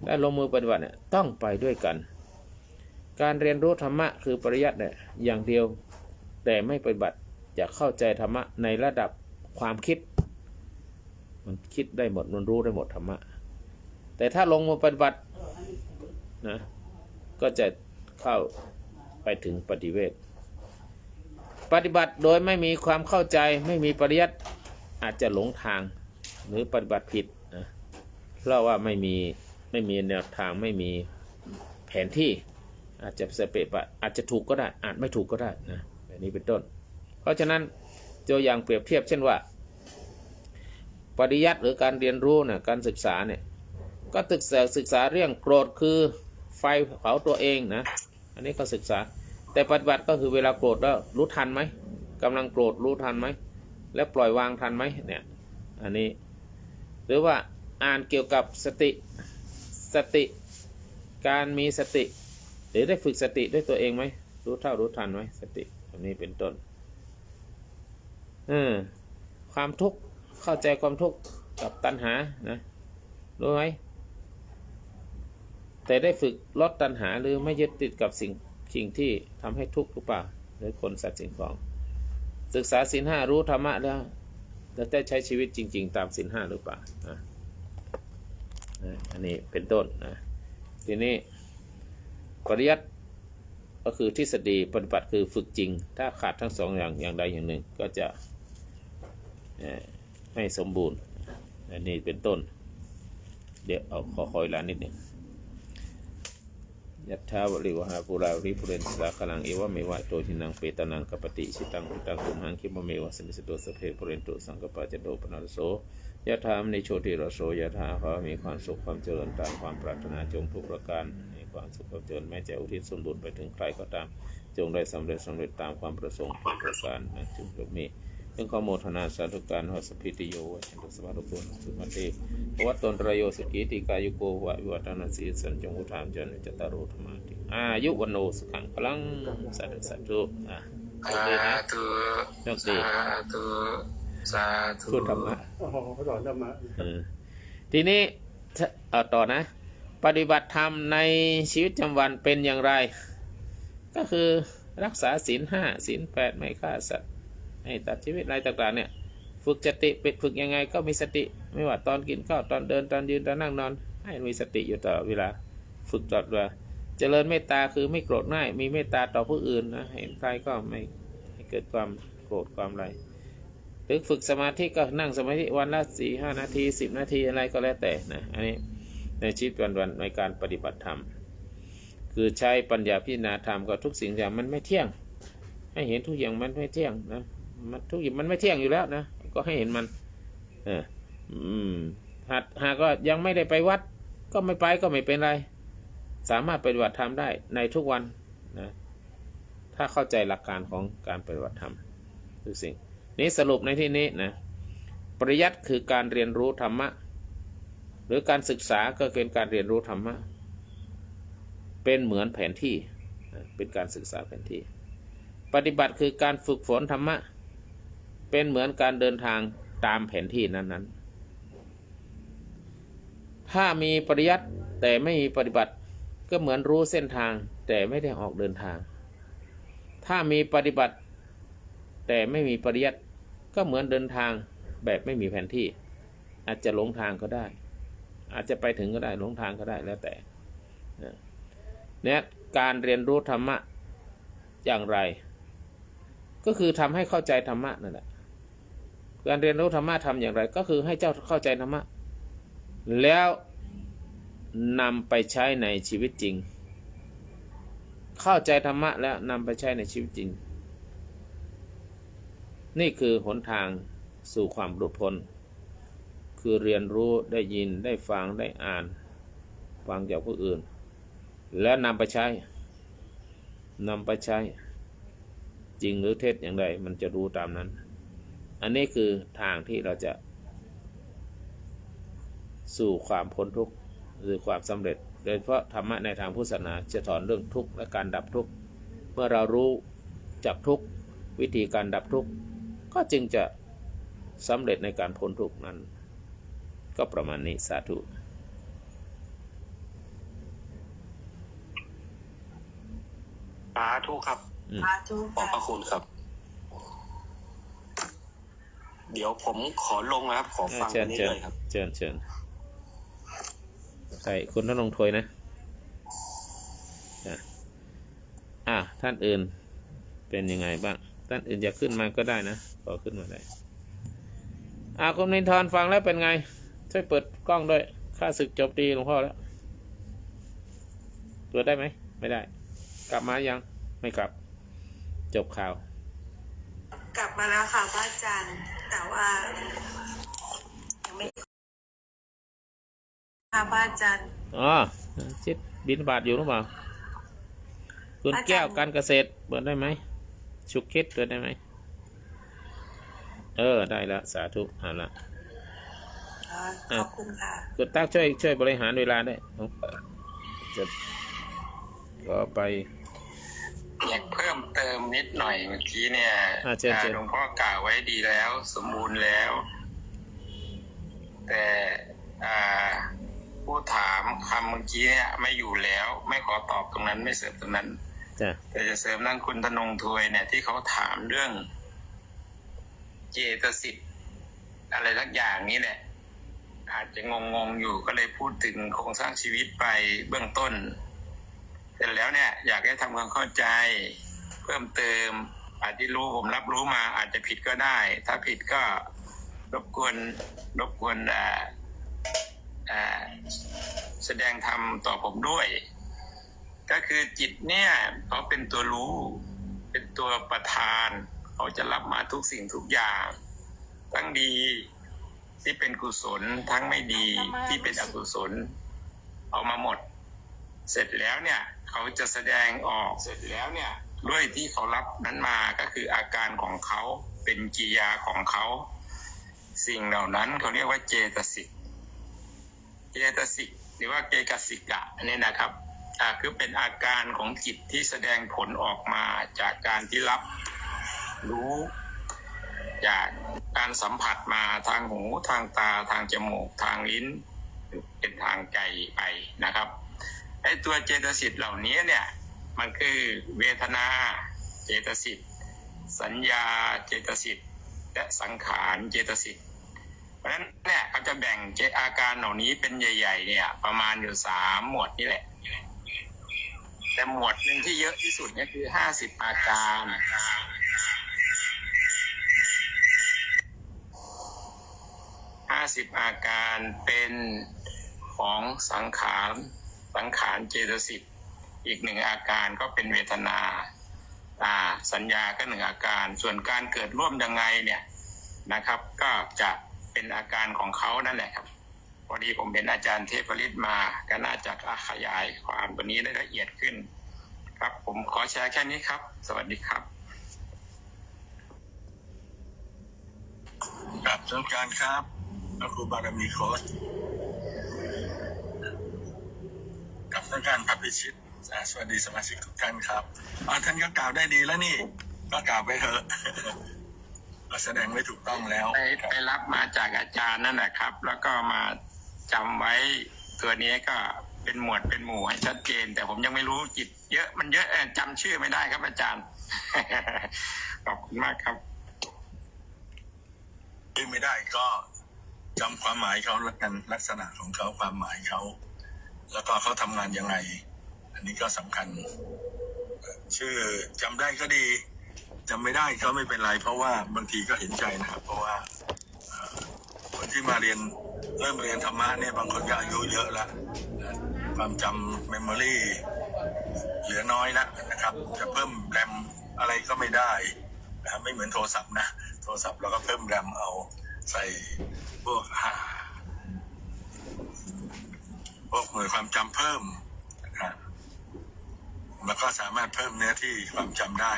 และลงมือปฏิบัติเนี่ยต้องไปด้วยกันการเรียนรู้ธรรมะคือปริยัติเนี่ยอย่างเดียวแต่ไม่ปฏิบัติจะเข้าใจธรรมะในระดับความคิดมันคิดได้หมดมันรู้ได้หมดธรรมะแต่ถ้าลงมือปฏิบัตินะก็จะเข้าไปถึงปฏิเวทปฏิบัติโดยไม่มีความเข้าใจไม่มีปริยัติอาจจะหลงทางหรือปฏิบัติผิดนะเพราะว่าไม่มีแนวทางไม่มีแผนที่อาจจะสเปะอาจจะถูกก็ได้อาจไม่ถูกก็ได้นะแบบนี้เป็นต้นเพราะฉะนั้นตัวอย่างเปรียบเทียบเช่นว่าปริยัติหรือการเรียนรู้นะการศึกษาเนี่ยก็ศึกษาเรื่องโกรธคือไฟเผาตัวเองนะอันนี้ก็ศึกษาแต่ปฏิบัติก็คือเวลาโกรธแล้วรู้ทันไหมกำลังโกรธรู้ทันไหมและปล่อยวางทันไหมเนี่ยอันนี้หรือว่าอ่านเกี่ยวกับสติการมีสติหรือได้ฝึกสติด้วยตัวเองไหมรู้เท่ารู้ทันไหมสติอันนี้เป็นต้นความทุกข์เข้าใจความทุกข์กับตัณหานะรู้ไหมแต่ได้ฝึกลดตัณหาหรือไม่ยึดติดกับสิ่งที่ทำให้ทุกข์หรือเปล่าหรือคนสัตว์สิ่งของศึกษาศีลห้ารู้ธรรมะแล้วได้ใช้ชีวิตจริงๆตามศีลห้าหรือเปล่าอันนี้เป็นต้นนะทีนี้ปริยัติก็คือทฤษฎีปฏิบัติคือฝึกจริงถ้าขาดทั้งสองอย่างใดอย่างหนึ่งก็จะไม่สมบูรณ์อันนี้เป็นต้นเดี๋ยวเอาขอคอยลานิดหนึ่งยัตถาวริวหาปุราริปุเรนสาคลังเอวะเมวะโตทินังเปตนังกปติชิตังปุตังตุมหังคิปะเมวะสมิสโตสเพปุเรนตุสังกปะจโตปนารโสยะถามในโชติรโสยะถาขอมีความสุขความเจริญตามความปรารถนาจงทุกประการมีความสุขความเจริญแม้จะอุทิศส่วนบุญไปถึงใครก็ตามจงได้สำเร็จตามความประสงค์ทุกประการนะจึงจงมีจึงขอโมทนาสาธุการหัสพิติโยวะฉันตุสวัสดิ์สุมาเตวัตตนรโยสุกิติกายุโกวะวิวัฒนาสีสันจงอุทามจันจตารโธรรมาติอายุวันโนสุขังพลังสัตธุสาธุสาธุพูดธรรมะเขาสอนธรรมะทีนี้ต่อนะปฏิบัติธรรมในชีวิตประจำวันเป็นอย่างไรก็คือรักษาศีลห้าศีลแปดไม่ฆ่าสัตว์ให้ตัดชีวิตอะไรต่างๆเนี่ยฝึกสติฝึกยังไงก็มีสติไม่ว่าตอนกินข้าวตอนเดินตอนยืนตอนนั่งนอนให้มีสติอยู่ตลอดเวลา ฝึกตลอดว่าเจริญเมตตาคือไม่โกรธง่ายมีเมตตาต่อผู้อื่นนะเห็นใครก็ไม่ให้เกิดความโกรธความอะไรหรือฝึกสมาธิก็นั่งสมาธิวันละ4-5 นาที10 นาทีอะไรก็แล้วแต่นะอันนี้ในชีวิตวันๆในการปฏิบัติธรรมคือใช้ปัญญาพิจารณาธรรมกับทุกสิ่งอย่างมันไม่เที่ยงให้เห็นทุกอย่างมันไม่เที่ยงนะมันทุกอย่างมันไม่เที่ยงอยู่แล้วนะก็ให้เห็นมันหากก็ยังไม่ได้ไปวัดก็ไม่ไปก็ไม่เป็นไรสามารถปฏิบัติธรรมได้ในทุกวันนะถ้าเข้าใจหลักการของการปฏิบัติธรรมทุกสิ่งนี้สรุปในที่นี้นะปริยัติคือการเรียนรู้ธรรมะหรือการศึกษาก็เป็นการเรียนรู้ธรรมะเป็นเหมือนแผนที่เป็นการศึกษาแผนที่ปฏิบัติคือการฝึกฝนธรรมะเป็นเหมือนการเดินทางตามแผนที่นั้นๆถ้ามีปริยัติแต่ไม่มีปฏิบัติก็เหมือนรู้เส้นทางแต่ไม่ได้ออกเดินทางถ้ามีปฏิบัติแต่ไม่มีปริยัติก็เหมือนเดินทางแบบไม่มีแผนที่อาจจะหลงทางก็ได้อาจจะไปถึงก็ได้หลงทางก็ได้แล้วแต่เนี่ยการเรียนรู้ธรรมะอย่างไรก็คือทำให้เข้าใจธรรมะนั่นแหละการเรียนรู้ธรรมะทำอย่างไรก็คือให้เจ้าเข้าใจธรรมะแล้วนำไปใช้ในชีวิตจริงเข้าใจธรรมะแล้วนำไปใช้ในชีวิตจริงนี่คือหนทางสู่ความหลุดพ้นคือเรียนรู้ได้ยินได้ฟังได้อ่านฟังจากผู้อื่นแล้วนำไปใช้จริงหรือเท็จอย่างไรมันจะรู้ตามนั้นอันนี้คือทางที่เราจะสู่ความพ้นทุกข์หรือความสำเร็จโดยเฉพาะธรรมะในทางพุทธศาสนาจะสอนเรื่องทุกข์และการดับทุกข์เมื่อเรารู้จักทุกข์วิธีการดับทุกข์ก็จึงจะสำเร็จในการพ้นทุกข์นั้นก็ประมาณนี้สาธุสาธุครับ สาธุ ขอบพระคุณครับเดี๋ยวผมขอลงนะครับขอฟังอันนี้เลยครับเชิญใช่คุณต้องลงถวยนะท่านอื่นเป็นยังไงบ้างท่านอื่นอยากขึ้นมาก็ได้นะขอขึ้นมาได้คุณนินทรฟังแล้วเป็นไงช่วยเปิดกล้องด้วยข้าศึกจบดีหลวงพ่อแล้วเปิดได้ไหมไม่ได้กลับมายังไม่กลับจบข่าวกลับมาแล้วค่ะพระอาจารย์แต่ว่ายังไม่ค่ะพระอาจารย์ชิดบิณฑบาตอยู่หรือเปล่าคุณแก้วการเกษตรเปิดได้ไหมชุกคิดเปิดได้ไหมได้แล้วสาธุละขอบคุณค่ะคุณตั๊กช่วยบริหารเวลาได้จะก็ไปอยากเพิ่มเติมนิดหน่อยเมื่อกี้เนี่ยหลวงพ่อกล่าวไว้ดีแล้วสมบูรณ์แล้วแต่ผู้ถามคำเมื่อกี้เนี่ยไม่อยู่แล้วไม่ขอตอบตรงนั้นไม่เสริมตรงนั้นแต่จะเสริมนั่งคุณธนงถวยเนี่ยที่เขาถามเรื่องเจตสิกอะไรทักอย่างนี้แหละอาจจะงงอยู่ก็เลยพูดถึงโครงสร้างชีวิตไปเบื้องต้นเสร็จแล้วเนี่ยอยากให้ทำความเข้าใจเพิ่มเติมอาจจะรู้ผมรับรู้มาอาจจะผิดก็ได้ถ้าผิดก็รบกวนแสดงธรรมต่อผมด้วยก็คือจิตเนี่ยเขาเป็นตัวรู้เป็นตัวประธานเขาจะรับมาทุกสิ่งทุกอย่างทั้งดีที่เป็นกุศลทั้งไม่ดีที่เป็นอกุศลเอามาหมดเสร็จแล้วเนี่ยเขาจะแสดงออกด้วยที่เขารับนั้นมาก็คืออาการของเขาเป็นกิริยาของเขาสิ่งเหล่านั้นเขาเรียกว่าเจตสิกหรือว่าเกกสิกะนี่นะครับคือเป็นอาการของจิตที่แสดงผลออกมาจากการที่รับรู้จากการสัมผัสมาทางหูทางตาทางจมูกทางลิ้นเป็นทางใจไปนะครับไอ้ตัวเจตสิกเหล่านี้เนี่ยมันคือเวทนาเจตสิกสัญญาเจตสิกและสังขารเจตสิก เพราะฉะนั้นเนี่ยเขาจะแบ่งอาการเหล่านี้เป็นใหญ่ๆเนี่ยประมาณอยู่3 หมวดนี่แหละแต่หมวดหนึ่งที่เยอะที่สุดเนี่ยคือ50 อาการ50 อาการเป็นของสังขารเจตสิกอีก1 อาการก็เป็นเวทนาสัญญาก็1 อาการส่วนการเกิดร่วมยังไงเนี่ยนะครับก็จะเป็นอาการของเขานั่นแหละครับพอดีผมเป็นอาจารย์เทพฤทธิ์มาก็น่าจะขยายความตัวนี้ได้ละเอียดขึ้นครับผมขอแชร์แค่นี้ครับสวัสดีครับ ครับสงการครับพระครูบารมีโค้ชกับสงการพระพิชิตสวัสดีสมาชิกทุกท่านครับท่านก็กล่าวได้ดีแล้วนี่ก็กล่าวไปเถอะ ก็แสดงไม่ถูกต้องแล้วไปรับมาจากอาจารย์นั่นแหละครับ แล้วก็มาจำไว้ตัวนี้ก็เป็นหมวดเป็นหมู่ให้ชัดเจน แต่ผมยังไม่รู้จิตเยอะมันเยอะจำชื่อไม่ได้ครับอาจารย์ ขอบคุณมากครับที่ไม่ได้ก็จำความหมายเขาแล้วกันลักษณะของเขาความหมายเขาแล้วก็เขาทำงานยังไงอันนี้ก็สำคัญชื่อจำได้ก็ดีจำไม่ได้ก็ไม่เป็นไรเพราะว่าบางทีก็เห็นใจนะครับเพราะว่าคนที่มาเริ่มเรียนธรรมะเนี่ยบางคนก็อายุเยอะแล้วความจำเมมโมรี่เหลือน้อยแล้วนะครับจะเพิ่มแรมอะไรก็ไม่ได้ไม่เหมือนโทรศัพท์นะโทรศัพท์เราก็เพิ่มแรมเอาใส่พวกหน่วยความจำเพิ่มนะครับแล้วก็สามารถเพิ่มเนื้อที่ความจำได้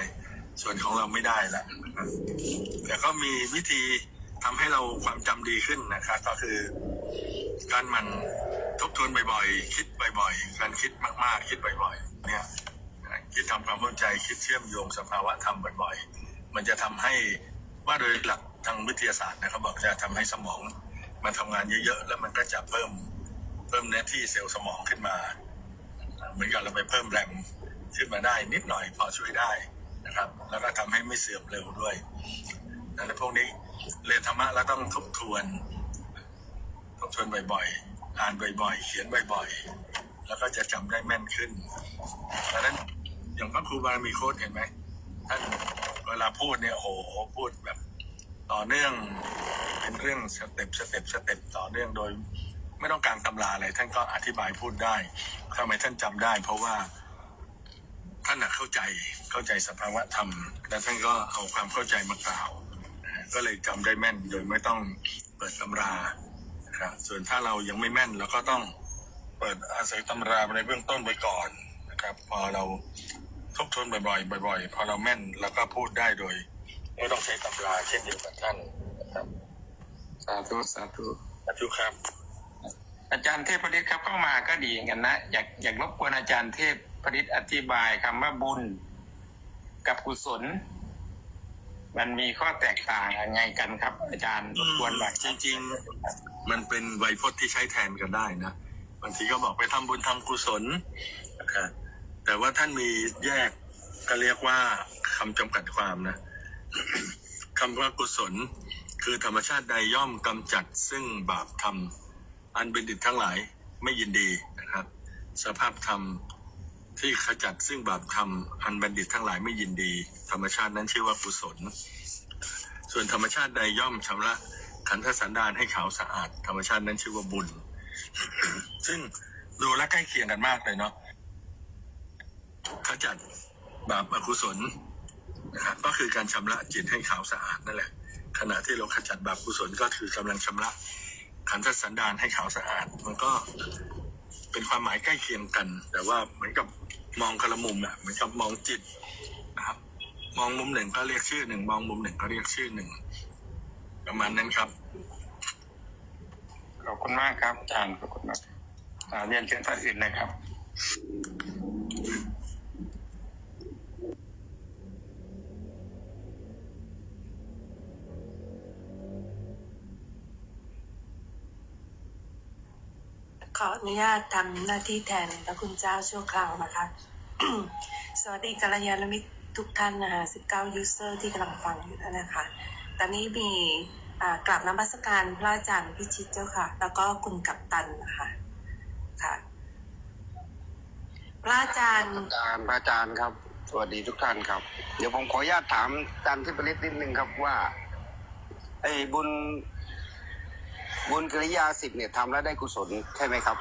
ส่วนของเราไม่ได้ละแต่ก็มีวิธีทำให้เราความจำดีขึ้นนะครับก็คือการมันทบทวนบ่อยๆคิดบ่อยๆการคิดมากๆคิดบ่อยๆเนี่ยคิดทำความเข้าใจคิดเชื่อมโยงสภาวะธรรมบ่อยๆมันจะทำให้ว่าโดยหลักทางวิทยาศาสตร์นะครับบอกจะทำให้สมองมันทำงานเยอะๆแล้วมันก็จะเพิ่มเนื้อที่เซลล์สมองขึ้นมาเหมือนกับเราไปเพิ่มแรงขึ้นมาได้นิดหน่อยพอช่วยได้นะครับแล้วก็ทำให้ไม่เสื่อมเร็วด้วยดังนั้นพวกนี้เรียนธรรมะแล้วต้องทบทวนบ่อยๆอ่านบ่อยๆเขียนบ่อยๆแล้วก็จะจำได้แม่นขึ้นดังนั้นอย่างพระครูบารมีโค้ชเห็นไหมท่านเวลาพูดเนี่ยโอ้โหพูดแบบต่อเนื่องเป็นเรื่องสเต็ปต่อเนื่องโดยไม่ต้องการตำราอะไรท่านก็อธิบายพูดได้ทำไมท่านจำได้เพราะว่าท่านเข้าใจสภาวะธรรมและท่านก็เอาความเข้าใจมากล่าวก็เลยจำได้แม่นโดยไม่ต้องเปิดตำราครับส่วนถ้าเรายังไม่แม่นเราก็ต้องเปิดอาศัยตำราในเบื้องต้นไปก่อนนะครับพอเราทบทวนบ่อยๆพอเราแม่นเราก็พูดได้โดยไม่ต้องใช้ตำราเช่นเดียวกับท่านนะครับสาธุครับ อาจารย์เทพฤทธิ์ครับเข้ามาก็ดีกันนะอยากรบกวนอาจารย์เทพฤทธิ์อธิบายคำว่าบุญกับกุศลมันมีข้อแตกต่างยังไงกันครับอาจารย์รบกวนหน่อยจริงๆมันเป็นไวยพจน์ที่ใช้แทนกันได้นะบางทีก็บอกไปทำบุญทำกุศลนะครับแต่ว่าท่านมีแยกก็เรียกว่าคำจำกัดความนะ คำว่ากุศลคือธรรมชาติใดย่อมกำจัดซึ่งบาปธรรมอันเป็นดิบทั้งหลายไม่ยินดีนะครับสภาพธรรมที่ขจัดซึ่งบาปธรรมอันบัณฑิตทั้งหลายไม่ยินดีธรรมชาตินั้นชื่อว่ากุศลส่วนธรรมชาติใดย่อมชำระขันธสันดานให้ขาวสะอาดธรรมชาตินั้นชื่อว่าบุญ ซึ่งดูและใกล้เคียงกันมากเลยเนาะขจัดบาปอกุศลนะครับก็คือการชำระจิตให้ขาวสะอาดนั่นแหละขณะที่เราขจัดบาปกุศลก็คือกำลังชำระขันธสันดานให้ขาวสะอาดมันก็เป็นความหมายใกล้เคียงกันแต่ว่าเหมือนกับมองคนละมุมเหมือนกับมองจิตนะครับมองมุมหนึ่งก็เรียกชื่อหนึ่งมองมุมหนึ่งก็เรียกชื่อหนึ่งประมาณนั้นครับขอบคุณมากครับอาจารย์ขอบคุณมากเรียนเชิญท่านอื่นนะครับขออนุญาตทำหน้าที่แทนพระคุณเจ้าชั่วคราวนะคะ สวัสดีกัลยาณมิตรทุกท่านนะคะ19 user ที่กำลังฟังอยู่นะคะตอนนี้มี กราบนมัสการพระอาจารย์พิชิตเจ้าค่ะ แล้วก็คุณกัปตันนะคะค่ะพระอาจารย์ พระอาจารย์ครับ สวัสดีทุกท่านครับ เดี๋ยวผมขออนุญาตถามอาจารย์ที่ประนิดนิดนึงครับว่าไอ้บุญกิริยา10เนี่ยทำแล้วได้กุศลใช่ไหมครับ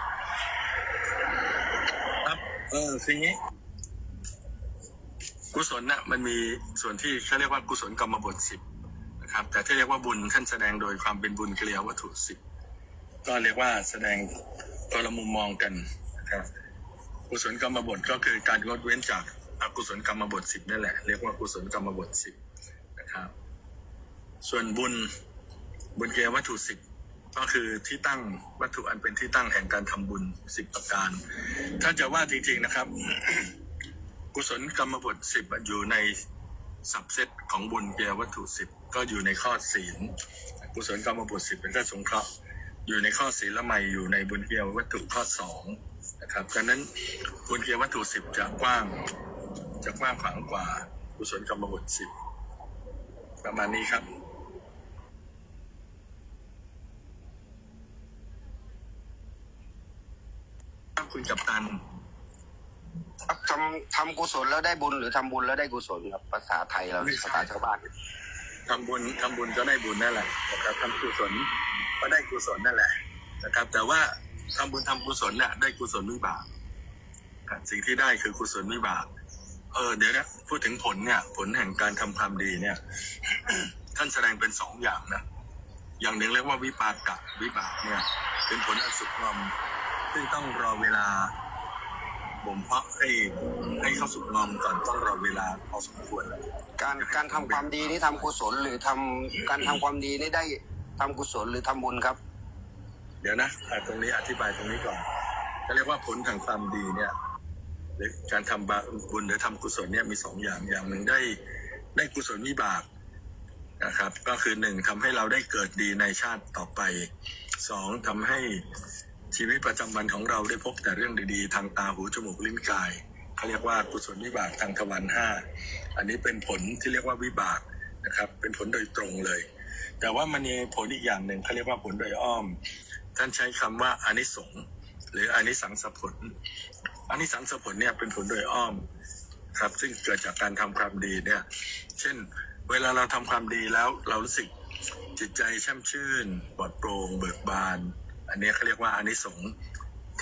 ครับสิ่งนี้กุศลน่ะมันมีส่วนที่เขาเรียกว่ากุศลกรรมบท10นะครับแต่ที่เรียกว่าบุญท่านแสดงโดยความเป็นบุญกิริยาวัตถุ10ก็เรียกว่าแสดงตัวละมุมมองกันนะครับกุศลกรรมบทก็คือการงดเว้นจากอกุศลกรรมบท10นั่นแหละเรียกว่ากุศลกรรมบท10นะครับส่วนบุญกิริยาวัตถุ10ก็คือที่ตั้งวัตถุอันเป็นที่ตั้งแห่งการทำบุญ10ประการถ้าจะว่าจริงๆนะครับ กุศลกรรมบท10อยู่ในสับเซตของบุญกิริยาวัตถุ10ก็อยู่ในข้อศีลกุศลกรรมบท10เป็นข้อสงเคราะห์อยู่ในข้อศีลละไมอยู่ในบุญกิริยาวัตถุข้อ2นะครับดังนั้นบุญกิริยาวัตถุ10จะกว้างขวางกว่ากุศลกรรมบท10ประมาณนี้ครับคุณกัปตันครับทำกุศลแล้วได้บุญหรือทำบุญแล้วได้กุศลครับภาษาไทยเราภาษาชาวบ้านทำบุญก็ได้บุญนั่นแหละนะครับทำกุศลก็ได้กุศลนั่นแหละนะครับแต่ว่าทำบุญทำกุศลเนี่ยได้กุศลวิบากสิ่งที่ได้คือกุศลวิบากเดี๋ยวนะพูดถึงผลเนี่ยผลแห่งการทำความดีเนี่ย ท่านแสดงเป็น2อย่างนะอย่างหนึ่งเรียกว่าวิปากะวิบากเนี่ยเป็นผลอันสุขงอมซึ่งต้องรอเวลาบ่มเพาะให้เข้าสุกงอมก่อนต้องรอเวลาพอสมควรการทำความดีนี่ทำกุศลหรือการทำความดีนี่ได้ทำกุศลหรือทำบุญครับเดี๋ยวนะตรงนี้อธิบายตรงนี้ก่อนก็เรียกว่าผลทางความดีเนี่ยหรือการทำบุญหรือทำกุศลเนี่ยมี2อย่างอย่างหนึ่งได้กุศลวิบากนะครับก็คือ1ทำให้เราได้เกิดดีในชาติต่อไป2ทำให้ชีวิตประจำวันของเราได้พบแต่เรื่องดีๆทางตาหูจมูกลิ้นกายเขาเรียกว่ากุศลวิบากทางทวาร5อันนี้เป็นผลที่เรียกว่าวิบากนะครับเป็นผลโดยตรงเลยแต่ว่ามันมีผลอีกอย่างหนึ่งเขาเรียกว่าผลโดยอ้อมท่านใช้คำว่าอานิสงส์หรืออานิสังสผลอานิสังสผลเนี่ยเป็นผลโดยอ้อมครับซึ่งเกิดจากการทำความดีเนี่ยเช่นเวลาเราทำความดีแล้วเรารู้สึกจิตใจแช่มชื่นปลอดโปร่งเบิกบานอันนี้เขาเรียกว่าอานิสงส์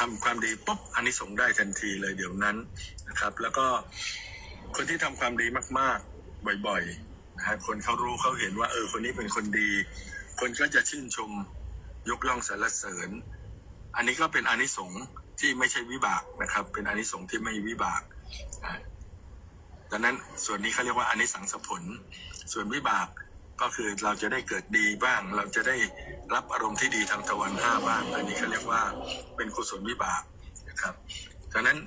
ทำความดีปุ๊บอานิสงส์ได้ทันทีเลยเดี๋ยวนั้นนะครับแล้วก็คนที่ทำความดีมากๆบ่อยๆนะฮะคนเขารู้เขาเห็นว่าคนนี้เป็นคนดีคนก็จะชื่นชมยกย่องสรรเสริญอันนี้ก็เป็นอานิสงส์ที่ไม่ใช่วิบากนะครับเป็นอานิสงส์ที่ไม่วิบากดังนั้นส่วนนี้เขาเรียกว่าอานิสังสผลส่วนวิบากก็คือเราจะได้เกิดดีบ้างเราจะได้รับอารมณ์ที่ดีทางทวาร5บ้างอันนี้เขาเรียกว่าเป็นกุศลวิบากนะครับดังนั้น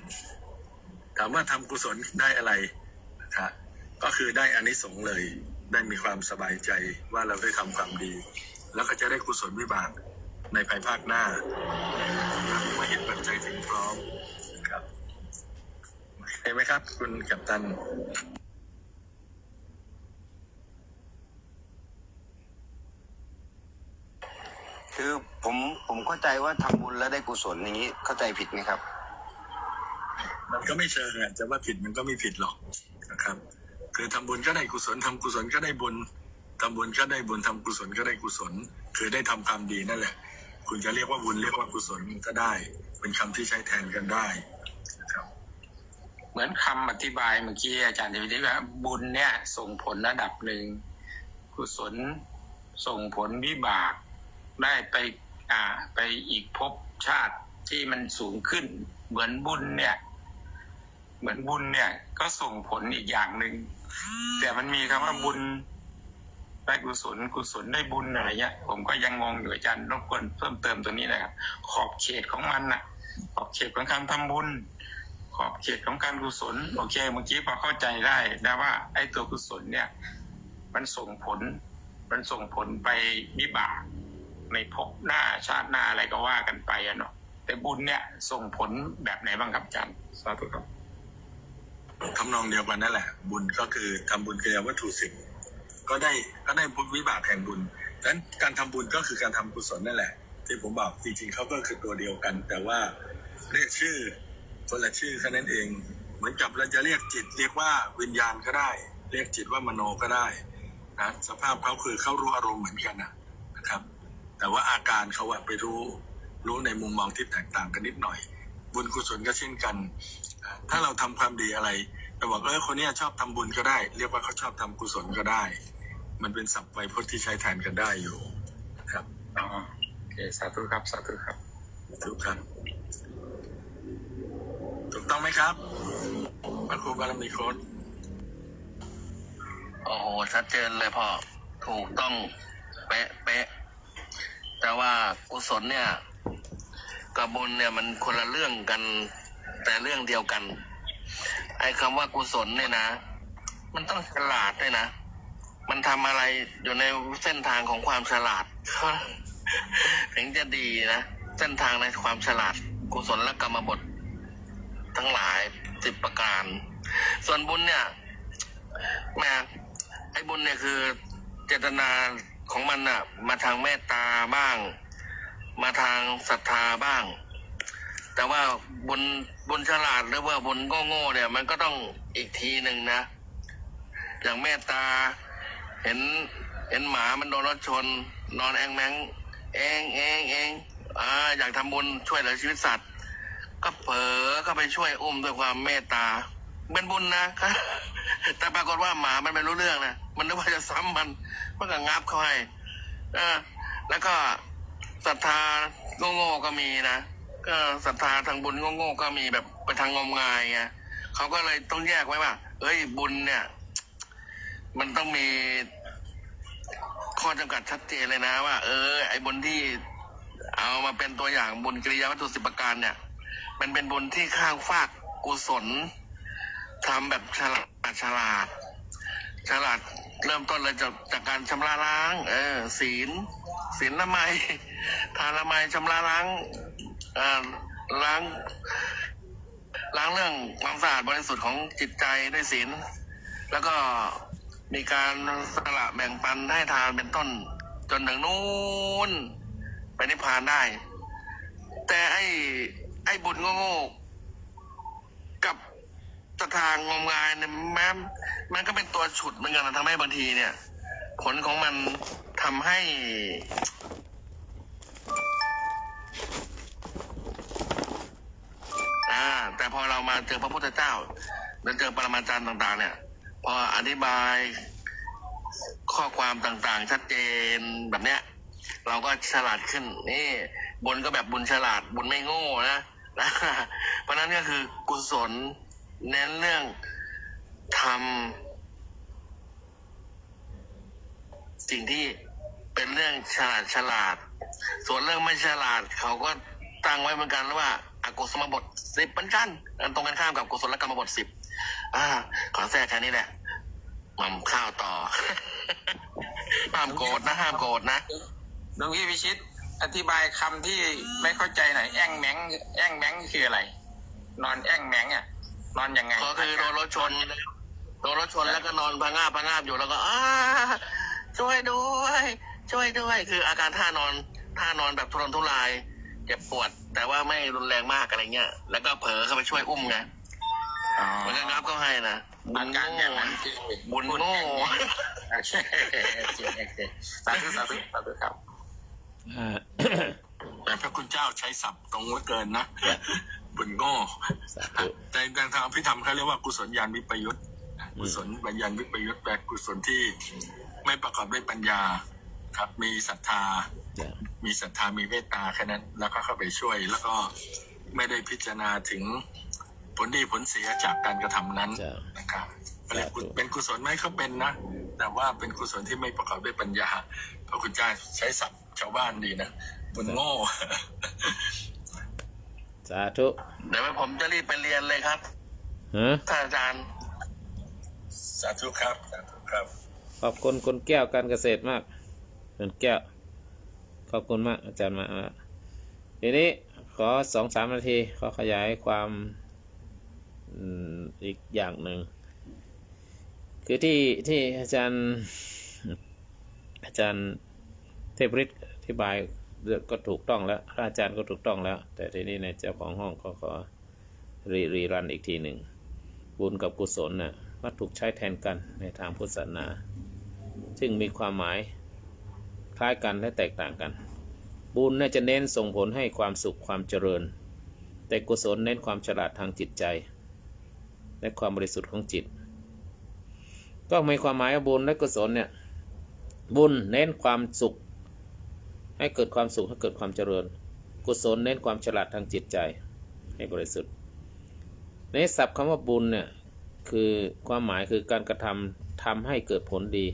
ถามว่าทำกุศลได้อะไรนะครับก็คือได้อานิสงส์เลยได้มีความสบายใจว่าเราได้ทำความดีแล้วก็จะได้กุศลวิบากในภายภาคหน้าเมื่อเหตุปัจจัยถึงพร้อมนะครับเห็นไหมครับคุณกัปตันคือผมเข้าใจว่าทำบุญแล้วได้กุศลอย่างนี้เข้าใจผิดไหมครับมันก็ไม่เชิงจะว่าผิดมันก็ไม่ผิดหรอกนะครับคือทำบุญก็ได้กุศลทำกุศลก็ได้บุญทำบุญก็ได้บุญทำกุศลก็ได้กุศลคือได้ทำความดีนั่นแหละคุณจะเรียกว่าบุญเรียกว่ากุศลก็ได้เป็นคำที่ใช้แทนกันได้นะครับเหมือนคำอธิบายเมื่อกี้อาจารย์จะวิธีว่าบุญเนี่ยส่งผลระดับหนึ่งกุศลส่งผลวิบากได้ไปอีกภพชาติที่มันสูงขึ้นเหมือนบุญเนี่ยก็ส่งผลอีกอย่างหนึ่งแต่มันมีคำว่าบุญได้กุศลได้บุญอะไรเงี้ยผมก็ยังงงอยู่อาจารย์รบกวนเพิ่มเติมตัวนี้นะครับขอบเขตของมันนะขอบเขตของการทำบุญขอบเขตของการกุศลโอเคเมื่อกี้พอเข้าใจได้นะว่าไอ้ตัวกุศลเนี่ยมันส่งผลไปวิบากในภพหน้าชาติหน้าอะไรก็ว่ากันไปเนาะแต่บุญเนี่ยส่งผลแบบไหนบ้างครับอาจารย์สาธุครับทำนองเดียวกันนั่นแหละบุญก็คือทำบุญกิริยาวัตถุ10ก็ได้บุญวิบากแห่งบุญ ดังนั้นการทำบุญก็คือการทำกุศลนั่นแหละ ที่ผมบอกจริงๆเขาก็คือตัวเดียวกัน แต่ว่าเรียกชื่อคนละชื่อแค่นั้นเอง เหมือนกับเราจะเรียกจิตเรียกว่าวิญญาณก็ได้ เรียกจิตว่ามโนก็ได้นะสภาพเขาคือเขารู้อารมณ์เหมือนกันนะครับ แต่ว่าอาการเขาไปรู้ในมุมมองที่แตกต่างกันนิดหน่อย บุญกุศลก็เช่นกัน ถ้าเราทำความดีอะไรเราบอกคนนี้ชอบทำบุญก็ได้ เรียกว่าเขาชอบทำกุศลก็ได้ มันเป็นศัพท์ไวยพจน์ที่ใช้แทนกันได้อยู่ครับ อ๋อโอเคสาธุครับสาธุครับ ถูกครับถูกต้องไหมครับพระครูบารมีโค้ด โอ้โหชัดเจนเลยพ่อถูกต้องเป๊ะเป๊ะแต่ว่ากุศลเนี่ยกับบุญเนี่ยมันคนละเรื่องกันแต่เรื่องเดียวกันไอ้คำว่ากุศลเนี่ยนะมันต้องฉลาดด้วยนะมันทำอะไรอยู่ในเส้นทางของความฉลาด ถึงจะดีนะเส้นทางในความฉลาดกุศลและกรรมบททั้งหลาย10 ประการส่วนบุญเนี่ยแม่ไอ้บุญเนี่ยคือเจตนาของมันน่ะมาทางเมตตาบ้างมาทางศรัทธาบ้างแต่ว่าบุญฉลาดหรือว่าบุญโง่ๆเนี่ยมันก็ต้องอีกทีหนึ่งนะอย่างเมตตาเห็นหมามันโดนรถชนนอนแองแมงเองอยากทำบุญช่วยเหลือชีวิตสัตว์ก็เผลอก็ไปช่วยอุ้มด้วยความเมตตาเป็นบุญนะ แต่ปรากฏว่าหมามันไม่รู้เรื่องนะมันนึกว่าจะซ้ำมันก็งับเขาให้แล้วก็ศรัทธาโง่ๆก็มีนะก็ศรัทธาทางบุญโง่ๆก็มีแบบไปทางงมงายไงเขาก็เลยต้องแยกไว้ว่าบุญเนี่ยมันต้องมีข้อจำกัดชัดเจนเลยนะว่าไอ้บุญที่เอามาเป็นตัวอย่างบุญกิริยาวัตถุ10 ประการเนี่ยมันเป็นบุญที่ข้างฟากกุศลทำแบบฉลาดเริ่มต้นเลยจากการชำระล้างศีลละไมทานละไมชำระล้างล้างเรื่องความสะอาดบริสุทธิ์ของจิตใจด้วยศีลแล้วก็มีการสละแบ่งปันให้ทานเป็นต้นจนถึงนู้นไปนิพพานได้แต่ไอ้บุญโง่กับศรัทธางมงายเนี่ยมันก็เป็นตัวฉุดเหมือนกันทำให้บางทีเนี่ยผลของมันทำให้แต่พอเรามาเจอพระพุทธเจ้าเจอปรมาจารย์ต่างๆเนี่ยพออธิบายข้อความต่างๆชัดเจนแบบเนี้ยเราก็ฉลาดขึ้นนี่บุญก็แบบบุญฉลาดบุญไม่โง่นะเพราะนั้นก็คือกุศลเน้นเรื่องทำสิ่งที่เป็นเรื่องฉลาดส่วนเรื่องไม่ฉลาดเขาก็ตั้งไว้เหมือนกันว่าอกุศลบท10เหมือนกันตรงกันข้ามกับกุศลกรรมบท10ขอแทรกแค่นี้แหละมั่มข้าวต่อ ห้ามโกรธนะหลวงพี่พิชิตอธิบายคำที่ไม่เข้าใจหน่อยแอ่งแมงคืออะไรนอนแอ่งแมงนอนยังไงก็คือโดนรถชนแล้วก็นอนพะงาบอยู่แล้วก็ช่วยด้วยคืออาการท่านอนแบบทุรนทุรายเจ็บปวดแต่ว่าไม่รุนแรงมากอะไรเงี้ยแล้วก็เผลอเข้าไปช่วยอุ้มไงมันก็งับเขาให้นะบุญโง่สาธุครับแต่พระคุณเจ้าใช้ศัพท์ตรงเหลือเกินนะบุญโง่แต่ทางพิธรรมเขาเรียกว่ากุศลญาณวิปยุตกุศลญาณวิปยุตแปลกุศลที่ไม่ประกอบด้วยปัญญาครับมีศรัทธามีเมตตาแค่นั้นแล้วก็เข้าไปช่วยแล้วก็ไม่ได้พิจารณาถึงผลดีผลเสียจากการกระทำนั้นนะครับเป็นกุศลไหมเขาเป็นนะแต่ว่าเป็นกุศลที่ไม่ประกอบด้วยปัญญาพระคุณเจ้าใช้ศัพท์ชาวบ้านดีนะบุญโง่สาธุเดี๋ยวผมจะรีบไปเรียนเลยครับท่านอาจารย์สาธุครับขอบคุณคุณแก้วการเกษตรมากคุณแก้วขอบคุณมากอาจารย์มาทีนี้ขอ 2-3 นาทีขอขยายความอีกอย่างหนึ่งคือที่อาจารย์ เทพฤทธิ์อธิบายก็ถูกต้องแล้วพระอาจารย์ก็ถูกต้องแล้วแต่ทีนี้ในเจ้าของห้องก็ขอรีรันอีกทีหนึ่งบุญกับกุศลน่ะมักถูกใช้แทนกันในทางพุทธศาสนาซึ่งมีความหมายคล้ายกันและแตกต่างกันบุญน่าจะเน้นส่งผลให้ความสุขความเจริญแต่กุศลเน้นความฉลาดทางจิตใจและความบริสุทธิ์ของจิตก็มีความหมายว่าบุญและกุศลเนี่ยบุญเน้นความสุขให้เกิดความสุขให้เกิดความเจริญกุศลเน้นความฉลาดทางจิตใจให้บริสุทธิ์ในศัพท์คำว่าบุญเนี่ยคือความหมายคือการกระทำให้เกิดผลดี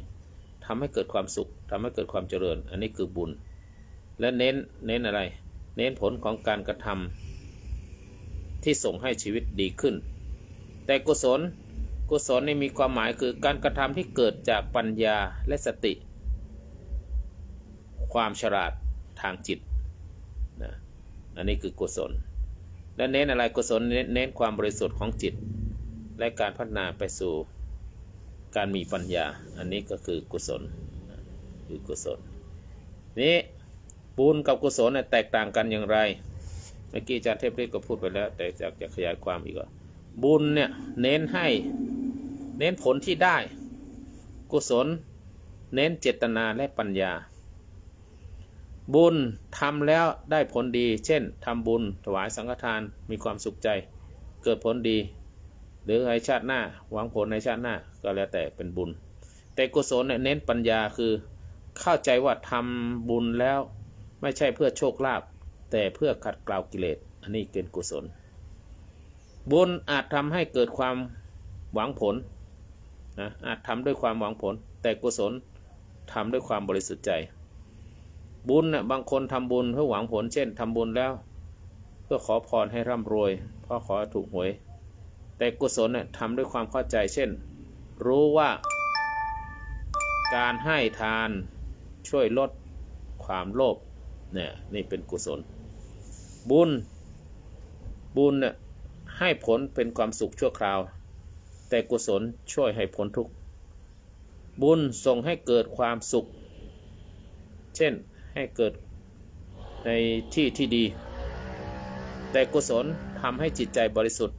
ทำให้เกิดความสุขทำให้เกิดความเจริญอันนี้คือบุญและเน้นอะไรเน้นผลของการกระทำที่ส่งให้ชีวิตดีขึ้นแต่กุศลนี่มีความหมายคือการกระทำที่เกิดจากปัญญาและสติความฉลาดทางจิตนะอันนี้คือกุศลและเน้นอะไรกุศลเน้นความบริสุทธิ์ของจิตและการพัฒนาไปสู่การมีปัญญาอันนี้ก็คือกุศลคือกุศลนี้บุญกับกุศลแตกต่างกันอย่างไรเมื่อกี้อาจารย์เทพฤทธิ์ก็พูดไปแล้วแต่จะขยายความอีกว่าบุญเนี่ยเน้นผลที่ได้กุศลเน้นเจตนาและปัญญาบุญทำแล้วได้ผลดีเช่นทำบุญถวายสังฆทานมีความสุขใจเกิดผลดีหรือในชาติหน้าหวังผลในชาติหน้าก็แล้วแต่เป็นบุญแต่กุศลเน้นปัญญาคือเข้าใจว่าทำบุญแล้วไม่ใช่เพื่อโชคลาภแต่เพื่อขัดเกลากิเลสอันนี้เป็นกุศลบุญอาจทำให้เกิดความหวังผลนะอาจทำด้วยความหวังผลแต่กุศลทำด้วยความบริสุทธิ์ใจบุญบางคนทำบุญเพื่อหวังผลเช่นทำบุญแล้วเพื่อขอพรให้ร่ำรวยเพราะขอถูกหวยแต่กุศลทำด้วยความเข้าใจเช่นรู้ว่าการให้ทานช่วยลดความโลภเนี่ยนี่เป็นกุศลบุญให้ผลเป็นความสุขชั่วคราวแต่กุศลช่วยให้พ้นทุกข์บุญส่งให้เกิดความสุขเช่นให้เกิดในที่ที่ดีแต่กุศลทำให้จิตใจบริสุทธิ์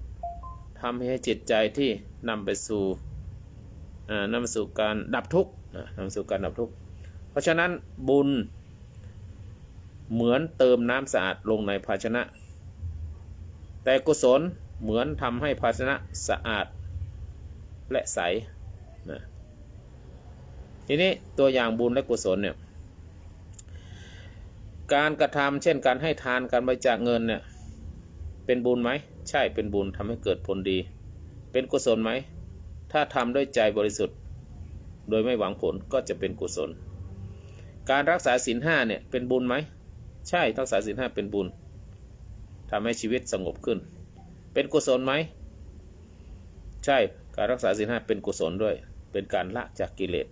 ทำให้จิตใจที่นำไปสู่การดับทุกข์นำไปสู่การดับทุกข์เพราะฉะนั้นบุญเหมือนเติมน้ำสะอาดลงในภาชนะแต่กุศลเหมือนทำให้ภาชนะสะอาดและใสนะทีนี้ตัวอย่างบุญและกุศลเนี่ยการกระทำเช่นการให้ทานการบริจาคเงินเนี่ยเป็นบุญไหมใช่เป็นบุญทำให้เกิดผลดีเป็นกุศลไหมถ้าทำด้วยใจบริสุทธิ์โดยไม่หวังผลก็จะเป็นกุศลการรักษาศีล5เนี่ยเป็นบุญไหมใช่รักษาศีล5เป็นบุญทำให้ชีวิตสงบขึ้นเป็นกุศลไหมใช่การรักษาศีล5เป็นกุศลด้วยเป็นการละจากกิเลส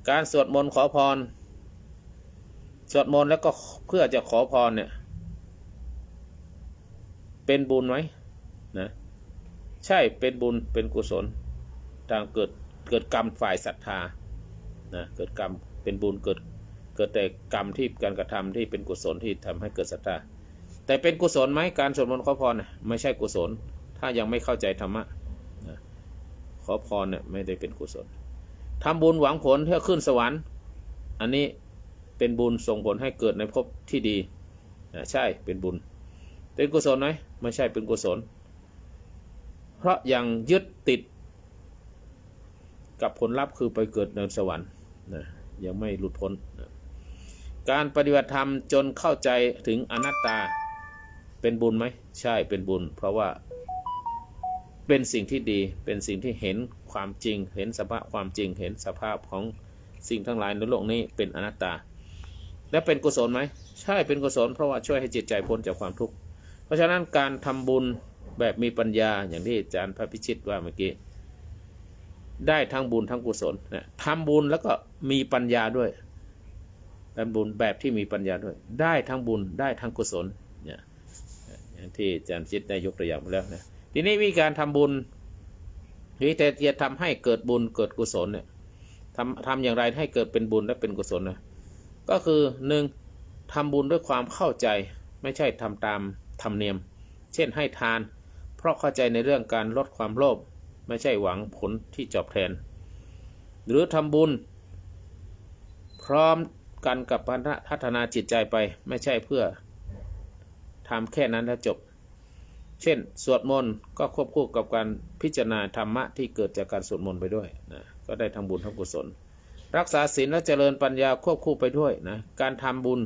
การสวดมนต์ขอพรสวดมนต์แล้วก็เพื่อจะขอพรเนี่ยเป็นบุญไหมนะใช่เป็นบุญเป็นกุศลทางเกิดกรรมฝ่ายศรัทธานะเกิดกรรมเป็นบุญเกิดแต่กรรมที่การกระทำที่เป็นกุศลที่ทำให้เกิดศรัทธาแต่เป็นกุศลไหมการสวดมนต์ขอพรไม่ใช่กุศลถ้ายังไม่เข้าใจธรรมะนะขอพรเนี่ยไม่ได้เป็นกุศลทำบุญหวังผลเพื่อขึ้นสวรรค์อันนี้เป็นบุญส่งผลให้เกิดในภพที่ดีใช่เป็นบุญเป็นกุศลไหมไม่ใช่เป็นกุศลเพราะยังยึดติดกับผลลัพธ์คือไปเกิดในสวรรค์นะยังไม่หลุดพ้นนะการปฏิบัติธรรมจนเข้าใจถึงอนัตตาเป็นบุญไหมใช่เป็นบุญเพราะว่าเป็นสิ่งที่ดีเป็นสิ่งที่เห็นความจริงเห็นสภาพความจริงเห็นสภาพของสิ่งทั้งหลายในโลกนี้เป็นอนัตตาและเป็นกุศลไหมใช่เป็นกุศลเพราะว่าช่วยให้จิตใจพ้นจากความทุกข์เพราะฉะนั้นการทำบุญแบบมีปัญญาอย่างที่อาจารย์พระพิชิตว่าเมื่อกี้ได้ทั้งบุญทั้งกุศลนะทำบุญแล้วก็มีปัญญาด้วยทำบุญแบบที่มีปัญญาด้วยได้ทั้งบุญได้ทั้งกุศลเนี่ยอย่างที่อาจารย์พิชิตได้ยกตัวอย่างไปแล้วนะทีนี้วิธีการทำบุญที่จะทำให้เกิดบุญเกิดกุศลเนี่ยทำอย่างไรให้เกิดเป็นบุญและเป็นกุศลนะ ก็คือหนึ่งทำบุญด้วยความเข้าใจไม่ใช่ทำตามธรรมเนียมเช่นให้ทานเพราะเข้าใจในเรื่องการลดความโลภไม่ใช่หวังผลที่ตอบแทนหรือทำบุญพร้อมกันกับพัฒนาจิตใจไปไม่ใช่เพื่อทำแค่นั้นแล้วจบเช่นสวดมนต์ก็ควบคู่กับการพิจารณาธรรมะที่เกิดจากการสวดมนต์ไปด้วยนะก็ได้ทำบุญทำกุศลรักษาศีลและเจริญปัญญาควบคู่ไปด้วยนะการทำบุญ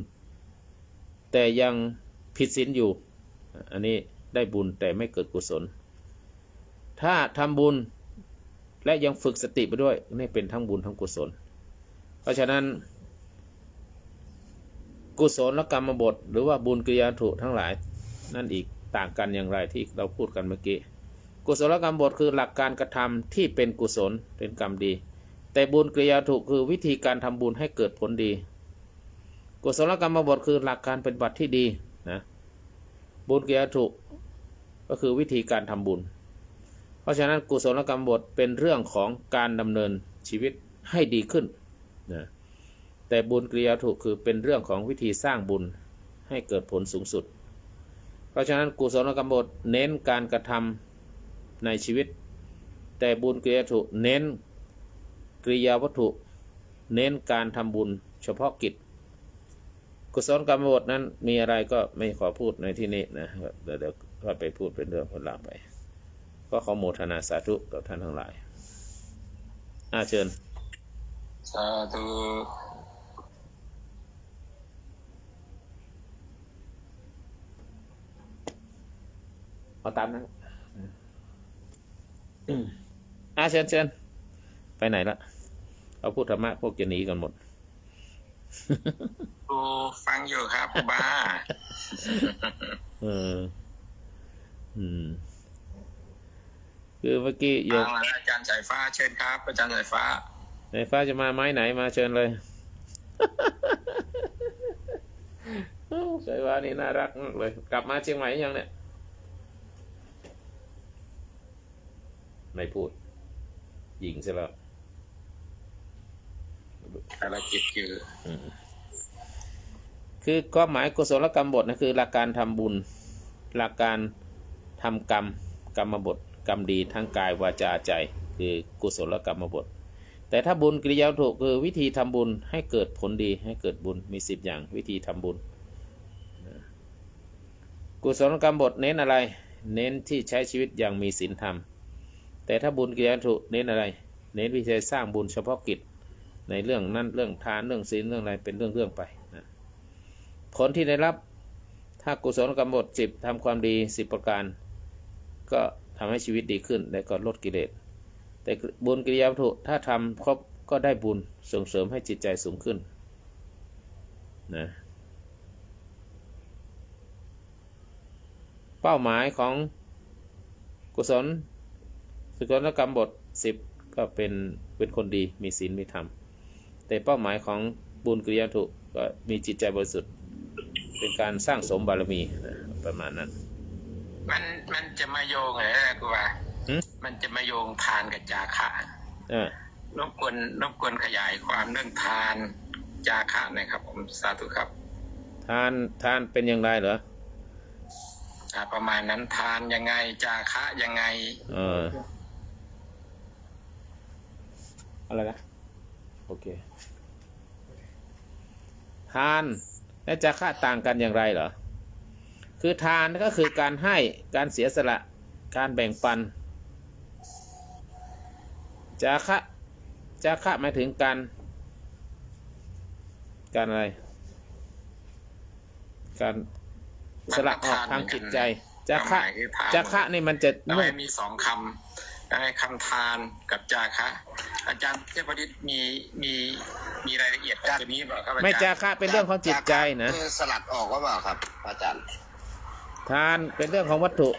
แต่ยังผิดศีลอยู่อันนี้ได้บุญแต่ไม่เกิดกุศลถ้าทำบุญและยังฝึกสติไปด้วยนี่เป็นทั้งบุญทั้งกุศลเพราะฉะนั้นกุศลและกรรมบทหรือว่าบุญกิริยาวัตถุทั้งหลายนั่นอีกต่างกันอย่างไรที่เราพูดกันเมื่อกี้กุศลกรรมบทคือหลักการกระทำที่เป็นกุศลเป็นกรรมดีแต่บุญกิริยาวัตถุคือวิธีการทำบุญให้เกิดผลดีกุศลกรรมบทคือหลักการปฏิบัติที่ดีนะบุญกิริยาวัตถุก็คือวิธีการทำบุญเพราะฉะนั้นกุศลกรรมบทเป็นเรื่องของการดำเนินชีวิตให้ดีขึ้นนะแต่บุญกิริยาวัตถุคือเป็นเรื่องของวิธีสร้างบุญให้เกิดผลสูงสุดเพราะฉะนั้นกุศลกรรมบทเน้นการกระทำในชีวิตแต่บุญกิริยาวัตถุเน้นกิริยาวัตถุเน้นการทำบุญเฉพาะกิจกุศลกรรมบทนั้นมีอะไรก็ไม่ขอพูดในที่นี้นะเดี๋ยวก็ไปพูดเป็นเรื่องคนละไปก็ขอโมทนาสาธุกับท่านทั้งหลายเชิญสาธุเอาตามนั้นเชิญไปไหนละเอาพูดธรรมะพวกจะหนีกันหมดดูฟังอยู่ครับบ้าคือเมื่อกี้โยมอาจารย์สายฟ้าเชิญครับอาจารย์สายฟ้าจะมาไม้ไหนมาเชิญเลยสายฟ้านี่น่ารักมากเลยกลับมาเชียงใหม่ยังเนี่ยไม่พูดหญิงใช่แล้วภารกิจคือความหมายกุศลกรรมบทนะคือหลักการทำบุญหลักการทำกรรมบทกรรมดีทั้งกายวาจาใจคือกุศลกรรมบทแต่ถ้าบุญกิริยาวัตถุคือวิธีทำบุญให้เกิดผลดีให้เกิดบุญมี10อย่างวิธีทำบุญกุศลกรรมบทเน้นอะไรเน้นที่ใช้ชีวิตอย่างมีศีลธรรมแต่ถ้าบุญกิริยาวัตถุเน้นอะไรเน้นวิธีสร้างบุญเฉพาะกิจในเรื่องนั้นเรื่องทานเรื่องศีลเรื่องอะไรเป็นเรื่องไปนะผลที่ได้รับถ้ากุศลกรรมบท10ทำความดี10ประการก็ทำให้ชีวิตดีขึ้นและก็ลดกิเลสแต่บุญกิริยาวัตถุถ้าทำครบก็ได้บุญส่งเสริมให้จิตใจสูงขึ้นนะเป้าหมายของกุศลกรรมบท10ก็เป็นคนดีมีศีลมีธรรมแต่เป้าหมายของบุญกิริยาวัตถุก็มีจิตใจบริสุทธิ์เป็นการสร้างสมบารมีนะประมาณนั้นมันจะมาโยงอะไรกูว่ามันจะมาโยงทานกับจาคะรบกวนขยายความเรื่องทานจาคะหน่อยครับผมสาธุครับทานเป็นอย่างไรเหรอประมาณนั้นทานยังไงจาคะยังไงอะไรนะโอเคทานและจาคะต่างกันอย่างไรเหรอคือทานก็คือการให้การเสียสละการแบ่งปันจาคะหมายถึงการอะไรการสละออกทางจิตใจจาคะนี่มันจะมี2 คำคำทานกับจาคะอาจารย์เทพฤทธิ์มีรายละเอียดตัวนี้เปล่าครับไม่จาคะเป็นเรื่องของจิตใจนะคือสลัดออกว่าเปล่าครับอาจารย์ทานเป็นเรื่องของวัตถุ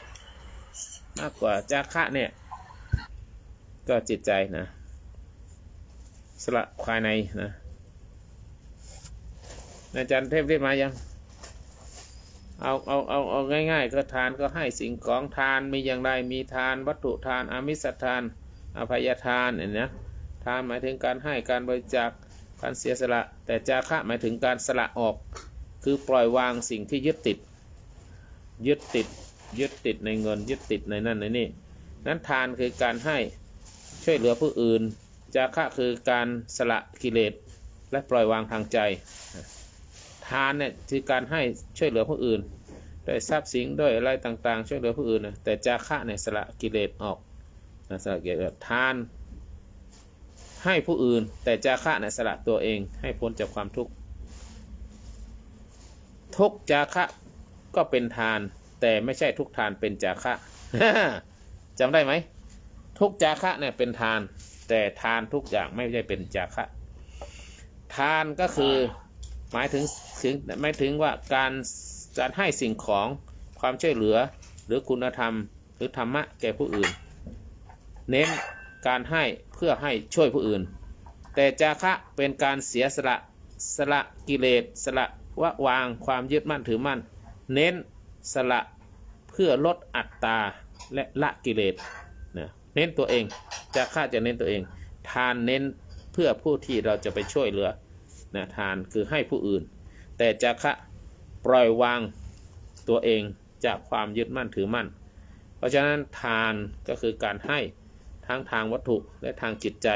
มากกว่าจาคะเนี่ยก็จิตใจนะสละภายในนะอาจารย์เทพฤทธิ์มายังเอาง่ายๆก็ทานก็ให้สิ่งของทานมีอย่างไรมีทานวัตถุทานอามิสทานอภัยทานเนี่ยนะทานหมายถึงการให้การบริจาค การเสียสละแต่จาคะหมายถึงการสละออกคือปล่อยวางสิ่งที่ยึดติดในเงินยึดติดในนั่นในนี่นั้นทานคือการให้ช่วยเหลือผู้อื่นจาคะคือการสละกิเลสและปล่อยวางทางใจทานเนี่ยคือการให้ช่วยเหลือผู้อื่นด้วยทรัพย์สินด้วยอะไรต่างๆช่วยเหลือผู้อื่นนะแต่จาคะเนี่ยสละกิเลสออกสละกิเลสทานให้ผู้อื่นแต่จาคะเนี่ยสละตัวเองให้พ้นจากความทุกข์ทุกจาคะก็เป็นทานแต่ไม่ใช่ทุกทานเป็นจาคะ จำได้ไหมทุกจาคะเนี่ยเป็นทานแต่ทานทุกอย่างไม่ใช่เป็นจาคะทานก็คือหมายถึงว่าการให้สิ่งของความช่วยเหลือหรือคุณธรรมหรือธรรมะแก่ผู้อื่นเน้นการให้เพื่อให้ช่วยผู้อื่นแต่จาคะเป็นการเสียสละกิเลสสละวางความยึดมั่นถือมั่นเน้นสละเพื่อลดอัตตาและละกิเลสเน้นตัวเองจาคะจะเน้นตัวเองทานเน้นเพื่อผู้ที่เราจะไปช่วยเหลือทานคือให้ผู้อื่นแต่จาคะปล่อยวางตัวเองจากความยึดมั่นถือมั่นเพราะฉะนั้นทานก็คือการให้ทั้งทางวัตถุและทางจิตใจ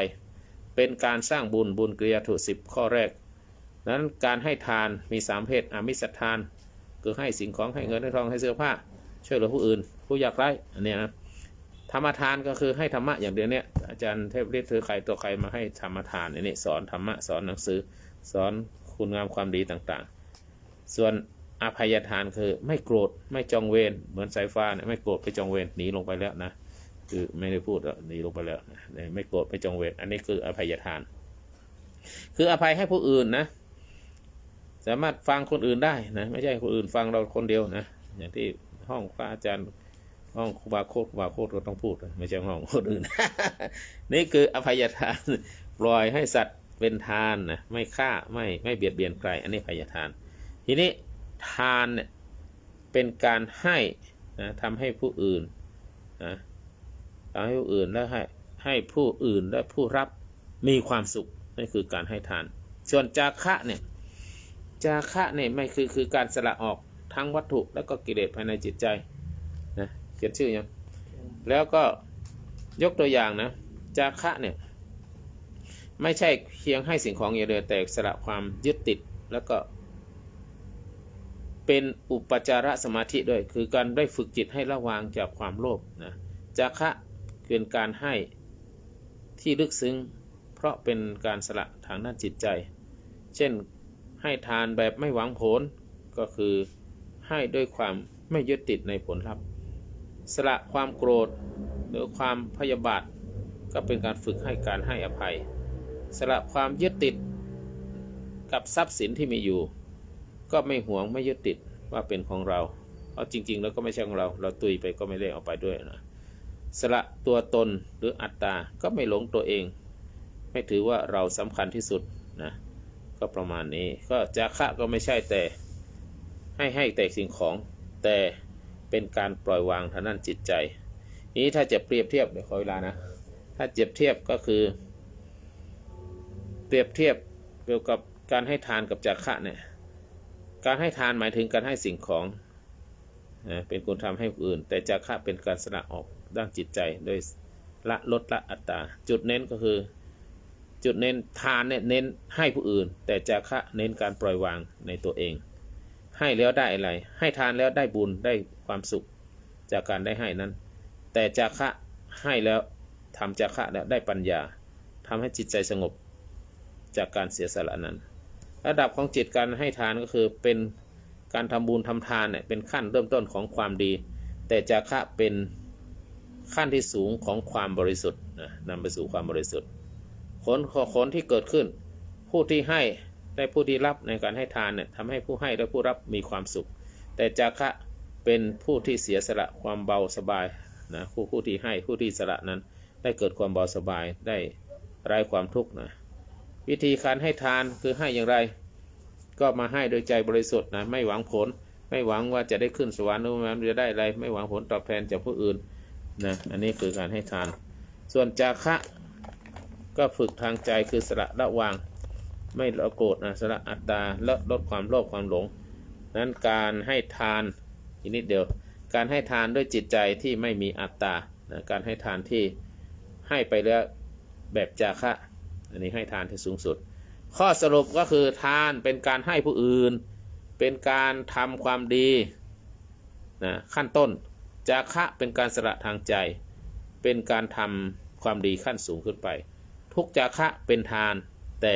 เป็นการสร้างบุญกิริยาถุ10ข้อแรกนั้นการให้ทานมี3เพศอามิสทานคือให้สิ่งของให้เงินให้ทองให้เสื้อผ้าช่วยเหลือผู้อื่นผู้ยากไร้อันนี้นะธรรมทานก็คือให้ธรรมะอย่างเดียวเนี่ยอาจารย์เทพฤทธิ์ถือใครตัวใครมาให้ธรรมทานนี่สอนธรรมะสอนหนังสือสอนคุณงามความดีต่างๆส่วนอภัยทานคือไม่โกรธไม่จองเวรเหมือนสายฟ้าเนี่ยไม่โกรธไม่จองเวรหนีลงไปแล้วนะคือไม่ได้พูดหนีลงไปแล้วไม่โกรธไม่จองเวรอันนี้คืออภัยทานคืออภัยให้ผู้อื่นนะสามารถฟังคนอื่นได้นะไม่ใช่คนอื่นฟังเราคนเดียวนะอย่างที่ห้องพระอาจารย์ห้องครูบาโคตรก็ต้องพูดไม่ใช่ห้องคนอื่น นี่คืออภัยทานปล่อยให้สัตว์เป็นทานนะไม่ฆ่าไม่เบียดเบียนใครอันนี้อภัยทานทีนี้ทานเนี่ยเป็นการให้นะทำให้ผู้อื่นนะทำให้ผู้อื่นแล้วให้ผู้อื่นและผู้รับมีความสุขนี่คือการให้ทานส่วนจาคะเนี่ยไม่คือการสละออกทั้งวัตถุแล้วก็กิเลสภายในจิตใจนะเขียนชื่อยังแล้วก็ยกตัวอย่างนะจาคะเนี่ยไม่ใช่เพียงให้สิ่งของอย่างเดียวแต่สละความยึดติดแล้วก็เป็นอุปจารสมาธิด้วยคือการได้ฝึกจิตให้ละวางจากความโลภนะจาคะเป็นการให้ที่ลึกซึ้งเพราะเป็นการสละทางด้านจิตใจเช่นให้ทานแบบไม่หวังผลก็คือให้ด้วยความไม่ยึดติดในผลลัพธ์สละความโกรธหรือความพยาบาทก็เป็นการฝึกให้การให้อภัยสละความยึดติดกับทรัพย์สินที่มีอยู่ก็ไม่หวงไม่ยึดติดว่าเป็นของเราเพราะจริงๆแล้วก็ไม่ใช่ของเราตุยไปก็ไม่ได้เอาไปด้วยนะสละตัวตนหรืออัตตาก็ไม่หลงตัวเองไม่ถือว่าเราสำคัญที่สุดนะก็ประมาณนี้ก็จาคะก็ไม่ใช่แต่ให้แต่สิ่งของแต่เป็นการปล่อยวางทางด้านจิตใจนี้ถ้าจะเปรียบเทียบเดี๋ยวขอเวลานะถ้าเปรียบเทียบก็คือเปรียบเทียบเกี่ยวกับการให้ทานกับจาคะเนี่ยการให้ทานหมายถึงการให้สิ่งของเป็นคุณทำให้ผู้อื่นแต่จาคะเป็นการสละออกด้านจิตใจโดยลดละอัตตาจุดเน้นก็คือจุดเน้นทานเนี่ยเน้นให้ผู้อื่นแต่จาคะเน้นการปล่อยวางในตัวเองให้แล้วได้อะไรให้ทานแล้วได้บุญได้ความสุขจากการได้ให้นั้นแต่จาคะให้แล้วทำจาคะแล้วได้ปัญญาทำให้จิตใจสงบจากการเสียสละนั้นระดับของจิตการให้ทานก็คือเป็นการทำบุญทำทานเนี่ยเป็นขั้นเริ่มต้นของความดีแต่จาคะเป็นขั้นที่สูงของความบริสุทธิ์นำไปสู่ความบริสุทธิ์ผลที่เกิดขึ้นผู้ที่ให้และผู้ที่รับในการให้ทานเนี่ยทำให้ผู้ให้และผู้รับมีความสุขแต่จาคะเป็นผู้ที่เสียสละความเบาสบายนะผู้ที่ให้ผู้ที่สละนั้นได้เกิดความเบาสบายได้ไร้ความทุกข์นะวิธีการให้ทานคือให้อย่างไรก็มาให้โดยใจบริสุทธิ์นะไม่หวังผลไม่หวังว่าจะได้ขึ้นสวรรค์หรือว่าจะได้อะไรไม่หวังผลตอบแทนจากผู้อื่นนะอันนี้คือการให้ทานส่วนจาคะก็ฝึกทางใจคือสละละวาง ไม่โกรธนะสละอัตตาและลดความโลภความหลงนั้นการให้ทานอีกนิดเดียวการให้ทานด้วยจิตใจที่ไม่มีอัตตานะการให้ทานที่ให้ไปแล้วแบบจาคะอันนี้ให้ทานที่สูงสุดข้อสรุปก็คือทานเป็นการให้ผู้อื่นเป็นการทำความดีนะขั้นต้นจาคะเป็นการสละทางใจเป็นการทำความดีขั้นสูงขึ้นไปทุกจาคะเป็นทานแต่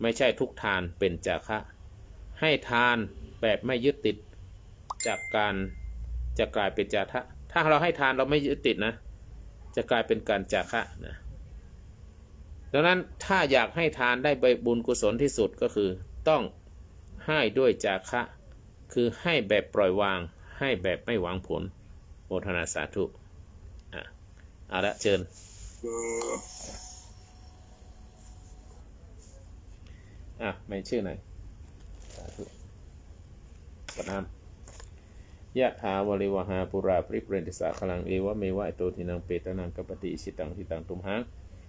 ไม่ใช่ทุกทานเป็นจาคะให้ทานแบบไม่ยึดติดจากการจะกลายเป็นจาคะถ้าเราให้ทานเราไม่ยึดติดนะจะกลายเป็นการจาคะนะดังนั้นถ้าอยากให้ทานได้บุญกุศลที่สุดก็คือต้องให้ด้วยจาคะคือให้แบบปล่อยวางให้แบบไม่หวังผลโมทนาสาธุเอาละเชิญไม่ชื่อไหนสาธุปนามยะถาวริวหาปุราปริเปรนติสาคลังเอวะเมวะอิโตทินังเปตนังกัปปติอิชิตังทิตังตุมหัง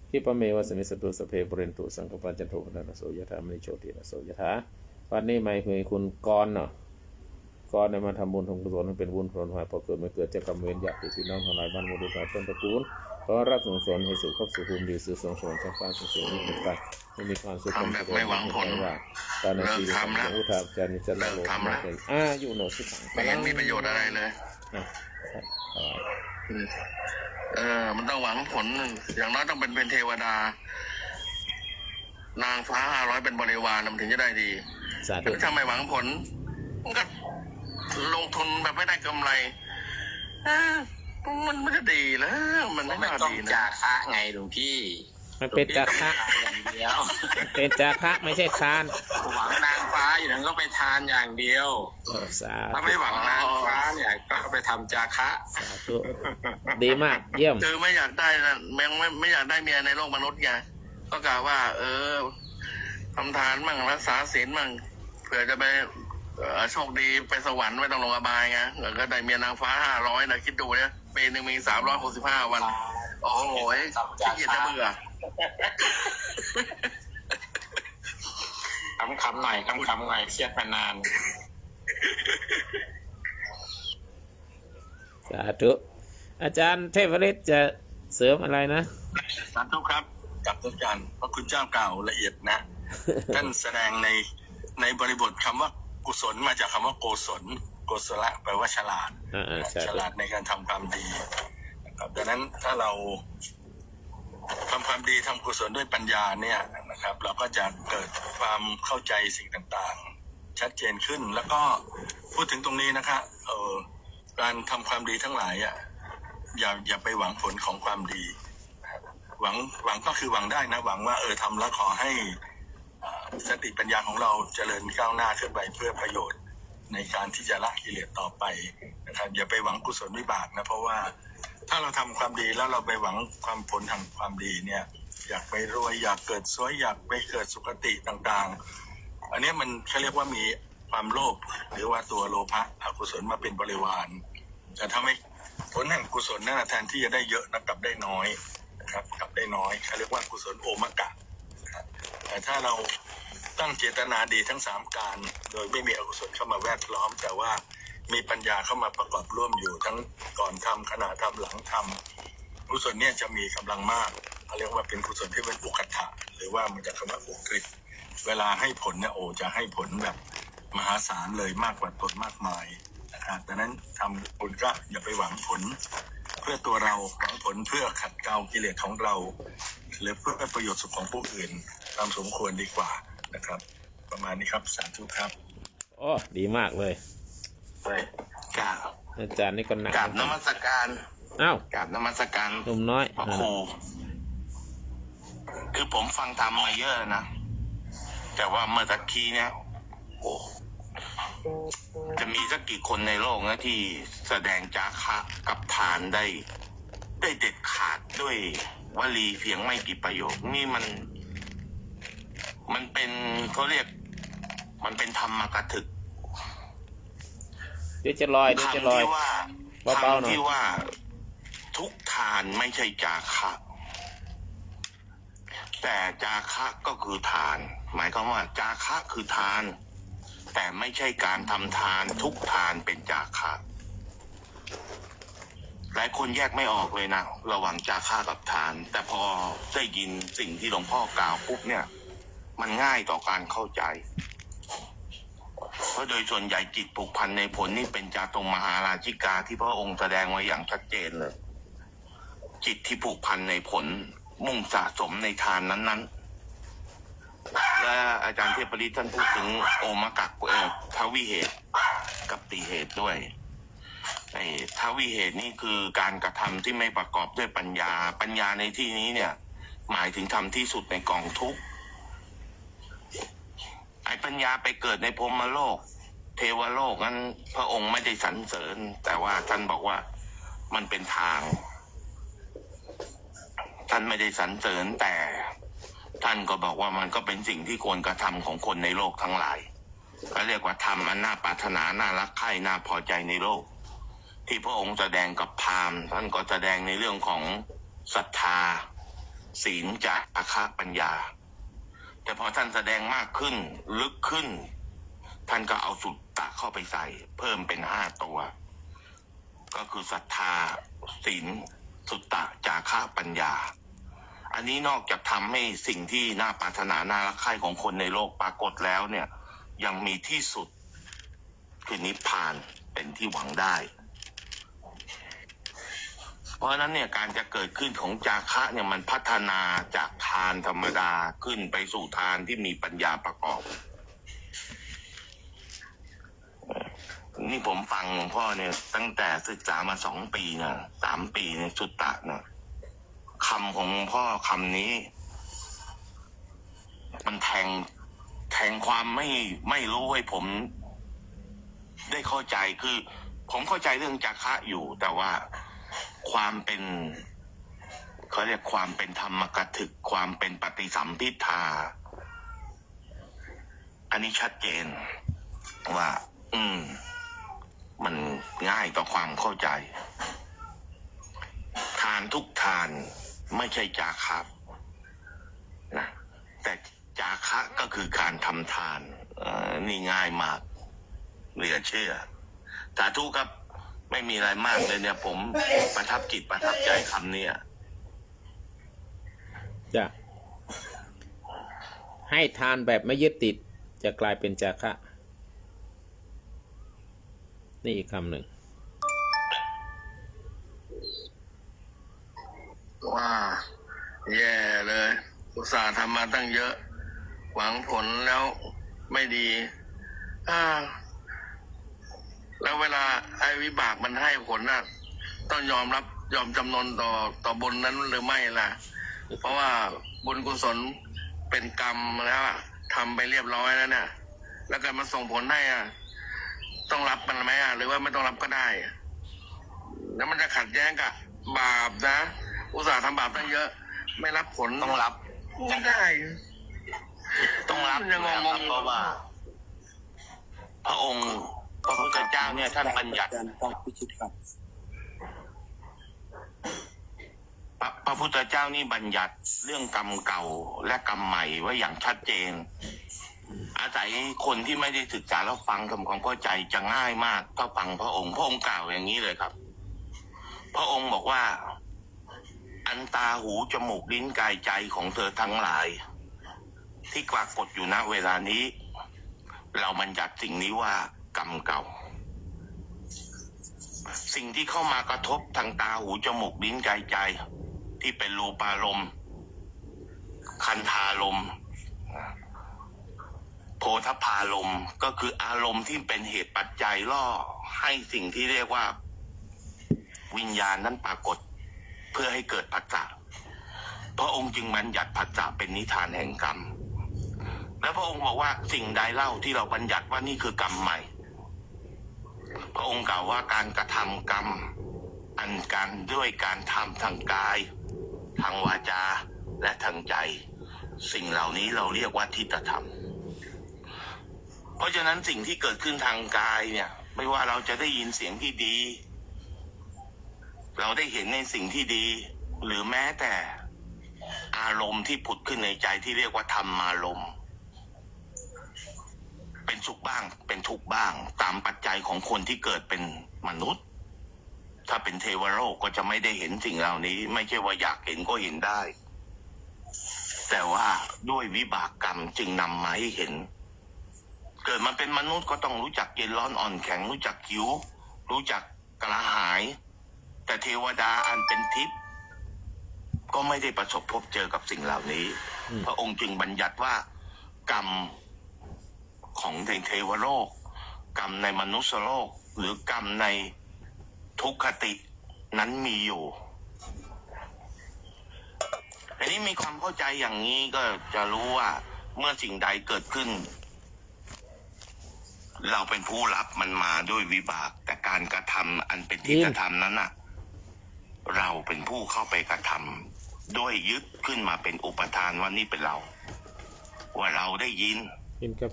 คิปะเมวะสมิสตุสเพปุเรนตุสังกปัญจโทปนัสโสยถามณิโชติระโสยถาวันนี้ไม่เคยคุณกรเนาะกรมาทำบุญทำกุศลเป็นบุญผลหายพอเกิดไม่เกิดจะกำเวนอยากติดพี่น้องทั้งหลายบ้านมุดุษย์ต้นตระกูลขอรับส่งสอนให้สุขภาพสุขุมดีสื่อส่งสอนชั้นฟ้าสูงนี้เป็นไปไม่มีความสุขความเจริญไม่หวังผลว่าการในชีวิตของอุทาจานิจละโลกมาเป็นอยู่โนสุขังไม่เห็นมีประโยชน์อะไรเลยมันต้องหวังผลอย่างน้อยต้องเป็นเทวดานางฟ้า500เป็นบริวารมันถึงจะได้ดีแต่ถ้าไม่หวังผลมันก็ลงทุนแบบไม่ได้กำไรมันไม่ได้ดีแล้วมันไม่น่าดีนะจาคะไงหลวงพี่มันเป็นจาคะอย่างเดียวเป็นจาคะไม่ใช่ทานหวังนางฟ้าอยู่นั้นก็ไปทานอย่างเดียวถ้าไม่หวังนางฟ้าเนี่ยก็ไปทำจาคะสาธุดีมากเยี่ยมคือไม่อยากได้นะไม่อยากได้เมียในโลกมนุษย์ไงก็กล่าวว่าทำทานมั่งรักษาศีลมั่งเผื่อจะไปโชคดีไปสวรรค์ไม่ต้องลงอบายไงก็ได้เมียนางฟ้า500นะคิดดูเนี่ยปีนึงมี365วันโอ้โหขี้เกียจจะเบื่อคำหน่อยคำหน่อยเครียดมานานสาธุอาจารย์เทพฤทธิ์จะเสริมอะไรนะสาธุครับกับอาจารย์พระคุณเจ้ากล่าวละเอียดนะท่านแสดงในบริบทคำว่ากุศลมาจากคำว่าโกศลโกศละแปลว่าฉลาดฉลาดในการทำความดีนะครับดังนั้นถ้าเราทำความดีทำกุศลด้วยปัญญาเนี่ยนะครับเราก็จะเกิดความเข้าใจสิ่งต่างๆชัดเจนขึ้นแล้วก็พูดถึงตรงนี้นะครับการทำความดีทั้งหลายอย่าไปหวังผลของความดีหวังก็คือหวังได้นะหวังว่าทำแล้วขอให้สติปัญญาของเราเจริญก้าวหน้าขึ้นไปเพื่อประโยชน์ในการที่จะละกิเลสต่อไปนะครับอย่าไปหวังกุศลวิบากนะเพราะว่าถ้าเราทำความดีแล้วเราไปหวังความผลทางความดีเนี่ยอยากไปรวยอยากเกิดสวยอยากไปเกิดสุคติต่างๆอันนี้มันเขาเรียกว่ามีความโลภหรือว่าตัวโลภะอกุศลมาเป็นบริวารแต่ถ้าไม่ผลแห่งกุศลนั่นแทนที่จะได้เยอะนะกลับได้น้อยนะครับกลับได้น้อยเขาเรียกว่ากุศลโอมกะแต่ถ้าเราตั้งเจตนาดีทั้ง3การโดยไม่มีอกุศลเข้ามาแวดล้อมแต่ว่ามีปัญญาเข้ามาประกอบร่วมอยู่ทั้งก่อนทำขณะทำหลังทำกุศลเนี่ยจะมีกำลังมากเขาเรียกว่าเป็นกุศลที่เป็นอุคัฏฐะหรือว่ามันจะคำว่าอุกฤษเวลาให้ผลเนี่ยจะให้ผลแบบมหาศาลเลยมากกว่าตนมากมายนะครับดังนั้นทำบุญก็อย่าไปหวังผลเพื่อตัวเราหวังผลเพื่อขัดเกลากิเลสของเราหรือเพื่อประโยชน์สุขของผู้อื่นตามสมควรดีกว่านะครับประมาณนี้ครับสาธุครับดีมากเลยกราบอาจารย์นี่ก็หนักกราบนมัสการกราบนมัสการหนุ่มน้อยพระครูคือผมฟังธรรมมาเยอะนะแต่ว่าเมื่อตะกี้เนี่ยจะมีสักกี่คนในโลกนะที่แสดงจาคะกับทานได้เด็ดขาดด้วยวลีเพียงไม่กี่ประโยคนี่มันเป็นเขาเรียกมันเป็นธรรมกถึกเดี๋ยวจะลอยคำที่ว่าทุกทานไม่ใช่จาคะแต่จาคะก็คือทาน หมายความว่าจาคะคือทาน แต่ไม่ใช่การทำทานทุกทานเป็นจาคะหลายคนแยกไม่ออกเลยนะระหว่างจาคะกับทาน แต่พอได้ยินสิ่งที่หลวงพ่อกล่าวปุ๊บเนี่ยมันง่ายต่อการเข้าใจเพราะโดยส่วนใหญ่จิตผูกพันในผลนี่เป็นจาตงมหาราชิกาที่พระองค์แสดงไว้อย่างชัดเจนเลยจิตที่ผูกพันในผลมุ่งสะสมในทานนั้นๆและอาจารย์เทพปริศท่านพูดถึงโอมกักทวิเหตุกับติเหตุด้วยทวิเหตุนี่คือการกระทำที่ไม่ประกอบด้วยปัญญาในที่นี้เนี่ยหมายถึงทำที่สุดในกองทุกข์ปัญญาไปเกิดในพรหมโลกเทวโลกนั้นพระองค์ไม่ได้สรรเสริญแต่ว่าท่านบอกว่ามันเป็นทางท่านไม่ได้สรรเสริญแต่ท่านก็บอกว่ามันก็เป็นสิ่งที่ควรกระทำของคนในโลกทั้งหลายก็เรียกว่าธรรมอันน่าปรารถนาน่ารักใคร่น่าพอใจในโลกที่พระองค์แสดงกับพราหมณ์ท่านก็แสดงในเรื่องของศรัทธาศีลจาคะปัญญาแต่พอท่านแสดงมากขึ้นลึกขึ้นท่านก็เอาสุตตะเข้าไปใส่เพิ่มเป็น5 ตัวก็คือศรัทธาศีลสุตตะจาคะปัญญาอันนี้นอกจากทำให้สิ่งที่น่าปรารถนาน่ารักใคร่ของคนในโลกปรากฏแล้วเนี่ยยังมีที่สุดคือนิพพานเป็นที่หวังได้เพราะฉะนั้นเนี่ยการจะเกิดขึ้นของจาคะเนี่ยมันพัฒนาจากทานธรรมดาขึ้นไปสู่ทานที่มีปัญญาประกอบนี่ผมฟังหลวงพ่อเนี่ยตั้งแต่ศึกษามา2 ปีนะ3 ปีในสุตตะนะคำของหลวงพ่อคำนี้มันแทงความไม่รู้ให้ผมได้เข้าใจคือผมเข้าใจเรื่องจาคะอยู่แต่ว่าความเป็นเขาเรียกความเป็นธรรมกถึกความเป็นปฏิสัมภิทาอันนี้ชัดเจนว่ามันง่ายต่อความเข้าใจทานทุกทานไม่ใช่จาคะนะแต่จาคะก็คือการทำทานนี่ง่ายมากเหลือเชื่อสาธุครับไม่มีอะไรมากเลยเนี่ยผมประทับจิตประทับใจคำนี้จะให้ทานแบบไม่ยึดติดจะกลายเป็นจาคะนี่อีกคำหนึ่งว่าแย่เลยอุตส่าห์ทำมาตั้งเยอะหวังผลแล้วไม่ดีแล้วเวลาไอ้วิบากมันให้ผลน่ะต้องยอมจำนนต่อบุญนั้นหรือไม่ล่ะเพราะว่าบุญกุศลเป็นกรรมแล้วทำไปเรียบร้อยแล้วเนี่ยแล้วการมาส่งผลให้ต้องรับมันไหมหรือว่าไม่ต้องรับก็ได้แล้วมันจะขัดแย้งกับบาปนะอุตส่าห์ทำบาปตั้งเยอะไม่รับผลต้องรับไม่ได้ต้องรับยังงงเพราะว่าพระองค์พระพุทธเจ้าเนี่ยท่านบัญญัติพระพุทธเจ้านี่บัญญัติเรื่องกรรมเก่าและกรรมใหม่ไว้อย่างชัดเจนอาศัยคนที่ไม่ได้ศึกษาแล้วฟังทำความเข้าใจจะง่ายมากถ้าฟังพระองค์กล่าวอย่างนี้เลยครับพระองค์บอกว่าอันตาหูจมูกลิ้นกายใจของเธอทั้งหลายที่ปรากฏอยู่ณเวลานี้เราบัญญัติสิ่งนี้ว่ากรรมเก่าสิ่งที่เข้ามากระทบทางตาหูจมูกลิ้นกายใจที่เป็นรูปารมณ์คันธารมณ์โผฏฐารมณ์ก็คืออารมณ์ที่เป็นเหตุปัจจัยล่อให้สิ่งที่เรียกว่าวิญญาณนั้นปรากฏเพื่อให้เกิดผัสสะพระองค์จึงบัญญัติผัสสะเป็นนิทานแห่งกรรมและพระองค์บอกว่าสิ่งใดเล่าที่เราบัญญัติว่านี่คือกรรมใหม่พระองค์กล่าวว่าการกระทำกรรมอันการด้วยการทำทางกายทางวาจาและทางใจสิ่งเหล่านี้เราเรียกว่าทิฏฐธรรมเพราะฉะนั้นสิ่งที่เกิดขึ้นทางกายเนี่ยไม่ว่าเราจะได้ยินเสียงที่ดีเราได้เห็นในสิ่งที่ดีหรือแม้แต่อารมณ์ที่ผุดขึ้นในใจที่เรียกว่าธรรมารมณ์ เป็นสุขบ้างเป็นทุกข์บ้าง ตามปัจจัยของคนที่เกิดเป็นมนุษย์ ถ้าเป็นเทวโลกก็จะไม่ได้เห็นสิ่งเหล่านี้ ไม่ใช่ว่าอยากเห็นก็เห็นได้ แต่ว่าด้วยวิบากกรรมจึงนำมาให้เห็น เกิดมาเป็นมนุษย์ก็ต้องรู้จักเย็นร้อนอ่อนแข็งรู้จักหิวรู้จักกระหาย แต่เทวดาอันเป็นทิพย์ก็ไม่ได้ประสบพบเจอกับสิ่งเหล่านี้ พระองค์จึงบัญญัติว่ากรรมของในเทวโลกกรรมในมนุษยโลกหรือกรรมในทุกขตินั้นมีอยู่อันนี้มีความเข้าใจอย่างนี้ก็จะรู้ว่าเมื่อสิ่งใดเกิดขึ้นเราเป็นผู้รับมันมาด้วยวิบากแต่การกระทำอันเป็นที่กระทำนั้นน่ะเราเป็นผู้เข้าไปกระทำด้วยยึดขึ้นมาเป็นอุปทานว่านี่เป็นเราว่าเราได้ยิน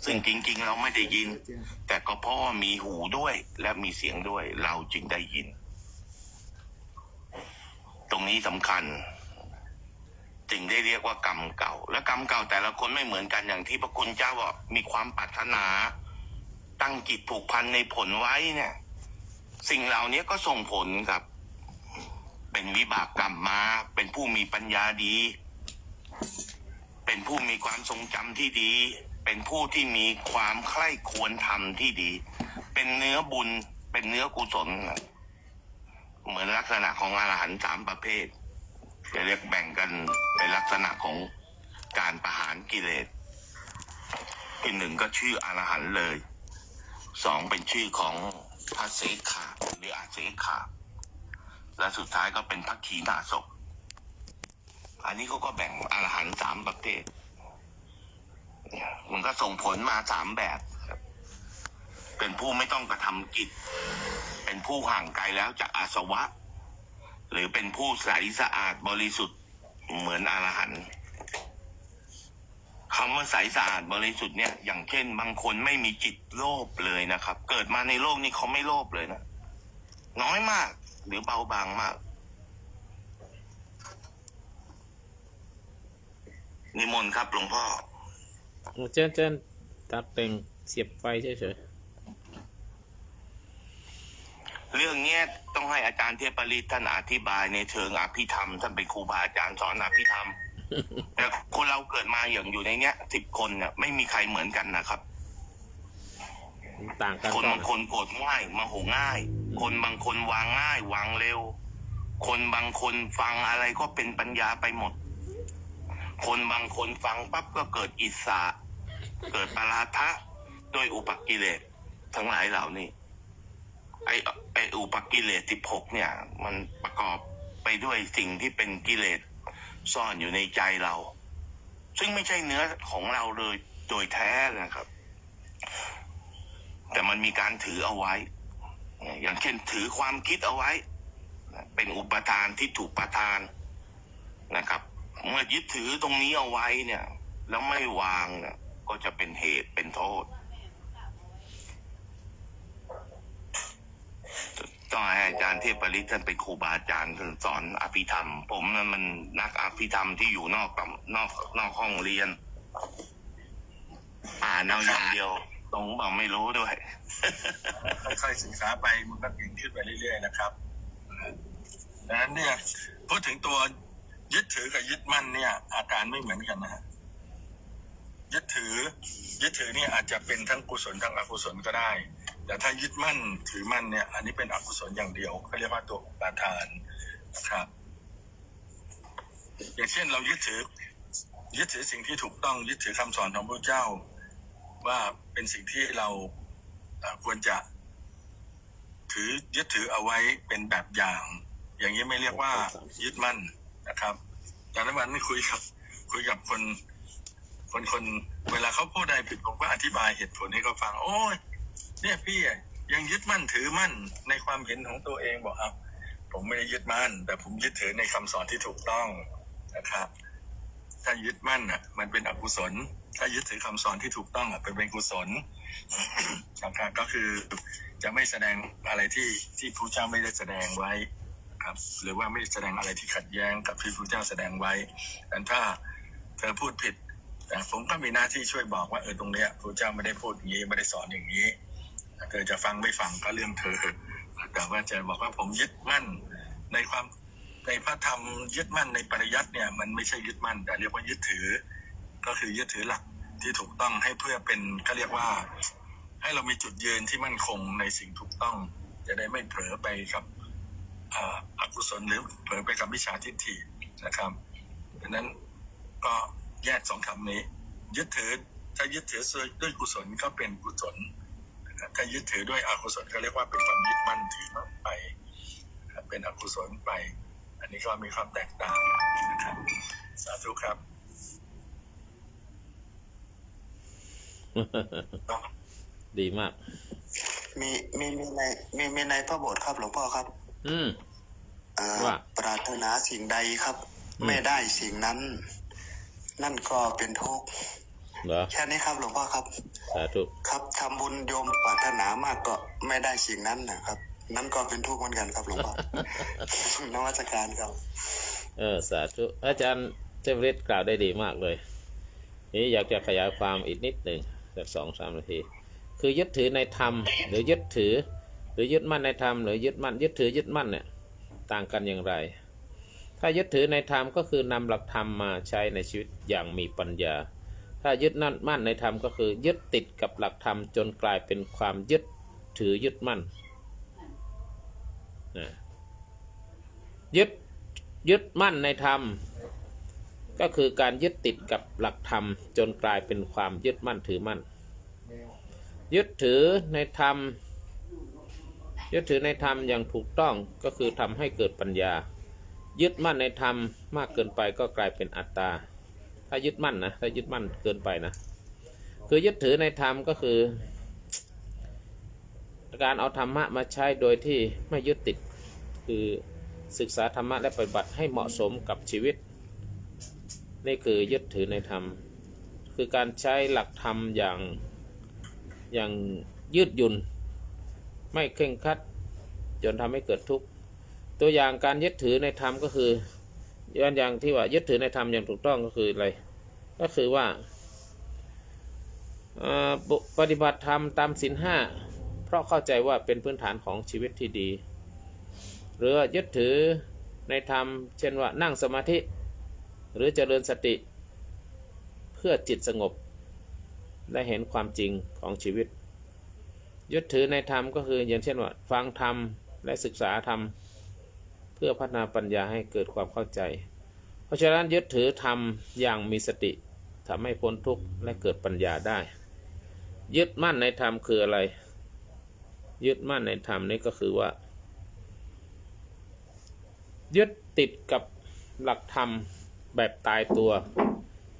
ซึ่งจริงๆเราไม่ได้ยินแต่ก็เพราะว่ามีหูด้วยและมีเสียงด้วยเราจึงได้ยินตรงนี้สำคัญจึงได้เรียกว่ากรรมเก่าและกรรมเก่าแต่ละคนไม่เหมือนกันอย่างที่พระคุณเจ้าบอกมีความปรารถนาตั้งจิตผูกพันในผลไว้เนี่ยสิ่งเหล่านี้ก็ส่งผลครับเป็นวิบากกรรมมาเป็นผู้มีปัญญาดีเป็นผู้มีความทรงจำที่ดีเป็นผู้ที่มีความใคร่ควรธรรมที่ดีเป็นเนื้อบุญเป็นเนื้อกุศลเหมือนลักษณะของอรหันต์3ประเภทจะเรียกแบ่งกันเป็นลักษณะของการประหารกิเลสที่1ก็ชื่ออรหันต์เลย2เป็นชื่อของพระเสขะหรืออาเสขะและสุดท้ายก็เป็นพระขีณาสพอันนี้เขาก็แบ่งอรหันต์3ประเภทมันก็ส่งผลมา3แบบเป็นผู้ไม่ต้องกระทำกิจเป็นผู้ห่างไกลแล้วจากอาสวะหรือเป็นผู้ใสสะอาดบริสุทธิ์เหมือนอรหันต์คำว่าใสสะอาดบริสุทธิ์เนี่ยอย่างเช่นบางคนไม่มีจิตโลภเลยนะครับเกิดมาในโลกนี้เขาไม่โลภเลยนะน้อยมากหรือเบาบางมากนิมนต์ครับหลวงพ่อเจนตัดแต่งเสียบไฟเฉยเรื่องนี้ต้องให้อาจารย์เทพฤทธิ์ท่านอธิบายในเชิงอภิธรรมท่านเป็นครูบาอาจารย์สอนอภิธรรม แต่คนเราเกิดมาอย่างอยู่ในเนี้ย10 คนเนี่ยไม่มีใครเหมือนกันนะครับต่างกันคนบางคนโกรธง่ายโมโหง่ายคนบางคนวางง่ายวางเร็วคนบางคนฟังอะไรก็เป็นปัญญาไปหมดคนบางคนฟังปั๊บก็เกิดอิสสะเกิดปราทะโดยอุปกิเลสทั้งหลายเหล่านี้ไออุปกิเลส16เนี่ยมันประกอบไปด้วยสิ่งที่เป็นกิเลสซ่อนอยู่ในใจเราซึ่งไม่ใช่เนื้อของเราเลยโดยแท้นะครับแต่มันมีการถือเอาไว้อย่างเช่นถือความคิดเอาไว้เป็นอุปทานที่ถูกประทานนะครับเมื่อยึดถือตรงนี้เอาไว้เนี่ยแล้วไม่วางเนี่ยก็จะเป็นเหตุเป็นโทษต้องให้อาจารย์เทพฤทธิ์ท่านเป็นครูบาอาจารย์สอนอภิธรรมผมนั้นมันนักอภิธรรมที่อยู่นอกห้องเรียนอ่านเอาอย่างเดียวตรงบอกไม่รู้ด้วยค่อยๆศึกษาไปมันก็เก่งขึ้นไปเรื่อยๆนะครับดังนั้นเนี่ยพูดถึงตัวยึดถือกับยึดมั่นเนี่ยอาการไม่เหมือนกันนะฮะยึดถือเนี่ยอาจจะเป็นทั้งกุศลทั้งอกุศลก็ได้แต่ถ้ายึดมั่นถือมั่นเนี่ยอันนี้เป็นอกุศลอย่างเดียวเขาเรียกว่าตัวอุปาทานนะครับอย่างเช่นเรายึดถือสิ่งที่ถูกต้องยึดถือคำสอนของพระเจ้าว่าเป็นสิ่งที่เราควรจะยึดถือเอาไว้เป็นแบบอย่างนี้ไม่เรียกว่ายึดมั่นนะครับจากนั้นวันนี้คุยกับคนเวลาเขาพูดอะไรผิดผมก็อธิบายเหตุผลให้เขาฟังโอ้ยเนี่ยพี่ยังยึดมั่นถือมั่นในความเห็นของตัวเองบอกเอาผมไม่ได้ยึดมั่นแต่ผมยึดถือในคำสอนที่ถูกต้องนะครับถ้ายึดมั่นมันเป็นอกุศลถ้ายึดถือคำสอนที่ถูกต้องเป็นกุศลนะครับก็คือจะไม่แสดงอะไรที่พระเจ้าไม่ได้แสดงไว้ครับหรือว่าไม่แสดงอะไรที่ขัดแย้งกับที่พระเจ้าแสดงไว้แต่ถ้าเธอพูดผิด แต่ผมก็มีหน้าที่ช่วยบอกว่าตรงเนี้ยพระเจ้าไม่ได้พูดอย่างนี้ไม่ได้สอนอย่างนี้เธอจะฟังไม่ฟังก็เรื่องเธอแต่ว่าจะบอกว่าผมยึดมั่นในพระธรรมยึดมั่นในปริยัติเนี่ยมันไม่ใช่ยึดมั่นแต่เรียกว่ายึดถือก็คือยึดถือหลักที่ถูกต้องให้เพื่อเป็นก็เรียกว่าให้เรามีจุดยืนที่มั่นคงในสิ่งถูกต้องจะได้ไม่เผลอไปกับอกุศลหรือเผลอไปกับมิจฉาทิฏฐินะครับดังนั้นก็แยกสองคำนี้ยึดถือถ้ายึดถือด้วยกุศลก็เป็นกุศลถ้ายึดถือด้วยอกุศลก็เรียกว่าเป็นความยึดมั่นถือไปเป็นอกุศลไปอันนี้ก็มีความแตกต่างนะครับสาธุครับ ดีมากมีในพระบทครับหลวงพ่อครับว่าปรารถนาสิ่งใดครับ ไม่ได้สิ่งนั้นนั่นก็เป็นทุกข์แค่นี้ครับหลวงพ่อครับสาธุครับทำบุญโยมปรารถนามากก็ไม่ได้สิ่งนั้นนะครับนั่นก็เป็นทุกข์เหมือนกันครับหลวงพ่อ นวัตการครับสาธุอาจารย์เทพฤทธิ์กล่าวได้ดีมากเลยนี่อยากจะขยายความอีกนิดหนึ่งสัก 2-3 นาทีคือยึดถือในธรรมหรือยึดถือหรือยึดมั่นในธรรมหรือยึดมั่นยึดถือยึดมั่นเนี่ยต่างกันอย่างไรถ้ายึดถือในธรรมก็คือนำหลักธรรมมาใช้ในชีวิตอย่างมีปัญญาถ้ายึดมั่นในธรรมก็คือยึดติดกับหลักธรรมจนกลายเป็นความยึดถือยึดมั่นยึดมั่นในธรรมก็คือการยึดติดกับหลักธรรมจนกลายเป็นความยึดมั่นถือมั่นยึดถือในธรรมอย่างถูกต้องก็คือทำให้เกิดปัญญายึดมั่นในธรรมมากเกินไปก็กลายเป็นอัตตาถ้ายึดมั่นเกินไปนะคือยึดถือในธรรมก็คือการเอาธรรมะมาใช้โดยที่ไม่ยึดติดคือศึกษาธรรมะและปฏิบัติให้เหมาะสมกับชีวิตนี่คือยึดถือในธรรมคือการใช้หลักธรรมอย่างยืดหยุ่นไม่เคร่งครัดจนทำให้เกิดทุกข์ตัวอย่างการยึดถือในธรรมก็คืออย่างที่ว่ายึดถือในธรรมอย่างถูกต้องก็คืออะไรก็คือว่าปฏิบัติธรรมตามศีล 5เพราะเข้าใจว่าเป็นพื้นฐานของชีวิตที่ดีหรือยึดถือในธรรมเช่นว่านั่งสมาธิหรือเจริญสติเพื่อจิตสงบได้เห็นความจริงของชีวิตยึดถือในธรรมก็คืออย่างเช่นว่าฟังธรรมและศึกษาธรรมเพื่อพัฒนาปัญญาให้เกิดความเข้าใจเพราะฉะนั้นยึดถือธรรมอย่างมีสติทำให้พ้นทุกข์และเกิดปัญญาได้ยึดมั่นในธรรมคืออะไรยึดมั่นในธรรมนี่ก็คือว่ายึดติดกับหลักธรรมแบบตายตัว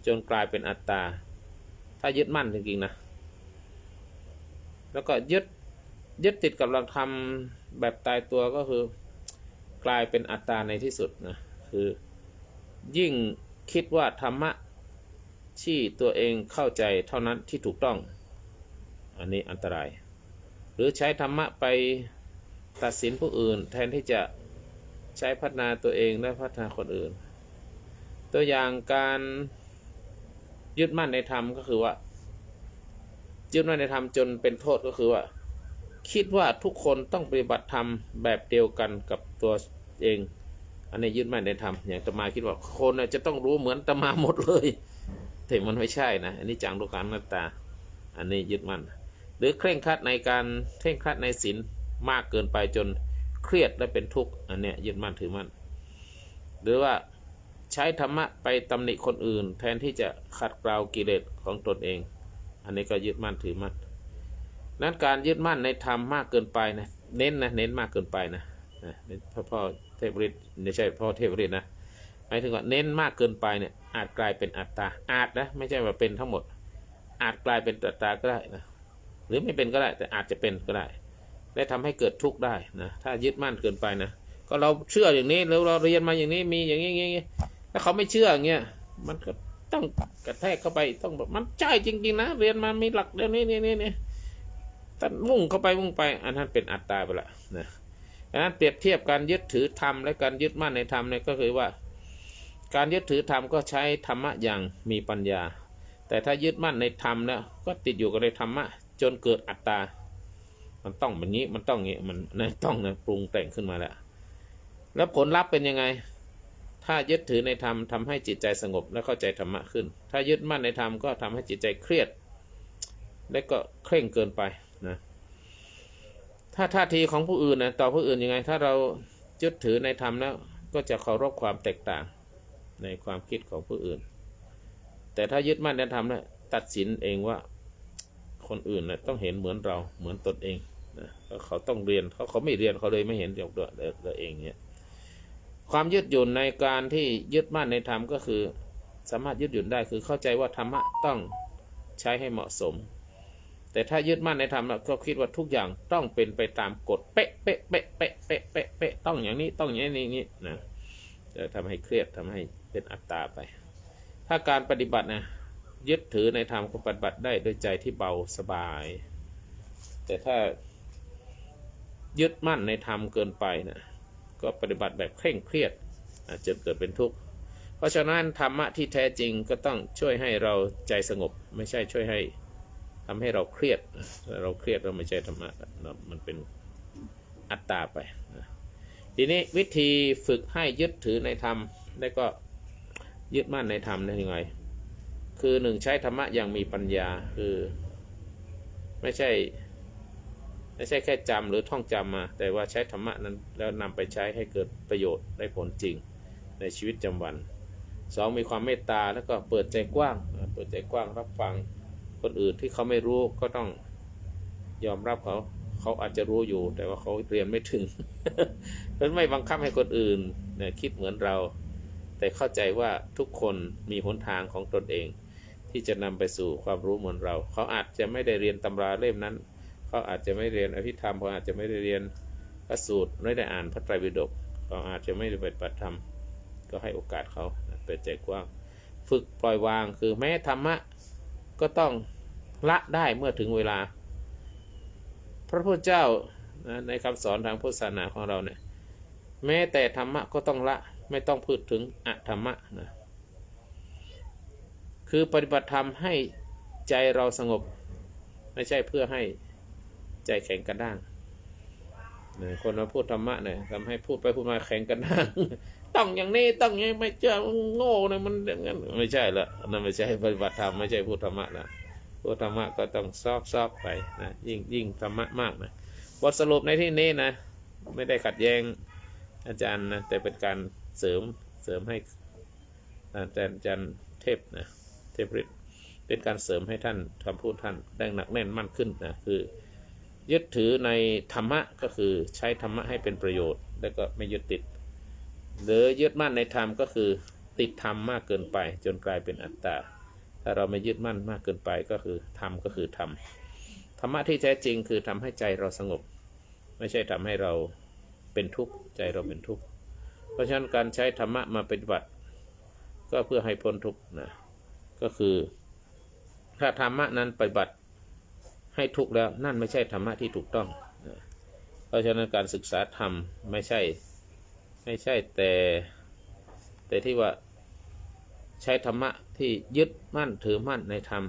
จนกลายเป็นอัตตาถ้ายึดมั่นจริงๆนะแล้วก็ยึดติดกับหลักธรรมแบบตายตัวก็คือกลายเป็นอัตตาในที่สุดนะคือยิ่งคิดว่าธรรมะที่ตัวเองเข้าใจเท่านั้นที่ถูกต้องอันนี้อันตรายหรือใช้ธรรมะไปตัดสินผู้อื่นแทนที่จะใช้พัฒนาตัวเองและพัฒนาคนอื่นตัวอย่างการยึดมั่นในธรรมก็คือว่ายึดมั่นในธรรมจนเป็นโทษก็คือว่าคิดว่าทุกคนต้องปฏิบัติธรรมแบบเดียวกันกับตัวเองอันนี้ยึดมั่นในธรรมอย่างอาตมาคิดว่าคนจะต้องรู้เหมือนอาตมาหมดเลยแต่มันไม่ใช่นะอันนี้จังทุกขังอนัตตาอันนี้ยึดมั่นหรือเคร่งครัดในศีลมากเกินไปจนเครียดและเป็นทุกข์อันเนี้ยยึดมั่นถือมั่นหรือว่าใช้ธรรมะไปตำหนิคนอื่นแทนที่จะขัดเกลากิเลสของตนเองอันนี้ก็ยึดมั่นถือมั่นนั้นการยึดมั่นในธรรมมากเกินไปนะเน้นมากเกินไปนะพ่อเทพฤทธิ์ไม่ใช่พ่อเทพฤทธิ์นะหมายถึงว่าเน้นมากเกินไปเนี่ยอาจกลายเป็นอัตตาอาจนะไม่ใช่ว่าเป็นทั้งหมดอาจกลายเป็นอัตตาก็ได้นะหรือไม่เป็นก็ได้แต่อาจจะเป็นก็ได้และทำให้เกิดทุกข์ได้นะถ้ายึดมั่นเกินไปนะก็เราเชื่ออย่างนี้แล้วเราเรียนมาอย่างนี้มีอย่างนี้ถ้าเขาไม่เชื่ออย่างเงี้ยมันก็ต้องกระแทกเข้าไปต้องแบบมันใช่จริงๆนะเรียนมามีหลักเดี๋ยวนี้แต่มุ่งเข้าไปอันนั้นเป็นอัตตาไปละนะดังนั้นเปรียบเทียบการยึดถือธรรมและการยึดมั่นในธรรมเนี่ยก็คือว่าการยึดถือธรรมก็ใช้ธรรมะอย่างมีปัญญา แต่ถ้ายึดมั่นในธรรมแล้วก็ติดอยู่กับในธรรมะจนเกิดอัตตามันต้องแบบนี้มันต้องอย่างนี้มันต้องปรุงแต่งขึ้นมาแล้วผลลัพธ์เป็นยังไงถ้ายึดถือในธรรมทำให้จิตใจสงบและเข้าใจธรรมะขึ้นถ้ายึดมั่นในธรรมก็ทำให้จิตใจเครียดและก็เคร่งเกินไปนะถ้าท่าทีของผู้อื่นนะต่อผู้อื่นยังไงถ้าเรายึดถือในธรรมแล้วก็จะเคารพความแตกต่างในความคิดของผู้อื่นแต่ถ้ายึดมั่นในธรรมแล้วตัดสินเองว่าคนอื่นนะต้องเห็นเหมือนเราเหมือนตนเองนะเขาต้องเรียนเขาไม่เรียนเขาเลยไม่เห็นตัวเองเนี่ยความยืดหยุ่นในการที่ยึดมั่นในธรรมก็คือสามารถยืดหยุ่นได้คือเข้าใจว่าธรรมะต้องใช้ให้เหมาะสมแต่ถ้ายึดมั่นในธรรมก็คิดว่าทุกอย่างต้องเป็นไปตามกฎเป๊ะเป๊ะเป๊ะเป๊ะเป๊ะเป๊ะเป๊ะต้องอย่างนี้ต้องอย่างนี้นะจะทำให้เครียดทำให้เป็นอัตตาไปถ้าการปฏิบัตินะยึดถือในธรรมก็ปฏิบัติได้ด้วยใจที่เบาสบายแต่ถ้ายึดมั่นในธรรมเกินไปนะก็ปฏิบัติแบบเคร่งเครียดจนเกิดเป็นทุกข์เพราะฉะนั้นธรรมะที่แท้จริงก็ต้องช่วยให้เราใจสงบไม่ใช่ช่วยให้ทำให้เราเครียดเราเครียดเราไม่ใช่ธรรมะมันเป็นอัตตาไปทีนี้วิธีฝึกให้ยึดถือในธรรมแล้วก็ยึดมั่นในธรรมได้ยังไงคือหนึ่งใช้ธรรมะอย่างมีปัญญาคือไม่ใช่แค่จำหรือท่องจำมาแต่ว่าใช้ธรรมะนั้นแล้วนำไปใช้ให้เกิดประโยชน์ได้ผลจริงในชีวิตประจำวันสองมีความเมตตาแล้วก็เปิดใจกว้างรับฟังคนอื่นที่เขาไม่รู้ก็ต้องยอมรับเขาอาจจะรู้อยู่แต่ว่าเขาเรียนไม่ถึง เพราะไม่บังคับให้คนอื่นคิดเหมือนเราแต่เข้าใจว่าทุกคนมีหนทางของตนเองที่จะนำไปสู่ความรู้เหมือนเราเขาอาจจะไม่ได้เรียนตำราเล่มนั้นเขาอาจจะไม่เรียนอภิธรรมเขาอาจจะไม่ได้เรียนพระสูตรไม่ได้อ่านพระไตรปิฎกเขาอาจจะไม่ได้ปฏิบัติธรรมก็ให้โอกาสเขาเปิดใจกว้างฝึกปล่อยวางคือแม้ธรรมะก็ต้องละได้เมื่อถึงเวลาพระพุทธเจ้าในคำสอนทางพุทธศาสนาของเราเนี่ยแม้แต่ธรรมะก็ต้องละไม่ต้องพูดถึงอธรรมะนะคือปฏิบัติธรรมให้ใจเราสงบไม่ใช่เพื่อให้ใจแข็งกระด้างคนมาพูดธรรมะเนี่ยทำให้พูดไปพูดมาแข็งกระด้างต้องอย่างนี้ต้องอย่างนี้ไม่เชื่อโง่เลยมันอย่างนั้นไม่ใช่ละนั่นไม่ใช่ปฏิบัติธรรมไม่ใช่พูดธรรมะนะพูดธรรมะก็ต้องซอกไปนะยิ่งธรรมะมากนะบทสรุปในที่นี้นะไม่ได้ขัดแย้งอาจารย์นะแต่เป็นการเสริมให้อาจารย์เทพนะเทพฤทธิ์เป็นการเสริมให้ท่านคำพูดท่านได้หนักแน่นมั่นขึ้นนะคือยึดถือในธรรมะก็คือใช้ธรรมะให้เป็นประโยชน์แล้วก็ไม่ยึดติดหรือยึดมั่นในธรรมก็คือติดธรรมมากเกินไปจนกลายเป็นอัตตาถ้าเราไม่ยึดมั่นมากเกินไปก็คือธรรมก็คือธรรมะที่แท้จริงคือทำให้ใจเราสงบไม่ใช่ทำให้เราเป็นทุกข์ใจเราเป็นทุกข์เพราะฉะนั้นการใช้ธรรมะมาปฏิบัติก็เพื่อให้พ้นทุกข์นะก็คือถ้าธรรมะนั้นปฏิบัติให้ทุกข์แล้วนั่นไม่ใช่ธรรมะที่ถูกต้องนะเพราะฉะนั้นการศึกษาธรรมไม่ใช่แต่ที่ว่าใช้ธรรมะที่ยึดมั่นถือมั่นในธรรม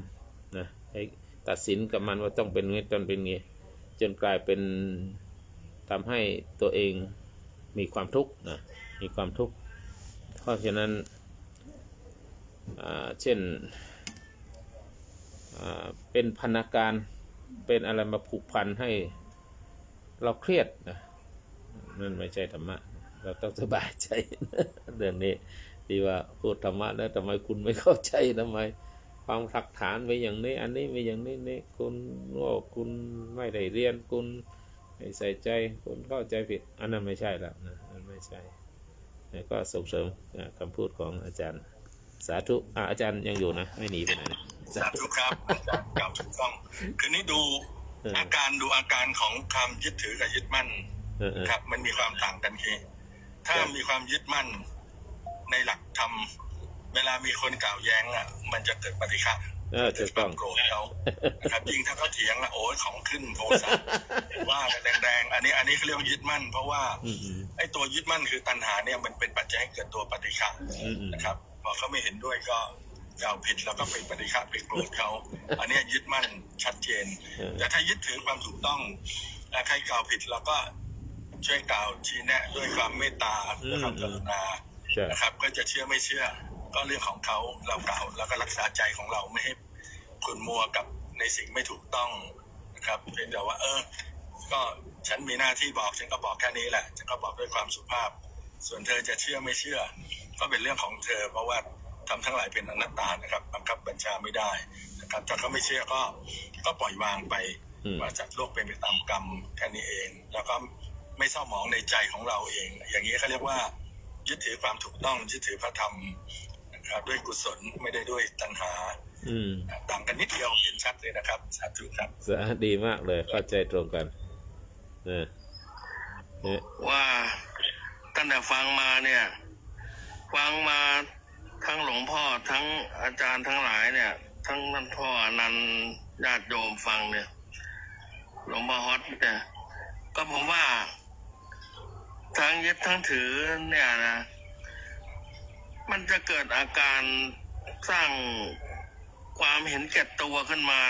นะให้ตัดสินกับมันว่าต้องเป็นงี้ต้องเป็นงี้จนกลายเป็นทำให้ตัวเองมีความทุกข์นะมีความทุกข์เพราะฉะนั้นเช่นเป็นพันธการเป็นอะไรมาผูกพันให้เราเครียดนะนั่นไม่ใช่ธรรมะเราต้องสบายใจเรื่องนี้ที่ว่าพูดธรรมะแล้วทำไมคุณไม่เข้าใจทำไมความหลักฐานไปอย่างนี้อันนี้ไปอย่างนี้นี่คุณโง่คุณไม่ได้เรียนคุณไม่ใส่ใจคุณเข้าใจผิดอันนั้นไม่ใช่แล้วนะอันไม่ใช่ก็ส่งเสริมคำพูดของอาจารย์สาธุอาจารย์ยังอยู่นะไม่หนีไปไหนสาธุครับอาจารย์กล่าวถูกต้องคือนี่ดูอาการของความยึดถือกับยึดมั่นครับมันมีความต่างกันคือถ้ามีความยึดมั่นในหลักธรรมเวลามีคนกล่าวแย้งมันจะเกิดปฏิฆะเกิดความโกรธเขานะครับยิ่งถ้าเขาเถียงโอ้ยของขึ้นโทสะว่ากันแรงๆอันนี้เขาเรียกว่ายึดมั่นเพราะว่าไอ้ตัวยึดมั่นคือตัณหาเนี่ยมันเป็นปัจจัยให้เกิดตัวปฏิฆะนะครับพอเขาไม่เห็นด้วยก็ กล่าวผิดแล้วก็ไปปฏิฆาไปโกรธเขาอันเนี้ยยึดมั่นชัดเจน แต่ถ้ายึดถือความถูกต้องใครกล่าวผิดเราก็ช่วยกล่าวชี้แนะด้วยความเมตตาและความกรุณานะครับก็จะเชื่อไม่เชื่อก็เรื่องของเขาเรากล่าวแล้วก็รักษาใจของเราไม่ให้ขุ่นมัวกับในสิ่งไม่ถูกต้องนะครับเพียงแต่ว่าก็ฉันมีหน้าที่บอกฉันก็บอกแค่นี้แหละฉันก็บอกด้วยความสุภาพส่วนเธอจะเชื่อไม่เชื่อก็เป็นเรื่องของเธอเพราะว่าทำทั้งหลายเป็นอนัตตานะครับบังคับบัญชาไม่ได้นะครับถ้าเขาไม่เชื่อก็ปล่อยวางไปว่าจัดโลกเป็นไปตามกรรมแค่นี้เองแล้วก็ไม่เศร้าหมองในใจของเราเองอย่างนี้เขาเรียกว่ายึดถือความถูกต้องยึดถือพระธรรมนะครับด้วยกุศลไม่ได้ด้วยตัณหาต่างกันนิดเดียวเห็นชัดเลยนะครับสาธุครับดีมากเลยเข้าใจตรงกันว่าตั้งแต่ฟังมาเนี่ยฟังมาทั้งหลวงพ่อทั้งอาจารย์ทั้งหลายเนี่ยทั้งท่านพ่ออนันต์ญาติโยมฟังเนี่ยหลวงพ่อฮอตเนี่ยก็ผมว่าทั้งยึดทั้งถือเนี่ยนะมันจะเกิดอาการสร้างความเห็นแก่ตัวขึ้นมา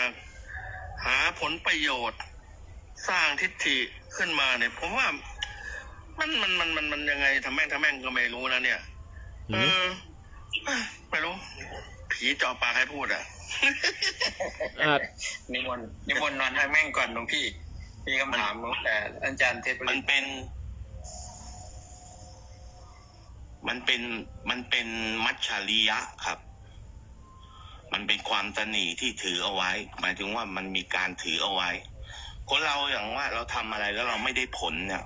หาผลประโยชน์สร้างทิฏฐิขึ้นมาเนี่ยผมว่ามันยังไงทำแม่งก็ไม่รู้นะเนี่ยไม่รู้ผีเจาะปากให้พูดนิมนต์นอนให้แม่งก่อนหลวงพี่มีคำถามแต่อาจารย์เทพมันเป็นมัจฉริยะครับมันเป็นความตนีที่ถือเอาไว้หมายถึงว่ามันมีการถือเอาไว้คนเราอย่างว่าเราทำอะไรแล้วเราไม่ได้ผลเนี่ย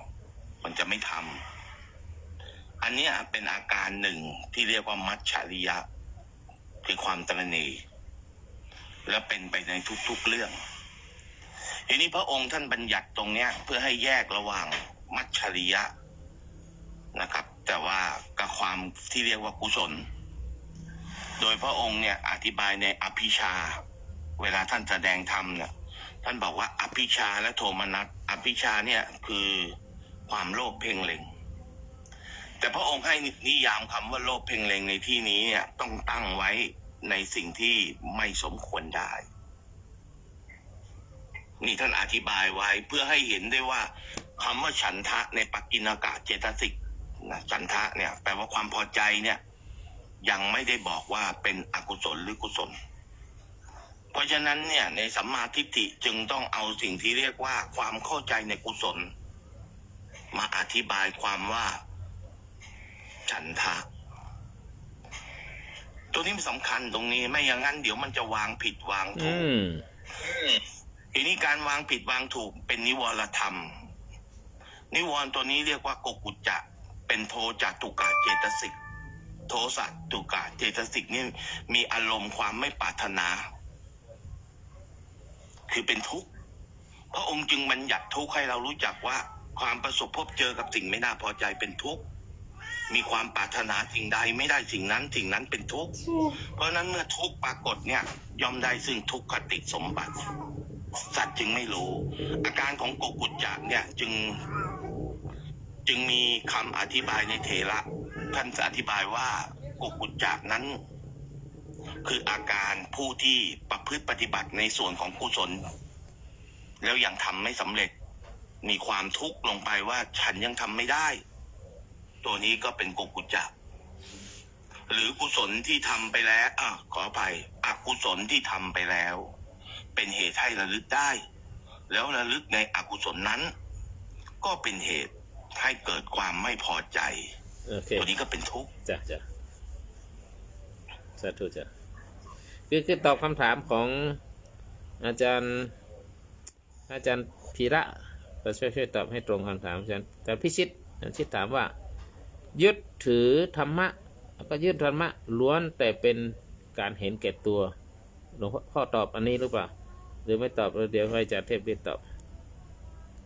มันจะไม่ทำอันนี้เป็นอาการหนึ่งที่เรียกว่ามัจฉริยะคือความตระหนี่และเป็นไปในทุกๆเรื่องทีนี้พระองค์ท่านบัญญัติตรงเนี้ยเพื่อให้แยกระหว่างมัจฉริยะนะครับแต่ว่ากับความที่เรียกว่ากุศลโดยพระองค์เนี่ยอธิบายในอภิชาเวลาท่านแสดงธรรมเนี่ยท่านบอกว่าอภิชาและโทมนัสอภิชาเนี่ยคือความโลภเพ่งเล็งแต่พระองค์ให้นิยามคำว่าโลภเพ่งเล็งในที่นี้เนี่ยต้องตั้งไว้ในสิ่งที่ไม่สมควรได้นี่ท่านอธิบายไว้เพื่อให้เห็นได้ว่าคำว่าฉันทะในปัจจินกะเจตสิกฉันทะเนี่ยแปลว่าความพอใจเนี่ยยังไม่ได้บอกว่าเป็นอกุศลหรือกุศลเพราะฉะนั้นเนี่ยในสัมมาทิฏฐิจึงต้องเอาสิ่งที่เรียกว่าความเข้าใจในกุศลมาอธิบายความว่าฉันทะตัวนี้สำคัญตรงนี้ไม่อย่างนั้นเดี๋ยวมันจะวางผิดวางถูกทีนี้การวางผิดวางถูกเป็นนิวรธรรมนิวรณ์ตัวนี้เรียกว่าโกกุจจะเป็นโทจตุกะเจตสิกโทสะตุกะเจตสิกนี่มีอารมณ์ความไม่ปรารถนาคือเป็นทุกข์พระองค์จึงบัญญัติทุกข์ให้เรารู้จักว่าความประสบพบเจอกับสิ่งไม่น่าพอใจเป็นทุกข์มีความปรารถนาสิ่งใดไม่ได้สิ่งนั้นเป็นทุกข์เพราะนั้นเมื่อทุกข์ปรากฏเนี่ยย่อมได้ซึ่งทุกขติสมบัติสัตว์จึงไม่รู้อาการของโกกุจจะเนี่ยจึงมีคำอธิบายในเถระท่านจะอธิบายว่าโกกุจจะนั้นคืออาการผู้ที่ประพฤติปฏิบัติในส่วนของกุศลแล้วยังทำไม่สำเร็จมีความทุกข์ลงไปว่าฉันยังทำไม่ได้ตัวนี้ก็เป็นโกกุจจะหรือกุศลที่ทำไปแล้วขออภัยอกุศลที่ทำไปแล้วเป็นเหตุให้ระลึกได้แล้วระลึกในอกุศลนั้นก็เป็นเหตุให้เกิดความไม่พอใจตัวนี้ก็เป็นทุกข์จ้ะสาธุจ้ะคือตอบคำถามของอาจารย์พีระเราช่วยตอบให้ตรงคำถามอาจารย์พิชิตถามว่ายึดถือธรรมะก็ยึดธรรมะล้วนแต่เป็นการเห็นแก่ตัวหลวงพ่อตอบอันนี้หรือเปล่าหรือไม่ตอบเดี๋ยวให้อาจารย์เทพได้ตอบ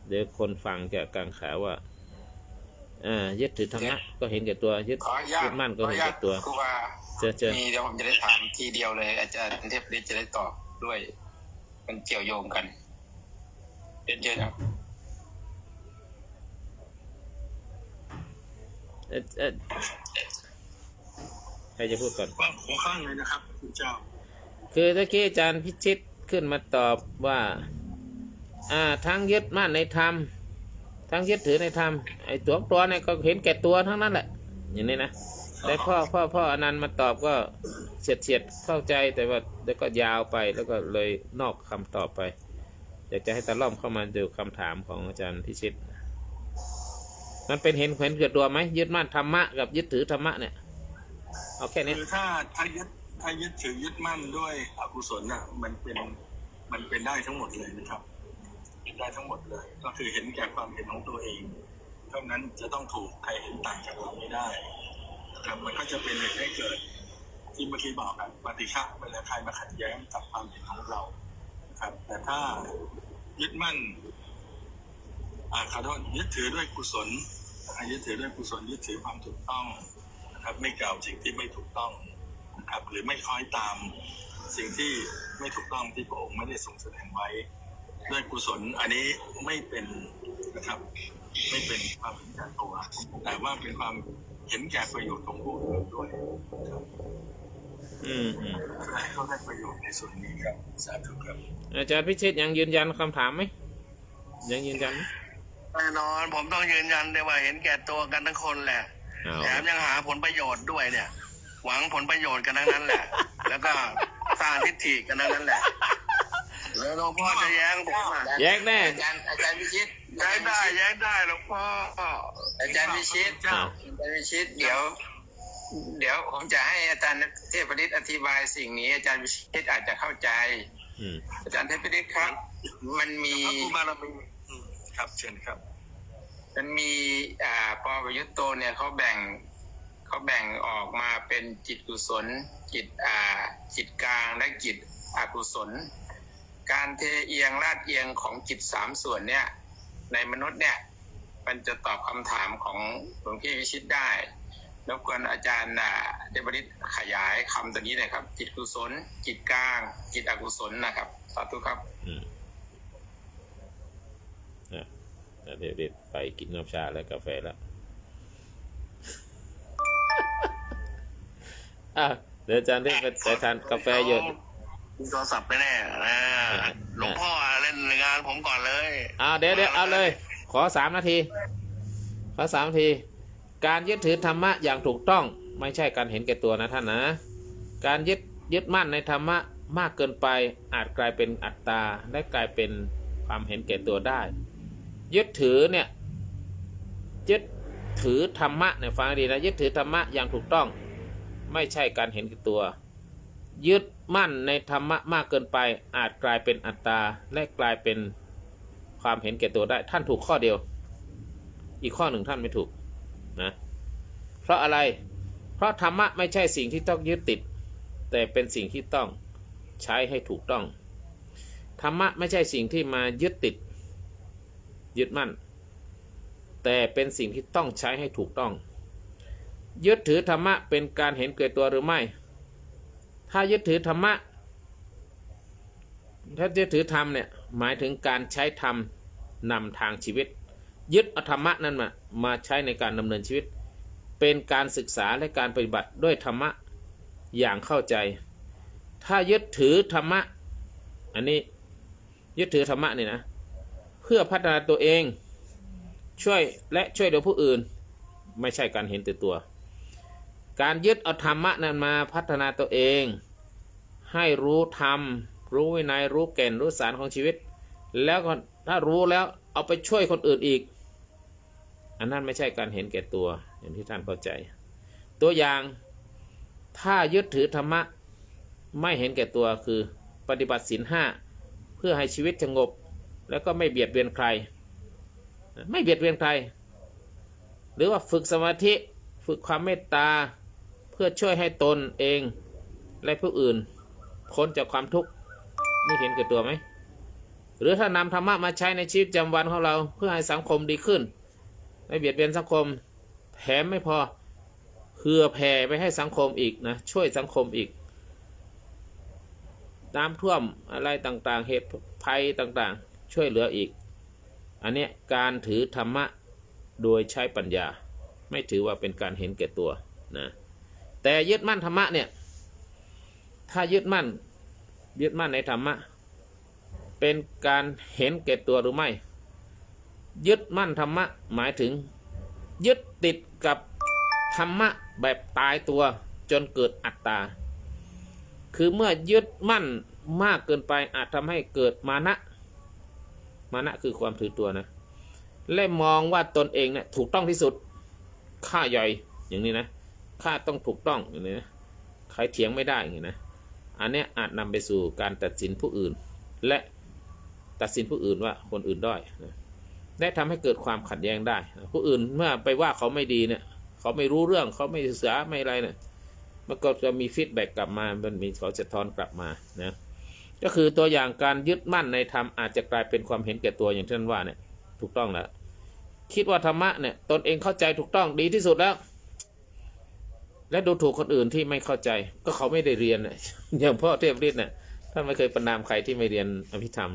เดี๋ยวคนฟังจะกังขาว่ายึดถือธรรมะก็เห็นแก่ตัวยึดมั่นก็เห็นแก่ตัวคือว่ามีเดี๋ยวผมจะได้ถามทีเดียวเลยอาจารย์เทพฤทธิ์จะได้ตอบด้วยมันเกี่ยวโยงกันเยอะๆครับ ใครจะพูดก่อน ว่าหัวข้างเลยนะครับคุณเจ้า คือตะกี้อาจารย์พิชิตขึ้นมาตอบว่าทั้งยึดมั่นในธรรมทั้งยึดถือในธรรมไอ้ตัวเนี่ยก็เห็นแก่ตัวทั้งนั้นแหละอย่างนี้นะแต่พ่ออนันต์มาตอบก็เฉียดเข้าใจแต่ว่าแล้วก็ยาวไปแล้วก็เลยนอกคำตอบไปอยากจะให้ตาล่อมเข้ามาดูคำถามของอาจารย์พิชิตมันเป็นเห็นแก่ตัวไหมยึดมั่นธรรมะกับยึดถือธรรมะเนี่ยเอาแค่นี้ คือถ้ายึดถือยึดมั่นด้วยอกุศลน่ะมันเป็นได้ทั้งหมดเลยนะครับเป็นได้ทั้งหมดเลยก็คือเห็นแก่ความเห็นของตัวเองเท่านั้นจะต้องถูกใครเห็นต่างจากเราไม่ได้นะครับมันก็จะเป็นเหตุให้เกิดที่เมื่อกี้บอกกันปฏิฆะเวลาใครมาขัดแย้งกับความเห็นของเรานะครับแต่ถ้ายึดมั่นขอโทษยึดถือด้วยกุศลยึดถือด้วยกุศลยึดถือความถูกต้องนะครับไม่กล่าวสิ่งที่ไม่ถูกต้องนะครับหรือไม่คล้อยตามสิ่งที่ไม่ถูกต้องที่พระองค์ไม่ได้ทรงแสดงไว้ด้วยกุศลอันนี้ไม่เป็นนะครับไม่เป็นความเห็นแก่ตัวแต่ว่าเป็นความเห็นแก่ประโยชน์ของผู้อื่นด้วยครับให้เขาได้ประโยชน์ในส่วนนี้ครับสาธุครับอาจารย์พิชิตยังยืนยันคำถามไหมยังยืนยันแน่นอนผมต้องยืนยันได้ว่าเห็นแก่ตัวกันทั้งคนแหละแถมยังหาผลประโยชน์ด้วยเนี่ยหวังผลประโยชน์กันทั้งนั้นแหละแล้วก็สร้างทิฏฐิกันทั้งนั้นแหละแล้วหลวงพ่อจะแย้งผมแย้งแน่อาจารย์พิชิตแย้งได้หลวงพ่ออาจารย์พิชิตเดี๋ยวผมจะให้อาจารย์เทพฤทธิ์อธิบายสิ่งนี้อาจารย์พิชิตอาจจะเข้าใจอาจารย์เทพฤทธิ์ครับมันมีครับเชิญครับมันมีปปยุตโตเนี่ยเขาแบ่งออกมาเป็นจิตกุศลจิตกลางและจิตอกุศลการเทเอียงลาดเอียงของจิต3ส่วนเนี่ยในมนุษย์เนี่ยมันจะตอบคำถามของหลวงพี่วิชิตได้รบกวนอาจารย์เดบริตขยายคำตัวนี้หน่อยครับจิตกุศลจิตกลางจิตอกุศลนะครับสาธุครับเดี๋ยวไปกินน้ำชาและกาแฟแล้วเดี๋ยวอาจารย์ได้ไปทานกาแฟเยอะโทรศัพท์ไปแน่หลวงพ่อเล่นงานผมก่อนเลยเดี๋ยวเอาเลยขอ3 นาทีการยึดถือธรรมะอย่างถูกต้องไม่ใช่การเห็นแก่ตัวนะท่านนะการยึดมั่นในธรรมะมากเกินไปอาจกลายเป็นอัตตาและกลายเป็นความเห็นแก่ตัวได้ยึดถือเนี่ยยึดถือธรรมะเนี่ยฟังดีนะยึดถือธรรมะอย่างถูกต้องไม่ใช่การเห็นแก่ตัวยึดมั่นในธรรมะมากเกินไปอาจกลายเป็นอัตตาและกลายเป็นความเห็นแก่ตัวได้ท่านถูกข้อเดียวอีกข้อหนึ่งท่านไม่ถูกนะเพราะอะไรเพราะธรรมะไม่ใช่สิ่งที่ต้องยึดติดแต่เป็นสิ่งที่ต้องใช้ให้ถูกต้องธรรมะไม่ใช่สิ่งที่มายึดติดยึดมั่นแต่เป็นสิ่งที่ต้องใช้ให้ถูกต้องยึดถือธรรมะเป็นการเห็นแก่ตัวหรือไม่ถ้ายึดถือธรรมะถ้ายึดถือธรรมเนี่ยหมายถึงการใช้ธรรมนำทางชีวิตยึดเอาธรรมะนั้นมาใช้ในการดำเนินชีวิตเป็นการศึกษาและการปฏิบัติด้วยธรรมะอย่างเข้าใจถ้ายึดถือธรรมะอันนี้ยึดถือธรรมะนี่นะเพื่อพัฒนาตัวเองช่วยเหลือผู้อื่นไม่ใช่การเห็นแต่ตัวการยึดเอาธรรมะนั้นมาพัฒนาตัวเองให้รู้ธรรมรู้วินัยรู้แก่นรู้สารของชีวิตแล้วก็ถ้ารู้แล้วเอาไปช่วยคนอื่นอีกอันนั้นไม่ใช่การเห็นแก่ตัวอย่างที่ท่านเข้าใจตัวอย่างถ้ายึดถือธรรมะไม่เห็นแก่ตัวคือปฏิบัติศีล 5เพื่อให้ชีวิตสงบแล้วก็ไม่เบียดเบียนใครไม่เบียดเบียนใครหรือว่าฝึกสมาธิฝึกความเมตตาเพื่อช่วยให้ตนเองและผู้อื่นพ้นจากความทุกข์นี่เห็นแก่ตัวไหมหรือถ้านำธรรมะมาใช้ในชีวิตประจำวันของเราเพื่อให้สังคมดีขึ้นไม่เบียดเบียนสังคมแถมไม่พอเพื่อแผ่ไปให้สังคมอีกนะช่วยสังคมอีกน้ำท่วมอะไรต่างๆเหตุภัยต่างๆช่วยเหลืออีกอันนี้การถือธรรมะโดยใช้ปัญญาไม่ถือว่าเป็นการเห็นแก่ตัวนะ แต่ยึดมั่นธรรมะเนี่ยถ้ายึดมั่นในธรรมะเป็นการเห็นแก่ตัวหรือไม่ยึดมั่นธรรมะหมายถึงยึดติดกับธรรมะแบบตายตัวจนเกิดอัตตาคือเมื่อยึดมั่นมากเกินไปอาจทำให้เกิดมานะคือความถือตัวนะและมองว่าตนเองเนี่ยถูกต้องที่สุดข้าใหญ่อย่างนี้นะข้าต้องถูกต้องอย่างนี้นะใครเถียงไม่ได้อย่างนี้นะอันนี้อาจนำไปสู่การตัดสินผู้อื่นและตัดสินผู้อื่นว่าคนอื่นด้อยนะและทำให้เกิดความขัดแย้งได้ผู้อื่นเมื่อไปว่าเขาไม่ดีเนี่ยเขาไม่รู้เรื่องเขาไม่ศึกษาไม่อะไรเนี่ยมันก็จะมีฟีดแบ็กกลับมามันมีเขาจะทอนกลับมานะก็คือตัวอย่างการยึดมั่นในธรรมอาจจะกลายเป็นความเห็นแก่ตัวอย่างที่ท่านว่าเนี่ยถูกต้องแล้วคิดว่าธรรมะเนี่ยตนเองเข้าใจถูกต้องดีที่สุดแล้วและดูถูกคนอื่นที่ไม่เข้าใจก็เขาไม่ได้เรียนอย่างพ่อเทพฤทธิ์เนี่ยท่านไม่เคยประณามใครที่ไม่เรียนอภิธรรม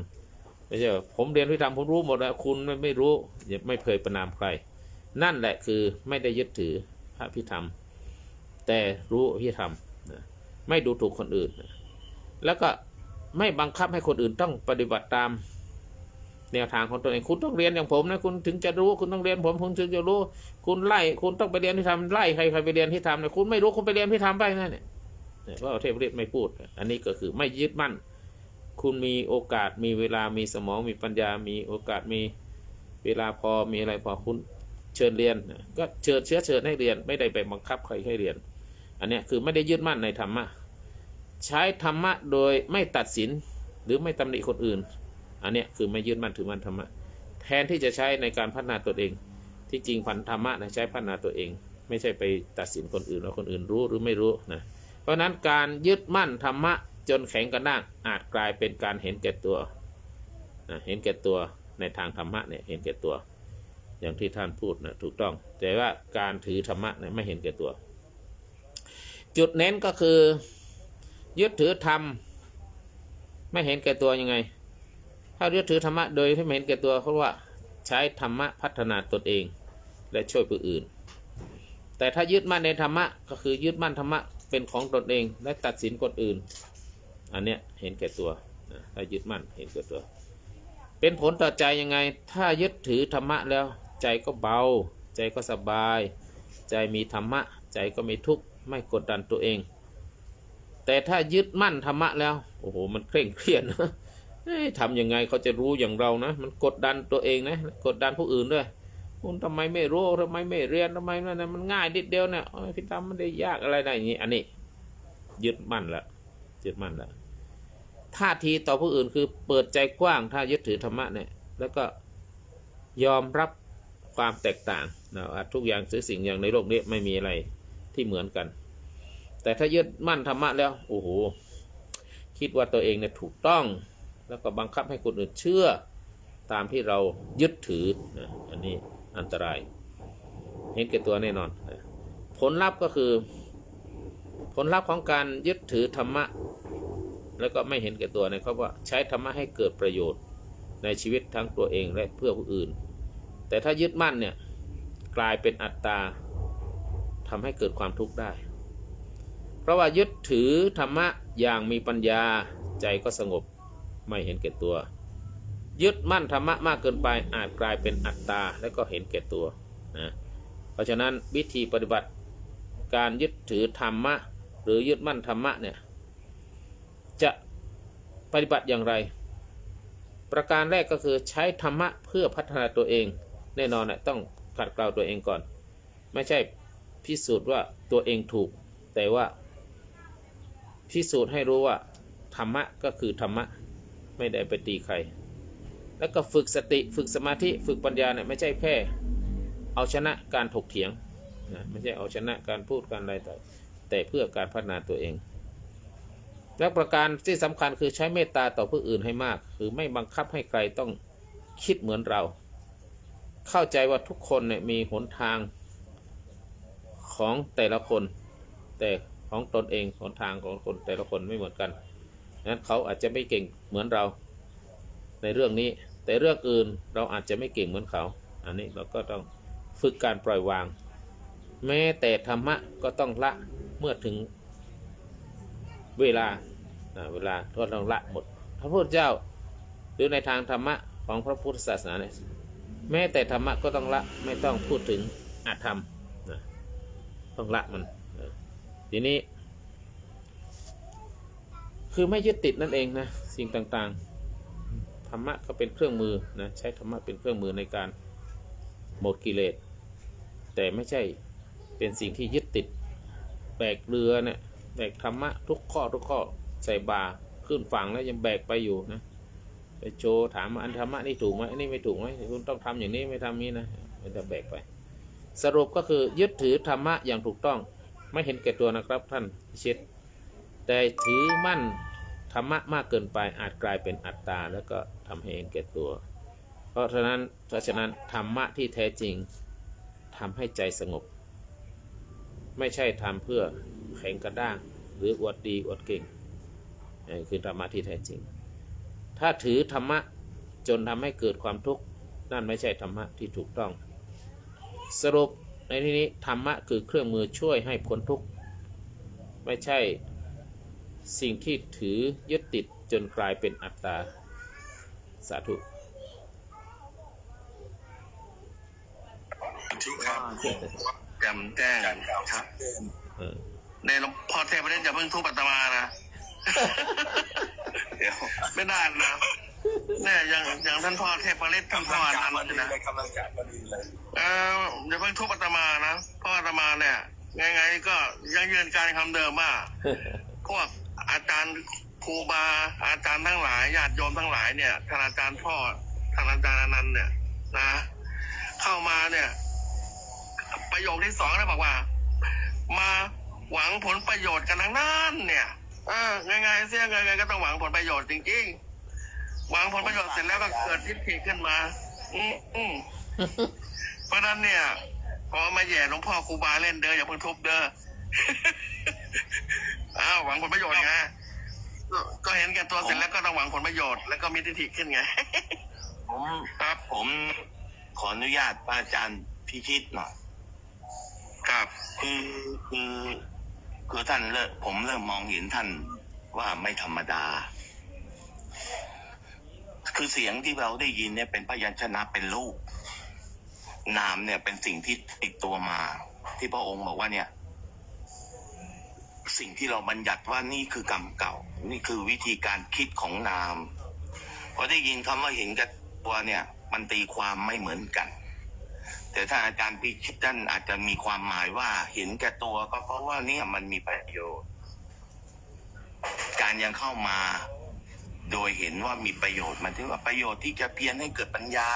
ไม่ใช่ผมเรียนอภิธรรมผมรู้หมดแล้วคุณไม่รู้ไม่เคยประณามใครนั่นแหละคือไม่ได้ยึดถือพระอภิธรรมแต่รู้อภิธรรมไม่ดูถูกคนอื่นแล้วก็ไม่บังคับให้คนอื่นต้องปฏิบัติตามแนวทางของตัวเองคุณต้องเรียนอย่างผมนะคุณถึงจะรู้คุณต้องเรียนผมถึงจะรู้คุณไล่คุณต้องไปเรียนที่ทำไล่ใครไปเรียนที่ทำเนี่ยคุณไม่รู้คุณไปเรียนที่ทำไปนั่นเนี่ยเพราะเทพฤทธิ์ไม่พูดอันนี้ก็คือไม่ยึดมั่นคุณมีโอกาสมีเวลามีสมองมีปัญญามีโอกาสมีเวลาพอมีอะไรพอคุณเชิญเรียนก็เชิญให้เรียนไม่ได้ไปบังคับใครให้เรียนอันนี้คือไม่ได้ยึดมั่นในธรรมะใช้ธรรมะโดยไม่ตัดสินหรือไม่ตำหนิคนอื่นอันนี้คือไม่ยึดมั่นถือมั่นธรรมะแทนที่จะใช้ในการพัฒนาตัวเองที่จริงพันธรรมะนะใช้พัฒนาตัวเองไม่ใช่ไปตัดสินคนอื่นว่าคนอื่นรู้หรือไม่รู้นะเพราะนั้นการยึดมั่นธรรมะจนแข็งกระด้างอาจกลายเป็นการเห็นแก่ตัวนะเห็นแก่ตัวในทางธรรมะเนี่ยเห็นแก่ตัวอย่างที่ท่านพูดนะถูกต้องแต่ว่าการถือธรรมะเนี่ยไม่เห็นแก่ตัวจุดเน้นก็คือยึดถือธรรมไม่เห็นแก่ตัวยังไงถ้ายึดถือธรรมะโดยที่ไม่เห็นแก่ตัวเพราะว่าใช้ธรรมะพัฒนาตนเองและช่วยผู้อื่นแต่ถ้ายึดมั่นในธรรมะก็คือยึดมั่นธรรมะเป็นของตนเองและตัดสินคนอื่นอันเนี้ยเห็นแก่ตัวถ้ายึดมั่นเห็นแก่ตัวเป็นผลต่อใจยังไงถ้ายึดถือธรรมะแล้วใจก็เบาใจก็สบายใจมีธรรมะใจก็ไม่ทุกข์ไม่กดดันตัวเองแต่ถ้ายึดมั่นธรรมะแล้วโอ้โหมันเคร่งเครียดนะทำยังไงเขาจะรู้อย่างเรานะมันกดดันตัวเองนะกดดันผู้อื่นด้วยคุณทำไมไม่รู้ทำไมไม่เรียนทำไมนั่นมันง่ายนิดเดียวเนี่ยพิธามมันได้ยากอะไรได้อย่างนี้อันนี้ยึดมั่นแล้วยึดมั่นแล้วท่าทีต่อผู้อื่นคือเปิดใจกว้างถ้ายึดถือธรรมะเนี่ยแล้วก็ยอมรับความแตกต่างนะทุกอย่างสิ่งอย่างในโลกนี้ไม่มีอะไรที่เหมือนกันแต่ถ้ายึดมั่นธรรมะแล้วโอ้โหคิดว่าตัวเองเนี่ยถูกต้องแล้วก็บังคับให้คนอื่นเชื่อตามที่เรายึดถือนะอันนี้อันตรายเห็นแก่ตัวแน่นอนผลลัพธ์ก็คือผลลัพธ์ของการยึดถือธรรมะแล้วก็ไม่เห็นแก่ตัวเนี่ยเขาว่าใช้ธรรมะให้เกิดประโยชน์ในชีวิตทั้งตัวเองและเพื่อผู้อื่นแต่ถ้ายึดมั่นเนี่ยกลายเป็นอัตตาทำให้เกิดความทุกข์ได้เพราะว่ายึดถือธรรมะอย่างมีปัญญาใจก็สงบไม่เห็นแก่ตัวยึดมั่นธรรมะมากเกินไปอาจกลายเป็นอัตตาและก็เห็นแก่ตัวนะเพราะฉะนั้นวิธีปฏิบัติการยึดถือธรรมะหรือยึดมั่นธรรมะเนี่ยจะปฏิบัติอย่างไรประการแรกก็คือใช้ธรรมะเพื่อพัฒนาตัวเองแน่นอนนะต้องขัดเกลาตัวเองก่อนไม่ใช่พิสูจน์ว่าตัวเองถูกแต่ว่าพิสูจน์ให้รู้ว่าธรรมะก็คือธรรมะไม่ได้ไปตีใครแล้วก็ฝึกสติฝึกสมาธิฝึกปัญญาเนี่ยไม่ใช่แค่เอาชนะการถกเถียงนะไม่ใช่เอาชนะการพูดการอะไรแต่เพื่อการพัฒนาตัวเองและประการที่สำคัญคือใช้เมตตาต่อผู้อื่นให้มากคือไม่บังคับให้ใครต้องคิดเหมือนเราเข้าใจว่าทุกคนเนี่ยมีหนทางของแต่ละคนแต่ของตนเองหนทางของคนแต่ละคนไม่เหมือนกันนั้นเขาอาจจะไม่เก่งเหมือนเราในเรื่องนี้แต่เรื่องอื่นเราอาจจะไม่เก่งเหมือนเขาอันนี้เราก็ต้องฝึกการปล่อยวางแม้แต่ธรรมะก็ต้องละ เมื่อถึงเวลาก็ต้องละหมดพระพุทธเจ้าหรือในทางธรรมะของพระพุทธศาสนาเนี่ยแม้แต่ธรรมะก็ต้องละไม่ต้องพูดถึงอธรรมนะต้องละมันทีนี้คือไม่ยึดติดนั่นเองนะสิ่งต่างๆธรรมะก็เป็นเครื่องมือนะใช้ธรรมะเป็นเครื่องมือในการหมดกิเลสแต่ไม่ใช่เป็นสิ่งที่ยึดติดแบกเรือเนี่ยแบกธรรมะทุกข้อใส่บาขึ้นฝั่งแล้วยังแบกไปอยู่นะไปโชว์ถามอันธรรมะนี่ถูกไหมอันนี้ไม่ถูกไหมคุณต้องทำอย่างนี้ไม่ทำนี้นะมันจะแบกไปสรุปก็คือยึดถือธรรมะอย่างถูกต้องไม่เห็นแก่ตัวนะครับท่านชิดแต่ถือมั่นธรรมะมากเกินไปอาจกลายเป็นอัตตาแล้วก็ทำให้เห็นแก่ตัวเพราะฉะนั้นธรรมะที่แท้จริงทำให้ใจสงบไม่ใช่ทำเพื่อแข็งกระด้างหรืออวดดีอวดเก่งนี่คือธรรมะที่แท้จริงถ้าถือธรรมะจนทำให้เกิดความทุกข์นั่นไม่ใช่ธรรมะที่ถูกต้องสรุปในที่นี้ธรรมะคือเครื่องมือช่วยให้พ้นทุกข์ไม่ใช่สิ่งที่ถือยึดติดจนกลายเป็นอัตตาสาธุ ทุกครับ จำแจ้งครับในหลวงพ่อเทพประเด็นจะเพิ่งทุบอาตมานะ เดี๋ยวไม่นานนะเนี่ยอย่างท่านพ่อเทพประเด็นท่านพ่ออนันต์นะ กำลังจัดพอดีเลย อย่าเพิ่งทุบอาตมานะพ่ออาตมาเนี่ยไงก็ยังยืนการคำเดิมว่าพวกอาจารย์ครูบาอาจารย์ทั้งหลายญาติโยมทั้งหลายเนี่ยท่านอาจารย์พ่อท่านอาจารย์อนันต์เนี่ยนะเข้ามาเนี่ยประโยคที่2นะบอกว่ามาหวังผลประโยชน์กันทั้งนั้นเนี่ยไงเสียไงก็ต้องหวังผลประโยชน์จริงๆหวังผลประโยชน์เสร็จแล้วก็เกิดทิฏฐิขึ้นมาเพราะนั้นเนี่ยพอมาแย่หลวงพ่อครูบาเล่นเด้ออย่าเพิ่งทุบเด้อ หวังผลประโยชน์ไงก็เห็นแก่ตัวเสร็จแล้วก็ต้องหวังผลประโยชน์แล้วก็มีทิฏฐิขึ้นไง ผมขออนุญาตพระอาจารย์พิชิตหน่อยครับคือท่านผมเริ่มมองเห็นท่านว่าไม่ธรรมดาคือเสียงที่เราได้ยินเนี่ยเป็นพยัญชนะเป็นรูปนามเนี่ยเป็นสิ่งที่ติดตัวมาที่พระองค์บอกว่าเนี่ยสิ่งที่เราบัญญัติว่านี่คือกรรมเก่านี่คือวิธีการคิดของนามพอได้ยินคำว่าเห็นกับตัวเนี่ยมันตีความไม่เหมือนกันแต่ถ้าอาจารย์พิชิตท่านอาจจะมีความหมายว่าเห็นแก่ตัวก็เพราะว่าเนี่ยมันมีประโยชน์การยังเข้ามาโดยเห็นว่ามีประโยชน์มันถึงว่าประโยชน์ที่จะเพียรให้เกิดปัญญา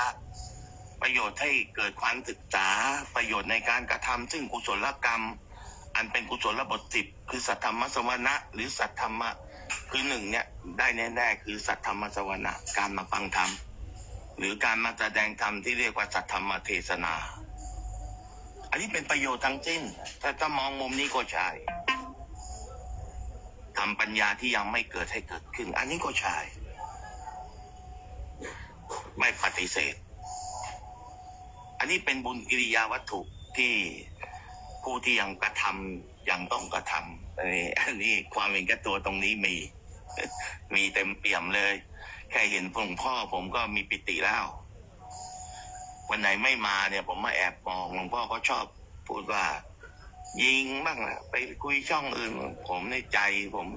ประโยชน์ให้เกิดความศึกษาประโยชน์ในการกระทำซึ่งกุศลกรรมอันเป็นกุศลบท10คือสัทธรรมสวนะหรือสัทธรรมะคือ1เนี่ยได้แน่ๆคือสัทธรรมสวนะการมาฟังธรรมหรือการมาแสดงธรรมที่เรียกว่าสัทธรรมเทศนาอันนี้เป็นประโยชน์ทั้งสิ้นถ้ามองมุมนี้ก็ใช่ทำปัญญาที่ยังไม่เกิดให้เกิดขึ้นอันนี้ก็ใช่ไม่ปฏิเสธอันนี้เป็นบุญกิริยาวัตถุที่ผู้ที่ยังกระทำยังต้องกระทำอันนี้ความเห็นแก่ตัวตรงนี้มีเต็มเปี่ยมเลยแค่เห็นหลวงพ่อผมก็มีปิติแล้ววันไหนไม่มาเนี่ยผมมาแอบมองหลวงพ่อก็ชอบพูดว่ายิงบ้างแหละไปคุยช่องอื่นผมในใจผม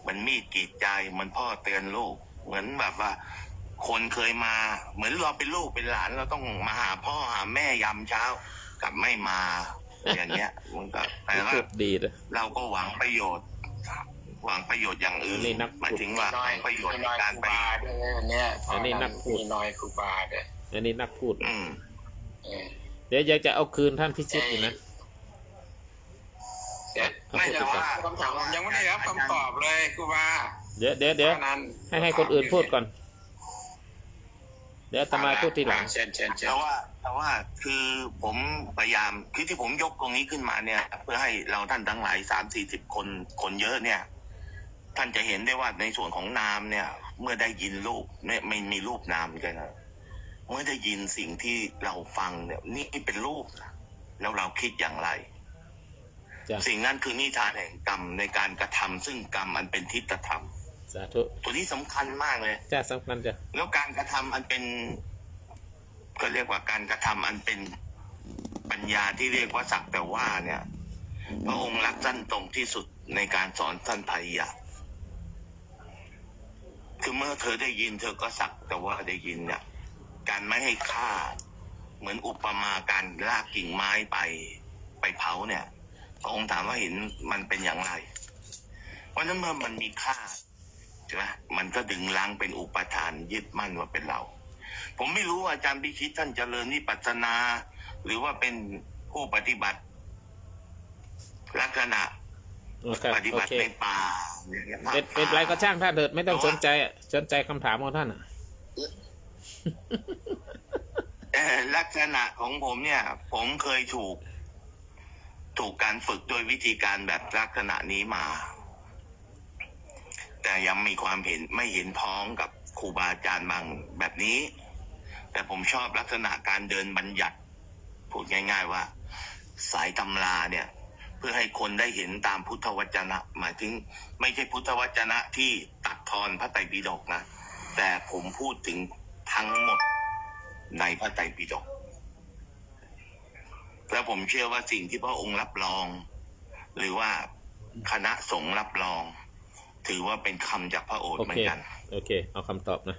มันมีดกรีดใจมันพ่อเตือนลูกเหมือนแบบว่าคนเคยมาเหมือนเราเป็นลูกเป็นหลานเราต้องมาหาพ่อหาแม่ยามเช้ากลับไม่มาอย่างเงี้ยมันก็แต่ว่าเราก็หวังประโยชน์อย่างอื่นหมายถึงว่าประโยชน์ในการไปเนี่ย อันนี้นักพูด น้อยครูบาเนี่ย อันนี้นักพูดเดี๋ยวอยากจะเอาคืนท่านพิชิตอยู่นะไม่แต่ว่าคำถามยังไม่ได้รับคำตอบเลยครูบาเดี๋ยวให้คนอื่นพูดก่อนเดี๋ยวอาตมาพูดทีหลังแต่ว่าคือผมพยายามคือที่ผมยกตรงนี้ขึ้นมาเนี่ยเพื่อให้เราท่านทั้งหลาย30-40คนเยอะเนี่ยท่านจะเห็นได้ว่าในส่วนของนามเนี่ยเมื่อได้ยินรูปเนี่ยไม่มีรูปนามกันนะเมื่อได้ยินสิ่งที่เราฟังเนี่ยนี่เป็นรูปนะแล้วเราคิดอย่างไร จ้ะ สิ่งนั้นคือนิทานแห่งกรรมในการกระทำซึ่งกรรมอันเป็นทิฏฐธรรม สาธุ ตัวนี้สำคัญมากเลย จ้าสำคัญจ้ะ แล้วการกระทำอันเป็นก็เรียกว่าการกระทำอันเป็นปัญญาที่เรียกว่าสักแต่ว่าเนี่ย พระองค์รักสั้นตรงที่สุดในการสอนท่านภรรยาคือเมื่อเธอได้ยินเธอก็สักแต่ว่าได้ยินเนี่ย การไม่ให้ฆ่าเหมือนอุปมาการลากกิ่งไม้ไปเผาเนี่ย พระองค์ถามว่าเห็นมันเป็นอย่างไร เพราะฉะนั้นเมื่อมันมีค่าใช่ไหมมันก็ดึงล้างเป็นอุปทานยึดมั่นว่าเป็นเรา ผมไม่รู้ว่าอาจารย์พิชิตท่านเจริญวิปัสสนา หรือว่าเป็นผู้ปฏิบัติลักษณะ โอเค ปฏิ โอ บัติ เค ในป่าอย่างเงี้ย เป็นไรก็ช่างท่านเถิดไม่ต้องสนใจอ่ะสนใจคำถามของท่านอ่ะ ลักษณะของผมเนี่ย ผมเคยถูกการฝึกโดยวิธีการแบบลักษณะนี้มา แต่ยังมีความเห็นไม่เห็นพ้องกับครูบาอาจารย์บางแบบนี้ แต่ผมชอบลักษณะการเดินบัญญัติพูดง่ายๆว่า สายตำราเนี่ย เพื่อให้คนได้เห็นตามพุทธวจนะ หมายถึงไม่ใช่พุทธวจนะที่ตัดทอนพระไตรปิฎกนะแต่ผมพูดถึงทั้งหมดในพระไตรปิฎกแล้วผมเชื่อว่าสิ่งที่พระองค์รับรอง หรือว่าคณะสงฆ์รับรอง ถือว่าเป็นคำจากพระโอษฐ์ โอ เหมือ เคน กัน โอเคเอาคำตอบนะ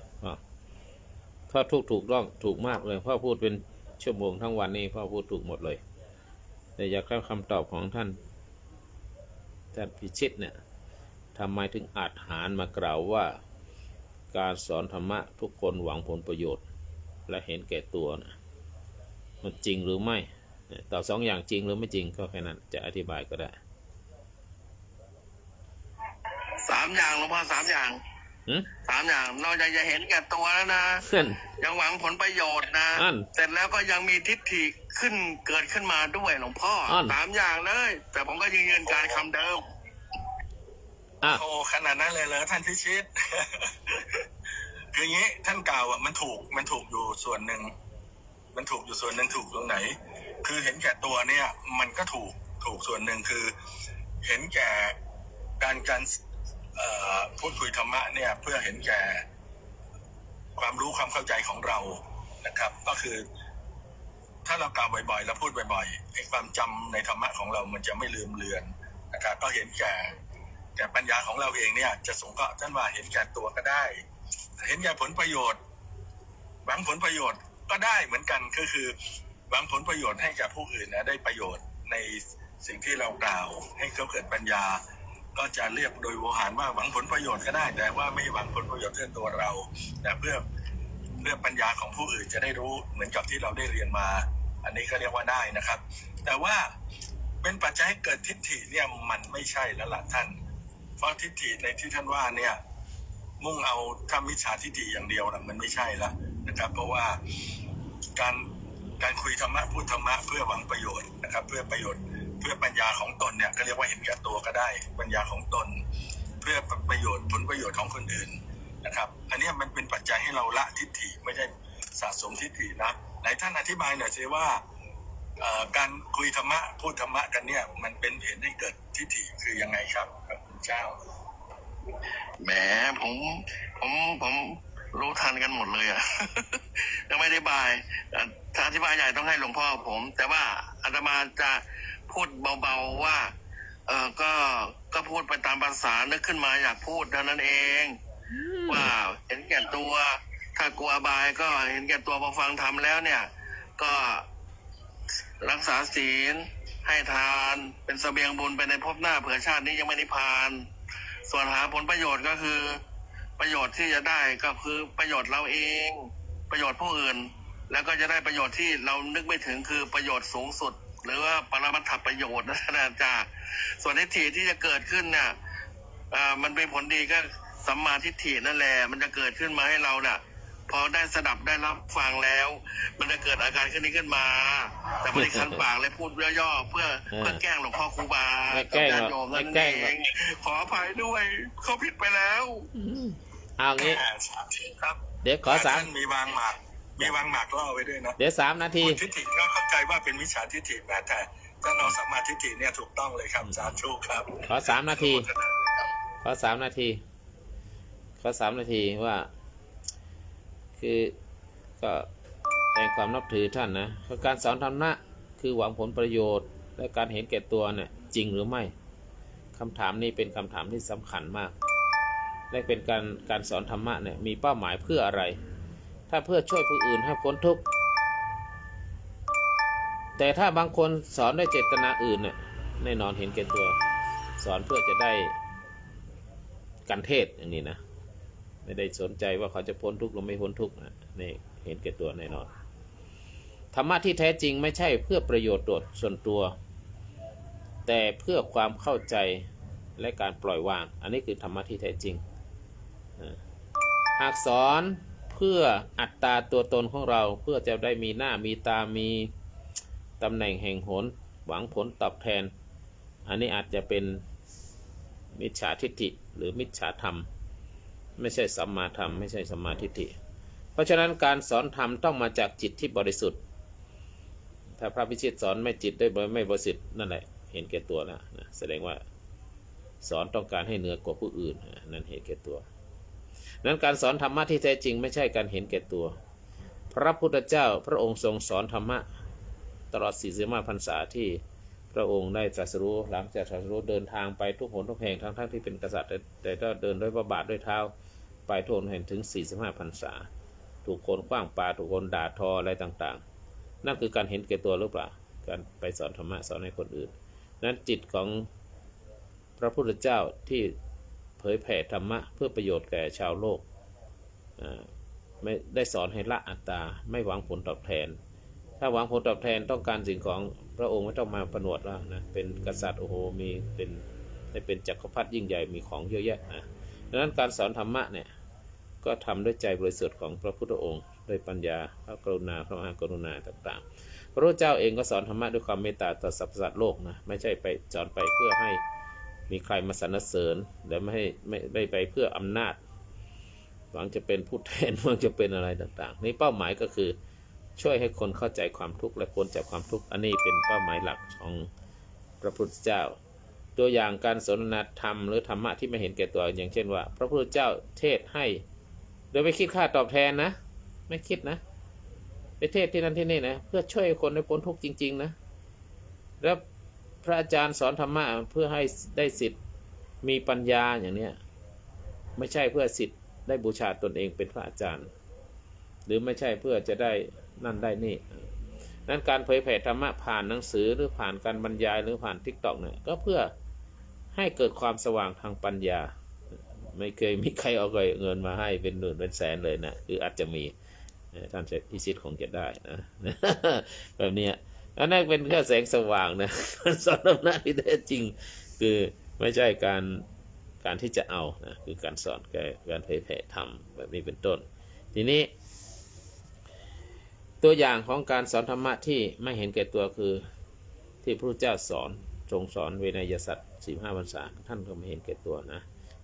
พ่อถูกต้องถูกมากเลยพ่อพูดเป็นชั่วโมงทั้งวันนี้พ่อพูดถูกหมดเลยแต่อยากได้คำตอบของท่านพิชิตเนี่ยทำไมถึงอาจหารมากล่าวว่าการสอนธรรมะทุกคนหวังผลประโยชน์และเห็นแก่ตัวนะมันจริงหรือไม่ตอบสองอย่างจริงหรือไม่จริงก็แค่นั้นจะอธิบายก็ได้ 3 อย่างหลวงพ่อ3 อย่าง 3 อย่างนอกจากจะเห็นแก่ตัวแล้วนะ ยังหวังผลประโยชน์นะ เสร็จแล้วก็ยังมีทิฏฐิเกิดขึ้นมาด้วยหลวงพ่อ 3 อย่างเลย แต่ผมก็ยังยืนการคำเดิม โอ้ขนาดนั้นเลยเหรอท่านพิชิต คืออย่างนี้ท่านกล่าวอ่ะมันถูกอยู่ส่วนหนึ่งถูกตรงไหน คือเห็นแก่ตัวเนี่ยมันก็ถูกส่วนหนึ่งคือเห็นแก่การพูดคุยธรรมะเนี่ยเพื่อเห็นแก่ความรู้ความเข้าใจของเรานะครับ ก็คือถ้าเรากล่าวบ่อยๆแล้วพูดบ่อยๆไอ้ความจำในธรรมะของเรามันจะไม่ลืมเลือนนะครับก็เห็นแก่ปัญญาของเราเองเนี่ยจะสงเคราะห์ท่านว่าเห็นแก่ตัวก็ได้ เห็นแก่ผลประโยชน์หวังผลประโยชน์ก็ได้เหมือนกันก็คือหวังผลประโยชน์ให้กับผู้อื่นนะได้ประโยชน์ในสิ่งที่เรากล่าวให้เขาเกิดปัญญาก็จะเรียกโดยโวหารว่าหวังผลประโยชน์ก็ได้แต่ว่าไม่หวังผลประโยชน์เพื่อตัวเราแต่เพื่อปัญญาของผู้อื่นจะได้รู้เหมือนกับที่เราได้เรียนมา อันนี้ก็เรียกว่าได้นะครับแต่ว่าเป็นปัจจัยให้เกิดทิฏฐิเนี่ยมันไม่ใช่แล้วล่ะท่านเพราะทิฏฐิในที่ท่านว่าเนี่ยมุ่งเอาถ้ามิจฉาทิฏฐิอย่างเดียวนะมันไม่ใช่ละนะครับเพราะว่าการคุยธรรมะพูดธรรมะเพื่อหวังประโยชน์นะครับเพื่อประโยชน์เพื่อปัญญาของตนเนี่ยก็เรียกว่าเห็นแก่ตัวก็ได้ปัญญาของตนเพื่อประโยชน์ผลประโยชน์ของคนอื่นนะครับอันนี้มันเป็นปัจจัยให้เราละทิฏฐิไม่ใช่สะสมทิฏฐินะไหนท่านอธิบายหน่อยสิว่าการคุยธรรมะพูดธรรมะกันเนี่ยมันเป็นเหตุให้เกิดทิฏฐิคือยังไงครับคุณเจ้า แหมผมรู้ทันกันหมดเลยอ่ะ ยังไม่ได้บายถ้าอธิบายใหญ่ต้องให้หลวงพ่อผม แต่ว่าอาตมาจะพูดเบาๆว่าก็พูดไปตามภาษานึกขึ้นมาอยากพูดเท่านั้นเองว่าเห็นแก่ตัวถ้ากลัวบายก็เห็นแก่ตัวพอฟังทำแล้วเนี่ยก็รักษาศีลให้ทานเป็นเสบียงบุญไปในภพหน้าเผื่อชาตินี้ยังไม่นิพพานส่วนหาผลประโยชน์ก็คือประโยชน์ที่จะได้ก็คือประโยชน์เราเองประโยชน์ผู้อื่นแล้วก็จะได้ประโยชน์ที่เรานึกไม่ถึงคือประโยชน์สูงสุดหรือว่าปรมัตถประโยชน์นะจ๊ะส่วนทิฏฐิที่จะเกิดขึ้นเนี่ยมันเป็นผลดีก็สัมมาทิฏฐินั่นแหละมันจะเกิดขึ้นมาให้เราเนี่ยพอได้สดับได้รับฟังแล้วมันจะเกิดอาการขึ้นนี้ขึ้นมาแต่ไม่ได้คันปากเลยพูดย่อๆเพื่อแกล้งหลวงพ่อครูบาญาติโยมนั่นเองขออภัยด้วยเขาผิดไปแล้วเอางี้ครับเดี๋ยวขอ3มีวางหมากล่อไว้ด้วยนะเดี๋ยว3 นาทีทิฏฐิก็เข้าใจว่าเป็นมิจฉาทิฏฐิแต่ ท่านรองสัมมาทิฏฐิเนี่ยถูกต้องเลยครับสาธุครับ ขอ3 นาที ขอ3 นาที ขอ3 นาทีว่า คือก็แสดงความนับถือท่านนะการสอนธรรมะคือหวังผลประโยชน์และการเห็นแก่ตัวเนี่ยจริงหรือไม่คำถามนี้เป็นคำถามที่สำคัญมากและเป็นการสอนธรรมะเนี่ยมีเป้าหมายเพื่ออะไรถ้าเพื่อช่วยผู้อื่นให้พ้นทุกข์แต่ถ้าบางคนสอนด้วยเจตนาอื่นเนี่ยแน่นอนเห็นแก่ตัวสอนเพื่อจะได้กันเทศอย่างนี้นะไม่ได้สนใจว่าเขาจะพ้นทุกข์หรือไม่พ้นทุกข์นะนี่เห็นแก่ตัวแน่นอนธรรมะที่แท้จริงไม่ใช่เพื่อประโยชน์ส่วนตัวแต่เพื่อความเข้าใจและการปล่อยวางอันนี้คือธรรมะที่แท้จริงหากสอนเพื่ออัตตาตัวตนของเราเพื่อจะได้มีหน้ามีตามีตำแหน่งแห่งหนหวังผลตอบแทนอันนี้อาจจะเป็นมิจฉาทิฏฐิหรือมิจฉาธรรมไม่ใช่สัมมาธรรมไม่ใช่สัมมาทิฏฐิเพราะฉะนั้นการสอนธรรมต้องมาจากจิตที่บริสุทธิ์ถ้าพระพิชิตสอนไม่จิตได้ไม่บริสุทธิ์นั่นแหละเห็นแก่ตัวนะแสดงว่าสอนต้องการให้เหนือกว่าผู้อื่นนั่นเห็นแก่ตัวนั้นการสอนธรรมะที่แท้จริงไม่ใช่การเห็นแก่ตัวพระพุทธเจ้าพระองค์ทรงสอนธรรมะตลอด45 พรรษาที่พระองค์ได้ตรัสรู้หลังจากตรัสรู้เดินทางไปทุกหนทุกแห่งทั้งที่เป็นกษัตริย์แต่ก็เดินด้วยพระบาทด้วยเท้าไปทุกหนแห่งถึง45 พรรษาถูกคนขว้างปาถูกคนด่าทออะไรต่างๆนั่นคือการเห็นแก่ตัวหรือเปล่าการไปสอนธรรมะสอนให้คนอื่นนั้นจิตของพระพุทธเจ้าที่เผยแผ่ธรรมะเพื่อประโยชน์แก่ชาวโลกไม่ได้สอนให้ละอัตตาไม่หวังผลตอบแทนถ้าหวังผลตอบแทนต้องการสิ่งของพระองค์ไม่ต้องมาประนวดแล้วนะเป็นกษัตริย์โอ้โหมีเป็นจักรพรรดิยิ่งใหญ่มีของเยอะแยะนะดังนั้นการสอนธรรมะเนี่ยก็ทำด้วยใจบริสุทธิ์ของพระพุทธองค์ด้วยปัญญาพระกรุณาพระมหากรุณาต่างๆพระพุทธเจ้าเองก็สอนธรรมะด้วยความเมตตาต่อสรรพสัตว์โลกนะไม่ใช่ไปสอนไปเพื่อให้มีใครมาสรรเสริญและไม่ไปเพื่ออำนาจหวังจะเป็นผู้แทนหวังจะเป็นอะไรต่างๆนี่เป้าหมายก็คือช่วยให้คนเข้าใจความทุกข์และพ้นจากความทุกข์อันนี้เป็นเป้าหมายหลักของพระพุทธเจ้าตัวอย่างการสนทนาธรรมหรือธรรมะที่ไม่เห็นแก่ตัวอย่างเช่นว่าพระพุทธเจ้าเทศให้โดยไม่คิดค่าตอบแทนนะไม่คิดนะไปเทศที่นั่นที่นี่นะเพื่อช่วยคนให้พ้นทุกข์จริงๆนะแล้วพระอาจารย์สอนธรรมะเพื่อให้ได้สิทธิ์มีปัญญาอย่างนี้ไม่ใช่เพื่อสิทธิ์ได้บูชาตนเองเป็นพระอาจารย์หรือไม่ใช่เพื่อจะได้นั่นได้นี่นั้นการเผยแผ่ธรรมะผ่านหนังสือหรือผ่านการบรรยายหรือผ่าน TikTok เนี่ยก็เพื่อให้เกิดความสว่างทางปัญญาไม่เคยมีใครเอาเงินมาให้เป็นหมื่นเป็นแสนเลยนะคืออาจจะมีท่านพิชิตคงจะได้นะแบบนี้อันนั้นเป็นแค่แสงสว่างนะสอนธรรมะที่แท้จริงคือไม่ใช่การที่จะเอานะคือการสอนการเผยแผ่ธรรมแบบนี้เป็นต้นทีนี้ตัวอย่างของการสอนธรรมะที่ไม่เห็นแก่ตัวคือที่พระพุทธเจ้าสอนทรงสอนเวนยสัตว์45 พรรษาท่านก็ไม่เห็นแก่ตัวนะ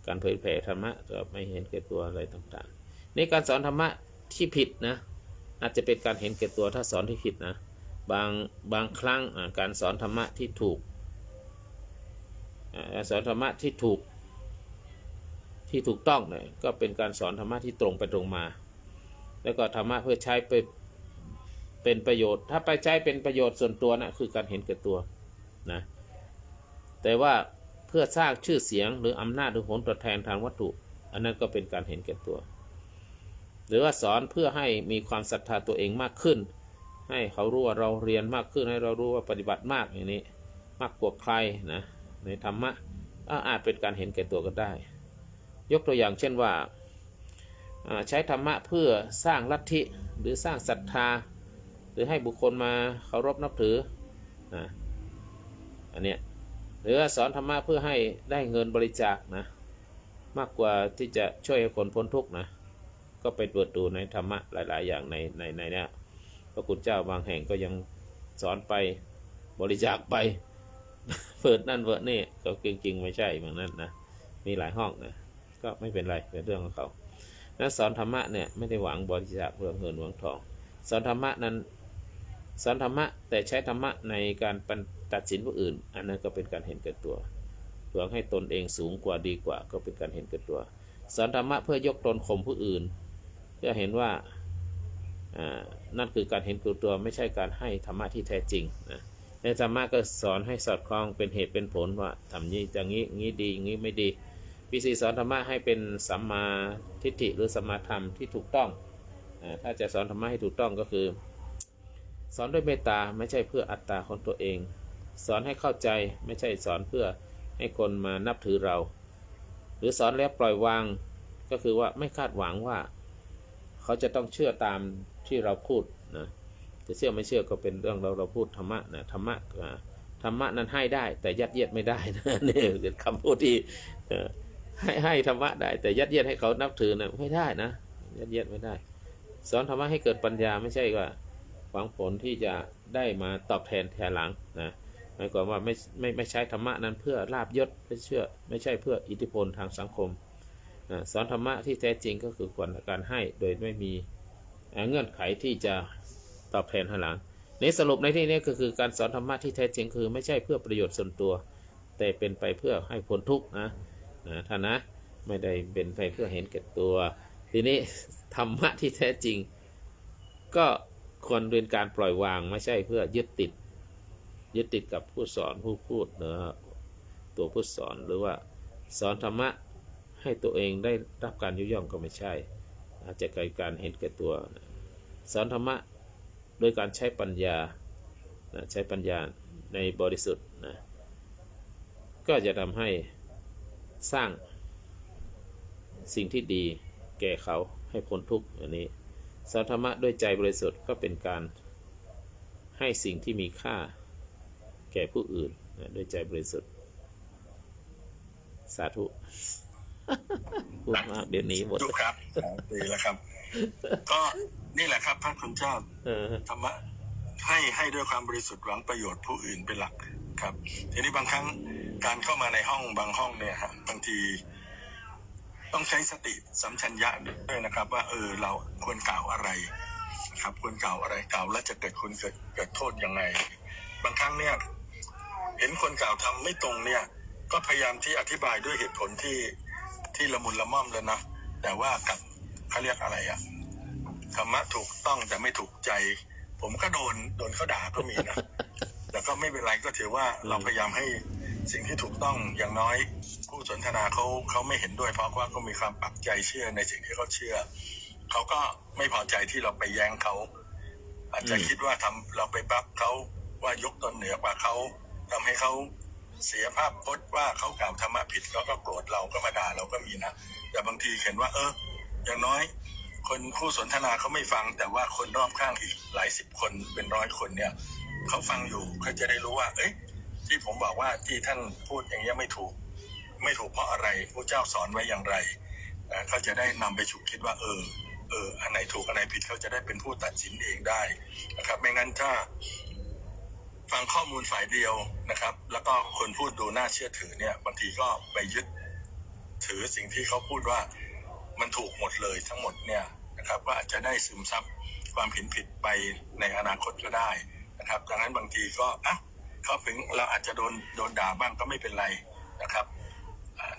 การเผยแผ่ธรรมะก็ไม่เห็นแก่ตัวอะไรต่างๆในการสอนธรรมะที่ผิดนะอาจจะเป็นการเห็นแก่ตัวถ้าสอนที่ผิดนะบางครั้งการสอนธรรมะที่ถูกสอนธรรมะที่ถูกต้องเนี่ยก็เป็นการสอนธรรมะที่ตรงไปตรงมาแล้วก็ธรรมะเพื่อใช้เป็นประโยชน์ถ้าไปใช้เป็นประโยชน์ส่วนตัวนะคือการเห็นแก่ตัวนะแต่ว่าเพื่อสร้างชื่อเสียงหรืออำนาจหรือผลตอบแทนทางวัตถุอันนั้นก็เป็นการเห็นแก่ตัวหรือว่าสอนเพื่อให้มีความศรัทธาตัวเองมากขึ้นให้เขารู้ว่าเราเรียนมากขึ้นให้เรารู้ว่าปฏิบัติมากอย่างนี้มากกว่าใครนะในธรรมะอาจเป็นการเห็นแก่ตัวก็ได้ยกตัวอย่างเช่นว่าใช้ธรรมะเพื่อสร้างลัทธิหรือสร้างศรัทธาหรือให้บุคคลมาเคารพนับถืออันเนี้ยหรือสอนธรรมะเพื่อให้ได้เงินบริจาคนะมากกว่าที่จะช่วยให้คนพ้นทุกข์นะก็ไปตรวจดูในธรรมะหลายๆอย่างในเนี้ยพระคุณเจ้าบางแห่งก็ยังสอนไปบริจาคไปเปิดนั่นเปิดนี่ก็จริงๆไม่ใช่เหมือนนั้นนะมีหลายห้องนะก็ไม่เป็นไรเป็นเรื่องของเขานั้นสอนธรรมะเนี่ยไม่ได้หวังบริจาคเพื่อเงินหวังทองสอนธรรมะนั้นสอนธรรมะแต่ใช้ธรรมะในการ ตัดสินผู้อื่นอันนั้นก็เป็นการเห็นแก่ตัวหวังให้ตนเองสูงกว่าดีกว่าก็เป็นการเห็นแก่ตัวสอนธรรมะเพื่อยกตนข่มผู้อื่นเพื่อเห็นว่านั่นคือการเห็นแก่ตัวไม่ใช่การให้ธรรมะที่แท้จริงนะในธรรมะก็สอนให้สอดคล้องเป็นเหตุเป็นผลว่าทำนี้อย่างนี้งี้ดีอย่างนี้ไม่ดีปีสีสอนธรรมะให้เป็นสัมมาทิฏฐิหรือสัมมาธรรมที่ถูกต้องถ้าจะสอนธรรมะให้ถูกต้องก็คือสอนด้วยเมตตาไม่ใช่เพื่ออัตตาของตัวเองสอนให้เข้าใจไม่ใช่สอนเพื่อให้คนมานับถือเราหรือสอนแล้วปล่อยวางก็คือว่าไม่คาดหวังว่าเขาจะต้องเชื่อตามที่เราพูดนะจะเชื่อไม่เชื่อก็เป็นเรื่องเราพูดธรรมะนะธรรมะนั้นให้ได้แต่ยัดเยียดไม่ได้นะนี่เป็นคำพูดที่ให้ธรรมะได้แต่ยัดเยียดให้เขานับถือนะไม่ได้นะยัดเยียดไม่ได้สอนธรรมะให้เกิดปัญญาไม่ใช่ว่าหวังผลที่จะได้มาตอบแทนแทนหลังนะหมายความว่าไม่ใช้ธรรมะนั้นเพื่อลาภยศไม่ใช่เพื่ออิทธิพลทางสังคมสอนธรรมะที่แท้จริงก็คือการให้โดยไม่มีเงื่อนไขที่จะตอบแทนให้หลังในสรุปในที่นี้ก็คือการสอนธรรมะที่แท้จริงคือไม่ใช่เพื่อประโยชน์ส่วนตัวแต่เป็นไปเพื่อให้พ้นทุกข์นะท่านนะไม่ได้เป็นไปเพื่อเห็นแก่ตัวทีนี้ธรรมะที่แท้จริงก็ควรเป็นการปล่อยวางไม่ใช่เพื่อยึดติดกับผู้สอนผู้พูดเนื้อตัวผู้สอนหรือว่าสอนธรรมะให้ตัวเองได้รับการยกย่องก็ไม่ใช่อาจจะเกิดการเห็นแก่ตัวสอนธรรมะโดยการใช้ปัญญาใช้ปัญญาในบริสุทธิ์นะก็จะทำให้สร้างสิ่งที่ดีแก่เขาให้พ้นทุกข์อันนี้สอนธรรมะด้วยใจบริสุทธิ์ก็เป็นการให้สิ่งที่มีค่าแก่ผู้อื่นด้วยใจบริสุทธิ์สาธุพูดมากเดี๋ยวนี้หมดครับดีแล้วครับก็นี่แหละครับพระคุณเจ้าธรรมะให้ด้วยความบริสุทธิ์หวังประโยชน์ผู้อื่นเป็นหลักครับทีนี้บางครั้งการเข้ามาในห้องบางห้องเนี่ยฮะบางทีต้องใช้สติสัมชัญญะด้วยนะครับว่าเราควรกล่าวอะไรครับควรกล่าวอะไรกล่าวแล้วจะเกิดโทษยังไงบางครั้งเนี่ยเห็นคนกล่าวทำไม่ตรงเนี่ยก็พยายามที่อธิบายด้วยเหตุผลที่ละมุนละม่อมแล้วนะแต่ว่ากับเขาเรียกอะไรอะธรรมะถูกต้องแต่ไม่ถูกใจผมก็โดนเขาด่าก็มีนะแต่ก็ไม่เป็นไรก็ถือว่าเราพยายามให้สิ่งที่ถูกต้องอย่างน้อยผู้สนทนาเขาไม่เห็นด้วยเพราะว่าเขามีความปักใจเชื่อในสิ่งที่เขาเชื่อเขาก็ไม่พอใจที่เราไปแย้งเขาอาจจะคิดว่าเราไปบัฟเขาว่ายกตนเหนือกว่าเขาทำให้เขาเสียภาพพจน์ว่าเขากล่าวธรรมะผิดเขาก็โกรธเราก็มาด่าเราก็มีนะแต่บางทีเห็นว่าอย่างน้อยคนคู่สนทนาเขาไม่ฟังแต่ว่าคนรอบข้างอีกหลายสิบคนเป็นร้อยคนเนี่ยเขาฟังอยู่เขาจะได้รู้ว่าที่ผมบอกว่าที่ท่านพูดอย่างนี้ไม่ถูกเพราะอะไรพระเจ้าสอนไว้อย่างไรเขาจะได้นำไปฉุกคิดว่าอันไหนถูกอันไหนผิดเขาจะได้เป็นผู้ตัดสินเองได้นะครับไม่งั้นถ้าฟังข้อมูลฝ่ายเดียวนะครับแล้วก็คนพูดดูน่าเชื่อถือเนี่ยบางทีก็ไปยึดถือสิ่งที่เขาพูดว่ามันถูกหมดเลยทั้งหมดเนี่ยนะครับก็อาจจะได้ซึมซับความเห็นผิดไปในอนาคตก็ได้นะครับดังนั้นบางทีก็เขาถึงเราอาจจะโดนด่าบ้างก็ไม่เป็นไรนะครับ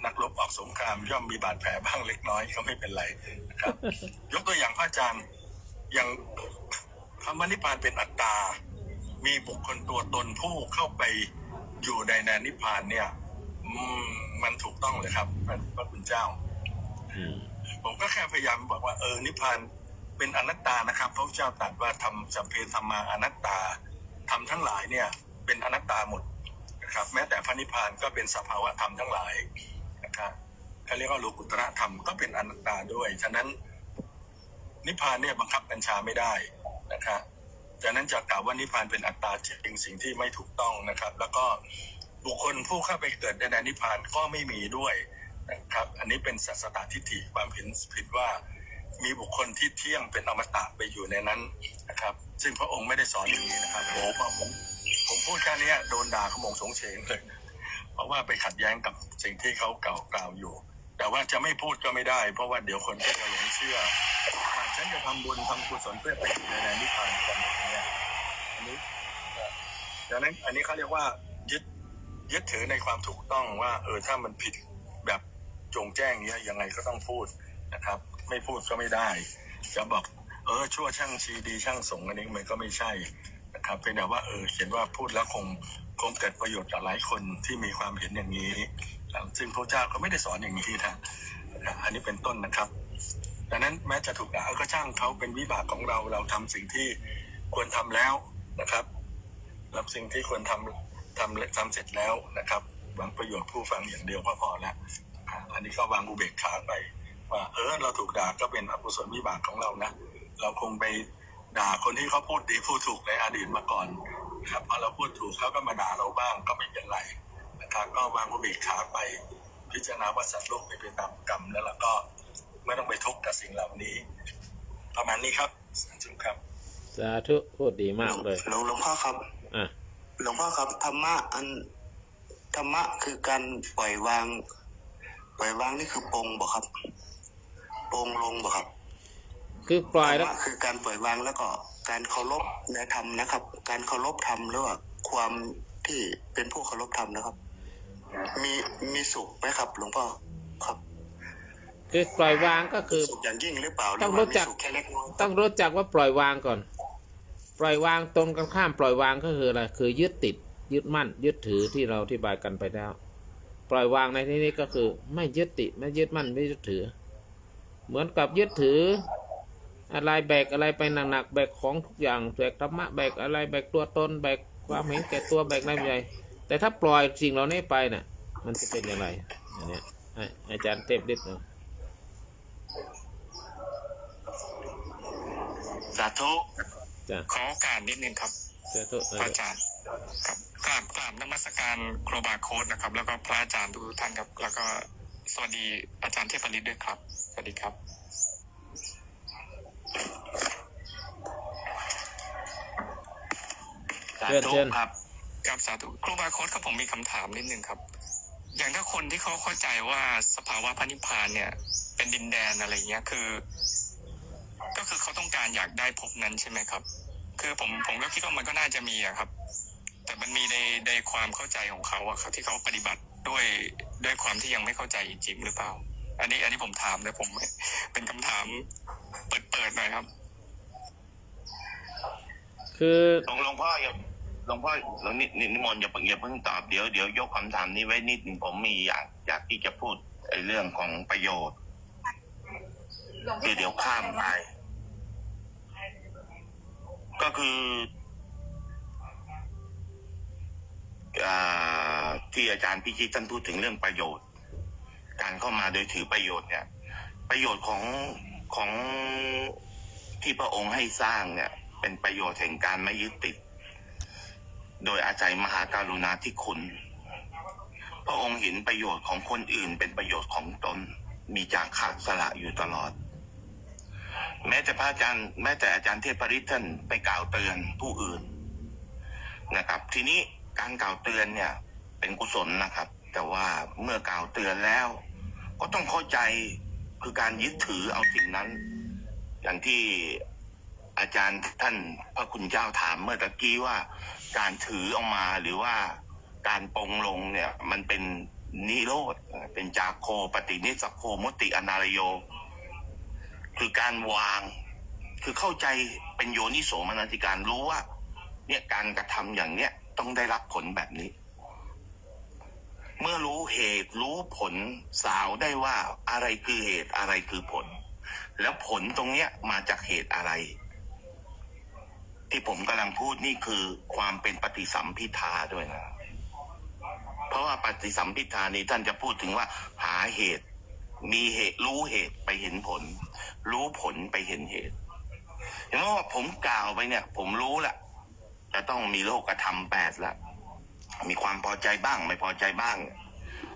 นักรบออกสงครามย่อมมีบาดแผลบ้างเล็กน้อยก็ไม่เป็นไรนะครับ ยกตัวอย่างพระอาจารย์อย่างคำว่านิพพานเป็นอัตตามีบุคคลตัวตนผู้เข้าไปอยู่ในแดนนิพพานเนี่ยมันถูกต้องเลยครับพระคุณเจ้าผมก็แค่พยายามบอกว่านิพพานเป็นอนัตตานะครับพระพุทธเจ้าตรัสว่าธรรมสัพเพธัมมาอนัตตาธรรมทั้งหลายเนี่ยเป็นอนัตตาหมดนะครับแม้แต่พระนิพพานก็เป็นสภาวะธรรมทั้งหลายนะครับเขาเรียกว่าโลกุตระธรรมก็เป็นอนัตตาด้วยฉะนั้นนิพพานเนี่ยบังคับบัญชาไม่ได้นะครับฉะนั้นจะกล่าวว่านิพพานเป็นอัตตาเป็นสิ่งที่ไม่ถูกต้องนะครับแล้วก็บุคคลผู้เข้าไปเกิดในแดนนิพพานก็ไม่มีด้วยนะครับอันนี้เป็นสัสตทิฏฐิความเห็นผิดว่ามีบุคคลที่เที่ยงเป็นอมตะไปอยู่ในนั้นนะครับซึ่งพระองค์ไม่ได้สอนอย่างนี้นะครับผมพูดแค่นี้โดนด่าขโมงสงเฉงเลยเพราะว่าไปขัดแย้งกับสิ่งที่เขากล่าวอยู่แต่ว่าจะไม่พูดก็ไม่ได้เพราะว่าเดี๋ยวคนก็จะหลงเชื่อฉันจะทำบุญทำกุศลเพื่อไปอยู่ในนิพพานกันเนี่ยอันนี้ ดังนั้นอันนี้เขาเรียกว่ายึดถือในความถูกต้องว่าถ้ามันผิดแบบจงแจ้งเนี้ยยังไงก็ต้องพูดนะครับไม่พูดก็ไม่ได้จะบอกชั่วช่างชีดีช่างสงอันนี้มันก็ไม่ใช่นะครับเป็นแต่ว่าเขียนว่าพูดแล้วคงเกิดประโยชน์กับหลายคนที่มีความเห็นอย่างนี้ซึ่งพระเจ้าก็ไม่ได้สอนอย่างนี้นะอันนี้เป็นต้นนะครับดังนั้นแม้จะถูกด่าก็ช่างเขาเป็นวิบากของเราทำสิ่งที่ควรทำแล้วนะครับรับสิ่งที่ควรทำเสร็จแล้วนะครับหวังประโยชน์ผู้ฟังอย่างเดียวก็พอแล้วอันนี้ก็วางอุเบกขาไปว่าเราถูกด่าก็เป็นอกุศลวิบากของเรานะเราคงไปด่าคนที่เขาพูดดีพูดถูกในอดีตมาก่อนครับพอเราพูดถูกเขาก็มาด่าเราบ้างก็ไม่เป็นไรนะครับก็วางอุเบกขาไปพิจารณาว่าสัตว์โลกเป็นไปตามกรรมแล้วเราก็ไม่ต้องไปทุกข์กับสิ่งเหล่านี้ประมาณนี้ครับสาธุครับสาธุพูดดีมากเลยหลวงพ่อครับหลวงพ่อครับธรรมะคือการปล่อยวางนี่คือปรงบ่ครับปรงลงบ่ครับคือปล่อยแล้วคือการปล่อยวางแล้วก็การเคารพในธรรมนะครับการเคารพธรรมหรือว่าความที่เป็นผู้เคารพธรรมนะครับมีสุขไหมครับหลวงพ่อครับคือปล่อยวางก็คือสุขอย่างยิ่งหรือเปล่าต้องรู้จักต้องรู้จักว่าปล่อยวางก่อนปล่อยวางตรงกันข้ามปล่อยวางก็คืออะไรคือยึดติดยึดมั่นยึดถือที่เราอธิบายกันไปแล้วปล่อยวางในที่นี้ก็คือไม่ยึดติดไม่ยึดมั่นไม่ยึดถือเหมือนกับยึดถืออะไรแบกอะไรไปหนักๆแบกของทุกอย่างแบกธรรมะแบกอะไรแบกตัวตนแบกความเห็นแก่ตัวแบกอะไรใหญ่แต่ถ้าปล่อยสิ่งเหล่านี้ไปน่ะมันจะเป็นอย่างไรอันนี้อาจารย์เทพฤทธิ์สาธุขอโอกาสนิดนึงครับพระอาจารย์ครับกราบนมัสการครูบาโค้ดนะครับแล้วก็พระอาจารย์ทุกท่านครับแล้วก็สวัสดีอาจารย์เทพฤทธิ์ด้วยครับสวัสดีครับสาธุครับสาธุครูบาโค้ดครับผมมีคำถามนิดนึงครับอย่างถ้าคนที่เขาเข้าใจว่าสภาวะพระนิพพานเนี่ยเป็นดินแดนอะไรเงี้ยก็คือเขาต้องการอยากได้ภพนั้นใช่ไหมครับคือผมก็คิดว่ามันก็น่าจะมีอะครับแต่มันมีในความเข้าใจของเขาอะครับที่เขาปฏิบัติด้วยความที่ยังไม่เข้าใจจริงหรือเปล่าอันนี้ผมถามนะผมเป็นคำถามเปิดหน่อยครับคือหลวงพ่อนิมนต์อย่าเพิ่งตอบเดี๋ยวยกคำถามนี้ไว้นิดนึงผมมีอยากที่จะพูดเรื่องของประโยชน์เดี๋ยวข้ามไปก็คือที่อาจารย์พิชิตท่านพูดถึงเรื่องประโยชน์การเข้ามาโดยถือประโยชน์เนี่ยประโยชน์ของที่พระองค์ให้สร้างเนี่ยเป็นประโยชน์แห่งการไม่ยึดติดโดยอาศัยมหาการุณาธิคุณพระองค์เห็นประโยชน์ของคนอื่นเป็นประโยชน์ของตนมีจาคะสละอยู่ตลอดแม้แต่อาจารย์เทพฤทธิ์ท่านไปกล่าวเตือนผู้อื่นนะครับทีนี้การกล่าวเตือนเนี่ยเป็นกุศลนะครับแต่ว่าเมื่อกล่าวเตือนแล้วก็ต้องเข้าใจคือการยึดถือเอาสิ่งนั้นอย่างที่อาจารย์ท่านพระคุณเจ้าถามเมื่อตะกี้ว่าการถือออกมาหรือว่าการปรงลงเนี่ยมันเป็นนิโรธเป็นจาโคปฏินิสัพโคมุติอนารโยคือการวางคือเข้าใจเป็นโยนิโสมนสิการรู้ว่าเนี่ยการกระทำอย่างเนี้ยต้องได้รับผลแบบนี้เมื่อรู้เหตุรู้ผลสาวได้ว่าอะไรคือเหตุอะไรคือผลแล้วผลตรงเนี้ยมาจากเหตุอะไรที่ผมกำลังพูดนี่คือความเป็นปฏิสัมภิทาด้วยนะเพราะว่าปฏิสัมภิทานี้ท่านจะพูดถึงว่าหาเหตุมีเหตุรู้เหตุไปเห็นผลรู้ผลไปเห็นเหตุเห็นไหมว่าผมกล่าวไปเนี่ยผมรู้แหละจะต้องมีโลกธรรม8ละมีความพอใจบ้างไม่พอใจบ้าง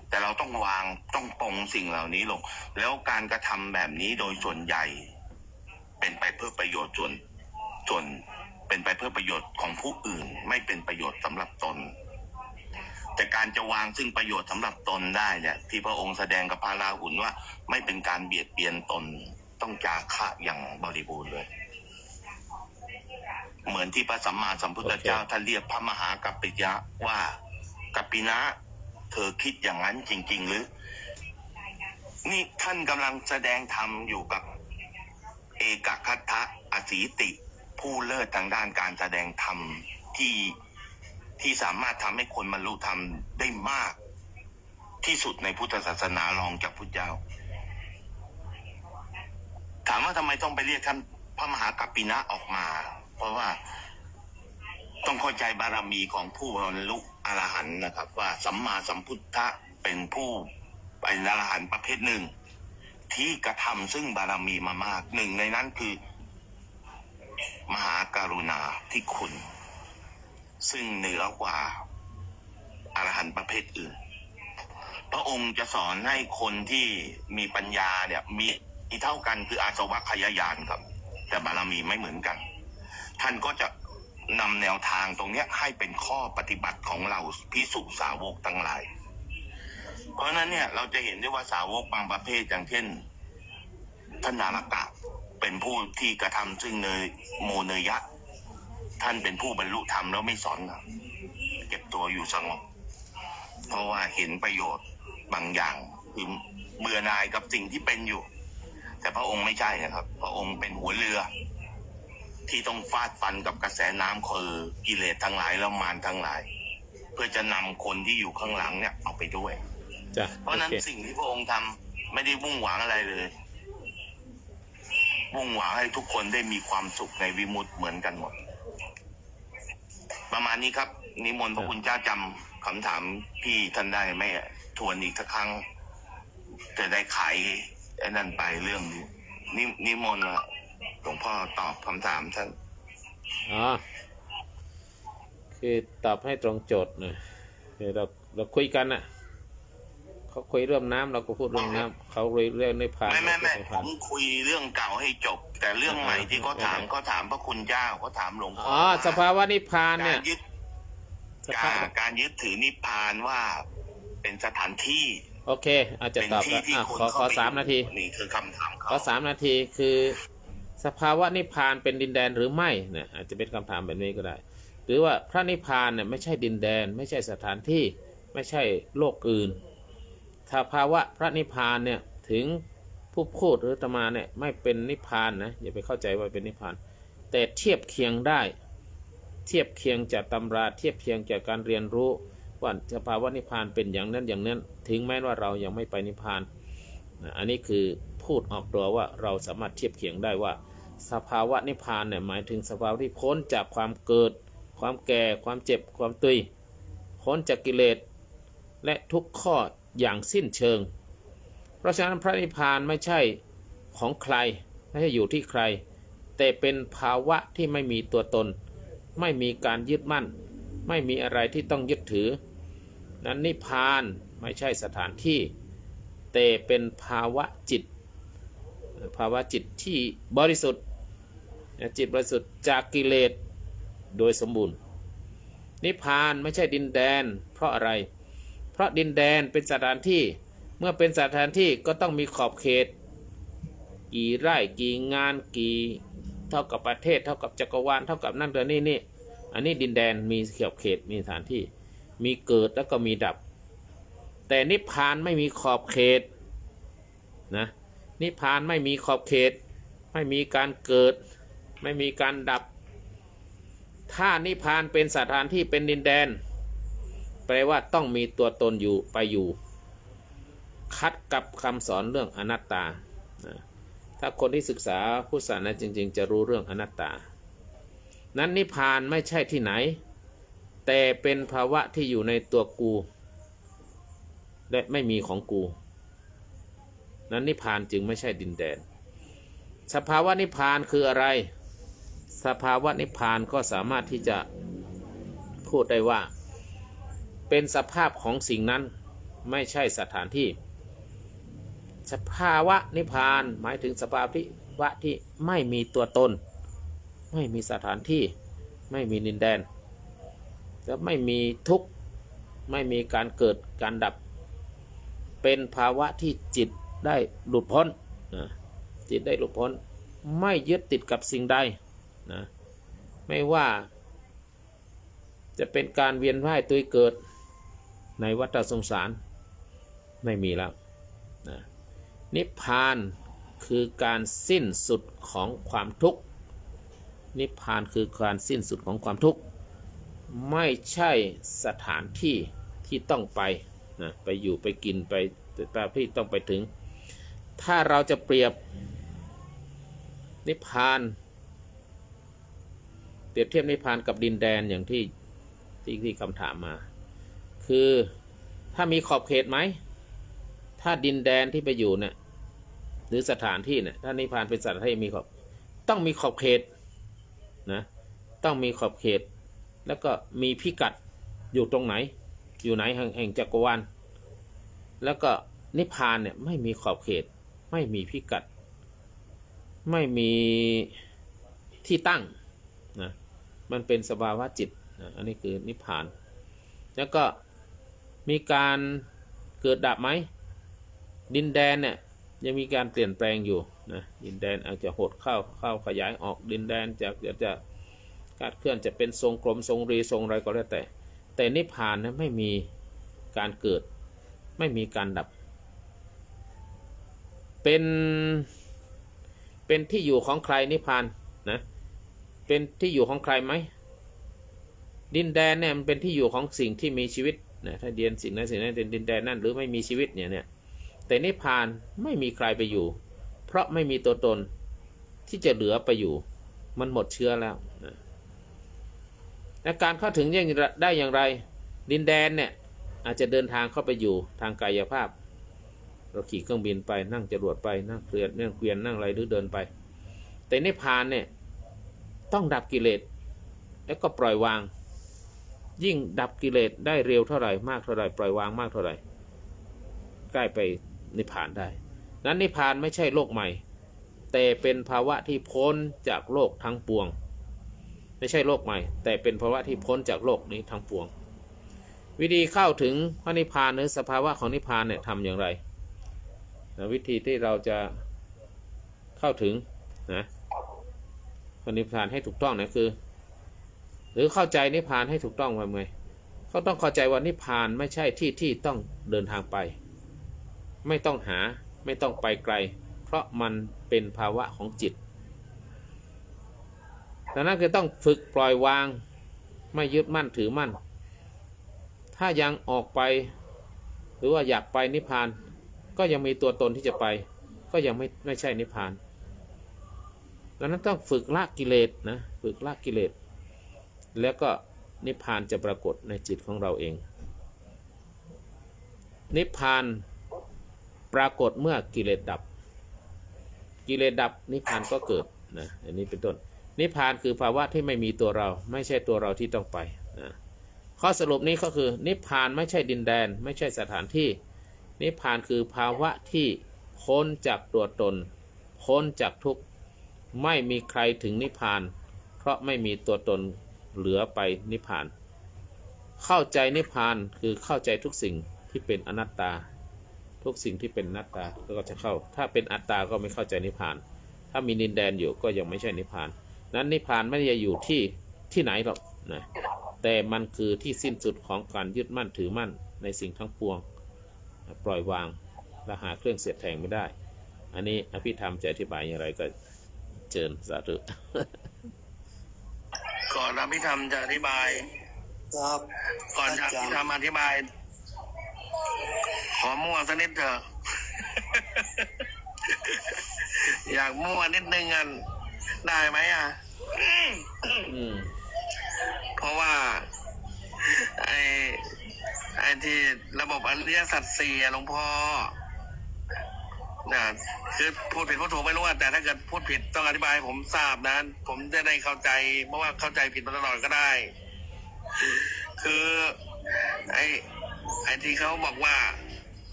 แต่เราต้องวางต้องปรงสิ่งเหล่านี้ลงแล้วการกระทำแบบนี้โดยส่วนใหญ่เป็นไปเพื่อประโยชน์ส่วนเป็นไปเพื่อประโยชน์ของผู้อื่นไม่เป็นประโยชน์สำหรับตนแต่การจะวางซึ่งประโยชน์สำหรับตนได้เนี่ยที่พระองค์แสดงกับพระราหุลว่าไม่เป็นการเบียดเบียนตนต้องจาคะอย่างบริบูรณ์เลย เหมือนที่พระสัมมาสัมพุทธเจ้าท่านเรียกพระมหากัปปิยะว่ากัปปินะเธอคิดอย่างนั้นจริงๆหรือนี่ท่านกำลังแสดงธรรมอยู่กับเอกคัตถะอสีติ ผู้เลิศทางด้านการแสดงธรรมที่สามารถทำให้คนบรรลุธรรมได้มากที่สุดในพุทธศาสนารองจากพุทธเจ้าถามว่าทำไมต้องไปเรียกท่านพระมหากัปปินะออกมา เพราะว่าต้องเข้าใจบารมีของผู้บรรลุอรหันต์นะครับว่าสัมมาสัมพุทธะเป็นผู้เป็นอรหันต์ประเภทหนึ่งที่กระทำซึ่งบารมีมามากหนึ่งในนั้นคือมหาการุณาธิคุณซึ่งเหนือกว่าอรหันต์ประเภทอื่นพระองค์จะสอนให้คนที่มีปัญญาเนี่ยมีเท่ากันคืออาสวะขยายานครับแต่บารมีไม่เหมือนกันท่านก็จะนำแนวทางตรงนี้ให้เป็นข้อปฏิบัติของเราภิกษุสาวกทั้งหลายเพราะนั้นเนี่ยเราจะเห็นได้ว่าสาวกบางประเภทอย่างเช่นท่านนาลกะเป็นผู้ที่กระทำซึ่งเนยโมเนยะท่านเป็นผู้บรรลุธรรมแล้วไม่สอนเก็บตัวอยู่สงบเพราะว่าเห็นประโยชน์บางอย่างคือเบื่อหน่ายกับสิ่งที่เป็นอยู่แต่พระองค์ไม่ใช่นะครับพระองค์เป็นหัวเรือที่ต้องฟาดฟันกับกระแสน้ำคือกิเลสทั้งหลายแล้วมารทั้งหลายเพื่อจะนำคนที่อยู่ข้างหลังเนี่ยเอาไปด้วยเพราะนั้นสิ่งที่พระองค์ทำไม่ได้มุ่งหวังอะไรเลยมุ่งหวังให้ทุกคนได้มีความสุขในวิมุตติเหมือนกันหมดประมาณนี้ครับนิมนต์พระคุณเจ้าจำคำถามพี่ท่านได้ไหมทวนอีกสักครั้งจะได้ไขไอ้นั่นไปเรื่องนี้นิมนต์หลวงพ่อตอบคำถามท่านคือตอบให้ตรงโจทย์นะคือเราคุยกันน่ะเขาคุยเรื่องน้ำเราก็พูดเรื่องน้ำเขาคุยเรื่องนิพพานไม่ผมคุยเรื่องเก่าให้จบแต่เรื่องใหม่ที่เขาถามพระคุณเจ้าเขาถามหลวงพ่อสภาวะนิพพานเนี่ยการยึดถือนิพพานว่าเป็นสถานที่โอเคอาจจะตอบแล้วขอ3 นาทีนี่คือคำถามขอ3 นาทีคือสภาวะนิพพานเป็นดินแดนหรือไม่เนี่ยอาจจะเป็นคำถามแบบนี้ก็ได้หรือว่าพระนิพพานเนี่ยไม่ใช่ดินแดนไม่ใช่สถานที่ไม่ใช่โลกอื่นถ้าภาวะพระนิพพานเนี่ยถึงผู้พูดหรืออาตมาเนี่ยไม่เป็นนิพพานนะอย่าไปเข้าใจว่าเป็นนิพพานแต่เทียบเคียงได้เทียบเคียงจากตำราเทียบเคียงจากการเรียนรู้ว่าสภาวะนิพพานเป็นอย่างนั้นอย่างนั้นถึงแม้ว่าเรายังไม่ไปนิพพานอันนี้คือพูดออกตัวว่าเราสามารถเทียบเคียงได้ว่าสภาวะนิพพานเนี่ยหมายถึงสภาวะที่พ้นจากความเกิดความแก่ความเจ็บความตุยพ้นจากกิเลสและทุกข้ออย่างสิ้นเชิงเพราะฉะนั้นพระนิพพานไม่ใช่ของใครไม่ใช่อยู่ที่ใครแต่เป็นภาวะที่ไม่มีตัวตนไม่มีการยึดมั่นไม่มีอะไรที่ต้องยึดถือนั้นนิพพานไม่ใช่สถานที่แต่เป็นภาวะจิตที่บริสุทธิ์จิตบริสุทธิ์จากกิเลสโดยสมบูรณ์นิพพานไม่ใช่ดินแดนเพราะอะไรเพราะดินแดนเป็นสถานที่เมื่อเป็นสถานที่ก็ต้องมีขอบเขตกี่ไร่กี่งานกี่เท่ากับประเทศเท่ากับจักรวาลเท่ากับนั่นเดือนนี่อันนี้ดินแดนมีขอบเขตมีสถานที่มีเกิดแล้วก็มีดับแต่นิพพานไม่มีขอบเขตนะนิพพานไม่มีขอบเขตไม่มีการเกิดไม่มีการดับถ้านิพพานเป็นสถานที่เป็นดินแดนแปลว่าต้องมีตัวตนอยู่ไปอยู่คัดกับคำสอนเรื่องอนัตตาถ้าคนที่ศึกษาพุทธศาสนาจริงๆจะรู้เรื่องอนัตตานั้นนิพพานไม่ใช่ที่ไหนแต่เป็นภาวะที่อยู่ในตัวกูและไม่มีของกูนั้นนิพพานจึงไม่ใช่ดินแดนสภาวะนิพพานคืออะไรสภาวะนิพพานก็สามารถที่จะพูดได้ว่าเป็นสภาพของสิ่งนั้นไม่ใช่สถานที่สภาวะนิพพานหมายถึงสภาวะที่ไม่มีตัวตนไม่มีสถานที่ไม่มีดินแดนและไม่มีทุกข์ไม่มีการเกิดการดับเป็นภาวะที่จิตได้หลุดพ้นจิตได้หลุดพ้นไม่ยึดติดกับสิ่งใดนะ ไม่ว่าจะเป็นการเวียนว่ายตายเกิดในวัฏสงสารไม่มีแล้วนะนิพพานคือการสิ้นสุดของความทุกข์นิพพานคือการสิ้นสุดของความทุกข์ไม่ใช่สถานที่ที่ต้องไปนะไปอยู่ไปกินไปแต่ที่ต้องไปถึงถ้าเราจะเปรียบนิพพานเปรียบเทียบนิพพานกับดินแดนอย่างที่คำถามมาคือถ้ามีขอบเขตไหมถ้าดินแดนที่ไปอยู่เนี่ยหรือสถานที่เนี่ยถ้านิพพานเป็นสถานที่มีขอบต้องมีขอบเขตนะต้องมีขอบเขตแล้วก็มีพิกัดอยู่ตรงไหนอยู่ไหนแห่งจักรวาลแล้วก็นิพพานเนี่ยไม่มีขอบเขตไม่มีพิกัดไม่มีที่ตั้งนะมันเป็นสภาวะจิตนะอันนี้คือนิพพานแล้วก็มีการเกิดดับไหมดินแดนเนี่ยยังมีการเปลี่ยนแปลงอยู่นะดินแดนอาจจะหดเข้าขยายออกดินแดนจะการเคลื่อนจะเป็นทรงกลมทรงรีทรงอะไรก็แล้วแต่นิพพานนะไม่มีการเกิดไม่มีการดับเป็นที่อยู่ของใครนิพพานนะเป็นที่อยู่ของใครไหมดินแดนเนี่ยมันเป็นที่อยู่ของสิ่งที่มีชีวิตนะถ้าเดียนสิ่งนั้นเป็นดินแดนนั่นหรือไม่มีชีวิตเนี่ยแต่นิพพานไม่มีใครไปอยู่เพราะไม่มีตัวตนที่จะเหลือไปอยู่มันหมดเชื้อแล้วนะและการเข้าถึงได้อย่างไรดินแดนเนี่ยอาจจะเดินทางเข้าไปอยู่ทางกายภาพเราขี่เครื่องบินไปนั่งจรวดไปนั่งเคลื่อนนั่งเกวียนนั่งอะไรหรือเดินไปแต่นิพพานเนี่ยต้องดับกิเลสแล้วก็ปล่อยวางยิ่งดับกิเลสได้เร็วเท่าไหร่มากเท่าไหร่ปล่อยวางมากเท่าไหร่ใกล้ไปนิพพานได้นั้นนิพพานไม่ใช่โลกใหม่แต่เป็นภาวะที่พ้นจากโลกทั้งปวงไม่ใช่โลกใหม่แต่เป็นภาวะที่พ้นจากโลกนี้ทั้งปวงวิธีเข้าถึงพระนิพพานหรือสภาวะของนิพพานเนี่ยทำอย่างไรวิธีที่เราจะเข้าถึงนะพระนิพพานให้ถูกต้องนะคือหรือเข้าใจนิพพานให้ถูกต้องว่าไงเขาต้องเข้าใจว่านิพพานไม่ใช่ที่ต้องเดินทางไปไม่ต้องหาไม่ต้องไปไกลเพราะมันเป็นภาวะของจิตดังนั้นคือต้องฝึกปล่อยวางไม่ยึดมั่นถือมั่นถ้ายังออกไปหรือว่าอยากไปนิพพานก็ยังมีตัวตนที่จะไปก็ยังไม่ใช่นิพพานดังนั้นต้องฝึกละกิเลสนะฝึกละกิเลสแล้วก็นิพพานจะปรากฏในจิตของเราเองนิพพานปรากฏเมื่อกิเลสดับกิเลสดับนิพพานก็เกิดนะอันนี้เป็นต้นนิพพานคือภาวะที่ไม่มีตัวเราไม่ใช่ตัวเราที่ต้องไปนะข้อสรุปนี้ก็คือนิพพานไม่ใช่ดินแดนไม่ใช่สถานที่นิพพานคือภาวะที่พ้นจากตัวตนพ้นจากทุกข์ไม่มีใครถึงนิพพานเพราะไม่มีตัวตนเหลือไปนิพพานเข้าใจนิพพานคือเข้าใจทุกสิ่งที่เป็นอนัตตาทุกสิ่งที่เป็นอนัตตาก็จะเข้าถ้าเป็นอัตตาก็ไม่เข้าใจนิพพานถ้ามีดินแดนอยู่ก็ยังไม่ใช่นิพพานนั้นนิพพานไม่ได้อยู่ที่ไหนหรอกนะแต่มันคือที่สิ้นสุดของการยึดมั่นถือมั่นในสิ่งทั้งปวงปล่อยวางและหาเครื่องเสียดแทงไม่ได้อันนี้อภิธรรมจะอธิบายอย่างไรก็เชิญสาธุ ก่อนอภิธรรมจะอธิบายครับก่อนจะอภิธรรมอธิบายขอมั่วสักนิดเถอะ อยากมั่วนิดนึงกันได้ไหมเพราะว่าไอ้ที่ระบบอริยสัจสี่หลวงพ่อนะคือพูดผิดพูดถูกไม่รู้แต่ถ้าเกิดพูดผิดต้องอธิบายให้ผมทราบนะผมจะได้เข้าใจเพราะว่าเข้าใจผิดมาตลอดก็ได้คือไอ้ที่เขาบอกว่า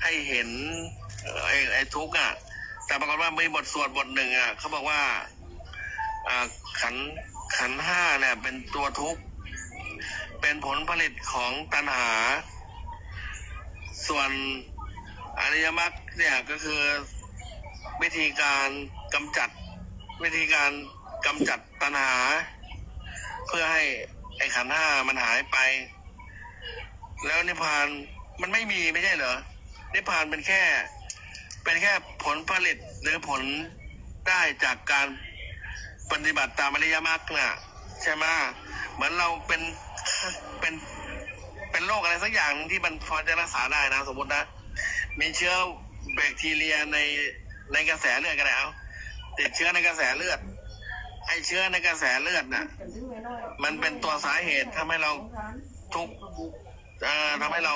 ให้เห็นไอ้ทุกข์แต่ปรากฏว่ามีบทสวดบทหนึ่งเขาบอกว่าขันธ์ห้าเนี่ยเป็นตัวทุกข์เป็นผลผลิตของตัณหาส่วนอริยมรรคเนี่ยก็คือวิธีการกำจัดตัณหา เพื่อให้ไอ้ขันธ์ห้ามันหายไป แล้วนิพพานมันไม่มีไม่ใช่เหรอนิพพานเป็นแค่ผลผลิตหรือผลได้จากการปฏิบัติตามอริยมรรคน่ะใช่ไหมเหมือนเราเป็นโรคอะไรสักอย่างที่มันพอจะรักษาได้นะ สมมตินะมีเชื้อแบคทีเรียในกระแสเลือดก็ได้เอาติดเชื้อในกระแสเลือดไอเชื้อในกระแสเลือดน่ะมันเป็นตัวสาเหตุทำให้เราทุกข์ทำให้เรา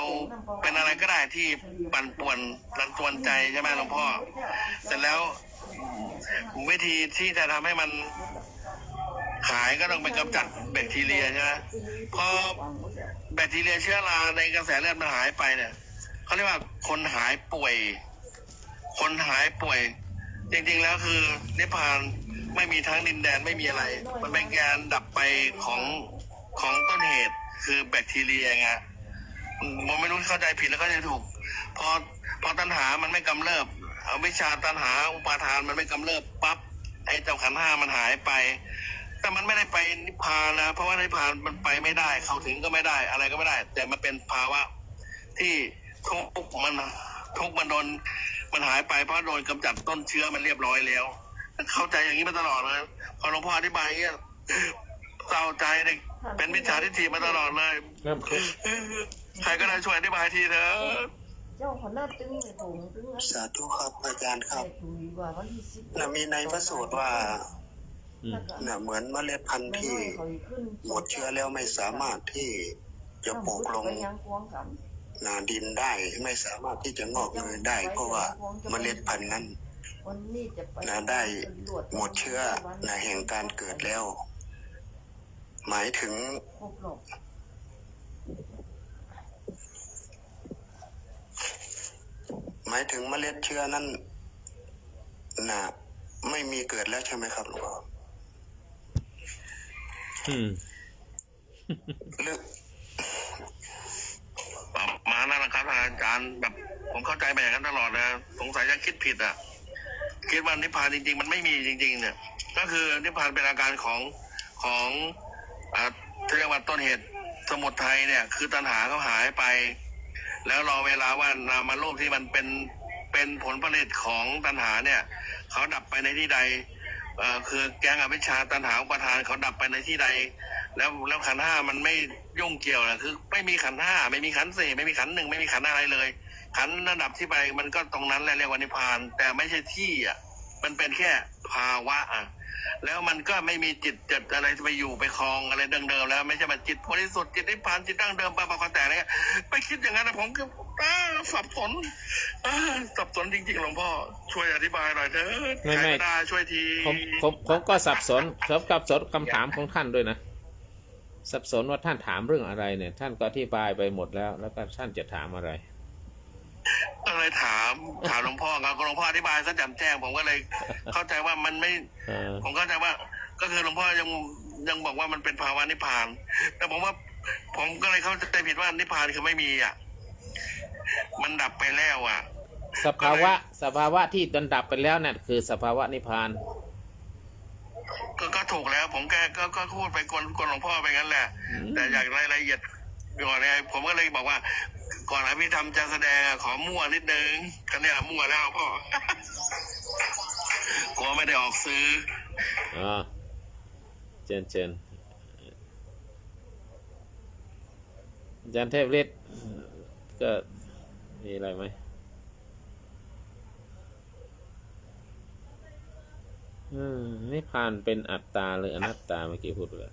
เป็นอะไรก็ได้ที่ปั่นป่วนรันจวนใจใช่ไหมหลวงพ่อเสร็จแล้ววิธีที่จะทำให้มันหายก็ต้องไปกำจัดแบคทีเรียใช่ไหมพอแบคทีเรียเชื้อราในกระแสเลือดมันหายไปเนี่ยเขาเรียกว่าคนหายป่วยจริงๆแล้วคือนิพพานไม่มีทั้งดินแดนไม่มีอะไรมันเป็นการดับไปของต้นเหตุคือแบคทีเรียไงผมไม่รู้เข้าใจผิดแล้วก็จะถูกพอตัณหามันไม่กำเริบอวิชชาตัณหาอุปาทานมันไม่กำเริบปั๊บไอ้เจ้าขันธ์ห้ามันหายไปแต่มันไม่ได้ไปนิพพานนะเพราะว่านิพพานมันไปไม่ได้เข้าถึงก็ไม่ได้อะไรก็ไม่ได้ แต่มันเป็นภาวะที่ทุกข์มันโดนมันหายไปเพราะโดนกำจัดต้นเชื้อมันเรียบร้อยแล้วเข้าใจอย่างนี้มาตลอดเลยพอหลวงพ่ออธิบายอย่างเงี้ยเศร้าใจเลยเป็นมิจฉาทิฏฐิมาตลอดเลยใครก็ได้ช่วยอธิบายทีเถอะ สาธุครับอาจารย์ครับมีในพระสูตรว่าเหมือนเมล็ดพันธุ์ที่หมดเชื้อแล้วไม่สามารถที่จะปลูกลงนาดินได้ไม่สามารถที่จะงอกเงยได้ เพราะว่าเมล็ดพันธุ์นั้นได้หมดเชื้อแห่งการเกิดแล้วหมายถึงเมล็ดเชื้อนั้นไม่มีเกิดแล้วใช่ไหมครับหลวงพ่อมานั่นนะครับอาจารย์แบบผมเข้าใจไปอย่างนั้นตลอดนะสงสัยจะคิดผิดคิดว่านิพพานจริงๆมันไม่มีจริงๆเนี่ยก็คือนิพพานเป็นอาการของเรียกว่าต้นเหตุสมุทัยเนี่ยคือตัณหาเขาหายไปแล้วรอเวลาว่านามารูปที่มันเป็นผลผลิตของตัณหาเนี่ยเขาดับไปในที่ใดคือแก๊งอวิชชาตัณหาอุปาทานเขาดับไปในที่ใดแล้วขันธ์ห้ามันไม่ยุ่งเกี่ยวนะคือไม่มีขันธ์ห้าไม่มีขันธ์สี่ไม่มีขันธ์หนึ่งไม่มีขันธ์อะไรเลยขันธ์ระดับที่ไปมันก็ตรงนั้นแหละเรียกว่านิพพานแต่ไม่ใช่ที่มันเป็นแค่ภาวะแล้วมันก็ไม่มีจิตอะไรไปอยู่ไปคลองอะไรเดิมๆแล้วไม่ใช่มาจิตบริสุทธิ์จิตนิพพานจิตดั้งเดิมปะแต่เนี่ยไปคิดอย่างนั้นนะผมก็สับสนจริงๆหลวงพ่อช่วยอธิบายหน่อยเถอะใครก็ได้ช่วยทีผมก็สับสนคำถามของท่านด้วยนะสับสนว่าท่านถามเรื่องอะไรเนี่ยท่านก็อธิบายไปหมดแล้วก็ท่านจะถามอะไรก็เลยถามหลวงพ่อครับหลวงพ่ออธิบายซะแจ่มแจ้งผมก็เลยเข้าใจว่ามันไม่ผมเข้าใจว่าก็คือหลวงพ่อยังบอกว่ามันเป็นภาวะนิพพานแต่ผมก็เลยเข้าใจผิดว่านิพพานคือไม่มีมันดับไปแล้วสภาวะที่ดับไปแล้วเนี่ยคือสภาวะนิพพานก็ถูกแล้วผมก็พูดไปกวนหลวงพ่อไปงั้นแหละแต่อยากรายละเอียดก่อนเลยผมก็เลยบอกว่าก่อนอภิธรรมจะแสดงขอมั่วนิดนึงกันเนี่ยมั่วแล้วพ่อกลัวไม่ได้ออกซื้อเจนอาจารย์เทพฤทธิ์ก็มีอะไรไหมนิพพานเป็นอัตตาหรืออนัตตาเมื่อกี้พูดเลย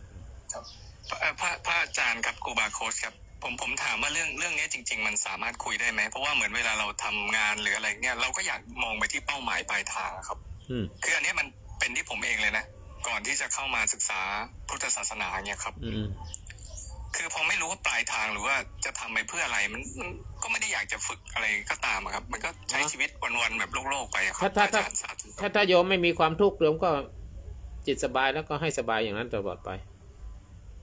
พระอาจารย์ครับครูบาโค้ชครับผมถามว่าเรื่องนี้จริงๆมันสามารถคุยได้ไหมเพราะว่าเหมือนเวลาเราทำงานหรืออะไรเนี่ยเราก็อยากมองไปที่เป้าหมายปลายทางครับคืออันนี้มันเป็นที่ผมเองเลยนะก่อนที่จะเข้ามาศึกษาพุทธศาสนาเนี่ยครับคือพอไม่รู้ว่าปลายทางหรือว่าจะทำไปเพื่ออะไรมันก็ไม่ได้อยากจะฝึกอะไรก็ตามครับมันก็ใช้ชีวิตวันๆแบบโลกๆไปครับถ้าโยมไม่มีความทุกข์โยมก็จิตสบายแล้วก็ให้สบายอย่างนั้นตลอดไป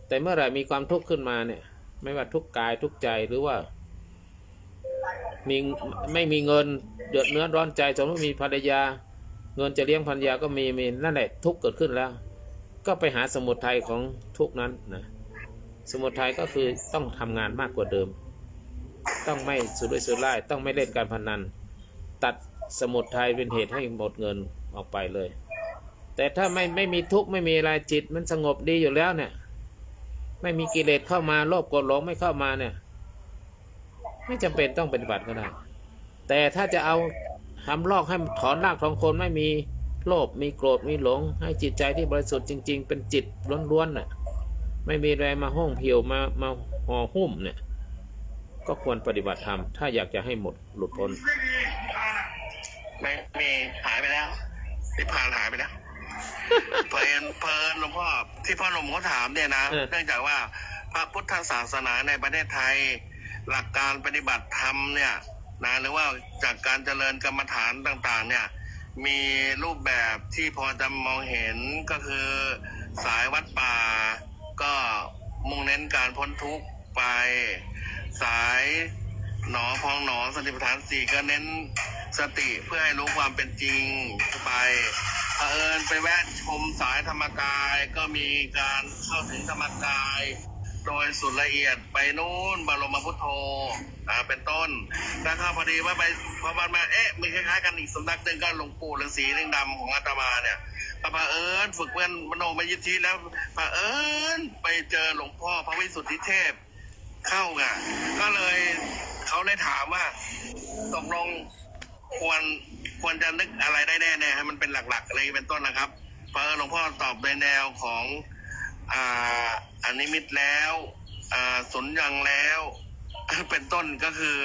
แต่เมื่อไหร่มีความทุกข์ขึ้นมาเนี่ยไม่ว่าทุกข์กายทุกข์ใจหรือว่าไม่มีเงินเดือดเนื้อร้อนใจสมมติมีภรรยาเงินจะเลี้ยงภรรยาก็มีนั่นแหละทุกข์เกิดขึ้นแล้ว ก็ไปหาสมุทัยของทุกนั้นนะสมุทัยก็คือต้องทำงานมากกว่าเดิม ต้องไม่สุรุ่ยสุร่ายต้องไม่เล่นการพนันตัดสมุทัยเป็นเหตุให้หมดเงินออกไปเลย แต่ถ้าไม่มีทุกข์ไม่มีอะไรจิตมันสงบดีอยู่แล้วเนี่ยไม่มีกิเลสเข้ามาโลภโกรธหลงไม่เข้ามาเนี่ยไม่จำเป็นต้องปฏิบัติก็ได้แต่ถ้าจะเอาทำลอกให้ถอนรากถอนโคนไม่มีโลภมีโกรธมีหลงให้จิตใจที่บริสุทธิ์จริงๆเป็นจิตล้วนๆน่ะไม่มีอะไรมาห้องเหี่ยวมาห่อหุ้มเนี่ยก็ควรปฏิบัติธรรมถ้าอยากจะให้หมดหลุดพ้น ไม่มีหายไปแล้วนิพพานหายไปแล้วเพลินหลวงพ่อที่พ่อหนุ่มเขาถามเนี่ยนะเนื่องจากว่าพระพุทธศาสนาในประเทศไทยหลักการปฏิบัติธรรมเนี่ยนะหรือว่าจากการเจริญกรรมฐานต่างๆเนี่ยมีรูปแบบที่พอจะมองเห็นก็คือสายวัดป่าก็มุ่งเน้นการพ้นทุกข์ไปสายหนอพองหนอสติปัฏฐานสี่ก็เน้นสติเพื่อให้รู้ความเป็นจริงไปเผอิญไปแวะชมสายธรรมกายก็มีการเข้าถึงธรรมกายโดยสุดละเอียดไปนู่นบรมพุทโธเป็นต้นแล้วก็พอดีว่าไปพอมามีคล้ายๆกันอีกสำนักหนึ่งก็หลวงปู่ฤาษีลิงดำของอาตมาเนี่ยเผอิญฝึกเพื่อนมโนมยิทธิแล้วเผอิญไปเจอหลวงพ่อพระวิสุทธิเทพเข้าไงก็เลยเขาเลยถามว่าตกลงควรจะนึกอะไรได้แน่ๆให้มันเป็นหลักๆอะไรเป็นต้นนะครับเพราะหลวงพ่อตอบในแนวของอนิมิตแล้วสุญญังแล้วเป็นต้นก็คือ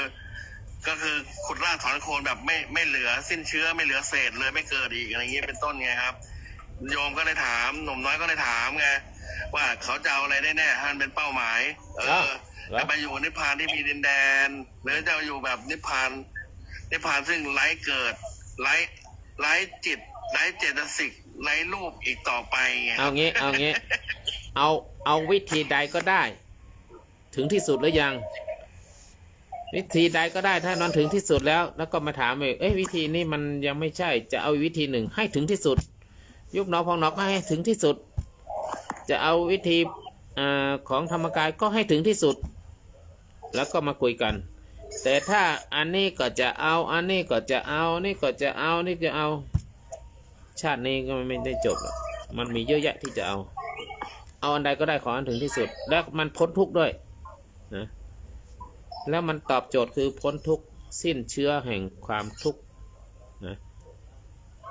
ขุดรากถอนโคนแบบไม่เหลือสิ้นเชื้อไม่เหลือเศษเลยไม่เกิดอีกอะไรอย่างเงี้ยเป็นต้นไงครับโยมก็เลยถามหนุ่มน้อยก็เลยถามไงว่าเขาจะเอาอะไรได้แน่ให้มันเป็นเป้าหมายจะไปอยู่นิพพานที่มีดินแดนหรือจะอยู่แบบนิพพานซึ่งไร้เกิดไร้จิตไร้เจตสิกไร้รูปอีกต่อไปไงเอางี้เอาวิธีใดก็ได้ถึงที่สุดหรือยังวิธีใดก็ได้ถ้านอนถึงที่สุดแล้วก็มาถามวิธีนี้มันยังไม่ใช่จะเอาวิธีหนึ่งให้ถึงที่สุดยุบหนอพองหนอก็ให้ถึงที่สุดจะเอาวิธีของธรรมกายก็ให้ถึงที่สุดแล้วก็มาคุยกันแต่ถ้าอันนี้ก็จะเอาอันนี้ก็จะเอานี่ก็จะเอานี่จะเอาชาตินี้ก็ไม่ได้จบหรอกมันมีเยอะแยะที่จะเอาอันใดก็ได้ขออันถึงที่สุดแล้วมันพ้นทุกข์ด้วยนะแล้วมันตอบโจทย์คือพ้นทุกข์สิ้นเชื้อแห่งความทุกข์นะ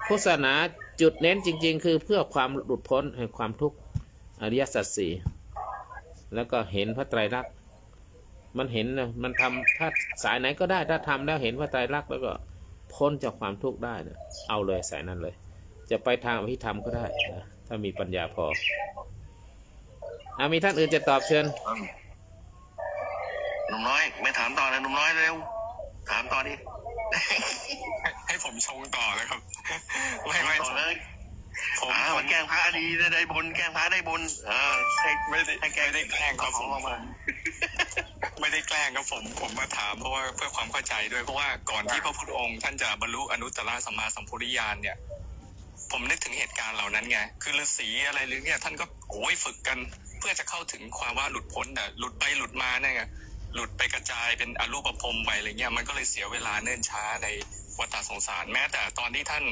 พุทธศาสนาจุดเน้นจริงๆคือเพื่อความหลุดพ้นแห่งความทุกข์อริยสัจสี่แล้วก็เห็นพระไตรลักษณ์มันเห็นนะมันทำถ้าสายไหนก็ได้ถ้าทำแล้วเห็นพระไตรลักษณ์แล้วก็พ้นจากความทุกข์ได้นะเอาเลยสายนั้นเลยจะไปทางอภิธรรมก็ได้นะถ้ามีปัญญาพอมีท่านอื่นจะตอบเชิญหนุ่มน้อยไม่ถามต่อเลยหนุ่มน้อยเร็วถามต่อดิให้ผมชงต่อเลยครับไม่ต่อเลยผมแกล้งพระดีได้บุญแกล้งพระได้บุญไม่ได้แกล้งครับผมไม่ได้แกล้งครับผมมาถามเพราะว่าเพื่อความเข้าใจด้วยเพราะว่าก่อนที่พระพุทธองค์ท่านจะบรรลุอนุตตรสัมมาสัมโพธิญาณเนี่ยผมนึกถึงเหตุการณ์เหล่านั้นไงคือฤาษีอะไรหรือเนี่ยท่านก็ฝึกกันเพื่อจะเข้าถึงความว่าหลุดพ้นแต่หลุดไปหลุดมาเนี่ยไงหลุดไปกระจายเป็นอรูปภพไปอะไรเงี้ยมันก็เลยเสียเวลาเนิ่นช้าในวัฏสงสารแม้แต่ตอนที่ท่าน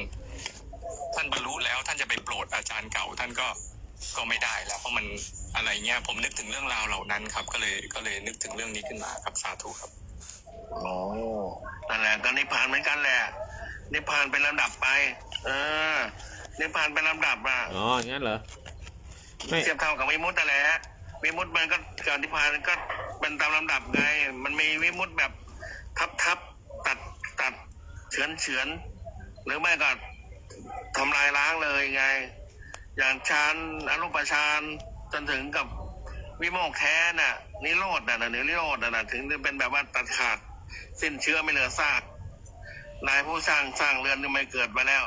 บรรลุแล้วท่านจะไปโปรดอาจารย์เก่าท่านก็ไม่ได้แล้วเพราะมันอะไรเงี้ยผมนึกถึงเรื่องราวเหล่านั้นครับก็เลยนึกถึงเรื่องนี้ขึ้นมาครับสาธุครับนั่นแหละก็นิพพานเหมือนกันแหละนิพพานเป็นลำดับไปนิพพานเป็นลำดับงั้นเหรอเทียบเท่ากับวิมุตติแหละวิมุตติมันก็กับนิพพานก็เป็นตามลำดับไงมันมีวิมุตติแบบทับตัดเฉือนหรือไม่ก็ทำลายล้างเลยไงอย่างฌานอรูปฌานจนถึงกับวิโมกข์แท้น่ะนิโรธน่ะนิโรธน่ะถึงจะเป็นแบบว่าตัดขาดสิ้นเชื้อไม่เหลือซากนายผู้สร้างเรือนนี่ไม่เกิดมาแล้ว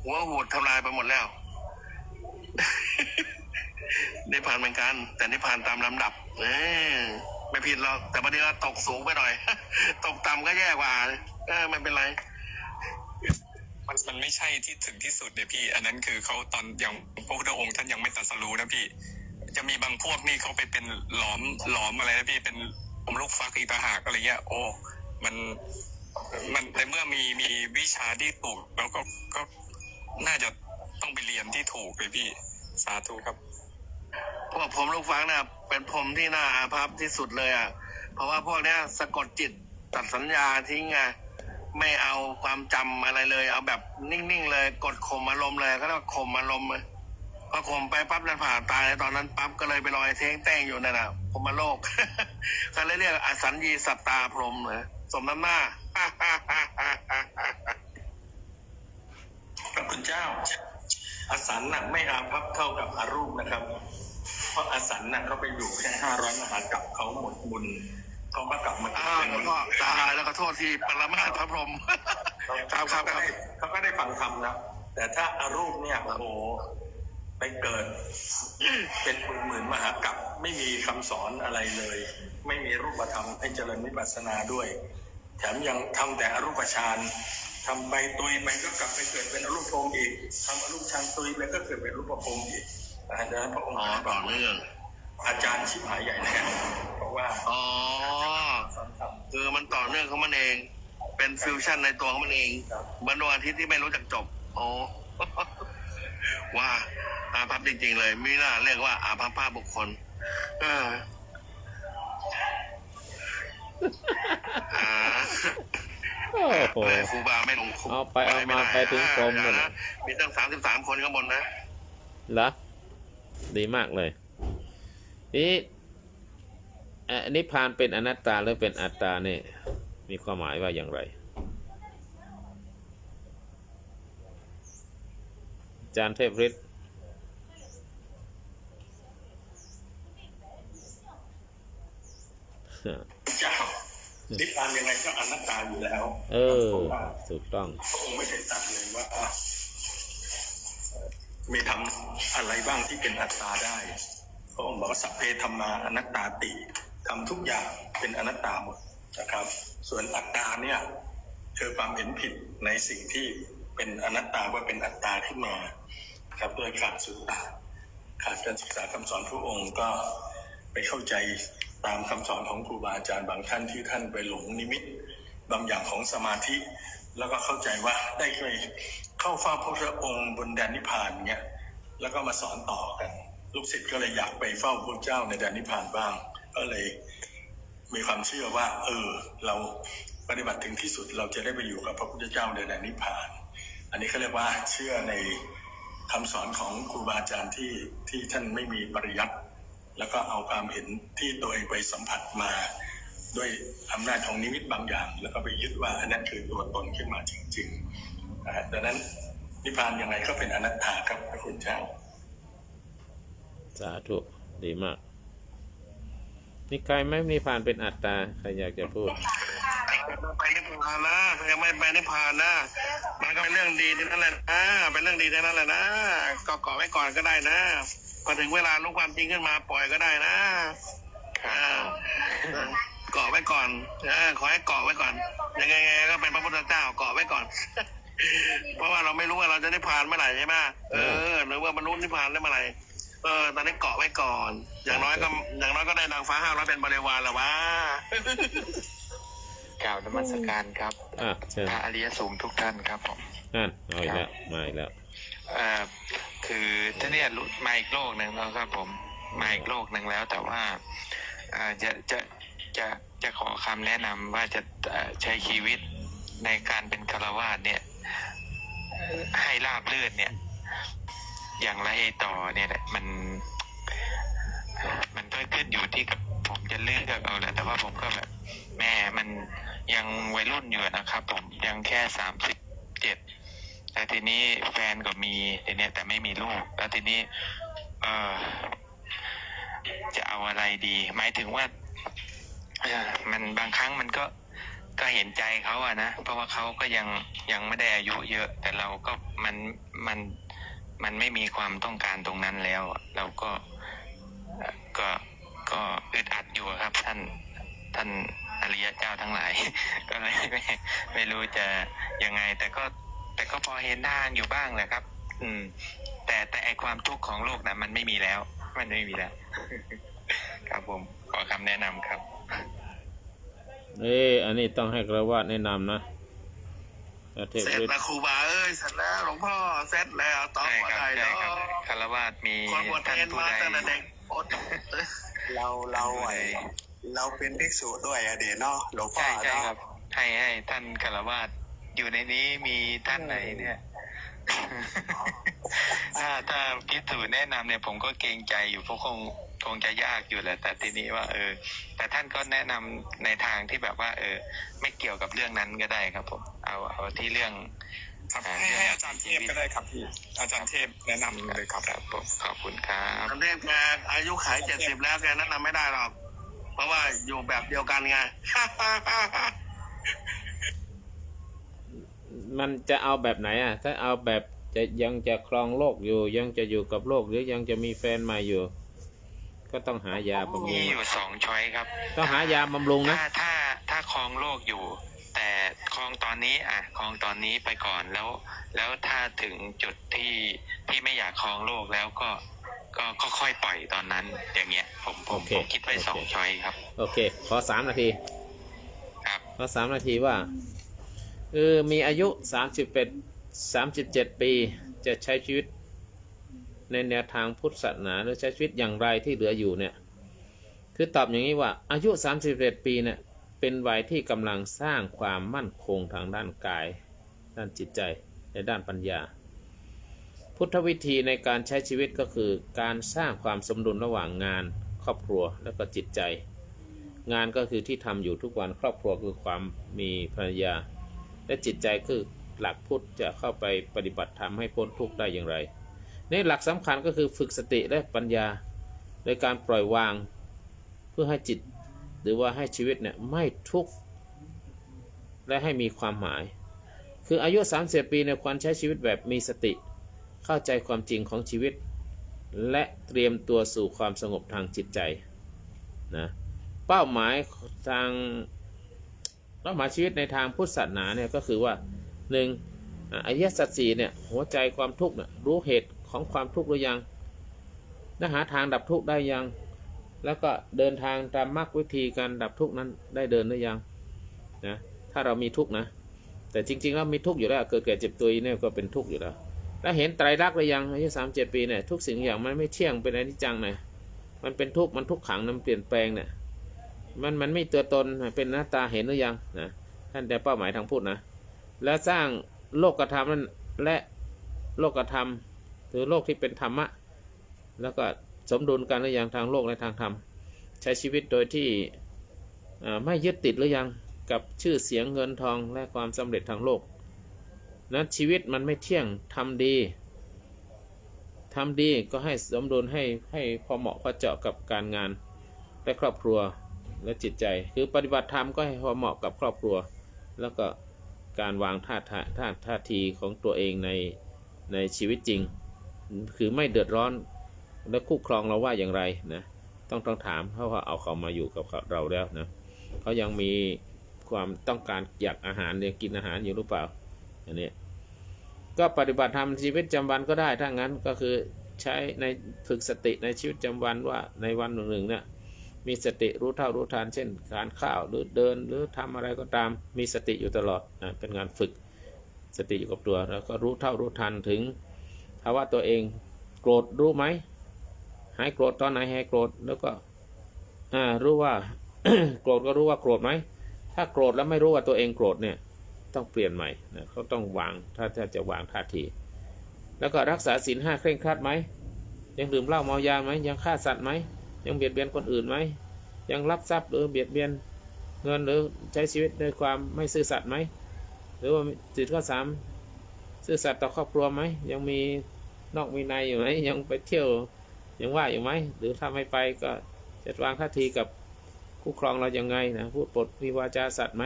หัวหูดทำลายไปหมดแล้วนิพพานเหมือนกันแต่นิพพานตามลำดับไม่ผิดหรอกแต่บางทีเราตกสูงไปหน่อยตกต่ำก็แย่กว่าไม่เป็นไรมันไม่ ไม่ใช่ที่ถึงที่สุดเนี่ยพี่ อันนั้นคือเขาตอนอย่างพระพุทธองค์ท่านยังไม่ตรัสรู้นะพี่ จะมีบางพวกนี่เขาไปเป็นหลอมอะไรนะพี่เป็นผมลูกฟักอีกต่างหากอะไรเงี้ยโอ้มันในเมื่อมีวิชาที่ถูกแล้วก็น่าจะต้องไปเรียนที่ถูกเลยพี่สาธุครับ พวกผมลูกฟังเนี่ยเป็นผมที่น่าอาภัพที่สุดเลยอ่ะเพราะว่าพวกเนี้ยสะกดจิตตัดสัญญาทิ้งไงไม่เอาความจำอะไรเลยเอาแบบนิ่งๆเลยกดข่มอารมณ์เลยก็เรียกว่าข่มอารมณ์พอข่มไปปั๊บจะผ่าตายตอนนั้นปั๊บก็เลยไปลอยเท้งแต้งอยู่นั่นน่ะผมมาโลก เขาเลยเรียกอสัญญีสัตตาพรหมเลยสมน้ำหน้า พระคุณเจ้าอสันน่ะไม่อาภัพเท่ากับอารูปนะครับ เพราะอสันน่ะเขาไปอยู่แค่500 มหากัปเขาหมดบุญเขาก็กลับมาแล้วก็ตายแล้วก็โทษทีปรมาพระพรหม ครับ เขาก็ได้ฟังธรรมนะแต่ถ้าอารูปเนี่ยโอ้โหไปเกิดเป็นหมื่นมหากัปไม่มีคำสอนอะไรเลย ไม่มีรูปธรรมให้เจริญวิปัสสนาด้วย แถมยังทำแต่อรูปฌานทำไปตุยไปก็กลับไปเกิดเป็นอรูปพรหมอีกทำอรูปฌานตุยไปก็เกิดเป็นรูปพรหมอีกดังนั้นพระองค์ต่อเนื่องอาจารย์ชิบหายใหญ่แน่เพราะว่าคือมันต่อเนื่องของมันเองเป็นฟิวชั่นในตัวของมันเองเหมือนดวงอาทิตย์ที่ไม่รู้จักจบโอ้ ว่าอาภัพจริงๆเลยมีน่าเรียกว่าอาภัพภาพบุคคลโอ้โห ครูบาไม่ลงคุก เอาไปเอามาไปถึงกรมเลย มีตั้ง33 คนข้างบนนะ เหรอดีมากเลยนี่นิพพานเป็นอนัตตาหรือเป็นอัตตาเนี่ยมีความหมายว่าอย่างไรอาจารย์เทพฤทธิ์เจ้านิพพานยังไงก็อนัตตาอยู่แล้วถูกต้องพระองค์ไม่เคยตัดเลยว่ามีทำอะไรบ้างที่เป็นอัตตาได้พระองค์บอกว่าสัพเพธัมมาอนัตตาติทำทุกอย่างเป็นอนัตตาหมดนะครับส่วนอัตตาเนี่ยคือความเห็นผิดในสิ่งที่เป็นอนัตตาว่าเป็นอัตตาขึ้นมาครับโดยขาดสุตตะขาดการศึกษาคำสอนพระองค์ก็ไปเข้าใจตามคำสอนของครูบาอาจารย์บางท่านที่ท่านไปหลงนิมิตบางอย่างของสมาธิแล้วก็เข้าใจว่าได้เคยเข้าเฝ้าพระพุทธองค์บนแดนนิพพานเนี่ยแล้วก็มาสอนต่อกันลูกศิษย์ก็เลยอยากไปเฝ้าพระเจ้าในแดนนิพพานบ้างก็เลยมีความเชื่อว่าเราปฏิบัติถึงที่สุดเราจะได้ไปอยู่กับพระพุทธเจ้าในแดนนิพพานอันนี้เขาเรียกว่าเชื่อในคำสอนของครูบาอาจารย์ที่ท่านไม่มีปริยัติแล้วก็เอาความเห็นที่ตัวเองไปสัมผัสมาด้วยอำนาจของนิมิตบางอย่างแล้วก็ไปยึดว่าอันนั้นคือตัวตนขึ้นมาจริงๆดังนั้นนิพพานยังไงก็เป็นอนัตตาครับพระคุณเจ้าสาธุดีมากนี่ใครไม่นิพพานเป็นอัตตาใครอยากจะพูดไปนิพพานนะยังไม่ไปนิพพานนะมันก็เป็นเรื่องดีที่นั่นแหละนะเป็นเรื่องดีที่นั่นแหละนะก็เกาะไว้ก่อนก็ได้นะพอถึงเวลารู้ความจริงขึ้นมาปล่อยก็ได้นะเกาะไว้ก่อนขอให้เกาะไว้ก่อนยังไงก็เป็นพระพุทธเจ้าเกาะไว้ก่อนเพราะว่าเราไม่รู้ว่าเราจะนิพพานเมื่อไหร่ใช่ไหมหรือว่าบรรลุนิพพานได้เมื่อไหร่ตอนนี้เกาะไว้ก่อนอย่างน้อยก็ได้นางฟ้า500เป็นบริวารแล้ววะกล่าวนมัสการครับพระอริยสงฆ์ทุกท่านครับผมเอาอีกแล้วมาอีกแล้วคือท่านเนี่ยมาอีกโลกหนึ่งแล้วครับผมมาอีกโลกหนึ่งแล้วแต่ว่าจะขอคำแนะนำว่าจะใช้ชีวิตในการเป็นฆราวาสเนี่ยให้ราบรื่นเนี่ยอย่างไรต่อเนี่ยแหละมันก็ขึ้นอยู่ที่กับผมจะเลือกเอาแหละแต่ว่าผมก็แบบแม่มันยังวัยรุ่นอยู่นะครับผมยังแค่37แต่ทีนี้แฟนก็มีทีเนี้ยแต่ไม่มีลูกแล้วทีนี้จะเอาอะไรดีหมายถึงว่ามันบางครั้งมันก็เห็นใจเขาอะนะเพราะว่าเขาก็ยังไม่ได้อายุเยอะแต่เราก็มันไม่มีความต้องการตรงนั้นแล้วเราก็อึดอัดอยู่ครับท่านอริยเจ้าทั้งหลายก็เลยไม่รู้จะยังไงแต่ก็ แต่ก็พอเห็นทางอยู่บ้างแหละครับ แต่ไอความทุกข์ของโลกนะมันไม่มีแล้ว มันไม่มีแล้ว ครับผมขอคำแนะนำครับ อันนี้ต้องให้กระวาดแนะนำนะเทพ เสร็จ ฤทธิ์ แล้วครูบาเอ้ยเสร็จแล้วหลวงพ่อเสร็จแล้วต่อ ใช่ ว่า ครับ ได้ ใช่ เนาะ ครับคารวาสมี คนบวช ท่าน เรียน ผู้ มา ใด ตั้งแต่เด็กโอ๊ต เราเป็นภิกษุด้วยอะเดเนาะหลวงพ่อ ใช่ เนาะ ครับ ให้ท่านคารวาสอยู่ในนี้มีท่านไหนเนี่ย ถ้าพิสูจน์แนะนำเนี่ยผมก็เกรงใจอยู่เพราะคงจะยากอยู่แหละแต่ทีนี้ว่าแต่ท่านก็แนะนำในทางที่แบบว่าไม่เกี่ยวกับเรื่องนั้นก็ได้ครับผมเอาที่เรื่อง ครับให้อาจารย์เทพก็ได้ครับพี่อาจารย์เทพแนะนำเลยครับ ครับผมขอบคุณครับ ท่านเทพแกอายุขาย70แล้วแกแนะนำไม่ได้หรอกเพราะว่าอยู่แบบเดียวกันไง มันจะเอาแบบไหนอ่ะถ้าเอาแบบยังจะครองโลกอยู่ยังจะอยู่กับโลกหรือยังจะมีแฟนใหม่อยู่ ก็ต้องหายาบำรุ มี ง อยู่2 ช้อยครับ ต้องหายาบำรุงนะ ถ้าครองโลกอยู่ แต่ครองตอนนี้ครองตอนนี้ไปก่อนแล้วถ้าถึงจุดที่ไม่อยากครองโลกแล้วก็ค่อยปล่อยตอนนั้นอย่างเงี้ยผม โอเค คิดไว้ โอเค 2 ช้อยครับ โอเคขอ3 นาที ครับ ขอ3 นาทีว่ามีอายุ37 ปีจะใช้ชีวิตในแนวทางพุทธศาสนาหรือใช้ชีวิตอย่างไรที่เหลืออยู่เนี่ยคือตอบอย่างนี้ว่าอายุ31 ปีเนี่ยเป็นวัยที่กำลังสร้างความมั่นคงทางด้านกายด้านจิตใจและด้านปัญญาพุทธวิธีในการใช้ชีวิตก็คือการสร้างความสมดุลระหว่างงานครอบครัวและก็จิตใจงานก็คือที่ทำอยู่ทุกวันครอบครัวคือความมีภรรยาและจิตใจคือหลักพุทธจะเข้าไปปฏิบัติธรรมให้พ้นทุกข์ได้อย่างไรในหลักสำคัญก็คือฝึกสติและปัญญาโดยการปล่อยวางเพื่อให้จิตหรือว่าให้ชีวิตเนี่ยไม่ทุกข์และให้มีความหมายคืออายุ30 ปีในควรใช้ชีวิตแบบมีสติเข้าใจความจริงของชีวิตและเตรียมตัวสู่ความสงบทางจิตใจนะเป้าหมายชีวิตในทางพุทธศาสนาเนี่ยก็คือว่า1อริยสัจ 4เนี่ยหัวใจความทุกข์เนี่ยรู้เหตุของความทุกข์หรือยังและหาทางดับทุกข์ได้ยังแล้วก็เดินทางตามมรรควิธีการดับทุกข์นั้นได้เดินหรือยังนะถ้าเรามีทุกข์นะแต่จริงๆแล้วมีทุกข์อยู่แล้วเกิดแก่เจ็บตัวเนี่ยก็เป็นทุกข์อยู่แล้วแล้วเห็นไตรลักษณ์หรือยังอายุ37 ปีเนี่ยทุกสิ่งอย่างมันไม่เที่ยงเป็นอนิจจังนะมันเป็นทุกข์มันทุกขังมันเปลี่ยนแปลงเนี่ยมันไม่ตัวตนเป็นหน้าตาเห็นหรือยังนะท่านแต่เป้าหมายทางพุทธนะและสร้างโลกธรรมนั้นและโลกธรรมหรือโลกที่เป็นธรรมะแล้วก็สมดุลกันหรือยังทางโลกและทางธรรมใช้ชีวิตโดยที่ไม่ยึดติดหรือยังกับชื่อเสียงเงินทองและความสำเร็จทางโลกนั้นชีวิตมันไม่เที่ยงทำดีก็ให้สมดุลให้พอเหมาะพอเจาะกับการงานและครอบครัวและจิตใจคือปฏิบัติธรรมก็ให้พอเหมาะกับครอบครัวแล้วก็การวางท่าทีของตัวเองในชีวิตจริงคือไม่เดือดร้อนและคู่ครองเราว่าอย่างไรนะต้องถามเพราะว่าเอาเขามาอยู่กับเราแล้วนะเขายังมีความต้องการอยากอาหารอยากกินอาหารอยู่หรือเปล่าอันนี้ก็ปฏิบัติธรรมชีวิตประจำวันก็ได้ถ้างั้นก็คือใช้ในฝึกสติในชีวิตประจำวันว่าในวันหนึ่งเนี่ยมีสติรู้เท่ารู้ทันเช่นการข้าวหรือเดินหรือทำอะไรก็ตามมีสติอยู่ตลอดนะเป็นงานฝึกสติอยู่กับตัวแล้วก็รู้เท่ารู้ทันถึงภาวะตัวเองโกรธรู้ไหมหายโกรธตอนไหนหายโกรธแล้วก็รู้ว่า โกรธก็รู้ว่าโกรธไหมถ้าโกรธแล้วไม่รู้ว่าตัวเองโกรธเนี่ยต้องเปลี่ยนใหม่นะเขาต้องวางถ้าจะวางท่าทีแล้วก็รักษาศีล 5เคร่งครัดไหมยังดื่มเหล้าเมายาไหมยังฆ่าสัตว์ไหมยังเบียดเบียนคนอื่นไหมยังลักทรัพย์หรือเบียดเบียนเงินหรือใช้ชีวิตด้วยความไม่ซื่อสัตย์ไหมหรือว่าศีลข้อ 3ซื่อสัตย์ต่อครอบครัวไหมยังมีนอกมีในอยู่ไหมยังไปเที่ยวยังว่าอยู่ไหมหรือถ้าไม่ไปก็จะวางท่าทีกับคู่ครองเราอย่างไงนะพูดปดมีวาจาสัตย์ไหม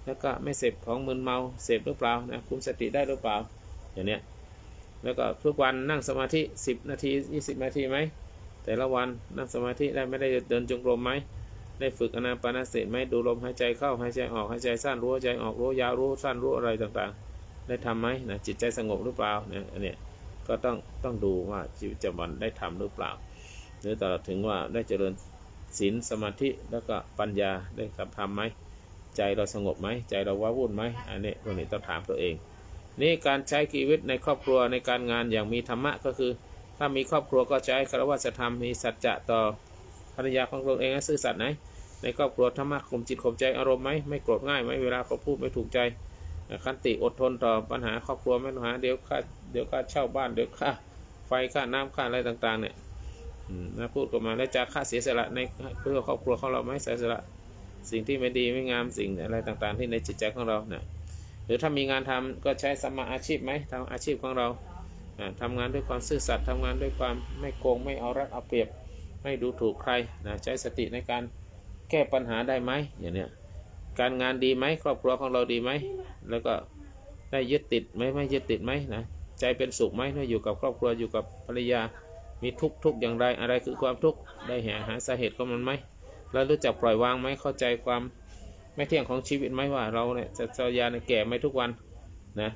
แล้วก็ไม่เสพของมึนเมาเสพหรือเปล่านะคุมสติได้หรือเปล่าอย่างเนี้ยแล้วก็ทุกวันนั่งสมาธิ10 นาที20 นาทีไหมแต่ละวันนั่งสมาธิได้ไม่ได้เดินจงกรมไหมได้ฝึกอานาปานสติไหมดูลมหายใจเข้าหายใจออกหายใจสั้นรู้หายใจออกรู้ยาวรู้สั้นรู้อะไรต่างๆ ได้ทำไหมนะจิตใจสงบหรือเปล่าเนี่ยอันเนี้ยก็ต้องดูว่าชีวิตประจำวันได้ทำหรือเปล่าหรือตลอดถึงว่าได้เจริญศีลสมาธิแล้วก็ปัญญาได้ทำไหมใจเราสงบไหมใจเราว้าวุ่นไหมอันนี้พวกนี้ต้องถามตัวเองนี่การใช้ชีวิตในครอบครัวในการงานอย่างมีธรรมะก็คือถ้ามีครอบครัวก็ใช้คารวะธรรมมีสัจจะต่อภรรยาของตนเองซื่อสัตย์ไหนในครอบครัวธรรมะข่มจิตข่มใจอารมณ์ไหมไม่โกรธง่ายไหมเวลาเขาพูดไม่ถูกใจขันติอดทนต่อปัญหาครอบครัวไม่ปัญหาเดี๋ยวค่าเช่าบ้านเดี๋ยวค่าไฟค่าน้ำค่าอะไรต่างๆเนี่ยนะพูดกันมาแล้วจะค่าเสียสละในเพื่อครอบครัวของเราไหมเสียสละสิ่งที่ไม่ดีไม่งามสิ่งอะไรต่างๆที่ในจิตใจของเราเนี่ยหรือถ้ามีงานทำก็ใช้สัมมาอาชีพไหมทำอาชีพของเราทำงานด้วยความซื่อสัตย์ทำงานด้วยความไม่โกงไม่เอารัดเอาเปรียบไม่ดูถูกใครนะใช้สติในการแก้ปัญหาได้ไหมอย่างเนี้ยการงานดีไหมครอบครัวของเราดีไหมแล้วก็ได้ยึดติดไหมไม่ยึดติดไหมนะใจเป็นสุขไหมเมื่ออยู่กับครอบครัวอยู่กับภรรยามีทุกข์อย่างไรอะไรคือความทุกข์ได้หาสาเหตุของมันไหมแล้วรู้จักปล่อยวางไหมเข้าใจความไม่เที่ยงของชีวิตไหมว่าเราเนี่ยจะยาในแก่ไม่ทุกวันนะ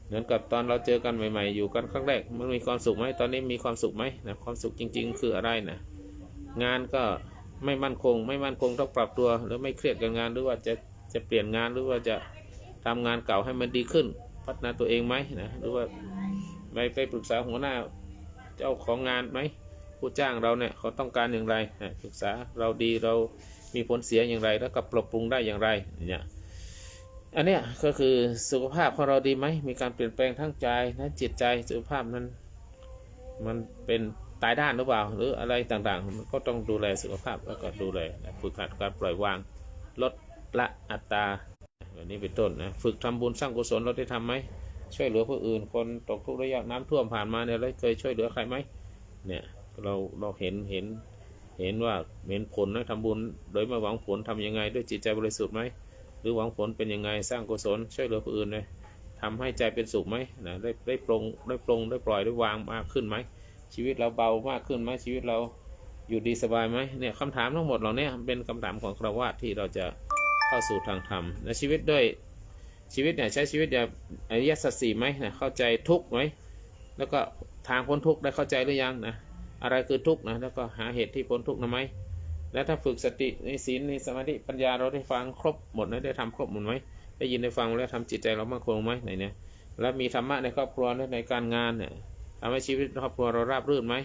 เหมือนกับตอนเราเจอกันใหม่ๆอยู่กันครั้งแรกมันมีความสุขไหมตอนนี้มีความสุขไหมนะความสุขจริงๆคืออะไรนะงานก็ไม่มั่นคงต้องปรับตัวหรือไม่เครียดกับงานหรือว่าจะเปลี่ยนงานหรือว่าจะทำงานเก่าให้มันดีขึ้นพัฒนาตัวเองไหมนะหรือว่าไปปรึกษาหัวหน้าเจ้าของงานไหมผู้จ้างเราเนี่ยเขาต้องการอย่างไรนะปรึกษาเราดีเรามีผลเสียอย่างไรแล้วก็ปรับปรุงได้อย่างไรเนี่ยอันเนี้ยก็คือสุขภาพของเราดีไหมมีการเปลี่ยนแปลงทั้งใจทั้งจิตใจสุขภาพนั้นมันเป็นตายด้านหรือเปล่าหรืออะไรต่างๆมันก็ต้องดูแลสุขภาพแล้วก็ดูแลฝึกหัดการปล่อยวางลดละอัตตาแบบนี้เป็นต้นนะฝึกทำบุญสร้างกุศลเราได้ทำไหมช่วยเหลือผู้อื่นคนตกทุกข์ได้ยากน้ำท่วมผ่านมาเนี่ยเราเคยช่วยเหลือใครไหมเนี่ยเราเห็นว่าเห็นผลนะทำบุญโดยไม่หวังผลทำยังไงด้วยจิตใจบริสุทธิ์ไหมหรือหวังผลเป็นยังไงสร้างกุศลช่วยเหลือผู้อื่นเลยทำให้ใจเป็นสุขไหมนะได้ปลงได้ปล่อยได้วางมากขึ้นไหมชีวิตเราเบามากขึ้นไหมชีวิตเราอยู่ดีสบายไหมเนี่ยคำถามทั้งหมดเหล่านี้เป็นคำถามของคฤหัสถ์ที่เราจะเข้าสู่ทางธรรมในชีวิตด้วยชีวิตเนี่ยใช้ชีวิตอย่างอริยสัจสี่ไหมนะเข้าใจทุกข์ไหมแล้วก็ทางพ้นทุกข์ได้เข้าใจหรือยังนะอะไรคือทุกข์นะแล้วก็หาเหตุที่พ้นทุกข์นะไหมแล้วถ้าฝึกสติในศีลในสมาธิปัญญาเราได้ฟังครบหมดนะได้ทำครบหมดไหมได้ยินได้ฟังแล้วทำจิตใจเรามั่นคงไหมไหนเนี่ยแล้วมีธรรมะในครอบครัวและในการงานเนี่ยทำให้ชีวิตครอบครัวเราราบรื่นไหม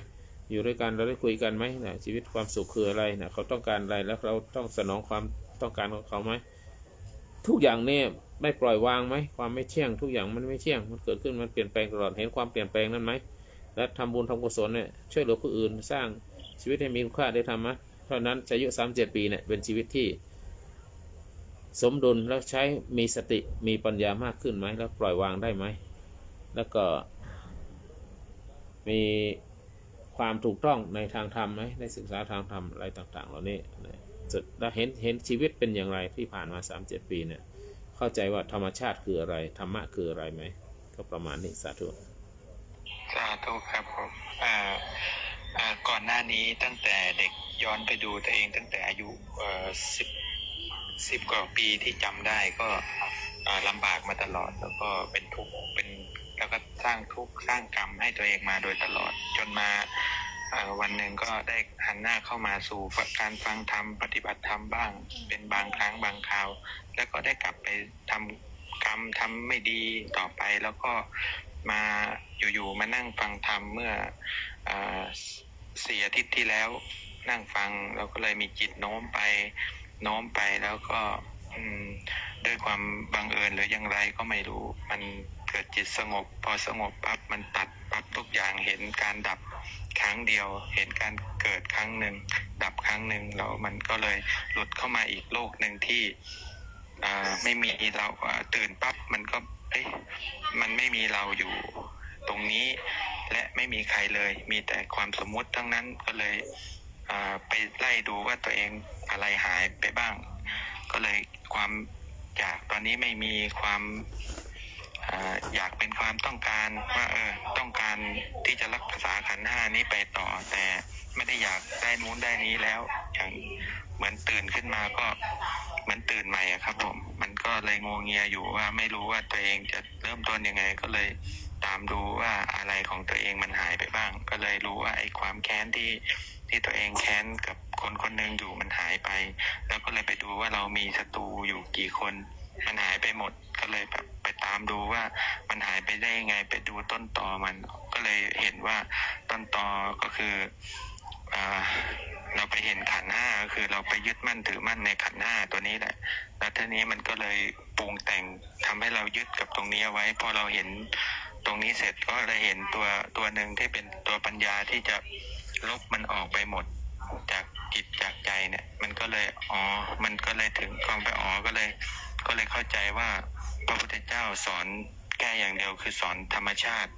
อยู่ด้วยกันเราได้คุยกันไหมนะชีวิตความสุขคืออะไรนะเขาต้องการอะไรแล้วเราต้องสนองความต้องการของเขาไหมทุกอย่างเนี่ยได้ปล่อยวางไหมความไม่เที่ยงทุกอย่างมันไม่เที่ยงมันเกิดขึ้นมันเปลี่ยนแปลงตลอดเห็นความเปลี่ยนแปลงนั้นไหมและทำบุญทำกุศลเนี่ยช่วยเหลือผู้อื่นสร้างชีวิตให้มีคุณค่าได้ทำไหมเพราะนั้นอายุ37 ปีเนี่ยเป็นชีวิตที่สมดุลแล้วใช้มีสติมีปัญญามากขึ้นไหมแล้วปล่อยวางได้ไหมแล้วก็มีความถูกต้องในทางธรรมไหมได้ศึกษาทางธรรมอะไรต่างๆเหล่านี้สุดแล้วเห็นชีวิตเป็นอย่างไรที่ผ่านมา37 ปีเนี่ยเข้าใจว่าธรรมชาติคืออะไรธรรมะคืออะไรไหมก็ประมาณนี้สาธุครับผมก่อนหน้านี้ตั้งแต่เด็กย้อนไปดูตัวเองตั้งแต่อายุ10 กว่าปีที่จำได้ก็ลำบากมาตลอดแล้วก็เป็นทุกข์แล้วก็สร้างทุกข์สร้างกรรมให้ตัวเองมาโดยตลอดจนมาวันหนึ่งก็ได้หันหน้าเข้ามาสู่การฟังธรรมปฏิบัติธรรมบ้างเป็นบางครั้งบางคราวแล้วก็ได้กลับไปทำกรรมทำไม่ดีต่อไปแล้วก็มาอยู่ๆมานั่งฟังธรรมเมื่อ4 อาทิตย์ที่แล้วนั่งฟังเราก็เลยมีจิตโน้มไปแล้วก็ด้วยความบังเอิญหรืออย่างไรก็ไม่รู้มันเกิดจิตสงบพอสงบปั๊บมันตัดปั๊บทุกอย่างเห็นการดับครั้งเดียวเห็นการเกิดครั้งหนึ่งดับครั้งหนึ่งแล้วมันก็เลยหลุดเข้ามาอีกโลกหนึ่งที่ไม่มีเราตื่นปั๊บมันก็มันไม่มีเราอยู่ตรงนี้และไม่มีใครเลยมีแต่ความสมมุติทั้งนั้นก็เลยไปไล่ดูว่าตัวเองอะไรหายไปบ้างก็เลยความอยากตอนนี้ไม่มีความอยากเป็นความต้องการว่าต้องการที่จะรักษาขันธ์ 5นี้ไปต่อแต่ไม่ได้อยากได้นู้นได้นี้แล้วอย่างเหมือนตื่นขึ้นมาก็เหมือนตื่นใหม่ครับผมมัน ก็เลยงวงเงียอยู่ว่าไม่รู้ว่าตัวเองจะเริ่มต้นยังไง ก็เลยตามดูว่าอะไรของตัวเองมันหายไปบ้าง ก็เลยรู้ว่าไอ้ความแค้นที่ตัวเองแค้นกับคนคนหนึ่งอยู่มันหายไป แล้วก็เลยไปดูว่าเรามีศัตรูอยู่กี่คนมันหายไปหมด ก็เลยแบบไปตามดูว่ามันหายไปได้ยังไง ไปดูต้นตอมันก็เลยเห็นว่าต้นตอก็คือเราไปเห็นขันธ์ห้าก็คือเราไปยึดมั่นถือมั่นในขันธ์ห้าตัวนี้แหละแล้วทีนี้มันก็เลยปรุงแต่งทำให้เรายึดกับตรงนี้เอาไว้พอเราเห็นตรงนี้เสร็จก็เลยเห็นตัวหนึ่งที่เป็นตัวปัญญาที่จะลบมันออกไปหมดจากจิตจากใจเนี่ยมันก็เลยมันก็เลยถึงความไปก็เลยเข้าใจว่าพระพุทธเจ้าสอนแก้อย่างเดียวคือสอนธรรมชาติ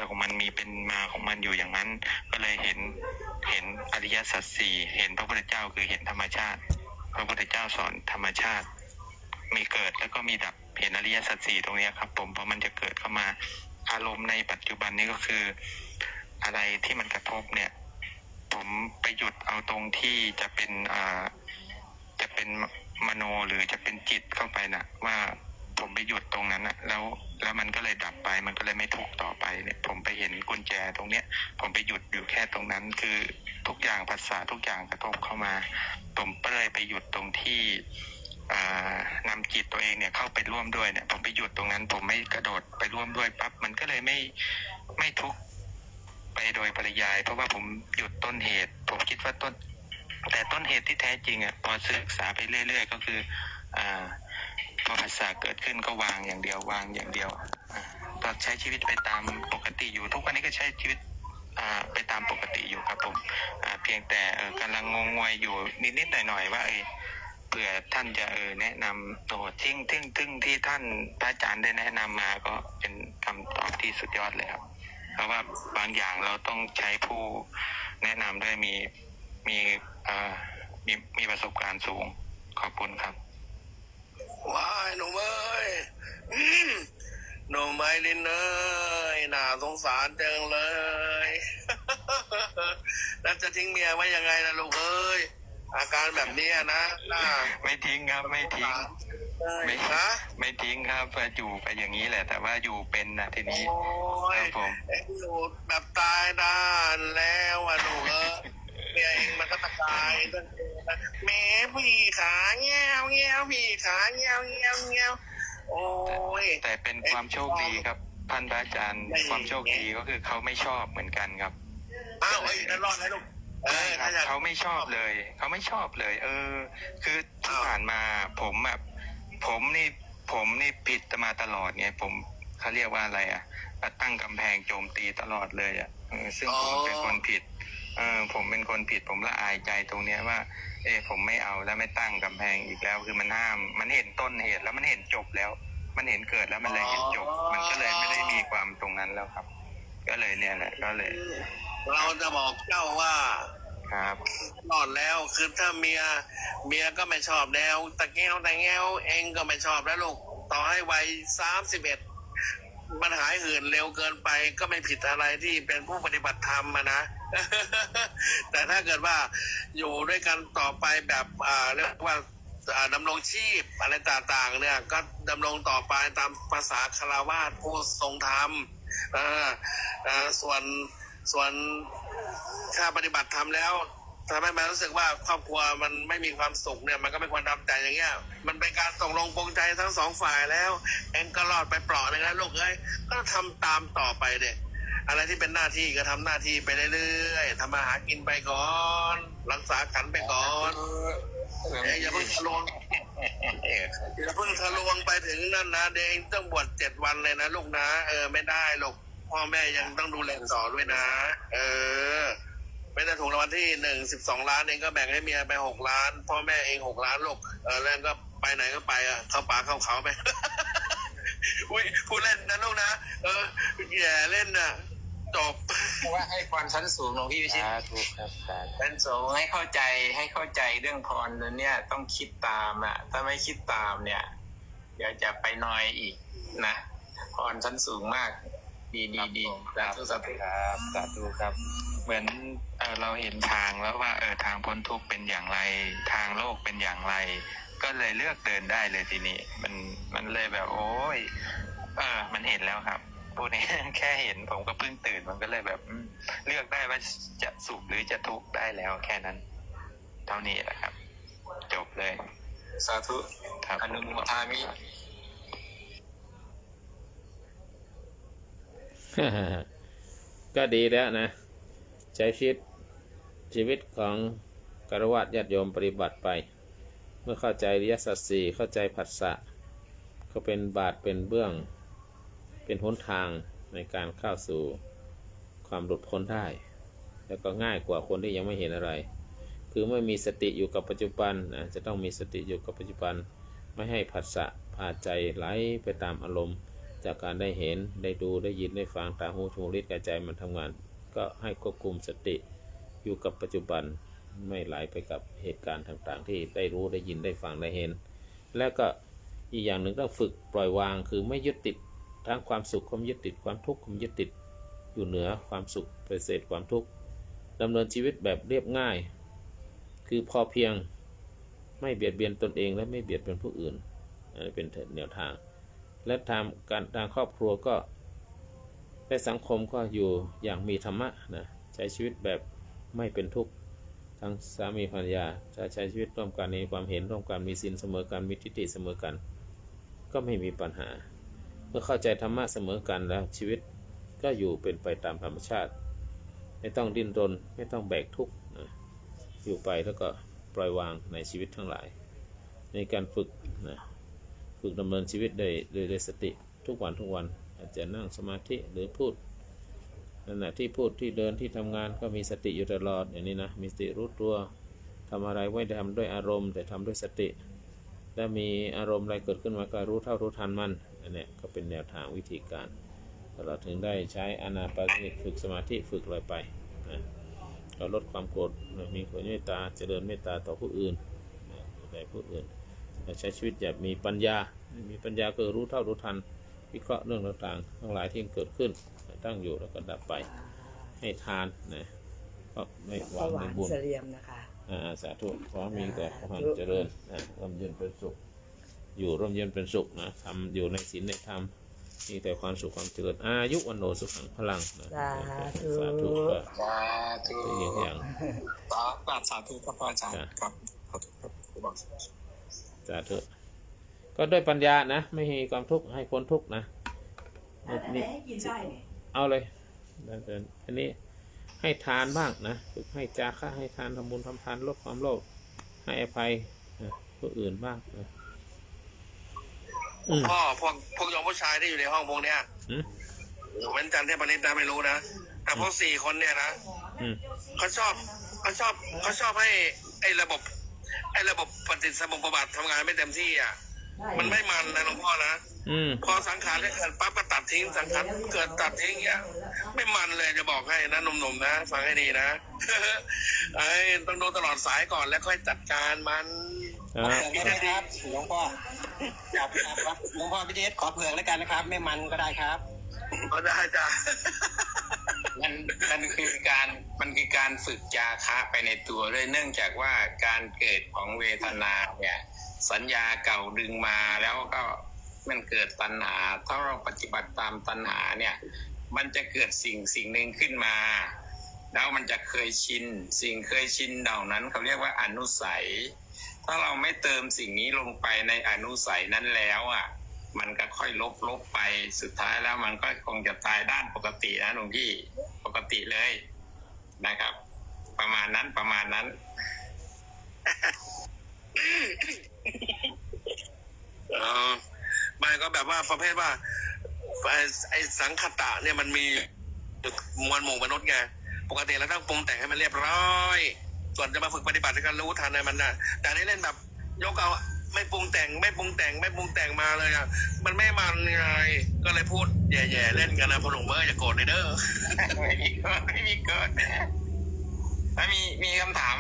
ของมันมีเป็นมาของมันอยู่อย่างนั้นก็เลยเห็นอริยสัจสี่เห็นพระพุทธเจ้าคือเห็นธรรมชาติพระพุทธเจ้าสอนธรรมชาติมีเกิดแล้วก็มีดับเห็นอริยสัจสี่ตรงนี้ครับผมพอมันจะเกิดเข้ามาอารมณ์ในปัจจุบันนี้ก็คืออะไรที่มันกระทบเนี่ยผมไปหยุดเอาตรงที่จะเป็นมโนหรือจะเป็นจิตเข้าไปนะว่าผมไปหยุดตรงนั้นนะแล้วมันก็เลยดับไปมันก็เลยไม่ทุกข์ต่อไปเนี่ยผมไปเห็นกุญแจตรงเนี้ยผมไปหยุดอยู่แค่ตรงนั้นคือทุกอย่างภาษาทุกอย่างกระทบเข้ามาผมก็เลยไปหยุดตรงที่นำจิตตัวเองเนี่ยเข้าไปร่วมด้วยเนี่ยผมไปหยุดตรงนั้นผมไม่กระโดดไปร่วมด้วยปั๊บมันก็เลยไม่ทุกข์ไปโดยปริยายเพราะว่าผมหยุดต้นเหตุผมคิดว่าแต่ต้นเหตุที่แท้จริงพอศึกษาไปเรื่อยๆก็คือพอภาษาเกิดขึ้นก็วางอย่างเดียวตอนใช้ชีวิตไปตามปกติอยู่ทุกวันนี้ก็ใช้ชีวิตไปตามปกติอยู่ครับผมเพียงแต่กำลังงงงวยอยู่นิดๆหน่อยๆว่าเผื่อท่านจะแนะนำตัวทิ้งที่ท่านพระอาจารย์ได้แนะนำมาก็เป็นคำตอบที่สุดยอดเลยครับเพราะว่าบางอย่างเราต้องใช้ผู้แนะนำด้วยมีประสบการณ์สูงขอบคุณครับว้ายหนูเอ้ยหนูไม่ลินเอ้ยน่าสงสารจังเลย แล้วจะทิ้งเมียไว้ยังไงนะลูกเอ้ยอาการแบบนี้นะไม่ทิ้งครับไม่ทิ้งครับอยู่ไปอย่างนี้แหละแต่ว่าอยู่เป็นนะทีนี้ครับผมอยู่แบบตายด้านแล้วลูกเอ้ยเมียเองมันก็ตายแม่พี่ขาเงี้ยวพี่ขาเงี้ยวโอ้ยแต่เป็นความโชคดีครับท่านพระอาจารย์ความโชคดีก็คือเขาไม่ชอบเหมือนกันครับนั่นรอดแล้วลูกเขาไม่ชอบเลยคือที่ผ่านมาผมนี่ผิดมาตลอดเนี่ยผมเขาเรียกว่าอะไรตั้งกำแพงโจมตีตลอดเลยซึ่งผมเป็นคนผิดผมเป็นคนผิดผมละอายใจตรงเนี้ยว่าผมไม่เอาแล้วไม่ตั้งกำแพงอีกแล้วคือมันห้ามมันเห็นต้นเหตุแล้วมันเห็นจบแล้วมันเห็นเกิดแล้วมันเลยเห็นจบมันก็เลยไม่ได้มีความตรงนั้นแล้วครับก็เลยเนี่ยแหละก็เลยเราจะบอกเจ้าว่าครับนอนแล้วคือถ้าเมียก็ไม่ชอบแล้วตะแง้วเองก็ไม่ชอบแล้วลูกต่อให้วัย31มันหายหื่นเร็วเกินไปก็ไม่ผิดอะไรที่เป็นผู้ปฏิบัติธรรมนะ แต่ถ้าเกิดว่าอยู่ด้วยกันต่อไปแบบเรียกว่าดำรงชีพอะไรต่างๆเนี่ยก็ดำรงต่อไปตามภาษาคฤหัสถ์ผู้ทรงธรรมส่วนถ้าปฏิบัติธรรมแล้วทำให้มันรู้สึกว่าครอบครัวมันไม่มีความสุขเนี่ยมันก็ไม่ควรทำใจอย่างเงี้ยมันเป็นการตกลงปลงใจทั้งสองฝ่ายแล้วเองก็รอดไปเปราะเลยนะลูกเอ้ยก็ทำตามต่อไปเด็กอะไรที่เป็นหน้าที่ก็ทำหน้าที่ไปเรื่อยๆทำมาหากินไปก่อนรักษาขันไปก่อนอย่าเพิ่งทะลวงไปถึงนั่นนะเด็กต้องบวช7 วันเลยนะลูกนะไม่ได้ลูกพ่อแม่ยังต้องดูแลต่อด้วยนะไม่ได้ถูกรางวัลที่12 ล้านเองก็แบ่งให้เมียไป6 ล้านพ่อแม่เอง6 ล้านลูกแล้วก็ไปไหนก็ไปเข้าป่าเข้าเขาไป อุ้ยพูดเล่นนะลูกนะแย่เล่นนะจบว่าให้พรชั้นสูงหลวงพี่วิชิตถูกครับชั้นสูงให้เข้าใจเรื่องพรเนี่ยต้องคิดตามถ้าไม่คิดตามเนี่ยเดี๋ยวจะไปนอยอีกนะพรชั้นสูงมากดีสาธุครับเหมือนเราเห็นทางแล้วว่าทางพ้นทุกข์เป็นอย่างไรทางโลกเป็นอย่างไร ก็เลยเลือกเดินได้เลยทีนี้มันเลยแบบโอ้ยมันเห็นแล้วครับพวกนี้ แค่เห็นผมก็เพิ่งตื่นมันก็เลยแบบเลือกได้ว่าจะสุขหรือจะทุกข์ได้แล้วแค่นั้นเท่านี้แหละครับ จบเลย สาธุ ครับ อนุโมทามิ ก็ดีแล้วนะใช้ชีวิตของฆราวาสญาติโยมปฏิบัติไป เมื่อเข้าใจอริยสัจสี่เข้าใจผัสสะก็เป็นบาทเป็นเบื้องเป็นหนทางในการเข้าสู่ความหลุดพ้นได้ แล้วก็ง่ายกว่าคนที่ยังไม่เห็นอะไร คือไม่มีสติอยู่กับปัจจุบันนะจะต้องมีสติอยู่กับปัจจุบันไม่ให้ผัสสะพาใจไหลไปตามอารมณ์จากการได้เห็นได้ดูได้ยินได้ฟังตาหูจมูกลิ้นกายใจมันทำงานก็ให้ควบคุมสติอยู่กับปัจจุบันไม่ไหลไปกับเหตุการณ์ต่างๆที่ได้รู้ได้ยินได้ฟังได้เห็นแล้วก็อีกอย่างหนึ่งต้องฝึกปล่อยวางคือไม่ยึดติดทั้งความสุขความยึดติดความทุกข์ความยึดติดอยู่เหนือความสุขประเสริฐความทุกข์ดำเนินชีวิตแบบเรียบง่ายคือพอเพียงไม่เบียดเบียนตนเองและไม่เบียดเบียนผู้อื่นอันนี้เป็นแนวทางและทางครอบครัวก็ในสังคมก็อยู่อย่างมีธรรมะนะใช้ชีวิตแบบไม่เป็นทุกข์ทั้งสามีภรรยาจะใช้ชีวิตร่วมกันในความเห็นร่วมกันมีศีลเสมอกันมีทิฏฐิเสมอกันก็ไม่มีปัญหาเมื่อเข้าใจธรรมะเสมอกันแล้วชีวิตก็อยู่เป็นไปตามธรรมชาติไม่ต้องดิ้นรนไม่ต้องแบกทุกข์นะอยู่ไปแล้วก็ปล่อยวางในชีวิตทั้งหลายในการฝึกนะฝึกดำเนินชีวิตโดยสติทุกวันอาจจะนั่งสมาธิหรือพูดขณะที่พูดที่เดินที่ทำงานก็มีสติอยู่ตลอดอย่างนี้นะมีสติรู้ตัวทำอะไรไม่ได้ทำด้วยอารมณ์แต่ทำด้วยสติและมีอารมณ์อะไรเกิดขึ้นมาก็รู้เท่ารู้ทันมันอันนี้ก็เป็นแนวทางวิธีการเราถึงได้ใช้อานาปานสติฝึกสมาธิฝึกอะไรไปนะเราลดความโกรธมีความเมตตาเจริญเมตตาต่อผู้อื่นในผู้อื่นใช้ชีวิตแบบมีปัญญาก็รู้เท่ารู้ทันวิเคราะห์เรื่องต่างๆทั้งหลายที่เกิดขึ้นตั้งอยู่แล้วก็ดับไปให้ทานนะก็ไม่หวังในบุญสาธุขอมีแต่ความเจริญร่มเย็นเป็นสุขอยู่ร่มเย็นเป็นสุขนะทำอยู่ในศีลในธรรมมีแต่ความสุขความเจริญอายุวันโนสุขังพลังนะสาธุอย่างสาธุครับอาจารย์ครับสาธุก็ด้วยปัญญานะไม่มีความทุกข์ให้พ้นทุกข์นะนี่เอาเลยอันนี้ให้ทานบ้างนะฝึกให้จาคะให้ทานทำบุญทำทานลดความโลภให้อภัยผู้อื่นบ้างนะพ่อพวกโยมผู้ชายที่อยู่ในห้องพวกเนี้ยเว้นจันทร์เทพนิษฐ์นะไม่รู้นะแต่พวก4 คนเนี่ยนะเขาชอบให้ไอ้ระบบปฏิสัมภาระทำงานไม่เต็มที่อ่ะมันไม่มันนะหลวงพ่อนะพอสังขารเกิดปั๊บก็ตัดทิ้งสังขารเกิดตัดทิ้งเงี้ยไม่มันเลยจะบอกให้นะหนุ่มๆนะฟังให้ดีนะ ต้องดูตลอดสายก่อนแล้วค่อยจัดการมันครับหลวงพ่อจับครับหลวงพ่อพิเทศขอเผื่อแล้วกันนะครับไม่มันก็ได้ครับก็ได้จ้ะ มันคือการฝึกจาคะไปในตัวด้วยเนื่องจากว่าการเกิดของเวทนาเนี่ยสัญญาเก่าดึงมาแล้วก็มันเกิดตัณหาถ้าเราปฏิบัติตามตัณหาเนี่ยมันจะเกิดสิ่งหนึ่งขึ้นมาแล้วมันจะเคยชินสิ่งเคยชินเหล่านั้นเขาเรียกว่าอนุสัยถ้าเราไม่เติมสิ่งนี้ลงไปในอนุสัยนั้นแล้วอ่ะมันก็ค่อยลบไปสุดท้ายแล้วมันก็คงจะตายด้านปกตินะหลวงพี่ปกติเลยนะครับ ประมาณนั้นมันก็แบบว่าประเภทว่าไอ้สังคตะเนี่ยมันมีมวลหมู่มนุษย์ไงปกติเราต้องปรุงแต่งให้มันเรียบร้อยส่วนจะมาฝึกปฏิบัติการรู้ทันในมันนะแต่นี่เล่นแบบยกเอาไม่ปรุงแต่งมาเลยอ่ะมันไม่มันไงก็เลยพูดแย่ๆเล่นกันนะพอหลวงเบอร์อย่าโกรธเลยเด้อ ไม่มีเกิดแล้วมีคำถาม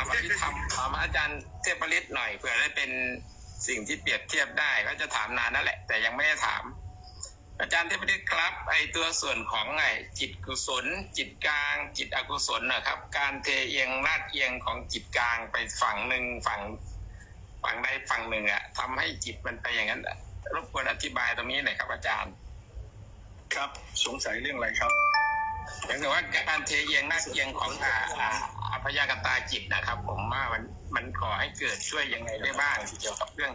อภิธรรมถามอาจารย์เทพฤทธิ์หน่อยเผื่อได้เป็นสิ่งที่เปรียบเทียบได้ก็จะถามนานนั่นแหละแต่ยังไม่ได้ถามอาจารย์เทพฤทธิ์ครับไอตัวส่วนของจิตกุศลจิตกลางจิตอกุศลนะครับการเทเอียงลาดเอียงของจิตกลางไปฝั่งหนึ่งฝั่ง ฝั่งใดฝั่งหนึ่งทำให้จิตมันไปอย่างนั้นรบกวนอธิบายตรงนี้หน่อยครับอาจารย์ครับสงสัยเรื่องอะไรครับ หมายถึงว่าการเทเอียงหน้าเอียงของอพยากตาจิตนะครับผมว่ามันก่อให้เกิดช่วยยังไงได้บ้างเกี่ยวกับเรื่อง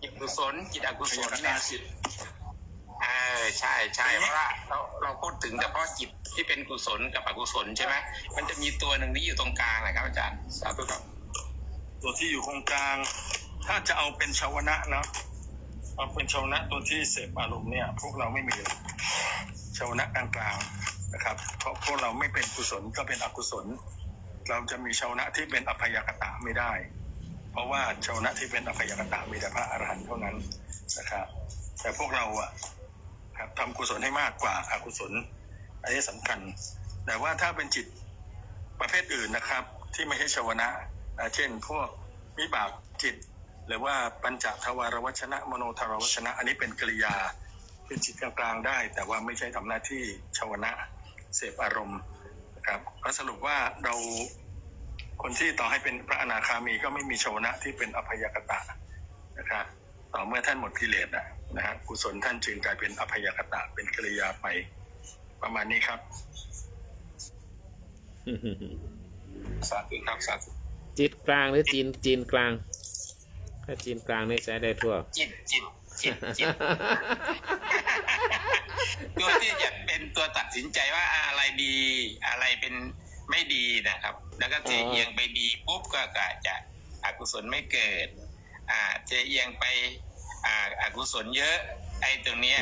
จิตกุศลจิตอกุศลเนี่ยใช่เพราะว่าเราพูดถึงเฉพาะจิตที่เป็นกุศลกับอกุศลใช่ไหมมันจะมีตัวหนึ่งที่อยู่ตรงกลางนะครับอาจารย์สาธุครับตัวที่อยู่ตรงกลางถ้าจะเอาเป็นชาวนะนะเอาเป็นชาวนะตัวที่เสพอารมณ์เนี่ยพวกเราไม่มีชาวนะกลางๆนะครับเพราะพวกเราไม่เป็นกุศลก็เป็นอกุศลเราจะมีชาวนะที่เป็นอภัยกตะไม่ได้เพราะว่าชาวนะที่เป็นอภัยกตะมีแต่พระอรหันต์เท่านั้นนะครับแต่พวกเราครับทำกุศลให้มากกว่าอกุศลอันนี้สำคัญแต่ว่าถ้าเป็นจิตประเภทอื่นนะครับที่ไม่ใช่ชาวนะเช่นพวกวิบากจิตหรือว่าปัญจทวารวัชนะมโนทวารวัชนะอันนี้เป็นกริยาเป็นจิตกลางๆได้แต่ว่าไม่ใช่ทำหน้าที่ชาวนะเสพอารมณ์นะครับก็สรุปว่าเราคนที่ต่อให้เป็นพระอนาคามีก็ไม่มีชาวนะที่เป็นอภัยกตะนะครับต่อเมื่อท่านหมดกิเลสนะฮะกุศลท่านจึงกลายเป็นอภัยกตะเป็นกริยาไปประมาณนี้ครับ สาธุครับสาธุ จิตกลางหรือจีนกลางถ้าจีนกลางนี่ใช้ได้ทั่วจิตตัวที่จะเป็นตัวตัดสินใจว่าอะไรดีอะไรเป็นไม่ดีนะครับแล้วก็เทเอียงไปดีปุ๊บก็จะอกุศลไม่เกิดเทเอียงไปอกุศลเยอะไอ้ตรงเนี้ย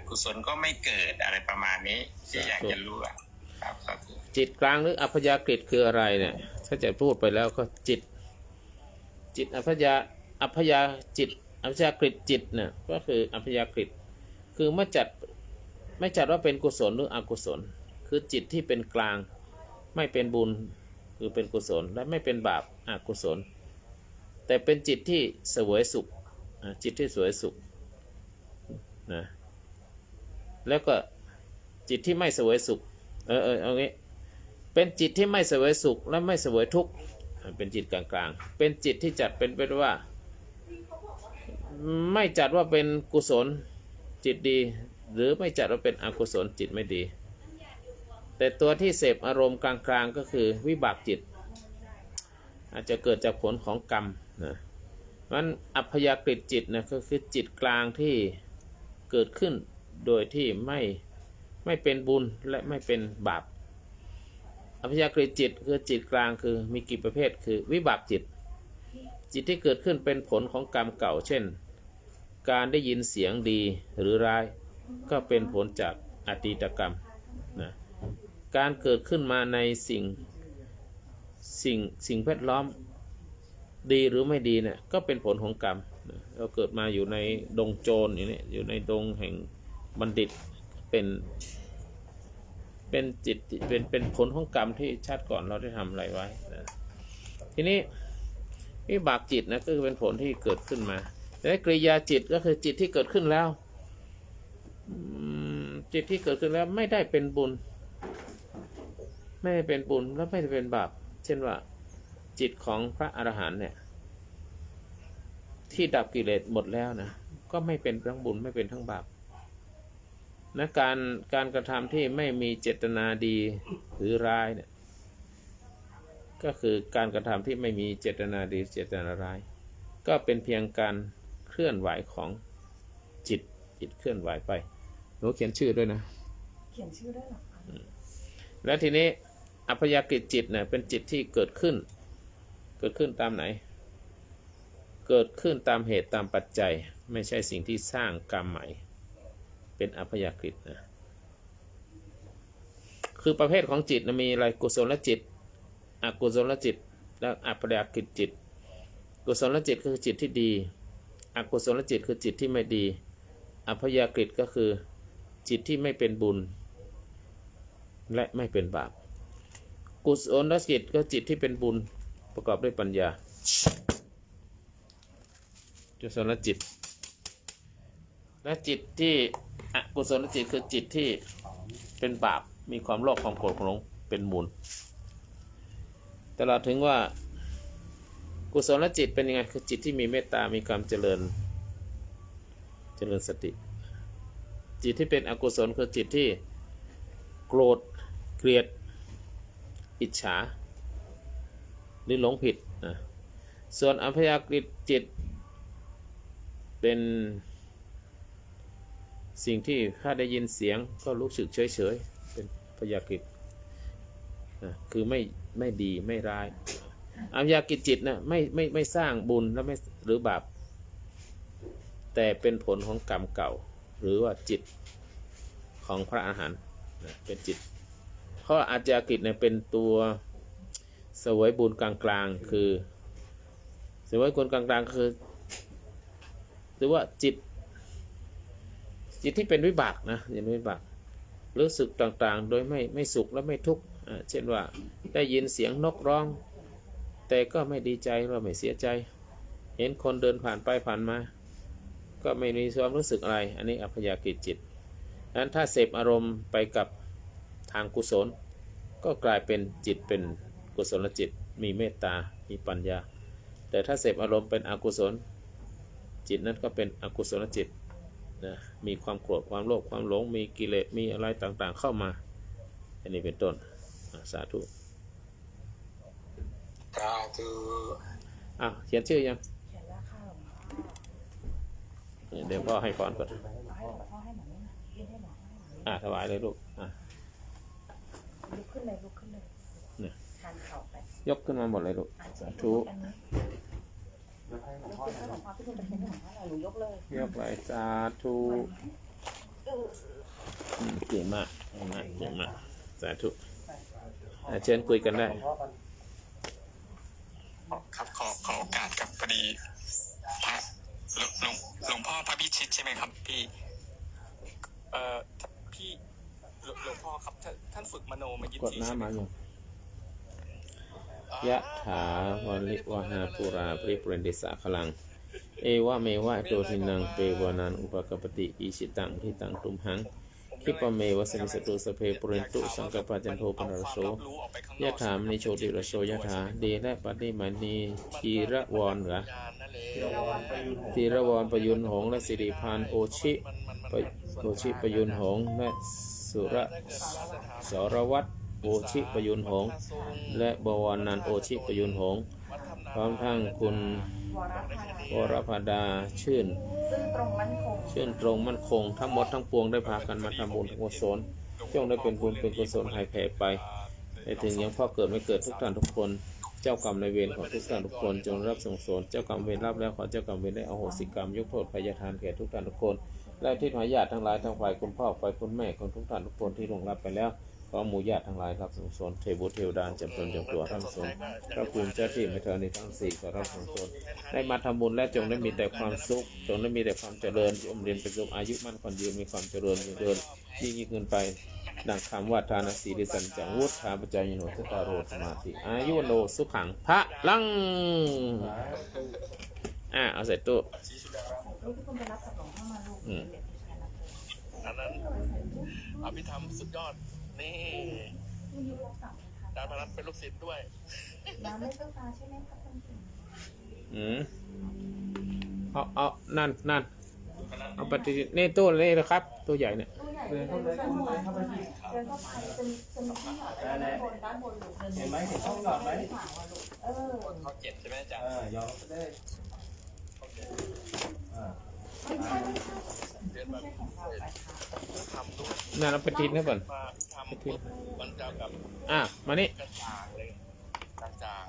กุศลก็ไม่เกิดอะไรประมาณนี้ที่อยากจะรู้ครับจิตกลางหรืออัพยากฤิคืออะไรเนี่ยถ้าจะพูดไปแล้วก็จิตอัพยากฤิจิตเนี่ยก็คืออัพยากฤิคือไม่จัดว่าเป็นกุศลหรืออกุศลคือจิตที่เป็นกลางไม่เป็นบุญคือเป็นกุศลและไม่เป็นบาปอกุศลแต่เป็นจิตที่เสวยสุขจิตที่เสวยสุขนะแล้วก็จิตที่ไม่เสวยสุขเอางี้เป็นจิตที่ไม่เสวยสุขและไม่เสวยทุกข์เป็นจิตกลางๆเป็นจิตที่จัดเป็นว่าไม่จัดว่าเป็นกุศลจิตดีหรือไม่จัดว่าเป็นอกุศลจิตไม่ดีแต่ตัวที่เสพอารมณ์กลางๆก็คือวิบากจิตอาจจะเกิดจากผลของกรรมนะมันอัพยากฤิจิตนะก็คือจิตกลางที่เกิดขึ้นโดยที่ไม่เป็นบุญและไม่เป็นบาปอัพยากฤิจิตคือจิตกลางคือมีกี่ประเภทคือวิบากจิตที่เกิดขึ้นเป็นผลของกรรมเก่าเช่นการได้ยินเสียงดีหรือร้ายก็เป็นผลจากอดีตกรรมนะการเกิดขึ้นมาในสิ่งแวดล้อมดีหรือไม่ดีเนี่ยก็เป็นผลของกรรมเราเกิดมาอยู่ในดงโจรอย่างนี้อยู่ในดงแห่งบัณฑิตเป็นจิตเป็นผลของกรรมที่ชาติก่อนเราได้ทำอะไรไว้นะทีนี้วิบากจิตนะก็คือเป็นผลที่เกิดขึ้นมาและกริยาจิตก็คือจิตที่เกิดขึ้นแล้วจิตที่เกิดขึ้นแล้วไม่ได้เป็นบุญไม่ได้เป็นบุญและไม่ได้เป็นบาปเช่นว่าจิตของพระอรหันต์เนี่ยที่ดับกิเลสหมดแล้วนะก็ไม่เป็นทั้งบุญไม่เป็นทั้งบาปนะการกระทำที่ไม่มีเจตนาดีหรือร้ายเนี่ยก็คือการกระทำที่ไม่มีเจตนาดีเจตนาร้ายก็เป็นเพียงการเคลื่อนไหวของจิตเคลื่อนไหวไปหนูเขียนชื่อด้วยนะเขียนชื่อได้หรอแล้วทีนี้อัพยากฤิจิตเนี่ยเป็นจิตที่เกิดขึ้นตามไหนเกิดขึ้นตามเหตุตามปัจจัยไม่ใช่สิ่งที่สร้างกรรมใหม่เป็นอัพยากฤินะคือประเภทของจิตนะมีอะไรกุศลจิตอกุศลจิตและอัพยากฤิจิตกุศลจิตคือจิตที่ดีอกุศลจิตคือจิตที่ไม่ดีอัพยากฤิก็คือจิตที่ไม่เป็นบุญและไม่เป็นบาปกุศลจิตก็จิตที่เป็นบุญประกอบด้วยปัญญากุศลจิตและจิตที่อกุศลจิตคือจิตที่เป็นบาปมีความโลภความโกรธความหลงเป็นมูลตลอดถึงว่า กุศลจิตเป็นยังไงคือจิตที่มีเมตตามีความเจริญสติจิตที่เป็นอกุศลคือจิตที่โกรธเกลียดอิจฉาหรือหลงผิดนะส่วนอัพยากฤิจิตเป็นสิ่งที่ถ้าได้ยินเสียงก็รู้สึกเฉยๆเป็นพยากฤินะคือไม่ดีไม่ร้ายอัพยากฤิจิตนะไม่สร้างบุญและไม่หรือบาปแต่เป็นผลของกรรมเก่าหรือว่าจิตของพระอาหารนะเป็นจิตเพราะอัพยากฤิเนี่ยเป็นตัวเสวยบุญกลางๆคือเสวยบุญกลางๆคือหรือว่าจิตที่เป็นวิบากนะอย่างวิบากรู้สึกต่างๆโดยไม่สุขและไม่ทุกข์เช่นว่าได้ยินเสียงนกร้องแต่ก็ไม่ดีใจหรือไม่เสียใจเห็นคนเดินผ่านไปผ่านมาก็ไม่มีความรู้สึกอะไรอันนี้อัพยากฤิจิตนั้นถ้าเสพอารมณ์ไปกับทางกุศลก็กลายเป็นจิตเป็นกุศลจิตมีเมตตามีปัญญาแต่ถ้าเสพอารมณ์เป็นอกุศลจิตนั้นก็เป็นอกุศลจิตนะมีความโกรธความโลภความหลงมีกิเลสมีอะไรต่างๆเข้ามาอันนี้เป็นต้นสาธุเขียนชื่อยัง เขียนแล้วค่ะหลวงพ่อ เดี๋ยวพ่อให้พรก่อน ให้หลวงพ่อให้หมอนี่นะยื่นให้หมอ ถวายเลยลูกลุกขึ้นเลยลุกขึ้นเลยทานเข่าไปยกขึ้นมาหมดเลยลูกสาธุยกขึ้นให้หลวงพ่อที่คุณเป็นหลวงพ่อหนูยกเลยยกเลยสาธุเก่งมากสาธุเชิญคุยกันได้ครับขอโอกาสครับพอดีพระหลวงพ่อพระพิชิตใช่ไหมครับพี่พี่หลวงพ่อครับท่านฝึกมโนมายิทธิใช่ไหมครับยะถาวริวหาปุราปริปุเรนติสาคลังเอวะเมวะโตทินังเปวานันอุปกปติอิชิตังทิตังตุมหังคิปะเมวะสมิสตุสเพปุเรนตุสังกปะจันโทปนรโสยะถามนิโชติรโสยะถาเดและปฏิมานีทีระวรเหรอทีระวรประยุนหงและสิริพานโอชิประยุนหงและสุรสรวัตรโอชิประยุนหงและบวรนันโอชิประยุนหงพร้อมทั้งคุณวรพดาชื่นตรงมั่นคงทั้งหมดทั้งปวงได้พากันมาทำบุญกุศลจงได้เป็นบุญเป็นกุศลให้แผ่ไปให้ถึงยังพ่อเกิดไม่เกิดทุกท่านทุกคนเจ้ากรรมในเวรของทุกท่านทุกคนจงรับส่งสนเจ้ากรรมเวรรับแล้วขอเจ้ากรรมเวรได้อโหสิกรรมยกโทษภัยทานแก่ทุกท่านทุกคนและที่หายาติทั้งหลายทั้งฝ่ายคุณพ่อฝ่ายคุณแม่ของทุกท่านทุกคนที่ล่วงลับไปแล้วขอหมู่ญาติทั้งหลายรับส่งสนเทบุตรเทวดาจำตนจงตัวทั้งสนพระภูมิเจ้าที่ไม่เท่านี้ทั้งสี่ขอรับส่งสนได้มาทำบุญและจงได้มีแต่ความสุขจงได้มีแต่ความเจริญยมเรียนเป็นสุขอายุมั่นขวัญยืนมีความเจริญยิ่งขึ้นไปดังคำว่าทานสีดิสันจังวุฒาปัจจายโนทตาโรธมาติอายุโนสุขังพระลังเอาใส่ตู้อันนั้นอภิธรรมสุดยอดนี่ดาวพนันเป็นลูกศิษย์ด้วยน้ำไม่เจ้าตาใช่ไหมครับท่านเอานั่นเอาปฏิทินนี่ตู้นี่นะครับตู้ใหญ่เนี่ยเดินเข้าไปจะมีที่หยอดด้านบนหรือเห็นไหมเห็นช่องหยอดไหมเขาเจ็บใช่ไหมจ๊ะหยอดได้นั่นเอาปฏิทินให้ก่อนปฏิทินมันจะกับมานี่กระจางเลยกระจาง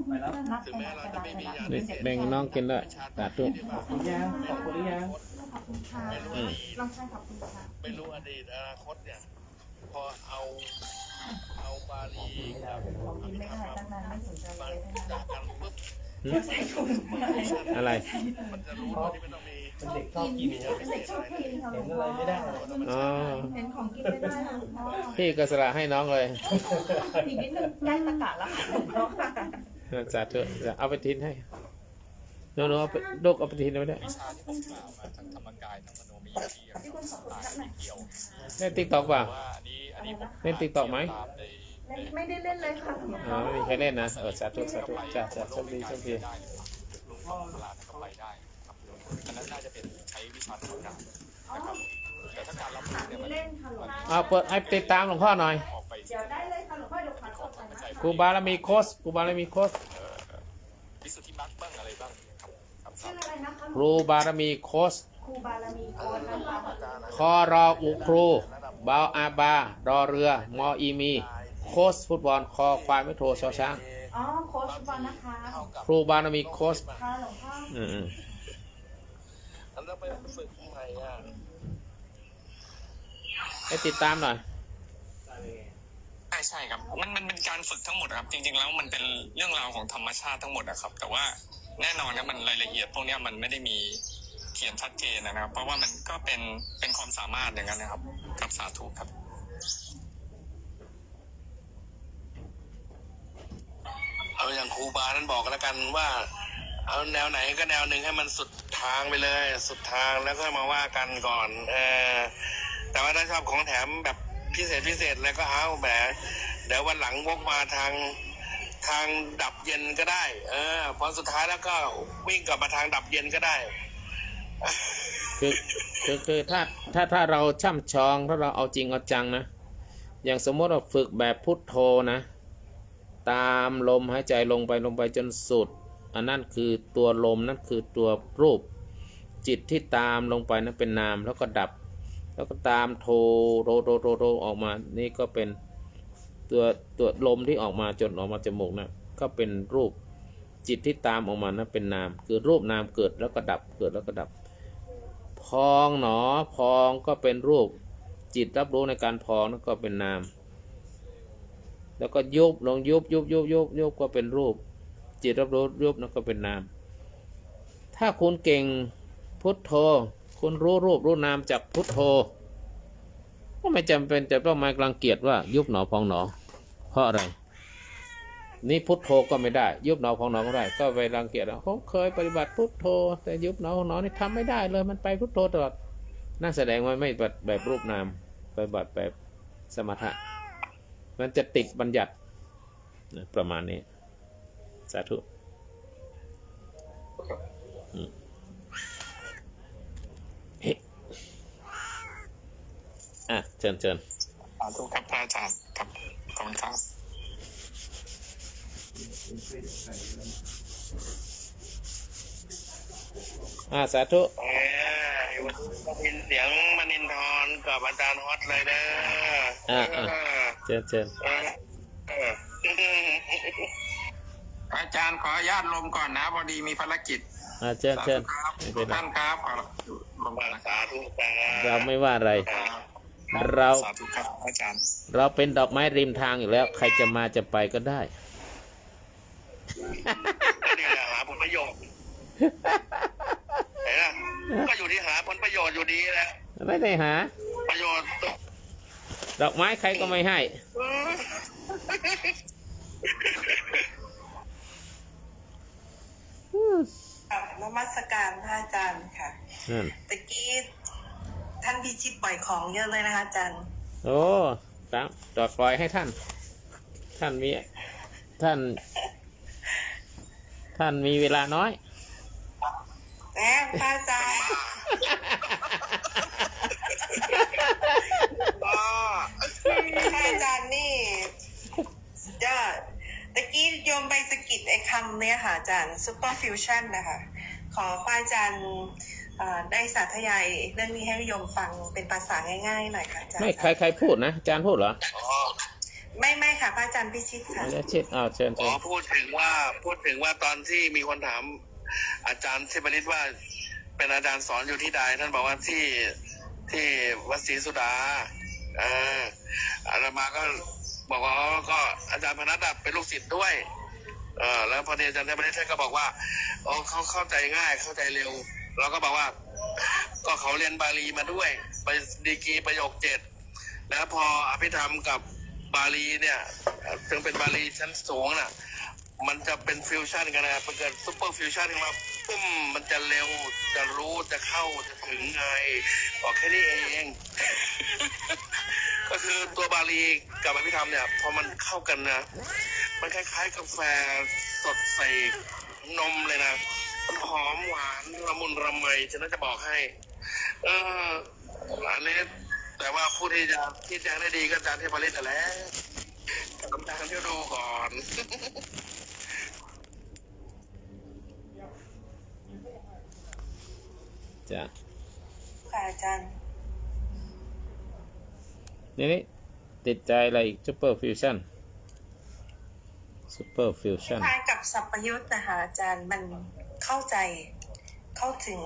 ไปแล้วถึงแม้เราจะไม่มียาแบ่งน้องกินด้วยตาตุ้ขอบคุณยังขอบคุณยังไม่รู้อดีตอนาคตเนี่ยพอเอาบาลีกับอภิธรรมมาจากกันปุ๊บอะไรมันจะรู้ว่าที่ไม่ต้องมีเป็นเด็กชอบกินเห็นอะไรไม่ได้เห็นของกินไม่ได้พี่ก็สละให้น้องเลยอีกนิดนึงใกล้ตะกะแล้วค่ะจัดเถอะเอาไปทิ้งให้น้องเอาไปดกเอาไปทิ้งไว้ได้วิชาที่ผมกล่าวมาทั้งธรรมกายทั้งมโนมยิทธิเกี่ยวเล่นติ๊กต็อกป่ะเล่นติ๊กต็อกไหม ไม่ได้เล่นเลยค่ะหลวงพ่อ ไม่มีใครเล่นนะสาธุสาธุจ้าโชคดีโชคดี หลวงพ่อเวลาท่านก็ไปได้ครับอันนั้นน่าจะเป็นใช้วิชาธรรมดานะครับแต่ถ้าการรับรู้เนี่ยมัน เล่นค่ะหลวงพ่อ เอาเปิดให้ติดตามหลวงพ่อหน่อย ออกไป เดี๋ยวได้เลยค่ะหลวงพ่อเดี๋ยวขอจดก่อนนะคะ ครูบารมีโค้ชครูบารมีโค้ช วิสุทธิมรรคบ้างอะไรบ้างครับครับ ชื่ออะไรนะคะ ครูบารมีโค้ช ครูบารมีโกนนะคะ คอรออุครูบาวอาบารอเรือมออีมีโค้ชฟุตบอลคอควายไม่โทรชอช้าง อ๋อโค้ชบอลนะคะ ครูบารมีโค้ช ค่ะหลวงพ่อ อันนั้นไปฝึกที่ไหนอ่ะ ให้ติดตามหน่อย ใช่ครับมันเป็นการฝึกทั้งหมดครับจริงๆแล้วมันเป็นเรื่องราวของธรรมชาติทั้งหมดนะครับแต่ว่าแน่นอนนะมันรายละเอียดพวกนี้มันไม่ได้มีเขียนชัดเจนนะครับเพราะว่ามันก็เป็นความสามารถอย่างนั้นนะครับกับสาธุครับ เอาอย่างครูบานั้นบอกกันแล้วกันว่า เอาแนวไหนก็แนวหนึ่งให้มันสุดทางไปเลย สุดทางแล้วก็มาว่ากันก่อนแต่ว่าถ้าชอบของแถมแบบพิเศษแล้วก็เอาแหมเดี๋ยววันหลังวกมาทางดับเย็นก็ได้พอสุดท้ายแล้วก็วิ่งกลับมาทางดับเย็นก็ได้ คือถ้าเราช่ำชองถ้าเราเอาจริงเอาจังนะอย่างสมมติเราฝึกแบบพุทโธนะตามลมหายใจลงไปจนสุดอันนั้นคือตัวลมนั่นคือตัวรูปจิตที่ตามลงไปนั้นเป็นนามแล้วก็ดับแล้วก็ตามโทโรออกมานี่ก็เป็นตัวลมที่ออกมาจนออกมาจมูกนะก็เป็นรูปจิตที่ตามออกมานั้นเป็นนามคือรูปนามเกิดแล้วก็ดับเกิดแล้วก็ดับพองหนอพองก็เป็นรูปจิตรับรู้ในการพองนั่นก็เป็นนามแล้วก็ยุบลงยุบก็เป็นรูปจิตรับรู้ยุบนั่นก็เป็นนามถ้าคุณเก่งพุทโธคุณรู้รูปรู้นามจากพุทโธก็ไม่จำเป็นจะต้องมารังเกียจว่ายุบหนอพองหนอเพราะอะไรนี่พุทโธก็ไม่ได้ยุบหนอพองหนอก็ได้ก็ไปรังเกียจเขาเคยปฏิบัติพุทโธแต่ยุบหนอพองหนอนี่ทำไม่ได้เลยมันไปพุทโธตลอดนั่นแสดงว่าไม่ปฏิบัติแบบรูปนามปฏิบัติแบบสมถะมันจะติดบัญญัติประมาณนี้สาธุเชิญสาธุครับพระอาจารย์ครับขอบคุณครับ สาธุยินเสียงมณินทรกับอาจารย์ฮอตเลยเด้อเชิญอาจารย์ขออนุญาตลมก่อนนะพอดีมีภารกิจเชิญท่านครับขอลมสาธุครับ เราไม่ว่าอะไรสาธุครับอาจารย์เราเป็นดอกไม้ริมทางอยู่แล้วใครจะมาจะไปก็ได้นี่แหละหาผลประโยชน์เห็นไหมก็อยู่ที่หาผลประโยชน์อยู่ดีแหละไม่ได้หาประโยชน์ดอกไม้ใครก็ไม่ให้นมัสการพระอาจารย์ค่ะตะกี้ท่านพิชิตปล่อยของเยอะเลยนะคะอาจารย์โอ้ตามจอดปล่อยให้ท่านมีเวลาน้อยแม่พระอาจารย์พระอาจารย์นี่ยอดตะกี้โยมไปสกิดไอ้คำเนี่ยค่ะอาจารย์ซุปเปอร์ฟิวชั่นนะคะขอพระอาจารย์ได้สาธยายเรื่องนี้ให้โยมฟังเป็นภาษาง่ายๆหน่อยค่ะอาจารย์ไม่ใครพูดนะอาจารย์พูดเหรอไม่ค่ะพระอาจารย์พิชิตค่ะเชิญพูดถึงว่าตอนที่มีคนถามอาจารย์เทพฤทธิ์ว่าเป็นอาจารย์สอนอยู่ที่ใดท่านบอกว่าที่วัดศรีสุดาอาตมาก็บอกว่าก็อาจารย์พนัสเป็นลูกศิษย์ด้วยแล้วพอดีอาจารย์เทพฤทธิ์ท่านก็บอกว่าเขาเข้าใจง่ายเข้าใจเร็วเราก็บอกว่าก็เขาเรียนบาลีมาด้วยไปดีกรีประโยค 7แล้วพออภิธรรมกับบาลีเนี่ยถึงเป็นบาลีชั้นสูงน่ะมันจะเป็นฟิวชั่นกันนะมันเกิดซุปเปอร์ฟิวชั่นขึ้นมาปุ้มมันจะเร็วจะรู้จะเข้าจะถึงไงบอกแค่นี้เอง ก็คือ คือตัวบาลีกับอภิธรรมเนี่ยพอมันเข้ากันนะมันคล้ายๆกาแฟสดใส่นมเลยนะมันหอมหวานละมุนละไมฉันน่าจะบอกให้อันนี้แต่ว่าผู้ที่จะคิดอย่างได้ดีก็อาจารย์เทพฤทธิ์นั่นแหละกำลังเที่ยวดูก่อน จ้ะ ค่ะอาจารย์ นี่ติดใจอะไรอีก Super Fusion คล้ายกับสัพพยุตนะคะอาจารย์มันเข้าใจเข้าถึง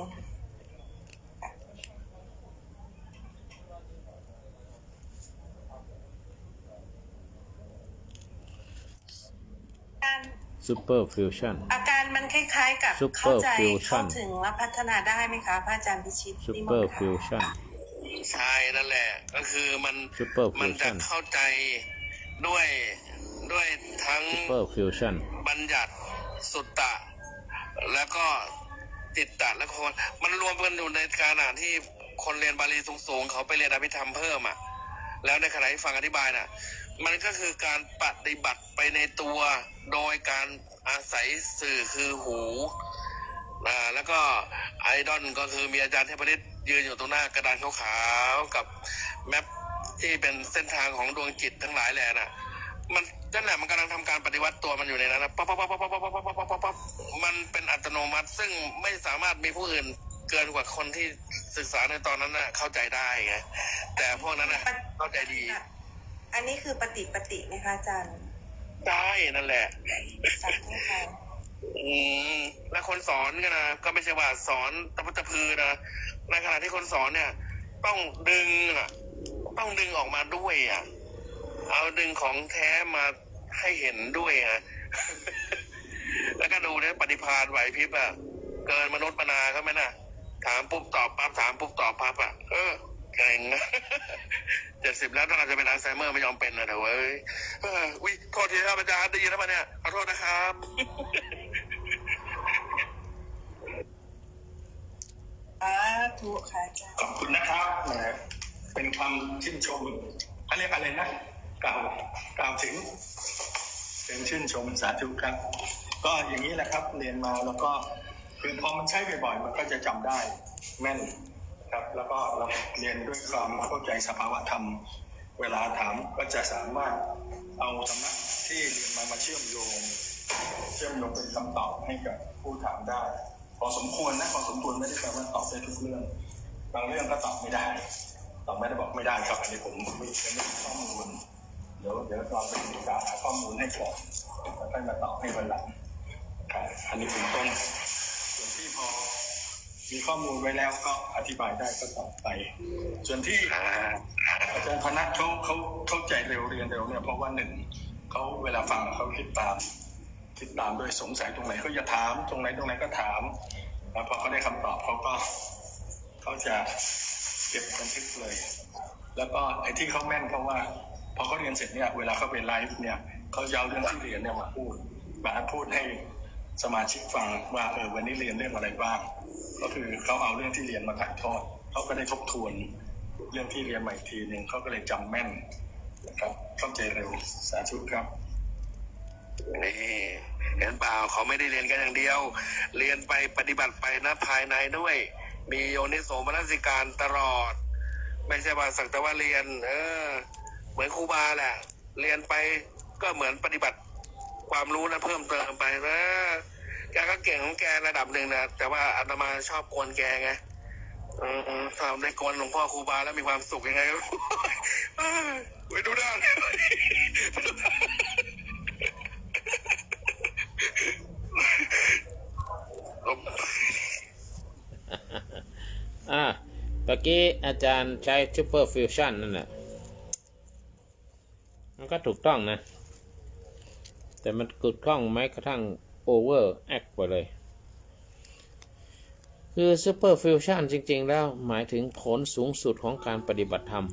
Super Fusion อาการมันคล้ายๆกับ Super เข้าใจ Fusion เข้าถึงและพัฒนาได้ไหมคะพระอาจารย์พิชิต Super Fusion ใช่นั่นแหละก็คือมัน Super มันจะ Fusion เข้าใจด้วยทั้ง Super Fusion บัญญัติสุตตะแล้วก็จิตตะและคนมันรวมกันอยู่ในการอ่านที่คนเรียนบาลีสูงๆเขาไปเรียนอภิธรรมเพิ่มอ่ะแล้วในขณะที่ฟังอธิบายน่ะมันก็คือการปฏิบัติไปในตัวโดยการอาศัยสื่อคือหูแล้วก็ไอดอลก็คือมีอาจารย์เทพฤทธิ์ยืนอยู่ตรงหน้ากระดานขาวๆกับแมปที่เป็นเส้นทางของดวงจิตทั้งหลายแหละน่ะมันนั่นแหละมันกำลังทำการปฏิวัติตัวมันอยู่ในนั้นนะปั๊บปั๊บปั๊บปั๊บปั๊บปั๊บปั๊บปั๊บปั๊บมันเป็นอัตโนมัติซึ่งไม่สามารถมีผู้อื่นเกินกว่าคนที่ศึกษาในตอนนั้นน่ะเข้าใจได้ไงแต่พวกนั้นน่ะเข้าใจดีอันนี้คือปฏิไหมคะอาจารย์ได้นั่นแหละ สักค่ะและคนสอนก็นะก็ไม่ใช่ว่าสอนตะพุตะพือนะในขณะที่คนสอนเนี่ยต้องดึงออกมาด้วยอ่ะเอาดึงของแท้มาให้เห็นด้วยอ่ะ แล้วก็ดูเนี่ยปฏิภาณไหวพริบอ่ะเกินมนุษย์มนาเขาไหมนะถามปุ๊บตอบปั๊บถามปุ๊บตอบปั๊บอ่ะเก่งนะ 70แล้วต้องอาจจะเป็นอัลไซเมอร์ไม่ยอมเป็นนะเดี๋ยวเว้ยวิโทษทีครับอาจารย์ได้ยินแล้วมาเนี่ยขอโทษนะครับ ถูกค่ะอาจารย์ ขอบคุณนะครับเป็นคำชื่นชมเขาเรียกอะไรนะกล่าวถึงเป็นชื่นชมสาธุครับก็อย่างนี้แหละครับเรียนมาแล้วก็คือพอมันใช้บ่อยๆมันก็จะจำได้แม่นครับแล้วก็เราเรียนด้วยความเข้าใจสภาวะธรรมเวลาถามก็จะสามารถเอาธรรมะที่เรียนมาเชื่อมโยงเป็นคำตอบให้กับผู้ถามได้พอสมควรนะพอสมควรไม่ได้แปลว่าตอบได้ทุกเรื่องบางเรื่องก็ตอบไม่ได้บอกไม่ได้ครับอันนี้ผมไม่ได้ข้อมูลเดี๋ยวลองไปศึกษาหาข้อมูลให้ก่อนแล้วค่อยมาตอบให้วันหลังครับอันนี้เป็นต้นส่วนที่พอมีข้อมูลไว้แล้วก็อธิบายได้ก็ตอบไปส่วนที่อาจารย์พนัทเขาเข้าใจเร็วเรียนเร็วเนี่ยเพราะว่าหนึ่งเขาเวลาฟังเขาคิดตามด้วยสงสัยตรงไหนเขาจะถามตรงไหนก็ถามแล้วพอเขาได้คำตอบเขาจะเก็บบันทึกเลยแล้วก็ไอ้ที่เขาแม่นเพราะว่าพอเขาเรียนเสร็จเนี่ยเวลาเขาเป็นไลฟ์เนี่ยเขาจะเอาเรื่องที่เรียนเนี่ยมาพูดให้สมาชิกฟังว่าวันนี้เรียนเรื่องอะไรบ้างก็คือเขาเอาเรื่องที่เรียนมาถ่ายทอดเขาก็ได้ทบทวนเรื่องที่เรียนใหม่อีกทีหนึ่งเขาก็เลยจำแม่นนะครับเข้าใจเร็วสาธุครับนี่เห็นเปล่าเขาไม่ได้เรียนกันอย่างเดียวเรียนไปปฏิบัติไปนะภายในด้วยมีโยนิโสมนสิการตลอดไม่ใช่ว่าสักแต่ว่าเรียนเหมือนครูบาแหละเรียนไปก็เหมือนปฏิบัติความรู้นะเพิ่มเติมไปนะแกก็เก่งของแกระดับหนึ่งนะแต่ว่าอาตมาชอบกวนแกไงทำได้กวนหลวงพ่อครูบาแล้วมีความสุขยังไงไปดูด้านตะกี้อาจารย์ใช้ Super Fusion นั่นแหละมันก็ถูกต้องนะแต่มันกึดกล้องไหมกระทั่ง Over Act ไปเลยคือ Super Fusion จริงๆแล้วหมายถึงผลสูงสุดของการปฏิบัติธรรม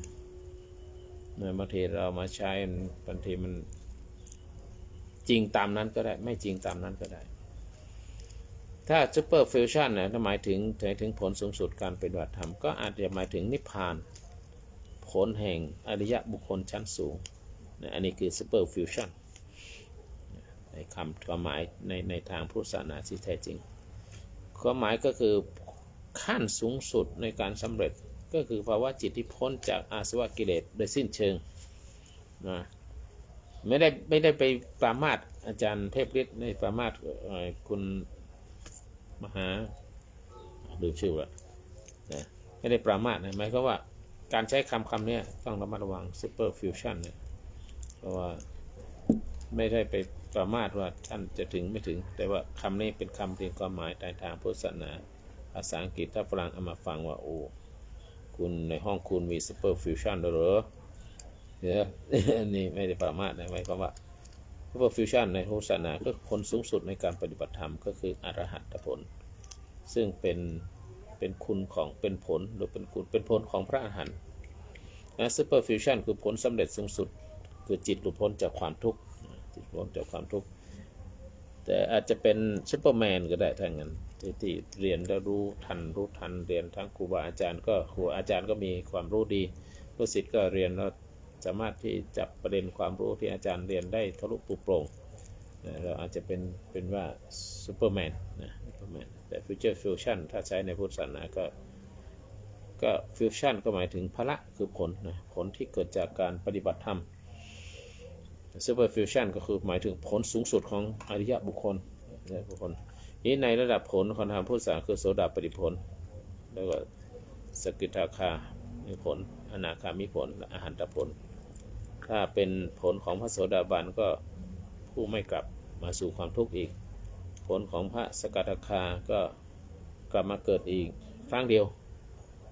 บางทีเรามาใช้บางทีมันจริงตามนั้นก็ได้ไม่จริงตามนั้นก็ได้ถ้า Super Fusion เนี่ยหมายถึงผลสูงสุดการปฏิบัติธรรมก็อาจจะหมายถึงนิพพานผ ผลแห่งอริยบุคคลชั้นสูงอันนี้คือ super fusion ในความหมายในทางพุทธศาสนาที่แท้จริงความหมายก็คือขั้นสูงสุดในการสำเร็จก็คือภาวะจิตที่พ้นจากอาสวะกิเลสโดยสิ้นเชิงนะไม่ได้ไปปรามาสอาจารย์เทพฤทธิ์ในปรามาสคุณมหาลืมชื่อว่าไม่ได้ปรามาสนะหมายความว่าการใช้คำนี้ต้องระมัดระวัง super fusion เนี่ยเพราะว่าไม่ได้ไปปรามาสว่าท่านจะถึงไม่ถึงแต่ว่าคำนี้เป็นคำเรียงความหมายในทางพุทธศาสนาภาษาอังกฤษถ้าฝรั่งเอามาฟังว่าโอ้คุณในห้องคุณมี super fusion ด้วยเหรอนี่ไม่ได้ปรามาสนะหมายความว่า super fusion ในพุทธศาสนาก็ผลสูงสุดในการปฏิบัติธรรมก็คืออรหัตผลซึ่งเป็นคุณของเป็นผลหรือเป็นคุณเป็นผลของพระอรหันต์นะ super fusion คือผลสำเร็จสูงสุดคือจิตหลุดพ้นจากความทุกข์จิตหลุดพ้นจากความทุกข์แต่อาจจะเป็นซูเปอร์แมนก็ได้ถ้างั้นที่เรียนแล้วรู้ทันเรียนทั้งครูบาอาจารย์ก็ครูอาจารย์ก็มีความรู้ดีลูกศิษย์ก็เรียนแล้วสามารถที่จับประเด็นความรู้ที่อาจารย์เรียนได้ทะลุปลุกโปร่งเราอาจจะเป็นว่าซูเปอร์แมนนะซูเปอร์แมนแต่ฟิวเจอร์ฟิวชั่นถ้าใช้ในพุทธศาสนาก็ฟิวชั่นก็หมายถึงพละคือผลนะผลที่เกิดจากการปฏิบัติธรรมซูเปอร์ฟิวชั่นก็คือหมายถึงผลสูงสุดของอริยบุคคลนี้ในระดับผลของทางพุทธศาสนาคือโสดาปัตติผลแล้วก็สกิทาคามีผลอนาคามีผลและอรหันตผลถ้าเป็นผลของพระโสดาบันก็ผู้ไม่กลับมาสู่ความทุกข์อีกผลของพระสกทาคาก็กลับมาเกิดอีกครั้งเดียว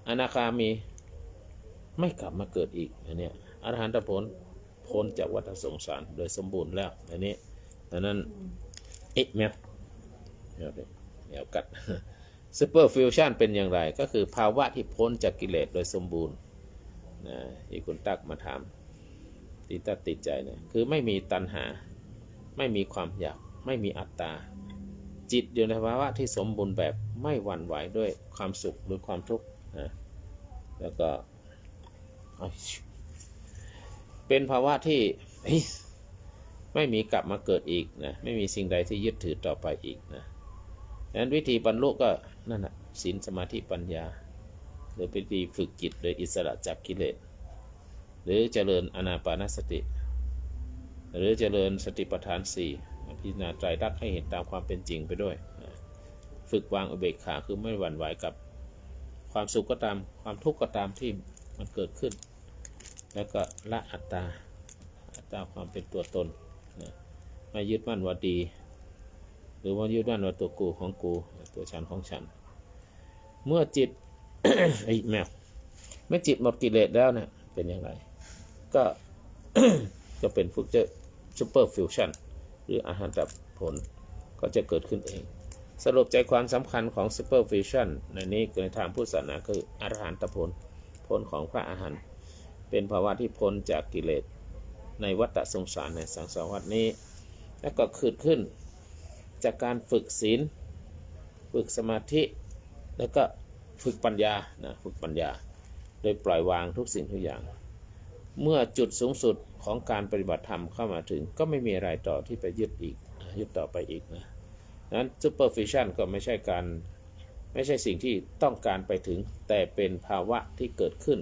อนาคามีไม่กลับมาเกิดอีกอันนี้อรหันตผลพ้นจากวัฏสงสารโดยสมบูรณ์แล้วอันนี้ดังนั้นแมวกัดซูเปอร์ฟิวชั่นเป็นอย่างไรก็คือภาวะที่พ้นจากกิเลสโดยสมบูรณ์นะที่คุณตักมาถามที่ตัดติดใจเนี่ยคือไม่มีตัณหาไม่มีความอยากไม่มีอัตตาจิตอยู่ในภาวะที่สมบูรณ์แบบไม่หวั่นไหวด้วยความสุขหรือความทุกข์นะแล้วก็เป็นภาวะที่ไม่มีกลับมาเกิดอีกนะไม่มีสิ่งใดที่ยึดถือต่อไปอีกนะดังนั้นวิธีบรรลุก็นั่นแหะศีลสมาธิปัญญาหรือวิธีฝึกจิตโดยอิสระจากกิเลสหรือเจริญอานาปานสติหรือเจริญสติปัฏฐาน4พิจารณาไตรลักษณ์ให้เห็นตามความเป็นจริงไปด้วยฝึกวางอุเบกขาคือไม่หวั่นไหวกับความสุขก็ตามความทุกข์ก็ตามที่มันเกิดขึ้นแล้วก็ละอัตตาความเป็นตัวตนไม่ยึดมั่นว่าดีหรือว่ายึดมั่นว่าตัวกูของกูตัวฉันของฉันเมื่อจิต เมื่อจิตหมดกิเลสแล้วเนี่ยเป็นอย่างไรก็ ก็เป็นฟูเจอร์ซูเปอร์ฟิวชั่นหรืออรหันตผลก็จะเกิดขึ้นเองสรุปใจความสำคัญของซูเปอร์ฟิวชั่นในนี้ในทางพุทธศาสนาคืออรหันตผลของพระอรหันต์เป็นภาวะที่พ้นจากกิเลสในวัฏสงสารในสังสารวัฏนี้แล้วก็ขึ้นขึ้นจากการฝึกศีลฝึกสมาธิแล้วก็ฝึกปัญญาฝึกปัญญาโดยปล่อยวางทุกสิ่งทุกอย่างเมื่อจุดสูงสุดของการปฏิบัติธรรมเข้ามาถึงก็ไม่มีอะไรต่อที่ไปยึดต่อไปอีกนะนั้นซูเปอร์ฟิวชั่นก็ไม่ใช่สิ่งที่ต้องการไปถึงแต่เป็นภาวะที่เกิดขึ้น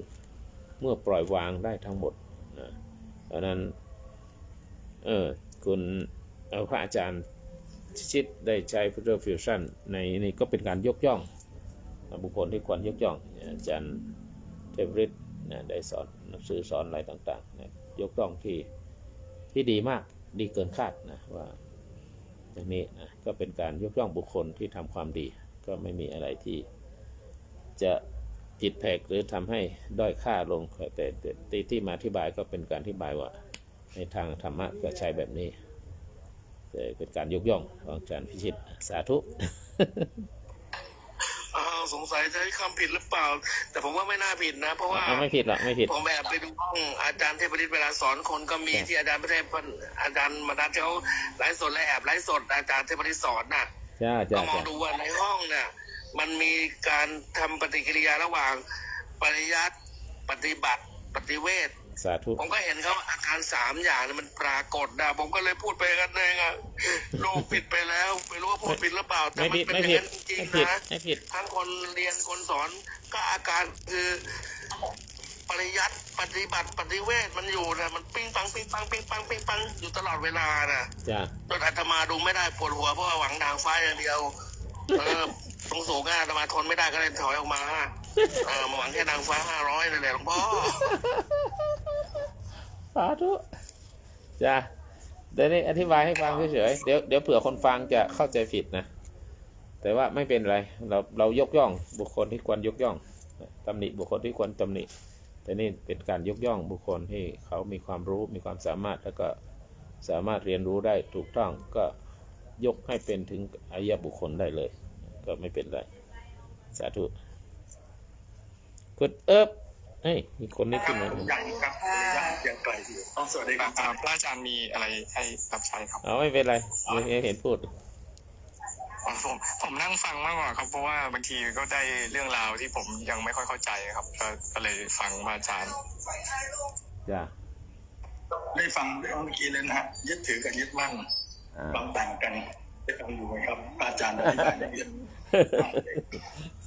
เมื่อปล่อยวางได้ทั้งหมดนะดังนั้นคุณพระอาจารย์ชิดได้ใช้ซูเปอร์ฟิวชั่นในนี่ก็เป็นการยกย่องบุคคลที่ควรยกย่องอาจารย์เทพฤทธิ์ได้สอนหนังสือสอนอะไรต่างๆยกย่องที่ดีมากดีเกินคาดนะว่าอย่างนี้นะก็เป็นการยกย่องบุคคลที่ทำความดีก็ไม่มีอะไรที่จะจิตแผกหรือทำให้ด้อยค่าลงแต่ที่มาอธิบายก็เป็นการอธิบายว่าในทางธรรมะก็ใช้แบบนี้เป็นการยกย่องของอาจารย์พิชิตสาธุ สงสัยใช้คำผิดหรือเปล่าแต่ผมว่าไม่น่าผิดนะเพราะว่าไม่ผิดหรอกไม่ผิดผมแบบไปดูห้องอาจารย์เทพฤทธิ์เวลาสอนคนก็มีที่อาจารย์อาจารย์มานัดเขาไลฟ์สดและแอบไลฟ์สดอาจารย์เทพฤทธิ์สอนน่ะก็มองดูว่าในห้องเนี่ยมันมีการทำปฏิกิริยาระหว่างปริยัติปฏิบัติ ปฏิเวท สาธุ ผมก็เห็นเขาอาการ3 อย่างเนี่ยมันปรากฏนะผมก็เลยพูดไปกันเองอะลูกผิดไปแล้วไม่รู้ว่าพูดผิดหรือเปล่าแต่มันเป็นอย่างนั้นจริงๆนะทั้งคนเรียนคนสอนก็อาการคือปริยัติปฏิบัติปฏิเวทมันอยู่นะมันปิ้งปังปิ้งปังปิ้งปังปิ้งปังอยู่ตลอดเวลานะจนอาตมาดูไม่ได้ปวดหัวเพราะว่าหวังทางฟ้าอย่างเดียวตรงสูงอาตมาทนไม่ได้ก็เลยถอยออกมามาหวังแค่นางฟ้า500เลยแหละหลวงพ่อ สาธุจ้ะเดี๋ยวนี้อธิบายให้ฟังเฉยๆเดี๋ยวเผื่อคนฟังจะเข้าใจผิดนะแต่ว่าไม่เป็นไรเรายกย่องบุคคลที่ควรยกย่องตำหนิบุคคลที่ควรตำหนิแต่นี่เป็นการยกย่องบุคคลที่เขามีความรู้มีความสามารถแล้วก็สามารถเรียนรู้ได้ถูกต้องก็ยกให้เป็นถึงอริยบุคคลได้เลยก็ไม่เป็นไรสาธุกดเฮ้ยมีคนนี้ขึ้นมา อย่างครับยังไกลอยู่สวัสดีครับ พระอาจารย์มีอะไรให้รับใช้ครับ ไม่เป็นไรไม่เห็นพูด ผมนั่งฟังมากกว่าครับเพราะว่าบางทีก็ได้เรื่องราวที่ผมยังไม่ค่อยเข้าใจครับก็เลยฟังพระอาจารย์จ้ะได้ฟังเมื่อกี้เลยนะฮะยึดถือกับยึดมั่นความต่างกันได้ฟังอยู่ไหมครับอาจารย์อธิบายละเอียด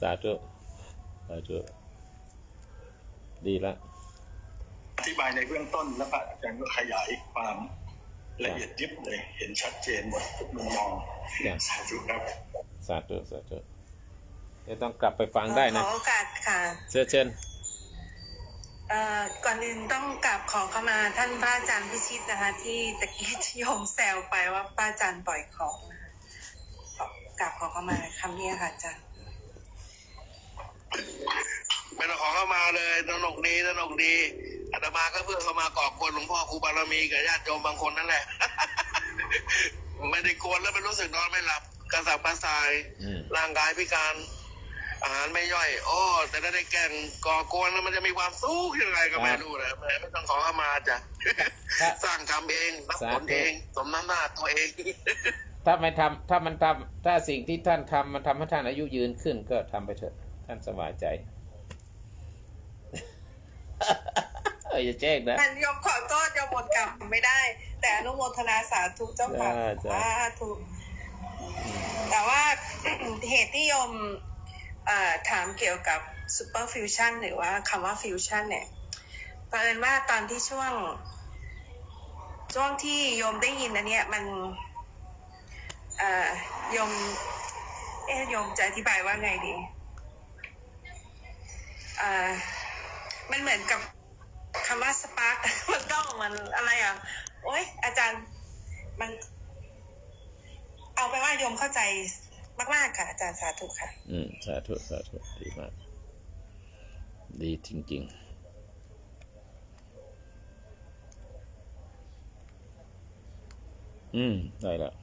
สาธุสาธุดีละ อธิบายในเบื้องต้นแล้วอาจารย์ก็ขยายความละเอียดยิบเลยเห็นชัดเจนหมดทุกมุมมองสาธุครับสาธุสาธุเดี๋ยวต้องกลับไปฟังได้นะขอโอกาสค่ะเชิญก่อนอื่นต้องกราบขอเข้ามาท่านพระอาจารย์พิชิตนะคะที่ตะกี้ที่โยมแซวไปว่าพระอาจารย์ปล่อยของนะคะกราบขอเข้ามาคำนี้ค่ะอาจารย์ไม่ต้องขอเข้ามาเลยสนุกดีอาตมาก็เพื่อเข้ามาก่อกวนหลวงพ่อครูบารมีกับญาติโยมบางคนนั่นแหละ ไม่ได้กวนแล้วมันรู้สึกนอนไม่หลับกระสับกระส่ายร่างกายพิการอาหารไม่ย่อยแต่ถ้าได้แกล้งก่อกวนแล้วมันจะมีความสุขยังไงก็ไม่รู้นะไม่ต้องขอเข้ามาจ้ะ สร้างทำเองรับผลเองสมน้ำหน้าตัวเอง ถ้าถ้าสิ่งที่ท่านทำมันทำให้ท่านอายุยืนขึ้นก็ทำไปเถอะท่านสบายใจอย่าแจ้งนะท่านยกขอโทษยกหมดกรรมไม่ได้แต่อนุโมทนาสาธุเจ้าค่ะสาธุแต่ว่า เหตุที่โยมถามเกี่ยวกับซูเปอร์ฟิวชั่นหรือว่าคำว่าฟิวชั่นเนี่ยเพราะเอิญว่าตอนที่ช่วงที่โยมได้ยินอันเนี้ยมันโยมจะอธิบายว่าไงดีมันเหมือนกับคำว่าสปาร์ค มันต้องมันอะไรโอ๊ยอาจารย์มันเอาไปว่าโยมเข้าใจมากๆค่ะอาจารย์สาธุค่ะสาธุดีมากดีจริงๆได้แล้ว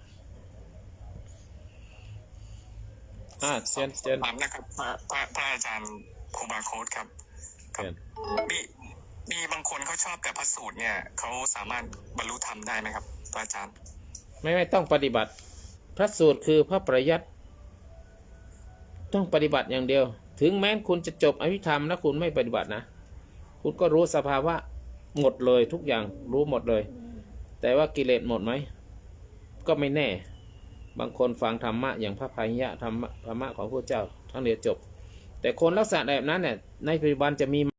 เชิญถามนะครับพระอาจารย์ครูบาโค้ดครับมีบางคนเขาชอบแต่พระสูตรเนี่ยเขาสามารถบรรลุธรรมได้ไหมครับพระอาจารย์ไม่ต้องปฏิบัติพระสูตรคือพระปริยัติต้องปฏิบัติอย่างเดียวถึงแม้คุณจะจบอภิธรรมแล้วคุณไม่ปฏิบัตินะคุณก็รู้สภาวะหมดเลยทุกอย่างรู้หมดเลยแต่ว่ากิเลสหมดไหมก็ไม่แน่บางคนฟังธรรมะอย่างพระพายะธรรมะของพระเจ้าทั้งเดียวจบแต่คนลักษณะแบบนั้นเนี่ยในปัจจุบันจะมี